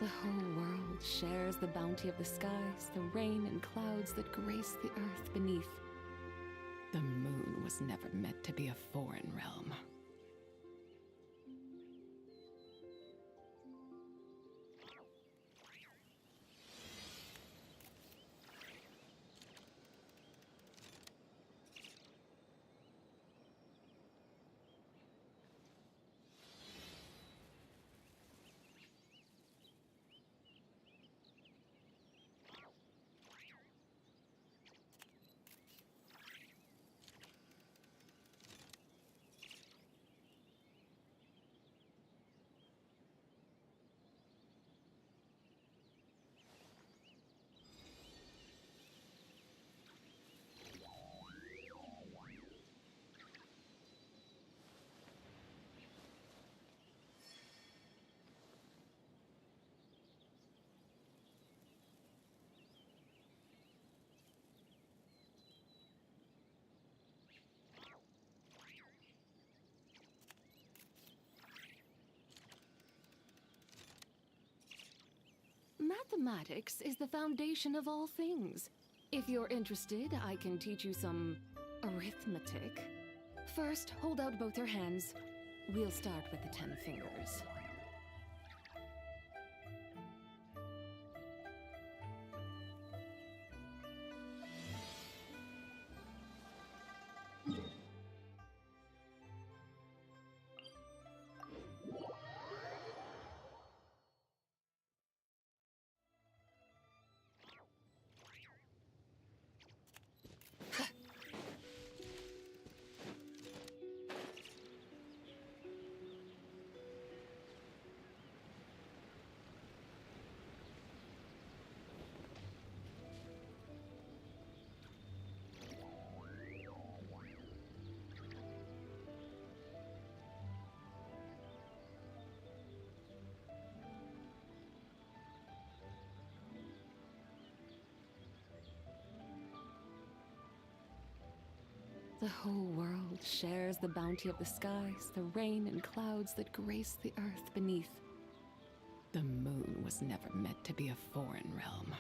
The whole world shares the bounty of the skies, the rain and clouds that grace the earth beneath. The moon was never meant to be a foreign realm. Mathematics is the foundation of all things. If you're interested, I can teach you some arithmetic. First, hold out both your hands. We'll start with the 10 fingers. The whole world shares the bounty of the skies, the rain and clouds that grace the earth beneath. The moon was never meant to be a foreign realm.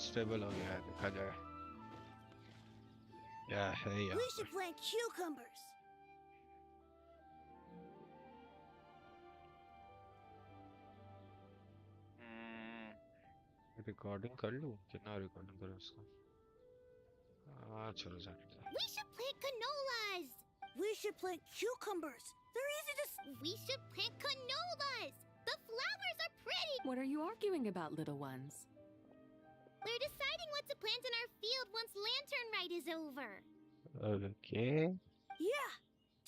Stable हो गया है देखा जाए क्या है We यहाँ should plant cucumbers. Recording कर लूँ कितना रिकॉर्डिंग करूँ इसको हाँ चलो जाने दो We should plant canolas. We should plant cucumbers. They're easy to. We should plant canolas. The flowers are pretty. What are you arguing about, little ones? We're deciding what to plant in our field once Lantern Rite is over. Okay. Yeah.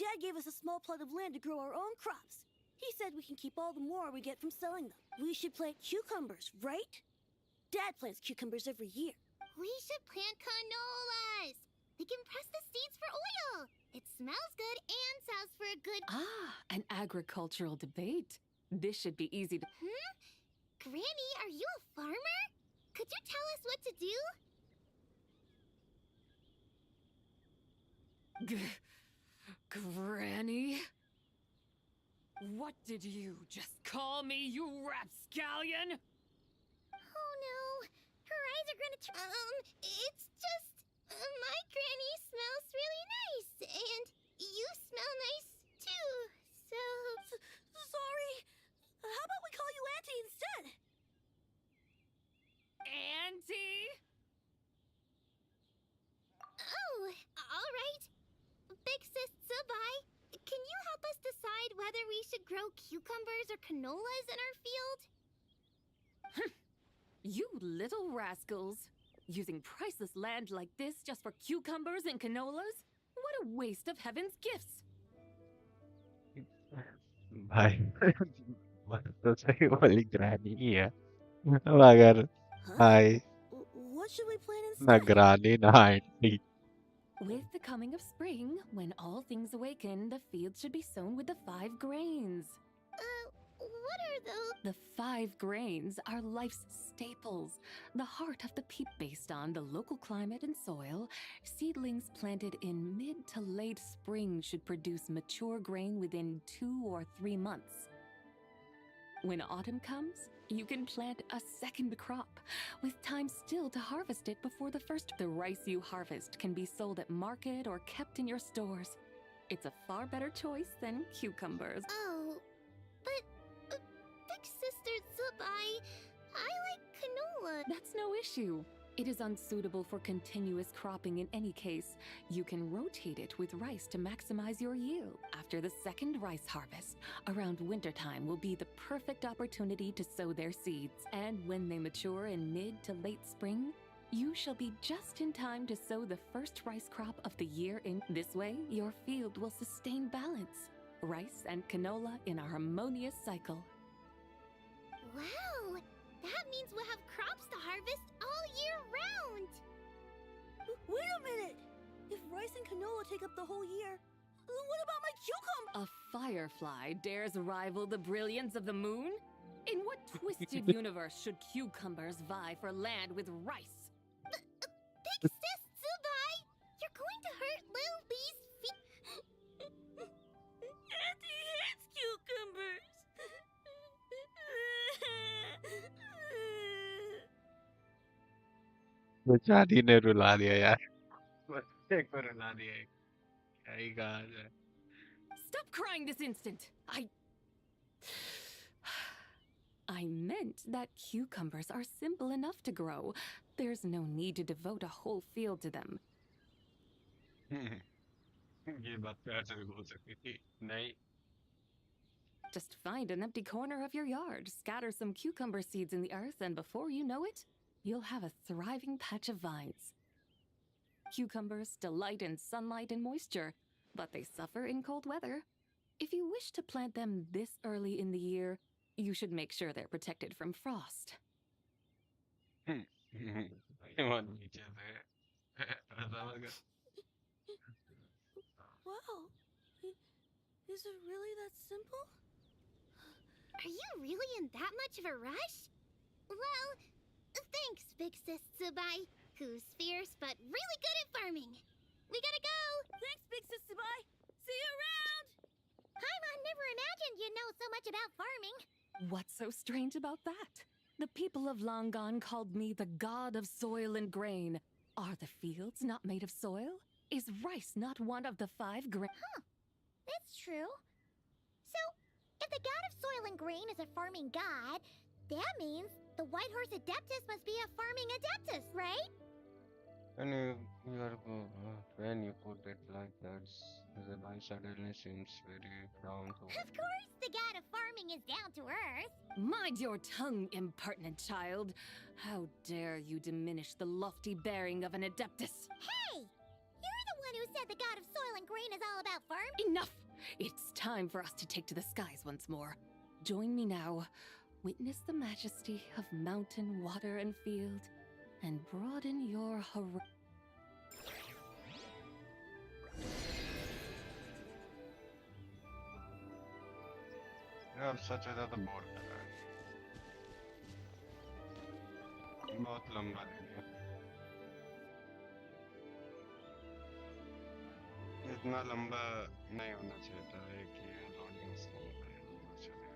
Dad gave us a small plot of land to grow our own crops. He said we can keep all the more we get from selling them. We should plant cucumbers, right? Dad plants cucumbers every year. We should plant canolas. We can press the seeds for oil. It smells good and sells for a good. Ah, an agricultural debate. This should be easy to. Granny, are you a farmer? Could you tell us what to do? Granny? What did you just call me, you rapscallion? Oh no, her eyes are gonna it's just my granny smells really nice, and you smell nice too, so. Sorry. How about we call you Auntie instead? Auntie? Oh, all right. Big Sis Zibai, can you help us decide whether we should grow cucumbers or canolas in our field? You little rascals. Using priceless land like this just for cucumbers and canolas? What a waste of heaven's gifts. भाई तो सही वाली ग्रानी ही है मगर हाय What should we plant ना instead? ग्रानी ना aunty With the coming of spring, when all things awaken, the field should be sown with the 5 grains. What are those? The 5 grains are life's staples, the heart of the peep based on the local climate and soil. Seedlings planted in mid to late spring should produce mature grain within 2 or 3 months. When autumn comes, you can plant a second crop, with time still to harvest it before the first. The rice you harvest can be sold at market or kept in your stores. It's a far better choice than cucumbers. Oh, but Big Sister Zibai, I like canola. That's no issue. It is unsuitable for continuous cropping in any case. You can rotate it with rice to maximize your yield. After the second rice harvest, around wintertime will be the perfect opportunity to sow their seeds. And when they mature in mid to late spring, you shall be just in time to sow the first rice crop of the year in. This way, your field will sustain balance. Rice and canola in a harmonious cycle. Wow, that means we'll have crops to harvest all year round. Wait a minute! If rice and canola take up the whole year, what about my cucumber? A firefly dares rival the brilliance of the moon? In what twisted universe should cucumbers vie for land with rice? Big Sis Zibai, you're going to hurt Lil Bee's feet. Auntie hates cucumbers. बेचारी ने रुला दिया यार बच्चे को रुला दिया क्या ही कहा जाए Stop crying this instant! I meant that cucumbers are simple enough to grow. There's no need to devote a whole field to them. ये बात प्यार से भी बोल सकती थी नहीं Just find an empty corner of your yard, scatter some cucumber seeds in the earth, and before you know it, you'll have a thriving patch of vines. Cucumbers delight in sunlight and moisture, but they suffer in cold weather. If you wish to plant them this early in the year, you should make sure they're protected from frost. वो नीचे से समझ गया Wow. Is it really that simple? Are you really in that much of a rush? Well, thanks, Big Sis Zibai, who's fierce but really good at farming. We gotta go! Thanks, Big Sis Zibai. See you around! Paimon never imagined you'd know so much about farming. What's so strange about that? The people of Longon called me the god of soil and grain. Are the fields not made of soil? Is rice not one of the 5 grain? Huh. That's true. So, if the god of soil and grain is a farming god, that means the White Horse Adeptus must be a farming adeptus, right? When you put it like that, Zibai suddenly seems very down to Of course, the god of farming is down to earth. Mind your tongue, impertinent child. How dare you diminish the lofty bearing of an adeptus? Hey! You're the one who said the god of soil and grain is all about farming. Enough! It's time for us to take to the skies once more. Join me now. Witness the majesty of mountain, water, and field, and broaden your horizon. अब सच है तो bore कर रहा है बहुत लंबा दे दिया इतना लंबा नहीं होना चाहिए था एक ही लोडिंग स्क्रीन पे होना चलेगा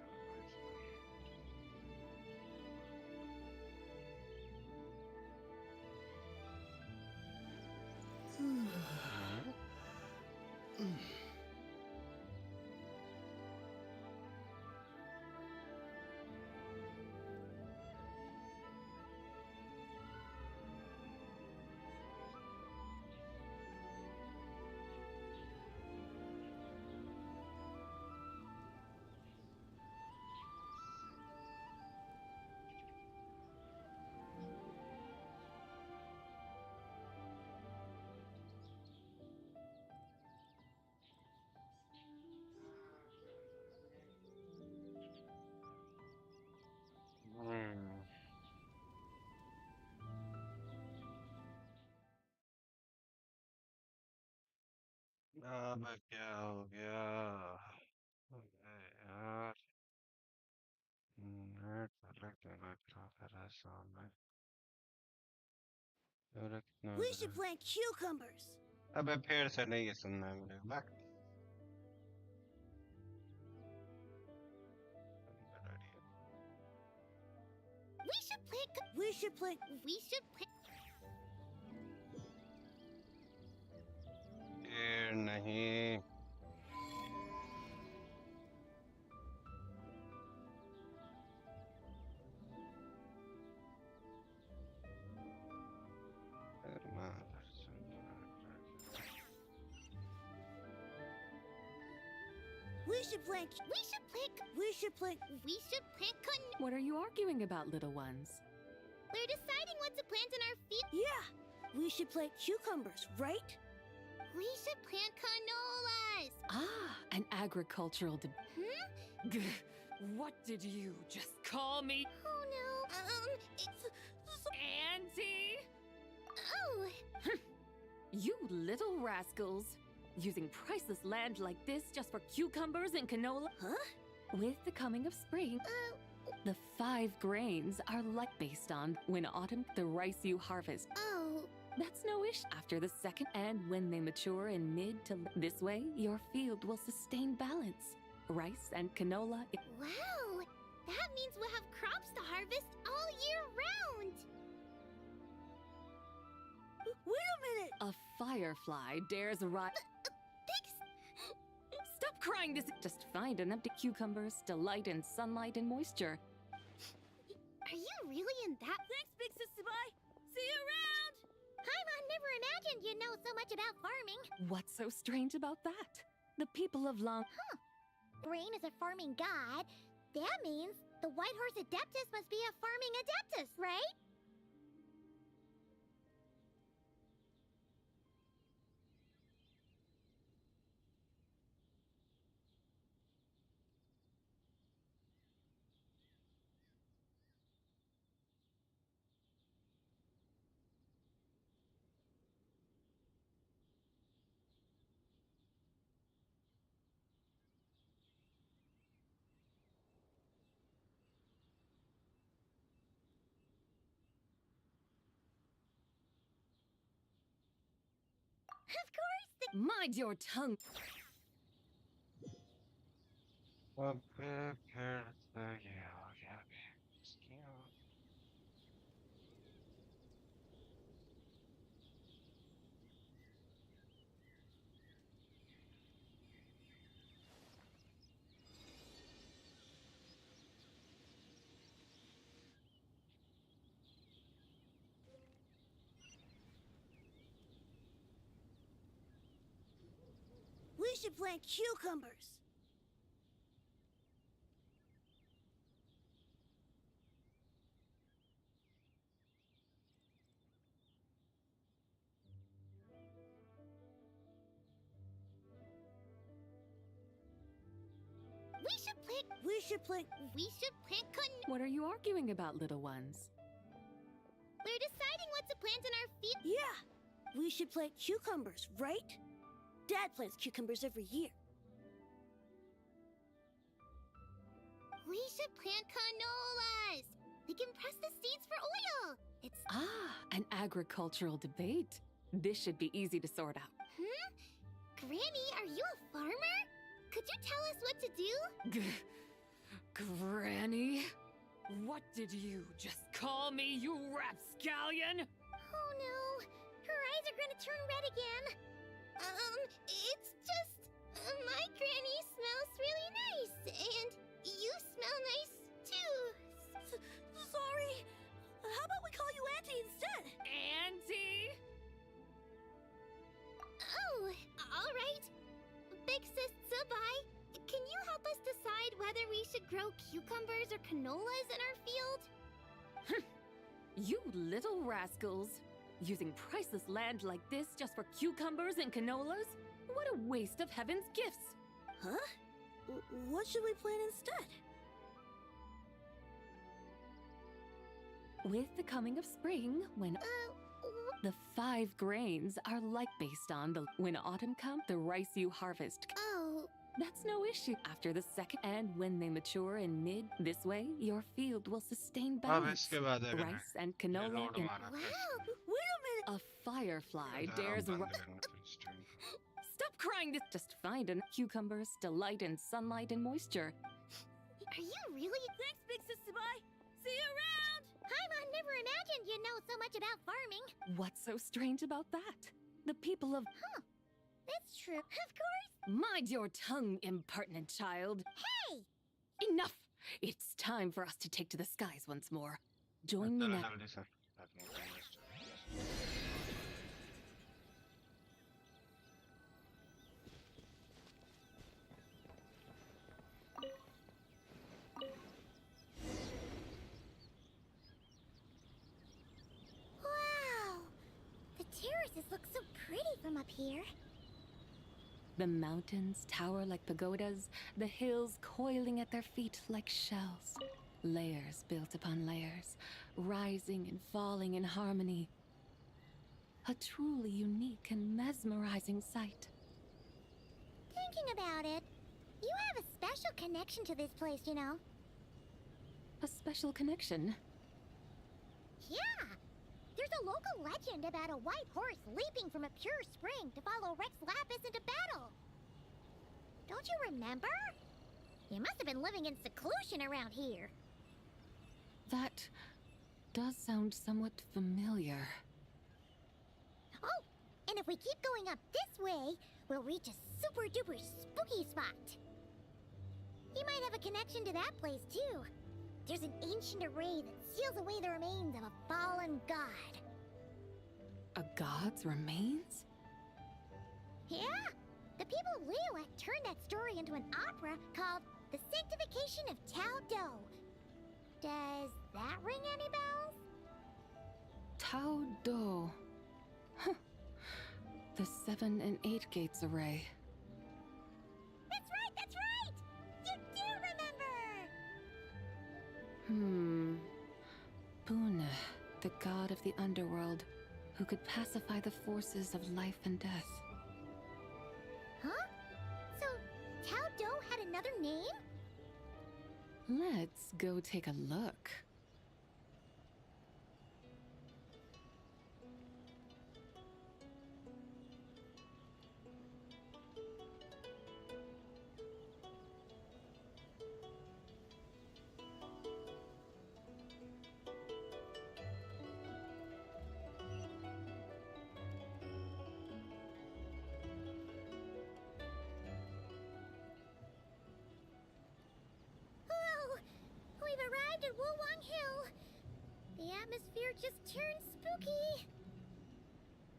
अब क्या हो गया अबे यार नेट सेलेक्ट करना कर रहा है सामने अरे कितना We should plant cucumbers. अबे फिर से नहीं ये सुनना है मुझे back We should plant. We should plant. We should plant. फिर नहीं We should plant. We should plant. We should plant. We should plant cotton. What are you arguing about, little ones? We're deciding what to plant in our field. Yeah, we should plant cucumbers, right? We should plant canolas. Ah, an agricultural Hmm? What did you just call me? Oh no. It's. Auntie? Oh. You little rascals. Using priceless land like this just for cucumbers and canola? Huh? With the coming of spring, the 5 grains are like based on when autumn the rice you harvest. Oh. That's no issue. After the second, and when they mature in mid to this way, your field will sustain balance. Rice and canola. Wow. That means we'll have crops to harvest all year round. Wait a minute. A firefly dares Rite. Stop crying this. Just find an empty cucumbers, delight in sunlight and moisture. Are you really in that? Thanks, Big Sis Zibai. See you around. Paimon never imagined you'd know so much about farming. What's so strange about that? The people of Long. Huh. Grain is a farming god. That means the White Horse Adeptus must be a farming adeptus, right? Of course. Mind your tongue. अब फिर से ये हो गया should plant cucumbers. We should plant cotton. What are you arguing about, little ones? We're deciding what to plant in our field. Yeah, we should plant cucumbers, right? Dad plants cucumbers every year. We should plant canolas. We can press the seeds for oil. It's An agricultural debate. This should be easy to sort out. Granny, are you a farmer? Could you tell us what to do? Granny? What did you just call me, you rapscallion? Oh no, her eyes are gonna turn red again. It's just my granny smells really nice, and you smell nice too. Sorry. How about we call you Auntie instead? Auntie? Oh, all right. Big sis Zibai, can you help us decide whether we should grow cucumbers or canolas in our field? You little rascals. Using priceless land like this just for cucumbers and canolas? What a waste of heaven's gifts! Huh? What should we plant instead? With the coming of spring, when the 5 grains are like based on the when autumn comes, the rice you harvest. Oh. That's no issue. After the second, and when they mature in mid, this way, your field will sustain balance. इसके बाद है Rice and canola in Wait a minute! a firefly dares Stop crying! This just find an cucumbers delight in sunlight and moisture. Are you really? Thanks, Big Sis Zibai. See you around! Paimon never imagined you know so much about farming. What's so strange about that? The people of... That's true. Of course. Mind your tongue, impertinent child. Hey! Enough! It's time for us to take to the skies once more. Join me now. Wow! The terraces look so pretty from up here. The mountains tower like pagodas, the hills coiling at their feet like shells. Layers built upon layers, rising and falling in harmony. A truly unique and mesmerizing sight. Thinking about it, you have a special connection to this place, you know. A special connection? Yeah! There's a local legend about a white horse leaping from a pure spring to follow Rex Lapis into battle. Don't you remember? You must have been living in seclusion around here. That does sound somewhat familiar. Oh, and if we keep going up this way, we'll reach a super duper spooky spot. You might have a connection to that place too. There's an ancient array that seals away the remains of a fallen god. A god's remains? Yeah! The people of Liyue turned that story into an opera called The Sanctification of Tao Do. Does that ring any bells? Tao Do. Huh. The 7 and 8 gates array. That's right, that's right! You do remember! Buna, the god of the underworld, who could pacify the forces of life and death. Huh? So, Tao Do had another name? Let's go take a look. We've arrived at Wulwang Hill. The atmosphere just turned spooky.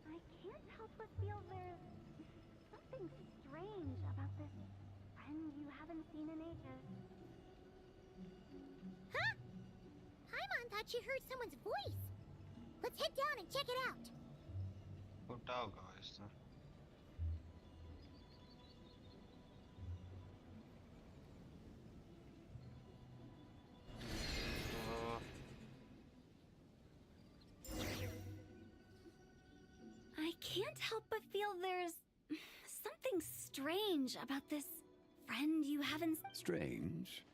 I can't help but feel there's something strange about this friend you haven't seen in ages. Huh? Paimon thought she heard someone's voice. Let's head down and check it out. छोटा होगा ऐसा. I can't help but feel there's something strange about this friend you haven't. Strange?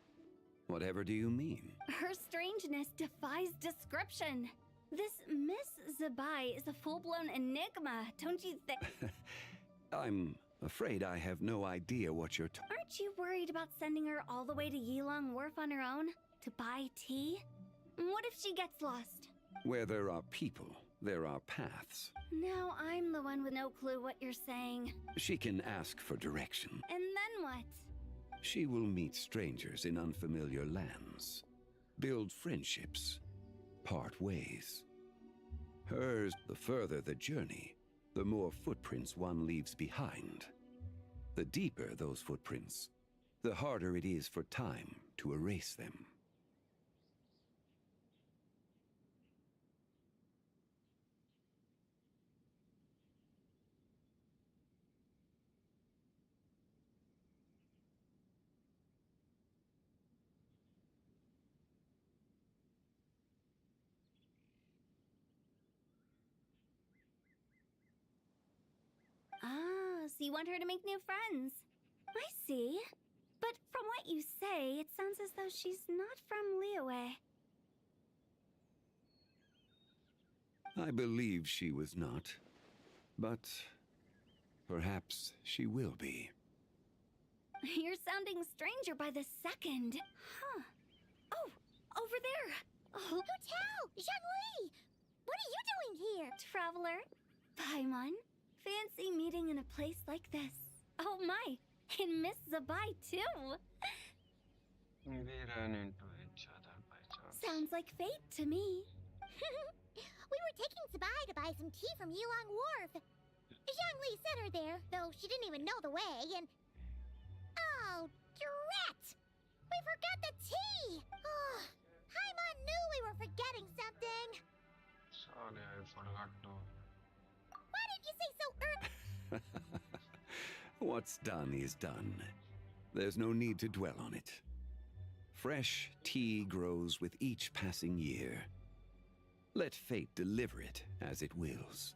Whatever do you mean? Her strangeness defies description. This Miss Zibai is a full-blown enigma, don't you think? I'm afraid I have no idea what you're Aren't you worried about sending her all the way to Yilong Wharf on her own to buy tea? What if she gets lost? Where there are people, there are paths. Now I'm the one with no clue what you're saying. She can ask for direction. And then what? She will meet strangers in unfamiliar lands, build friendships, part ways. Hers, the further the journey, the more footprints one leaves behind. The deeper those footprints, the harder it is for time to erase them. Ah, so you want her to make new friends. I see. But from what you say, it sounds as though she's not from Liyue. I believe she was not, but perhaps she will be. You're sounding stranger by the second. Huh. Oh, over there. Oh. Hotel! Zhongli! What are you doing here? Traveler. Paimon. Fancy meeting in a place like this. Oh my, and Miss Zibai too. We ran into each other by chance. Sounds like fate to me. We were taking Zibai to buy some tea from Yilong Wharf. Zhongli sent her there, though she didn't even know the way, and... Oh, drat! We forgot the tea! Oh, Paimon knew we were forgetting something. Sorry, I forgot to. Why didn't you say so early? What's done is done. There's no need to dwell on it. Fresh tea grows with each passing year. Let fate deliver it as it wills.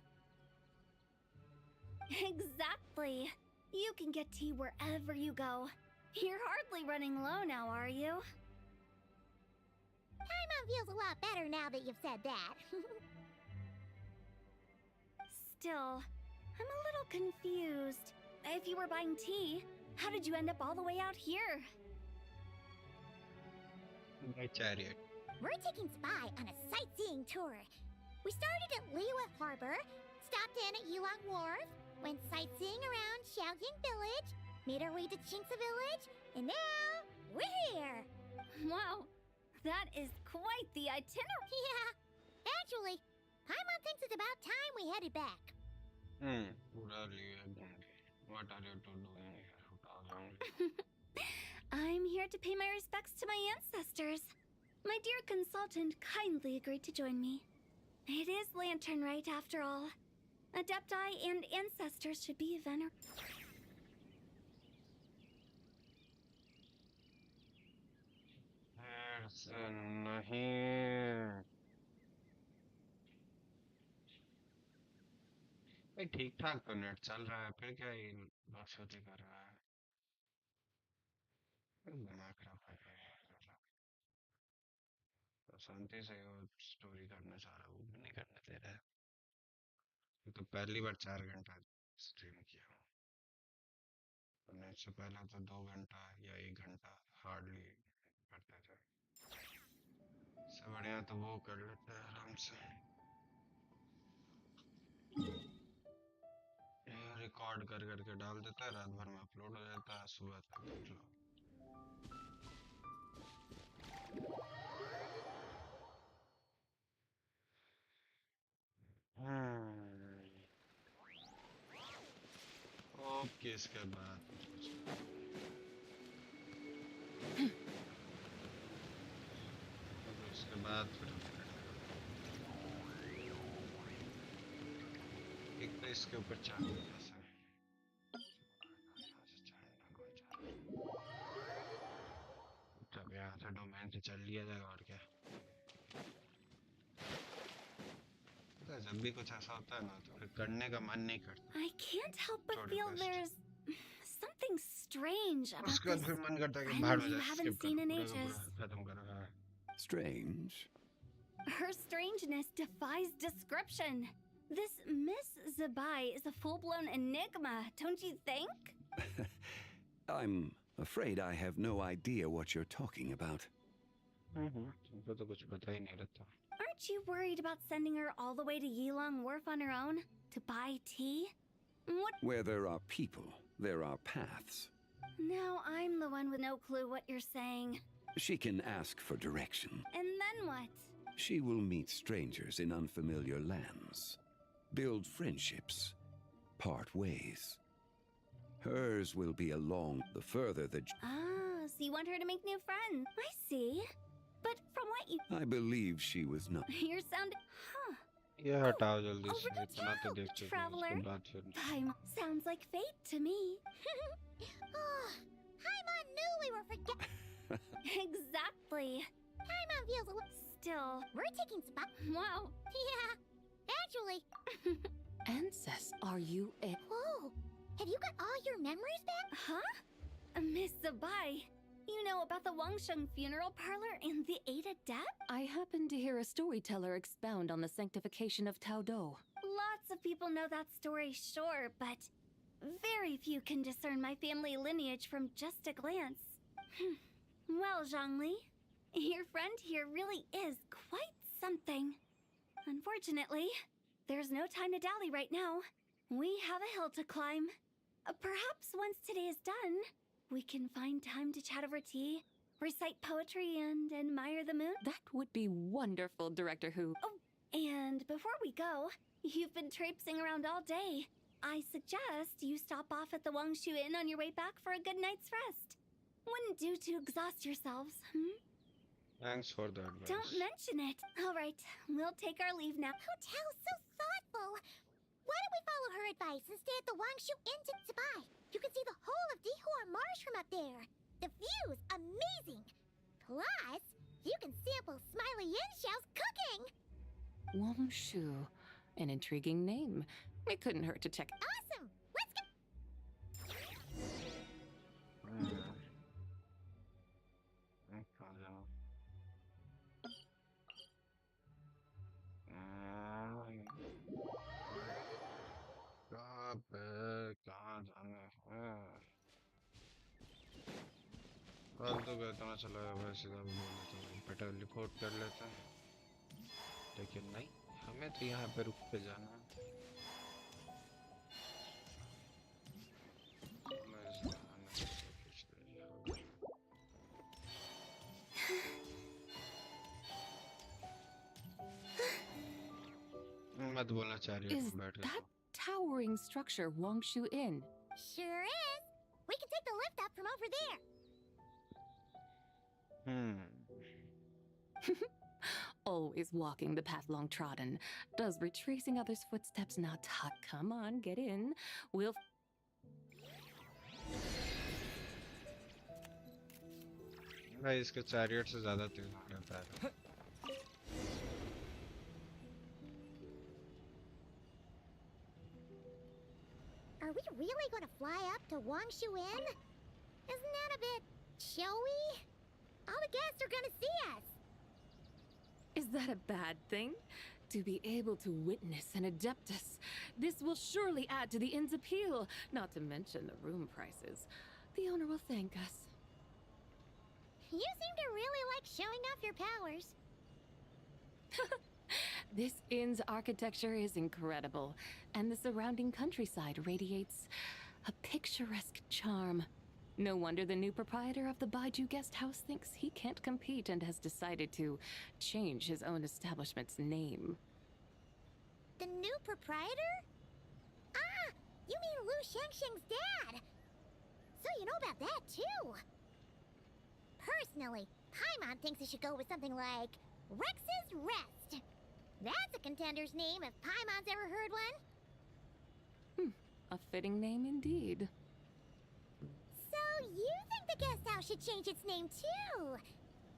Exactly. You can get tea wherever you go. You're hardly running low now, are you? Paimon feels a lot better now that you've said that. Still, I'm a little confused. If you were buying tea, how did you end up all the way out here? My chariot. We're taking Spy on a sightseeing tour. We started at Liyue Harbor, stopped in at Yilong Wharf, went sightseeing around Xiaoying Village, made our way to Qingce Village, and now we're here. Wow, that is quite the itinerary. Yeah, actually, Paimon thinks it's about time we headed back. What are you two doing here? I'm here to pay my respects to my ancestors. My dear consultant kindly agreed to join me. It is Lantern Rite, after all. Adepti and ancestors should be venerated. नहीं भाई ठीक ठाक तो net चल रहा है फिर क्या ये बकचोदी कर रहा है दिमाग खराब कर रहा है तो शांति से वो स्टोरी करना चाह रहा है वो भी नहीं करने दे रहा है ये तो पहली बार 4 घंटा स्ट्रीम किया और नेट से पहले तो 2 घंटा या 1 घंटा हार्डली करते थे इससे बढ़िया तो वो कर लेते हैं आराम से रिकॉर्ड कर करके डाल देता है रात भर में अपलोड हो जाता है सुबह तक देख लो ओके इसके बाद उसके बाद फिर एक तो इसके ऊपर चढ़ ऐसा जब यहाँ से डोमेन से चल लिया जाएगा और क्या। तो जब भी कुछ ऐसा होता है ना तो फिर करने का मन नहीं करता। I can't help but feel there's something strange about उसके बाद this फिर मन करता है कि friend भाड़ में you जाए haven't skip seen करो in पूरा का ages. पूरा खत्म करो। हाँ। Strange. Her strangeness defies description. This Miss Zibai is a full-blown enigma, don't you think? I'm afraid I have no idea what you're talking about. तुमको तो कुछ पता ही नहीं रहता। Aren't you worried about sending her all the way to Yilong Wharf on her own to buy tea? What? Where there are people, there are paths. Now I'm the one with no clue what you're saying. She can ask for direction. And then what? She will meet strangers in unfamiliar lands, build friendships, part ways. Hers will be a long, the further the... Ah, so you want her to make new friends. I see. But from what you... I believe she was not... You're sounding... Huh. ये हटाओ जल्दी से Over the इतना तो देख top, चुके हैं traveler. उसके बाद फिर Paimon sounds like fate to me. Oh, Paimon knew we were forgetting. Exactly. Paimon feels a little... Still, We're taking spot. wow. Yeah, actually. Ancest, are you a... Whoa, have you got all your memories back? Huh? Miss Zibai, you know about the Wangsheng funeral parlor and the Ada Death? I happened to hear a storyteller expound on the sanctification of Tao Do. Lots of people know that story, sure, but very few can discern my family lineage from just a glance. Well, Zhongli, your friend here really is quite something. Unfortunately, there's no time to dally right now. We have a hill to climb. Perhaps once today is done, we can find time to chat over tea, recite poetry, and admire the moon. That would be wonderful, Director Who. Oh, and before we go, you've been traipsing around all day. I suggest you stop off at the Wangshu Inn on your way back for a good night's rest. Wouldn't do to exhaust yourselves, Thanks for the advice. Don't mention it. All right, we'll take our leave now. Hotel, so thoughtful. Why don't we follow her advice and stay at the Wangshu Inn to Zibai? You can see the whole of Dihua Marsh from up there. The view's amazing. Plus, you can sample Smiley Yinxiao's cooking. Wang Shu, an intriguing name. It couldn't hurt to check. Awesome. Let's go. कहाँ जाना है? फालतू का इतना चला है सीधा बोल देता हूँ पेट्रोल रिपोर्ट कर लेते हैं लेकिन नहीं हमें तो यहाँ पे रुक के जाना है मत बोलना चाह रही Is बैठ that towering structure Wangshu Inn? Sure is. We can take the lift up from over there. Always walking the path long trodden. Does retracing others' footsteps not talk? Come on, get in. We'll... भाई इसके chariot से ज़्यादा तेज रहता है Are we really going to fly up to Wangshu Inn? Isn't that a bit showy? All the guests are going to see us. Is that a bad thing? To be able to witness an Adeptus. This will surely add to the inn's appeal, not to mention the room prices. The owner will thank us. You seem to really like showing off your powers. This inn's architecture is incredible, and the surrounding countryside radiates a picturesque charm. No wonder the new proprietor of the Baiju guest house thinks he can't compete and has decided to change his own establishment's name. The new proprietor? Ah, You mean Lu Shengsheng's dad? So you know about that, too. Personally, Paimon thinks it should go with something like Rex's Rest. That's a contender's name if Paimon's ever heard one. A fitting name indeed. So you think the guest house should change its name, too?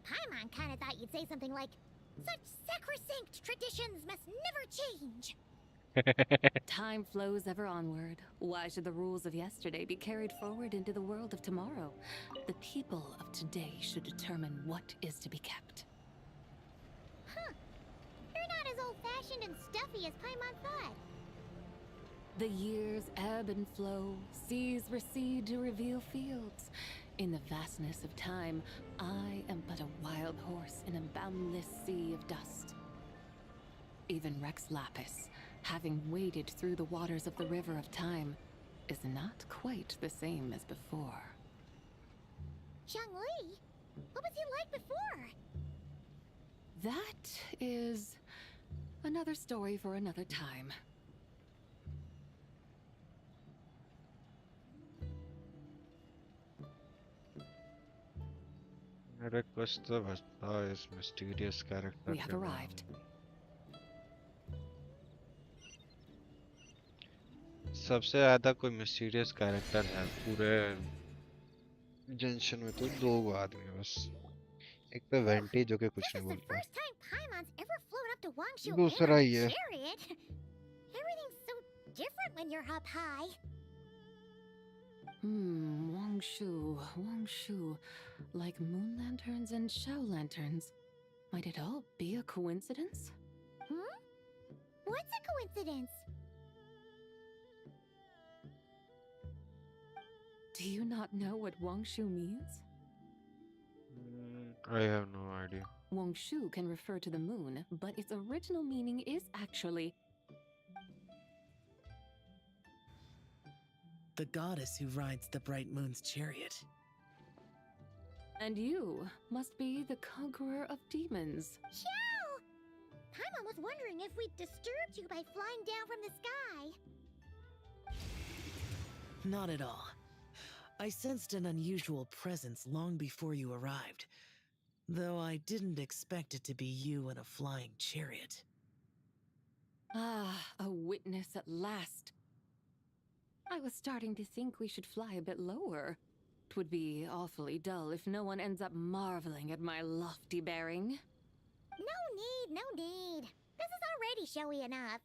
Paimon kinda thought you'd say something like, such sacrosanct traditions must never change. Time flows ever onward. Why should the rules of yesterday be carried forward into the world of tomorrow? The people of today should determine what is to be kept. Huh. You're not as old-fashioned and stuffy as Paimon thought. The years ebb and flow, seas recede to reveal fields. In the vastness of time, I am but a wild horse in a boundless sea of dust. Even Rex Lapis, having waded through the waters of the river of time, is not quite the same as before. Zhongli, what was he like before? That is another story for another time. मेरे कुछ तो बता इस mysterious character We have के बारे arrived. में। सबसे ज्यादा कोई mysterious character है पूरे जंक्शन में तो दो आदमी बस। एक तो वेंटी जो कि कुछ नहीं बोलता। First time Paimon's ever flown up to Wangshu दूसरा in ये। a chariot. Everything's so different when you're up high. Wangshu. Like moon lanterns and Shao lanterns. Might it all be a coincidence? What's a coincidence? Do you not know what Wangshu means? I have no idea. Wangshu can refer to the moon, but its original meaning is actually The goddess who rides the bright moon's chariot. And you must be the conqueror of demons. Xiao! Paimon was wondering if we'd disturbed you by flying down from the sky. Not at all. I sensed an unusual presence long before you arrived, though I didn't expect it to be you in a flying chariot. Ah, a witness at last. I was starting to think we should fly a bit lower. 'Twould be awfully dull if no one ends up marveling at my lofty bearing. No need. This is already showy enough.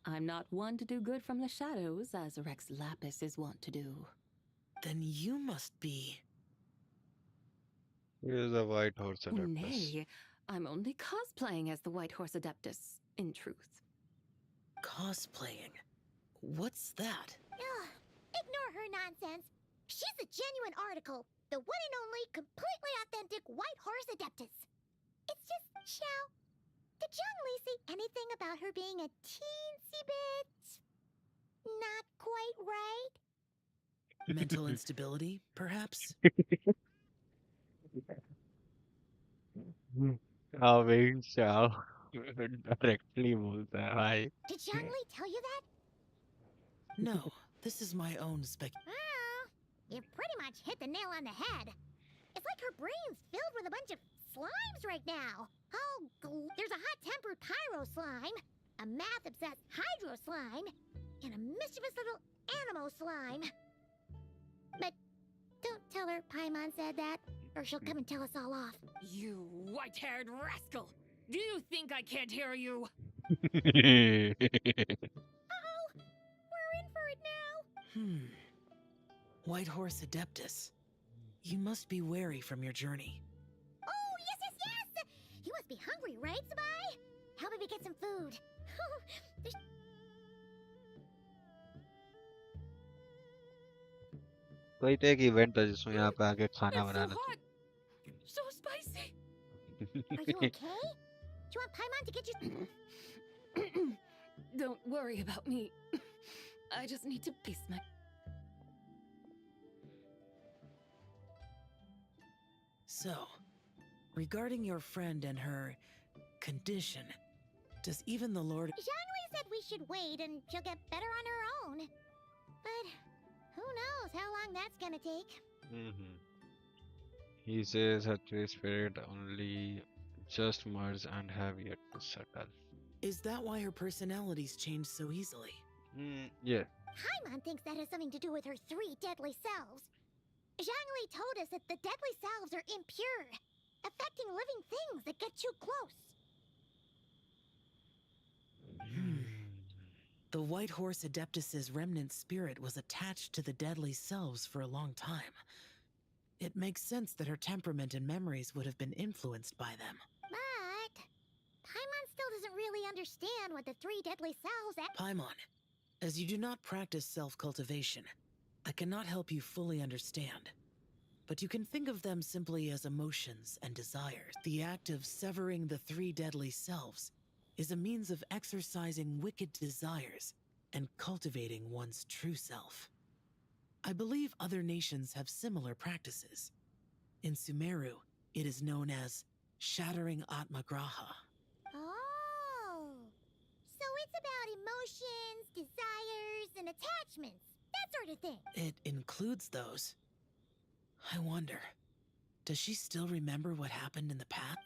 I'm not one to do good from the shadows, as Rex Lapis is wont to do. Then you must be... He is a white horse adeptus. Nay, I'm only cosplaying as the White Horse Adeptus, in truth. Cosplaying? What's that? Ugh, ignore her nonsense. She's the genuine article. The one and only, completely authentic White Horse Adeptus. It's just, Xiao, did Zhongli say anything about her being a teensy bit... not quite right? Mental instability, perhaps? Xiao directly बोलता है hi. Did Zhongli tell you that? No, this is my own Oh, you pretty much hit the nail on the head. It's like her brain's filled with a bunch of slimes right now. There's a hot-tempered pyro slime, a math-obsessed hydro slime, and a mischievous little animo slime. But don't tell her Paimon said that, or she'll come and tell us all off. You white-haired rascal! Do you think I can't hear you? Uh-oh! We're in for it now! White Horse Adeptus. You must be wary from your journey. Oh, yes! You must be hungry, right, Zibai? How about we get some food? There's... कोई तो एक event था जिसमें यहाँ पे आके खाना बनाना था। So spicy! Are you okay? Do you want Paimon to get you... Don't worry about me. I just need to pace my... So, regarding your friend and her condition, does even the Lord... Zhongli's said we should wait and she'll get better on her own. But who knows how long that's gonna take. Mm-hmm. He says her true spirit only just merged and have yet to settle. Is that why her personalities change so easily? Yeah. Paimon thinks that has something to do with her 3 deadly selves. Zhangli told us that the deadly selves are impure, affecting living things that get too close. The White Horse Adeptus's remnant spirit was attached to the deadly selves for a long time. It makes sense that her temperament and memories would have been influenced by them. But Paimon still doesn't really understand what the 3 deadly selves Paimon, as you do not practice self-cultivation, I cannot help you fully understand. But you can think of them simply as emotions and desires. The act of severing the 3 deadly selves is a means of exercising wicked desires and cultivating one's true self. I believe other nations have similar practices. In Sumeru, it is known as shattering Atmagraha. Oh, so it's about emotions, desires, and attachments, that sort of thing. It includes those. I wonder, does she still remember what happened in the past?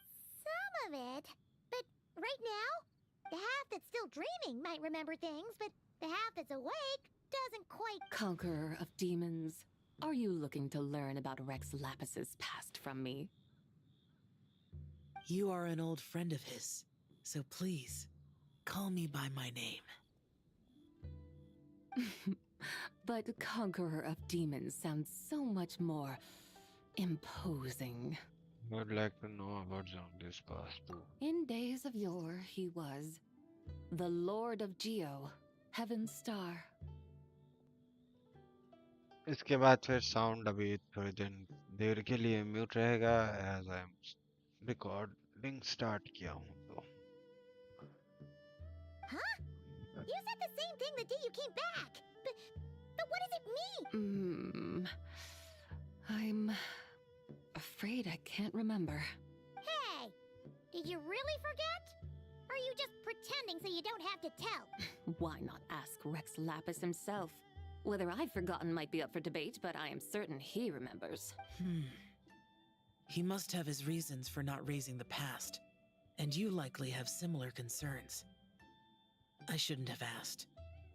Some of it. But right now, the half that's still dreaming might remember things, but the half that's awake doesn't quite. Conqueror of demons, are you looking to learn about Rex Lapis's past from me? You are an old friend of his, so please, call me by my name. But Conqueror of Demons sounds so much more imposing. I'd like to know about Zhongli's past too. In days of yore, he was the Lord of Geo, Heaven's Star. इसके बाद फिर sound अभी थोड़ी देर के लिए mute रहेगा as I am recording start किया हूँ तो Huh? You said the same thing the day you came back. But what does it mean? I'm afraid I can't remember. Hey, did you really forget? Or are you just pretending so you don't have to tell? Why not ask Rex Lapis himself? Whether I've forgotten might be up for debate, but I am certain he remembers. He must have his reasons for not raising the past, and you likely have similar concerns. I shouldn't have asked.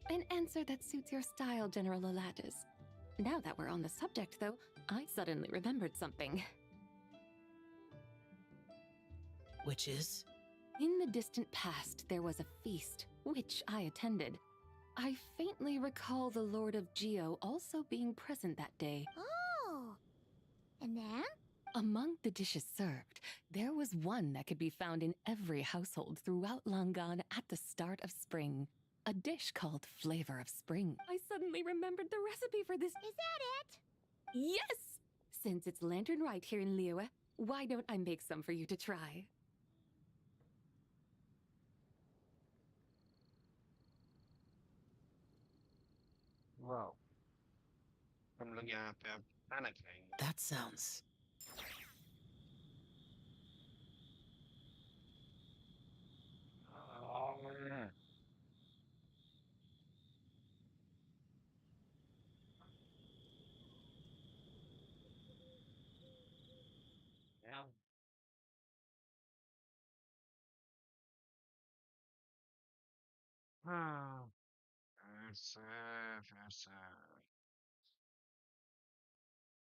An answer that suits your style, General Alatis. Now that we're on the subject, though, I suddenly remembered something. Which is? In the distant past, there was a feast, which I attended. I faintly recall the Lord of Geo also being present that day. Oh! And then? Among the dishes served, there was one that could be found in every household throughout Langan at the start of spring. A dish called Flavor of Spring. I suddenly remembered the recipe for this. Is that it? Yes! Since it's Lantern Rite here in Liyue, why don't I make some for you to try? Wow हम लोग यहाँ पे अब खाना खाएंगे That sounds... हाँ फिर से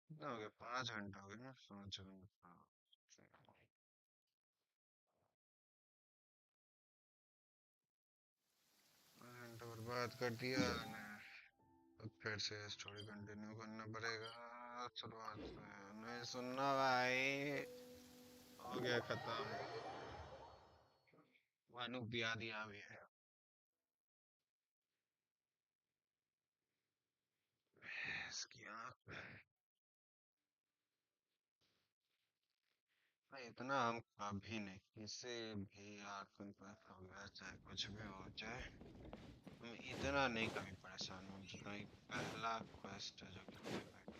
कितना हो गया 5 घंटा हो गया ना 5 घंटा 5 घंटा बर्बाद कर दिया ने अब फिर से स्टोरी कंटिन्यू करना पड़ेगा शुरुआत से नहीं सुनना भाई हो गया खत्म वानु पिया दिया भी है इसकी आँख नहीं इतना हम कभी नहीं किसी भी आर्कन पर हो गया चाहे कुछ भी हो जाए हम इतना नहीं कभी परेशान हो जितना एक पहला क्वेस्ट है जो कि हमने बैठा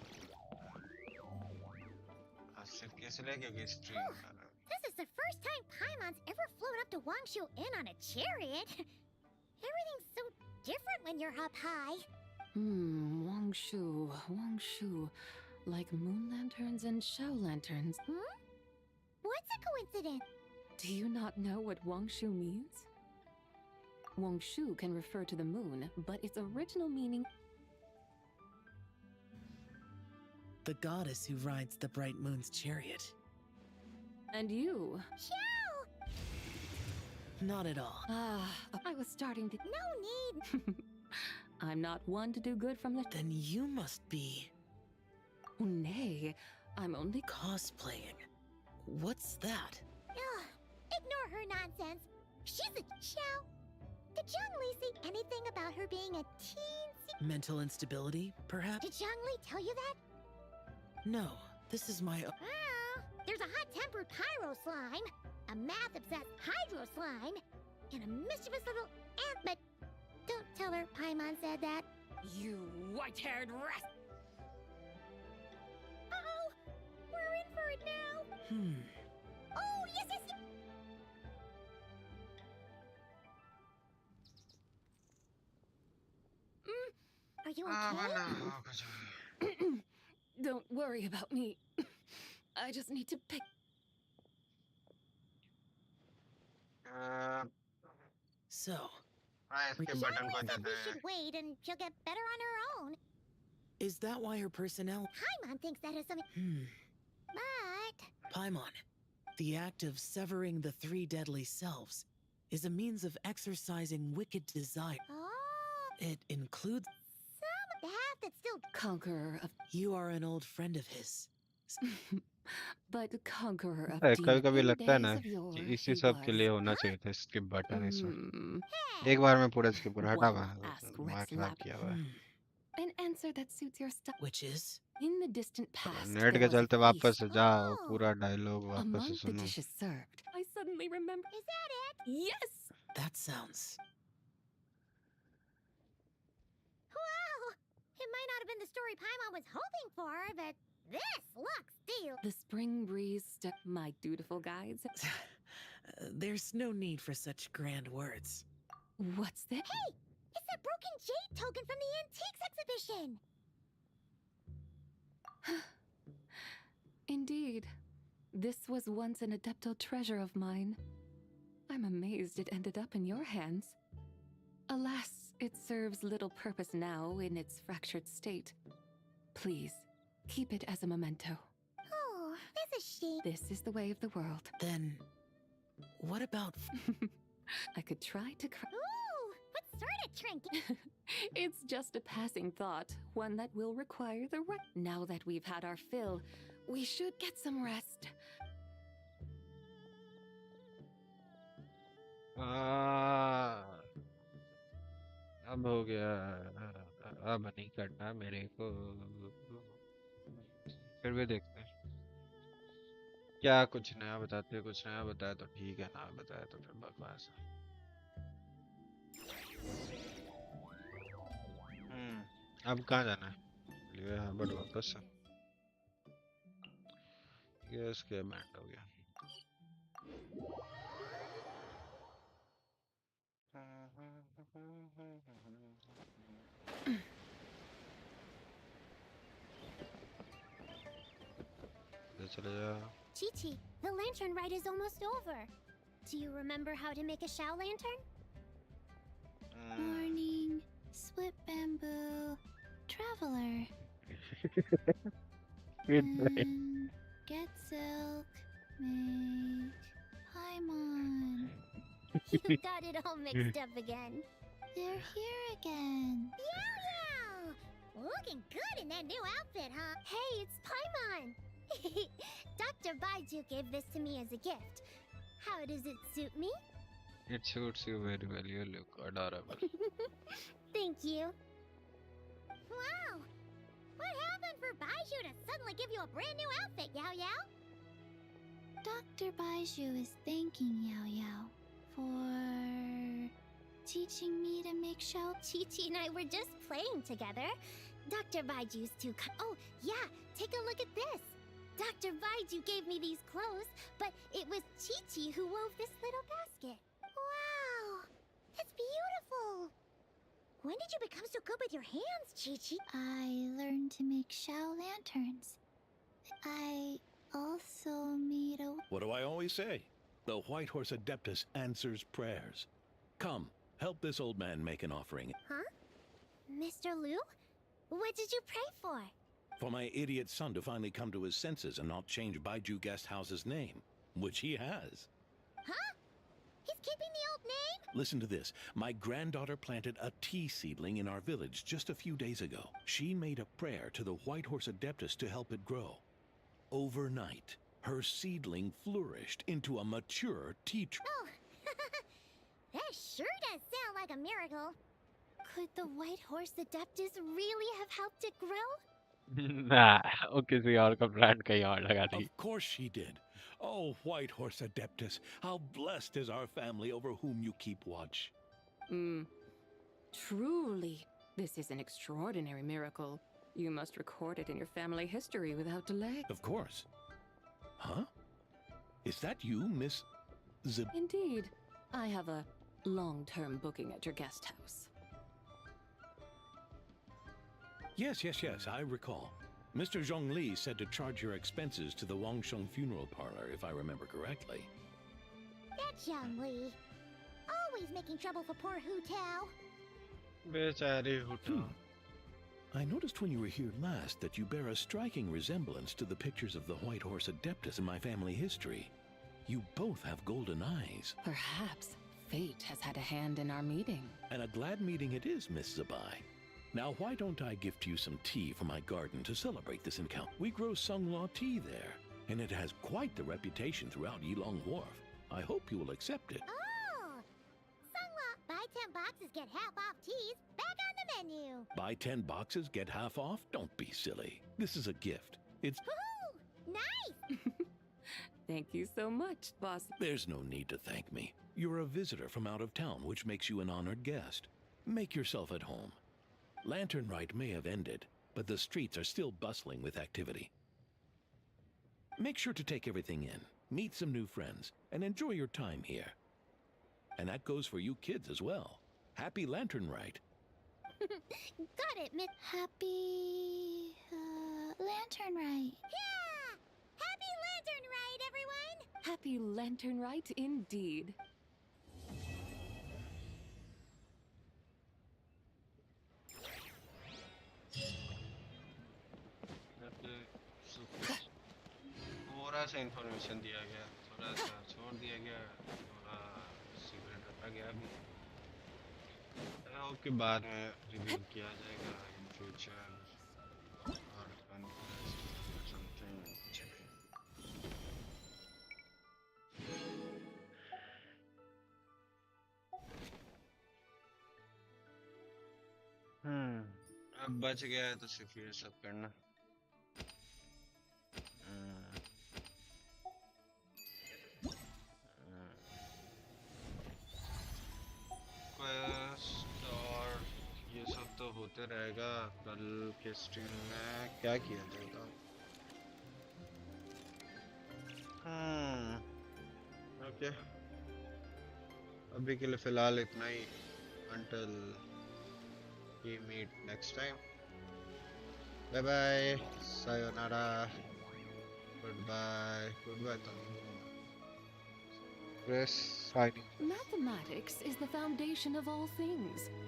सिर्फ इसलिए क्योंकि स्ट्रीम कर रहा है This is the first time Paimon's ever flown up to Wangshu Inn on a chariot. Everything different when you're up high. Wangshu. Like moon lanterns and shell lanterns. What's a coincidence? Do you not know what Wangshu means? Wangshu can refer to the moon, but its original meaning... The goddess who rides the bright moon's chariot. And you? Xiao! Not at all. I was starting to... No need! I'm not one to do good from the... Then you must be... Nay, I'm only... cosplaying. What's that? Ugh, ignore her nonsense. She's a Xiao. Did Zhongli say anything about her being a teensy... Mental instability, perhaps? Did Zhongli tell you that? No, this is my... There's a hot-tempered pyro slime, a math-obsessed hydro slime, and a mischievous little ant, but don't tell her Paimon said that. You white-haired rat! Uh-oh! We're in for it now! Oh, yes! Are you okay? Don't worry about me. I just need to pick... So... Zhongli said we should wait and she'll get better on her own. Is that why her personnel... Paimon thinks that has something... But... Paimon, the act of severing the three deadly selves is a means of exercising wicked desire. Oh! It includes... Some of the half that's still... Conqueror of... You are an old friend of his. But conqueror of कभी-कभी demon लगता है ना days of yore, कि he इसी सब के was. लिए होना चाहिए था skip button इसमें Hey! एक बार में पूरा skip कर हटा One मैं ask दिमाग Rex खराब Lap- किया हुआ है An answer that suits your style. Which is? In the distant past, net there के was a चलते वापस feast. से जाओ पूरा डायलॉग वापस Among से the सुनो dishes served, I suddenly remember. Is that it? Yes! That sounds... Wow! It might not have been the story Paimon was hoping for, but this looks deal. The spring breeze my dutiful guides. There's no need for such grand words. What's that? Hey! It's that broken jade token from the antiques exhibition! Indeed. This was once an adeptal treasure of mine. I'm amazed it ended up in your hands. Alas, it serves little purpose now in its fractured state. Please, keep it as a memento. Oh, that's a shame. This is the way of the world. Then, what about... I could try to Ooh, what sort of trinket? It's just a passing thought, one that will require the right. Now that we've had our fill, we should get some rest. अब हो गया अब नहीं करना मेरे को फिर भी देखते हैं क्या कुछ नया बताते कुछ नया बताया तो ठीक है ना बताया तो फिर बकवास है अब कहाँ जाना है लिए हार्वर्ड वापस से ये इसके बैंड हो गया चले जा Chi-Chi, the lantern ride is almost over. Do you remember how to make a Shao lantern? Morning, split bamboo, traveler. Get silk, make Paimon. You got it all mixed up again. They're here again. Yow! Looking good in that new outfit, huh? Hey, it's Paimon! Dr. Baiju gave this to me as a gift. How does it suit me? It suits you very well. You look adorable. Thank you. Wow! What happened for Baiju to suddenly give you a brand new outfit, Yao Yao? Dr. Baiju is thanking Yao Yao for teaching me to make shell. Chi-Chi and I were just playing together. Dr. Baiju's too oh, yeah, take a look at this. Dr. Baiju gave me these clothes, but it was Chi-Chi who wove this little basket. Wow! It's beautiful! When did you become so good with your hands, Chi-Chi? I learned to make Shao lanterns. I also made a... What do I always say? The White Horse Adeptus answers prayers. Come, help this old man make an offering. Huh? Mr. Liu? What did you pray for? For my idiot son to finally come to his senses and not change Baiju Guest House's name, which he has. Huh? He's keeping the old name? Listen to this. My granddaughter planted a tea seedling in our village just a few days ago. She made a prayer to the White Horse Adeptus to help it grow. Overnight, her seedling flourished into a mature tea tree. Oh, that sure does sound like a miracle. Could the White Horse Adeptus really have helped it grow? nah, वो किसी और का brand कहीं और लगा दी. Of course she did. Oh, White Horse Adeptus, how blessed is our family over whom you keep watch. Truly, this is an extraordinary miracle. You must record it in your family history without delay. Of course. Huh? Is that you, Miss Zib? Indeed. I have a long-term booking at your guest house. Yes, I recall. Mr. Zhongli said to charge your expenses to the Wangsheng funeral parlor, if I remember correctly. That young Lee. Always making trouble for poor Hu Tao. बेचारी हुटा. I noticed when you were here last that you bear a striking resemblance to the pictures of the White Horse Adeptus in my family history. You both have golden eyes. Perhaps fate has had a hand in our meeting. And a glad meeting it is, Miss Zibai. Now, why don't I gift you some tea from my garden to celebrate this encounter? We grow Sunglaw tea there, and it has quite the reputation throughout Yilong Wharf. I hope you will accept it. Oh! Sunglaw, buy 10 boxes, get half off teas. Back on the menu. Buy 10 boxes, get half off? Don't be silly. This is a gift. It's... Woohoo! Nice! Thank you so much, boss. There's no need to thank me. You're a visitor from out of town, which makes you an honored guest. Make yourself at home. Lantern Rite may have ended, but the streets are still bustling with activity. Make sure to take everything in, meet some new friends, and enjoy your time here. And that goes for you kids as well. Happy Lantern Rite. Got it, Miss. Happy... Lantern Rite. Yeah! Happy Lantern Rite, everyone! Happy Lantern Rite indeed. थोड़ा सा information दिया गया, थोड़ा सा छोड़ दिया गया, थोड़ा सीक्रेट रखा गया भी. आई होप कि बाद में रिवील किया जाएगा इन फ्यूचर और समथिंग. अब बच गया है तो सिर्फ ये सब करना. क्वेस्ट और ये सब तो होते रहेगा. कल के स्ट्रीम में क्या किया जाएगा? ओके, अभी के लिए फिलहाल इतना ही. until we meet next time. Bye bye, sayonara, goodbye. Chris signing. Mathematics is the foundation of all things.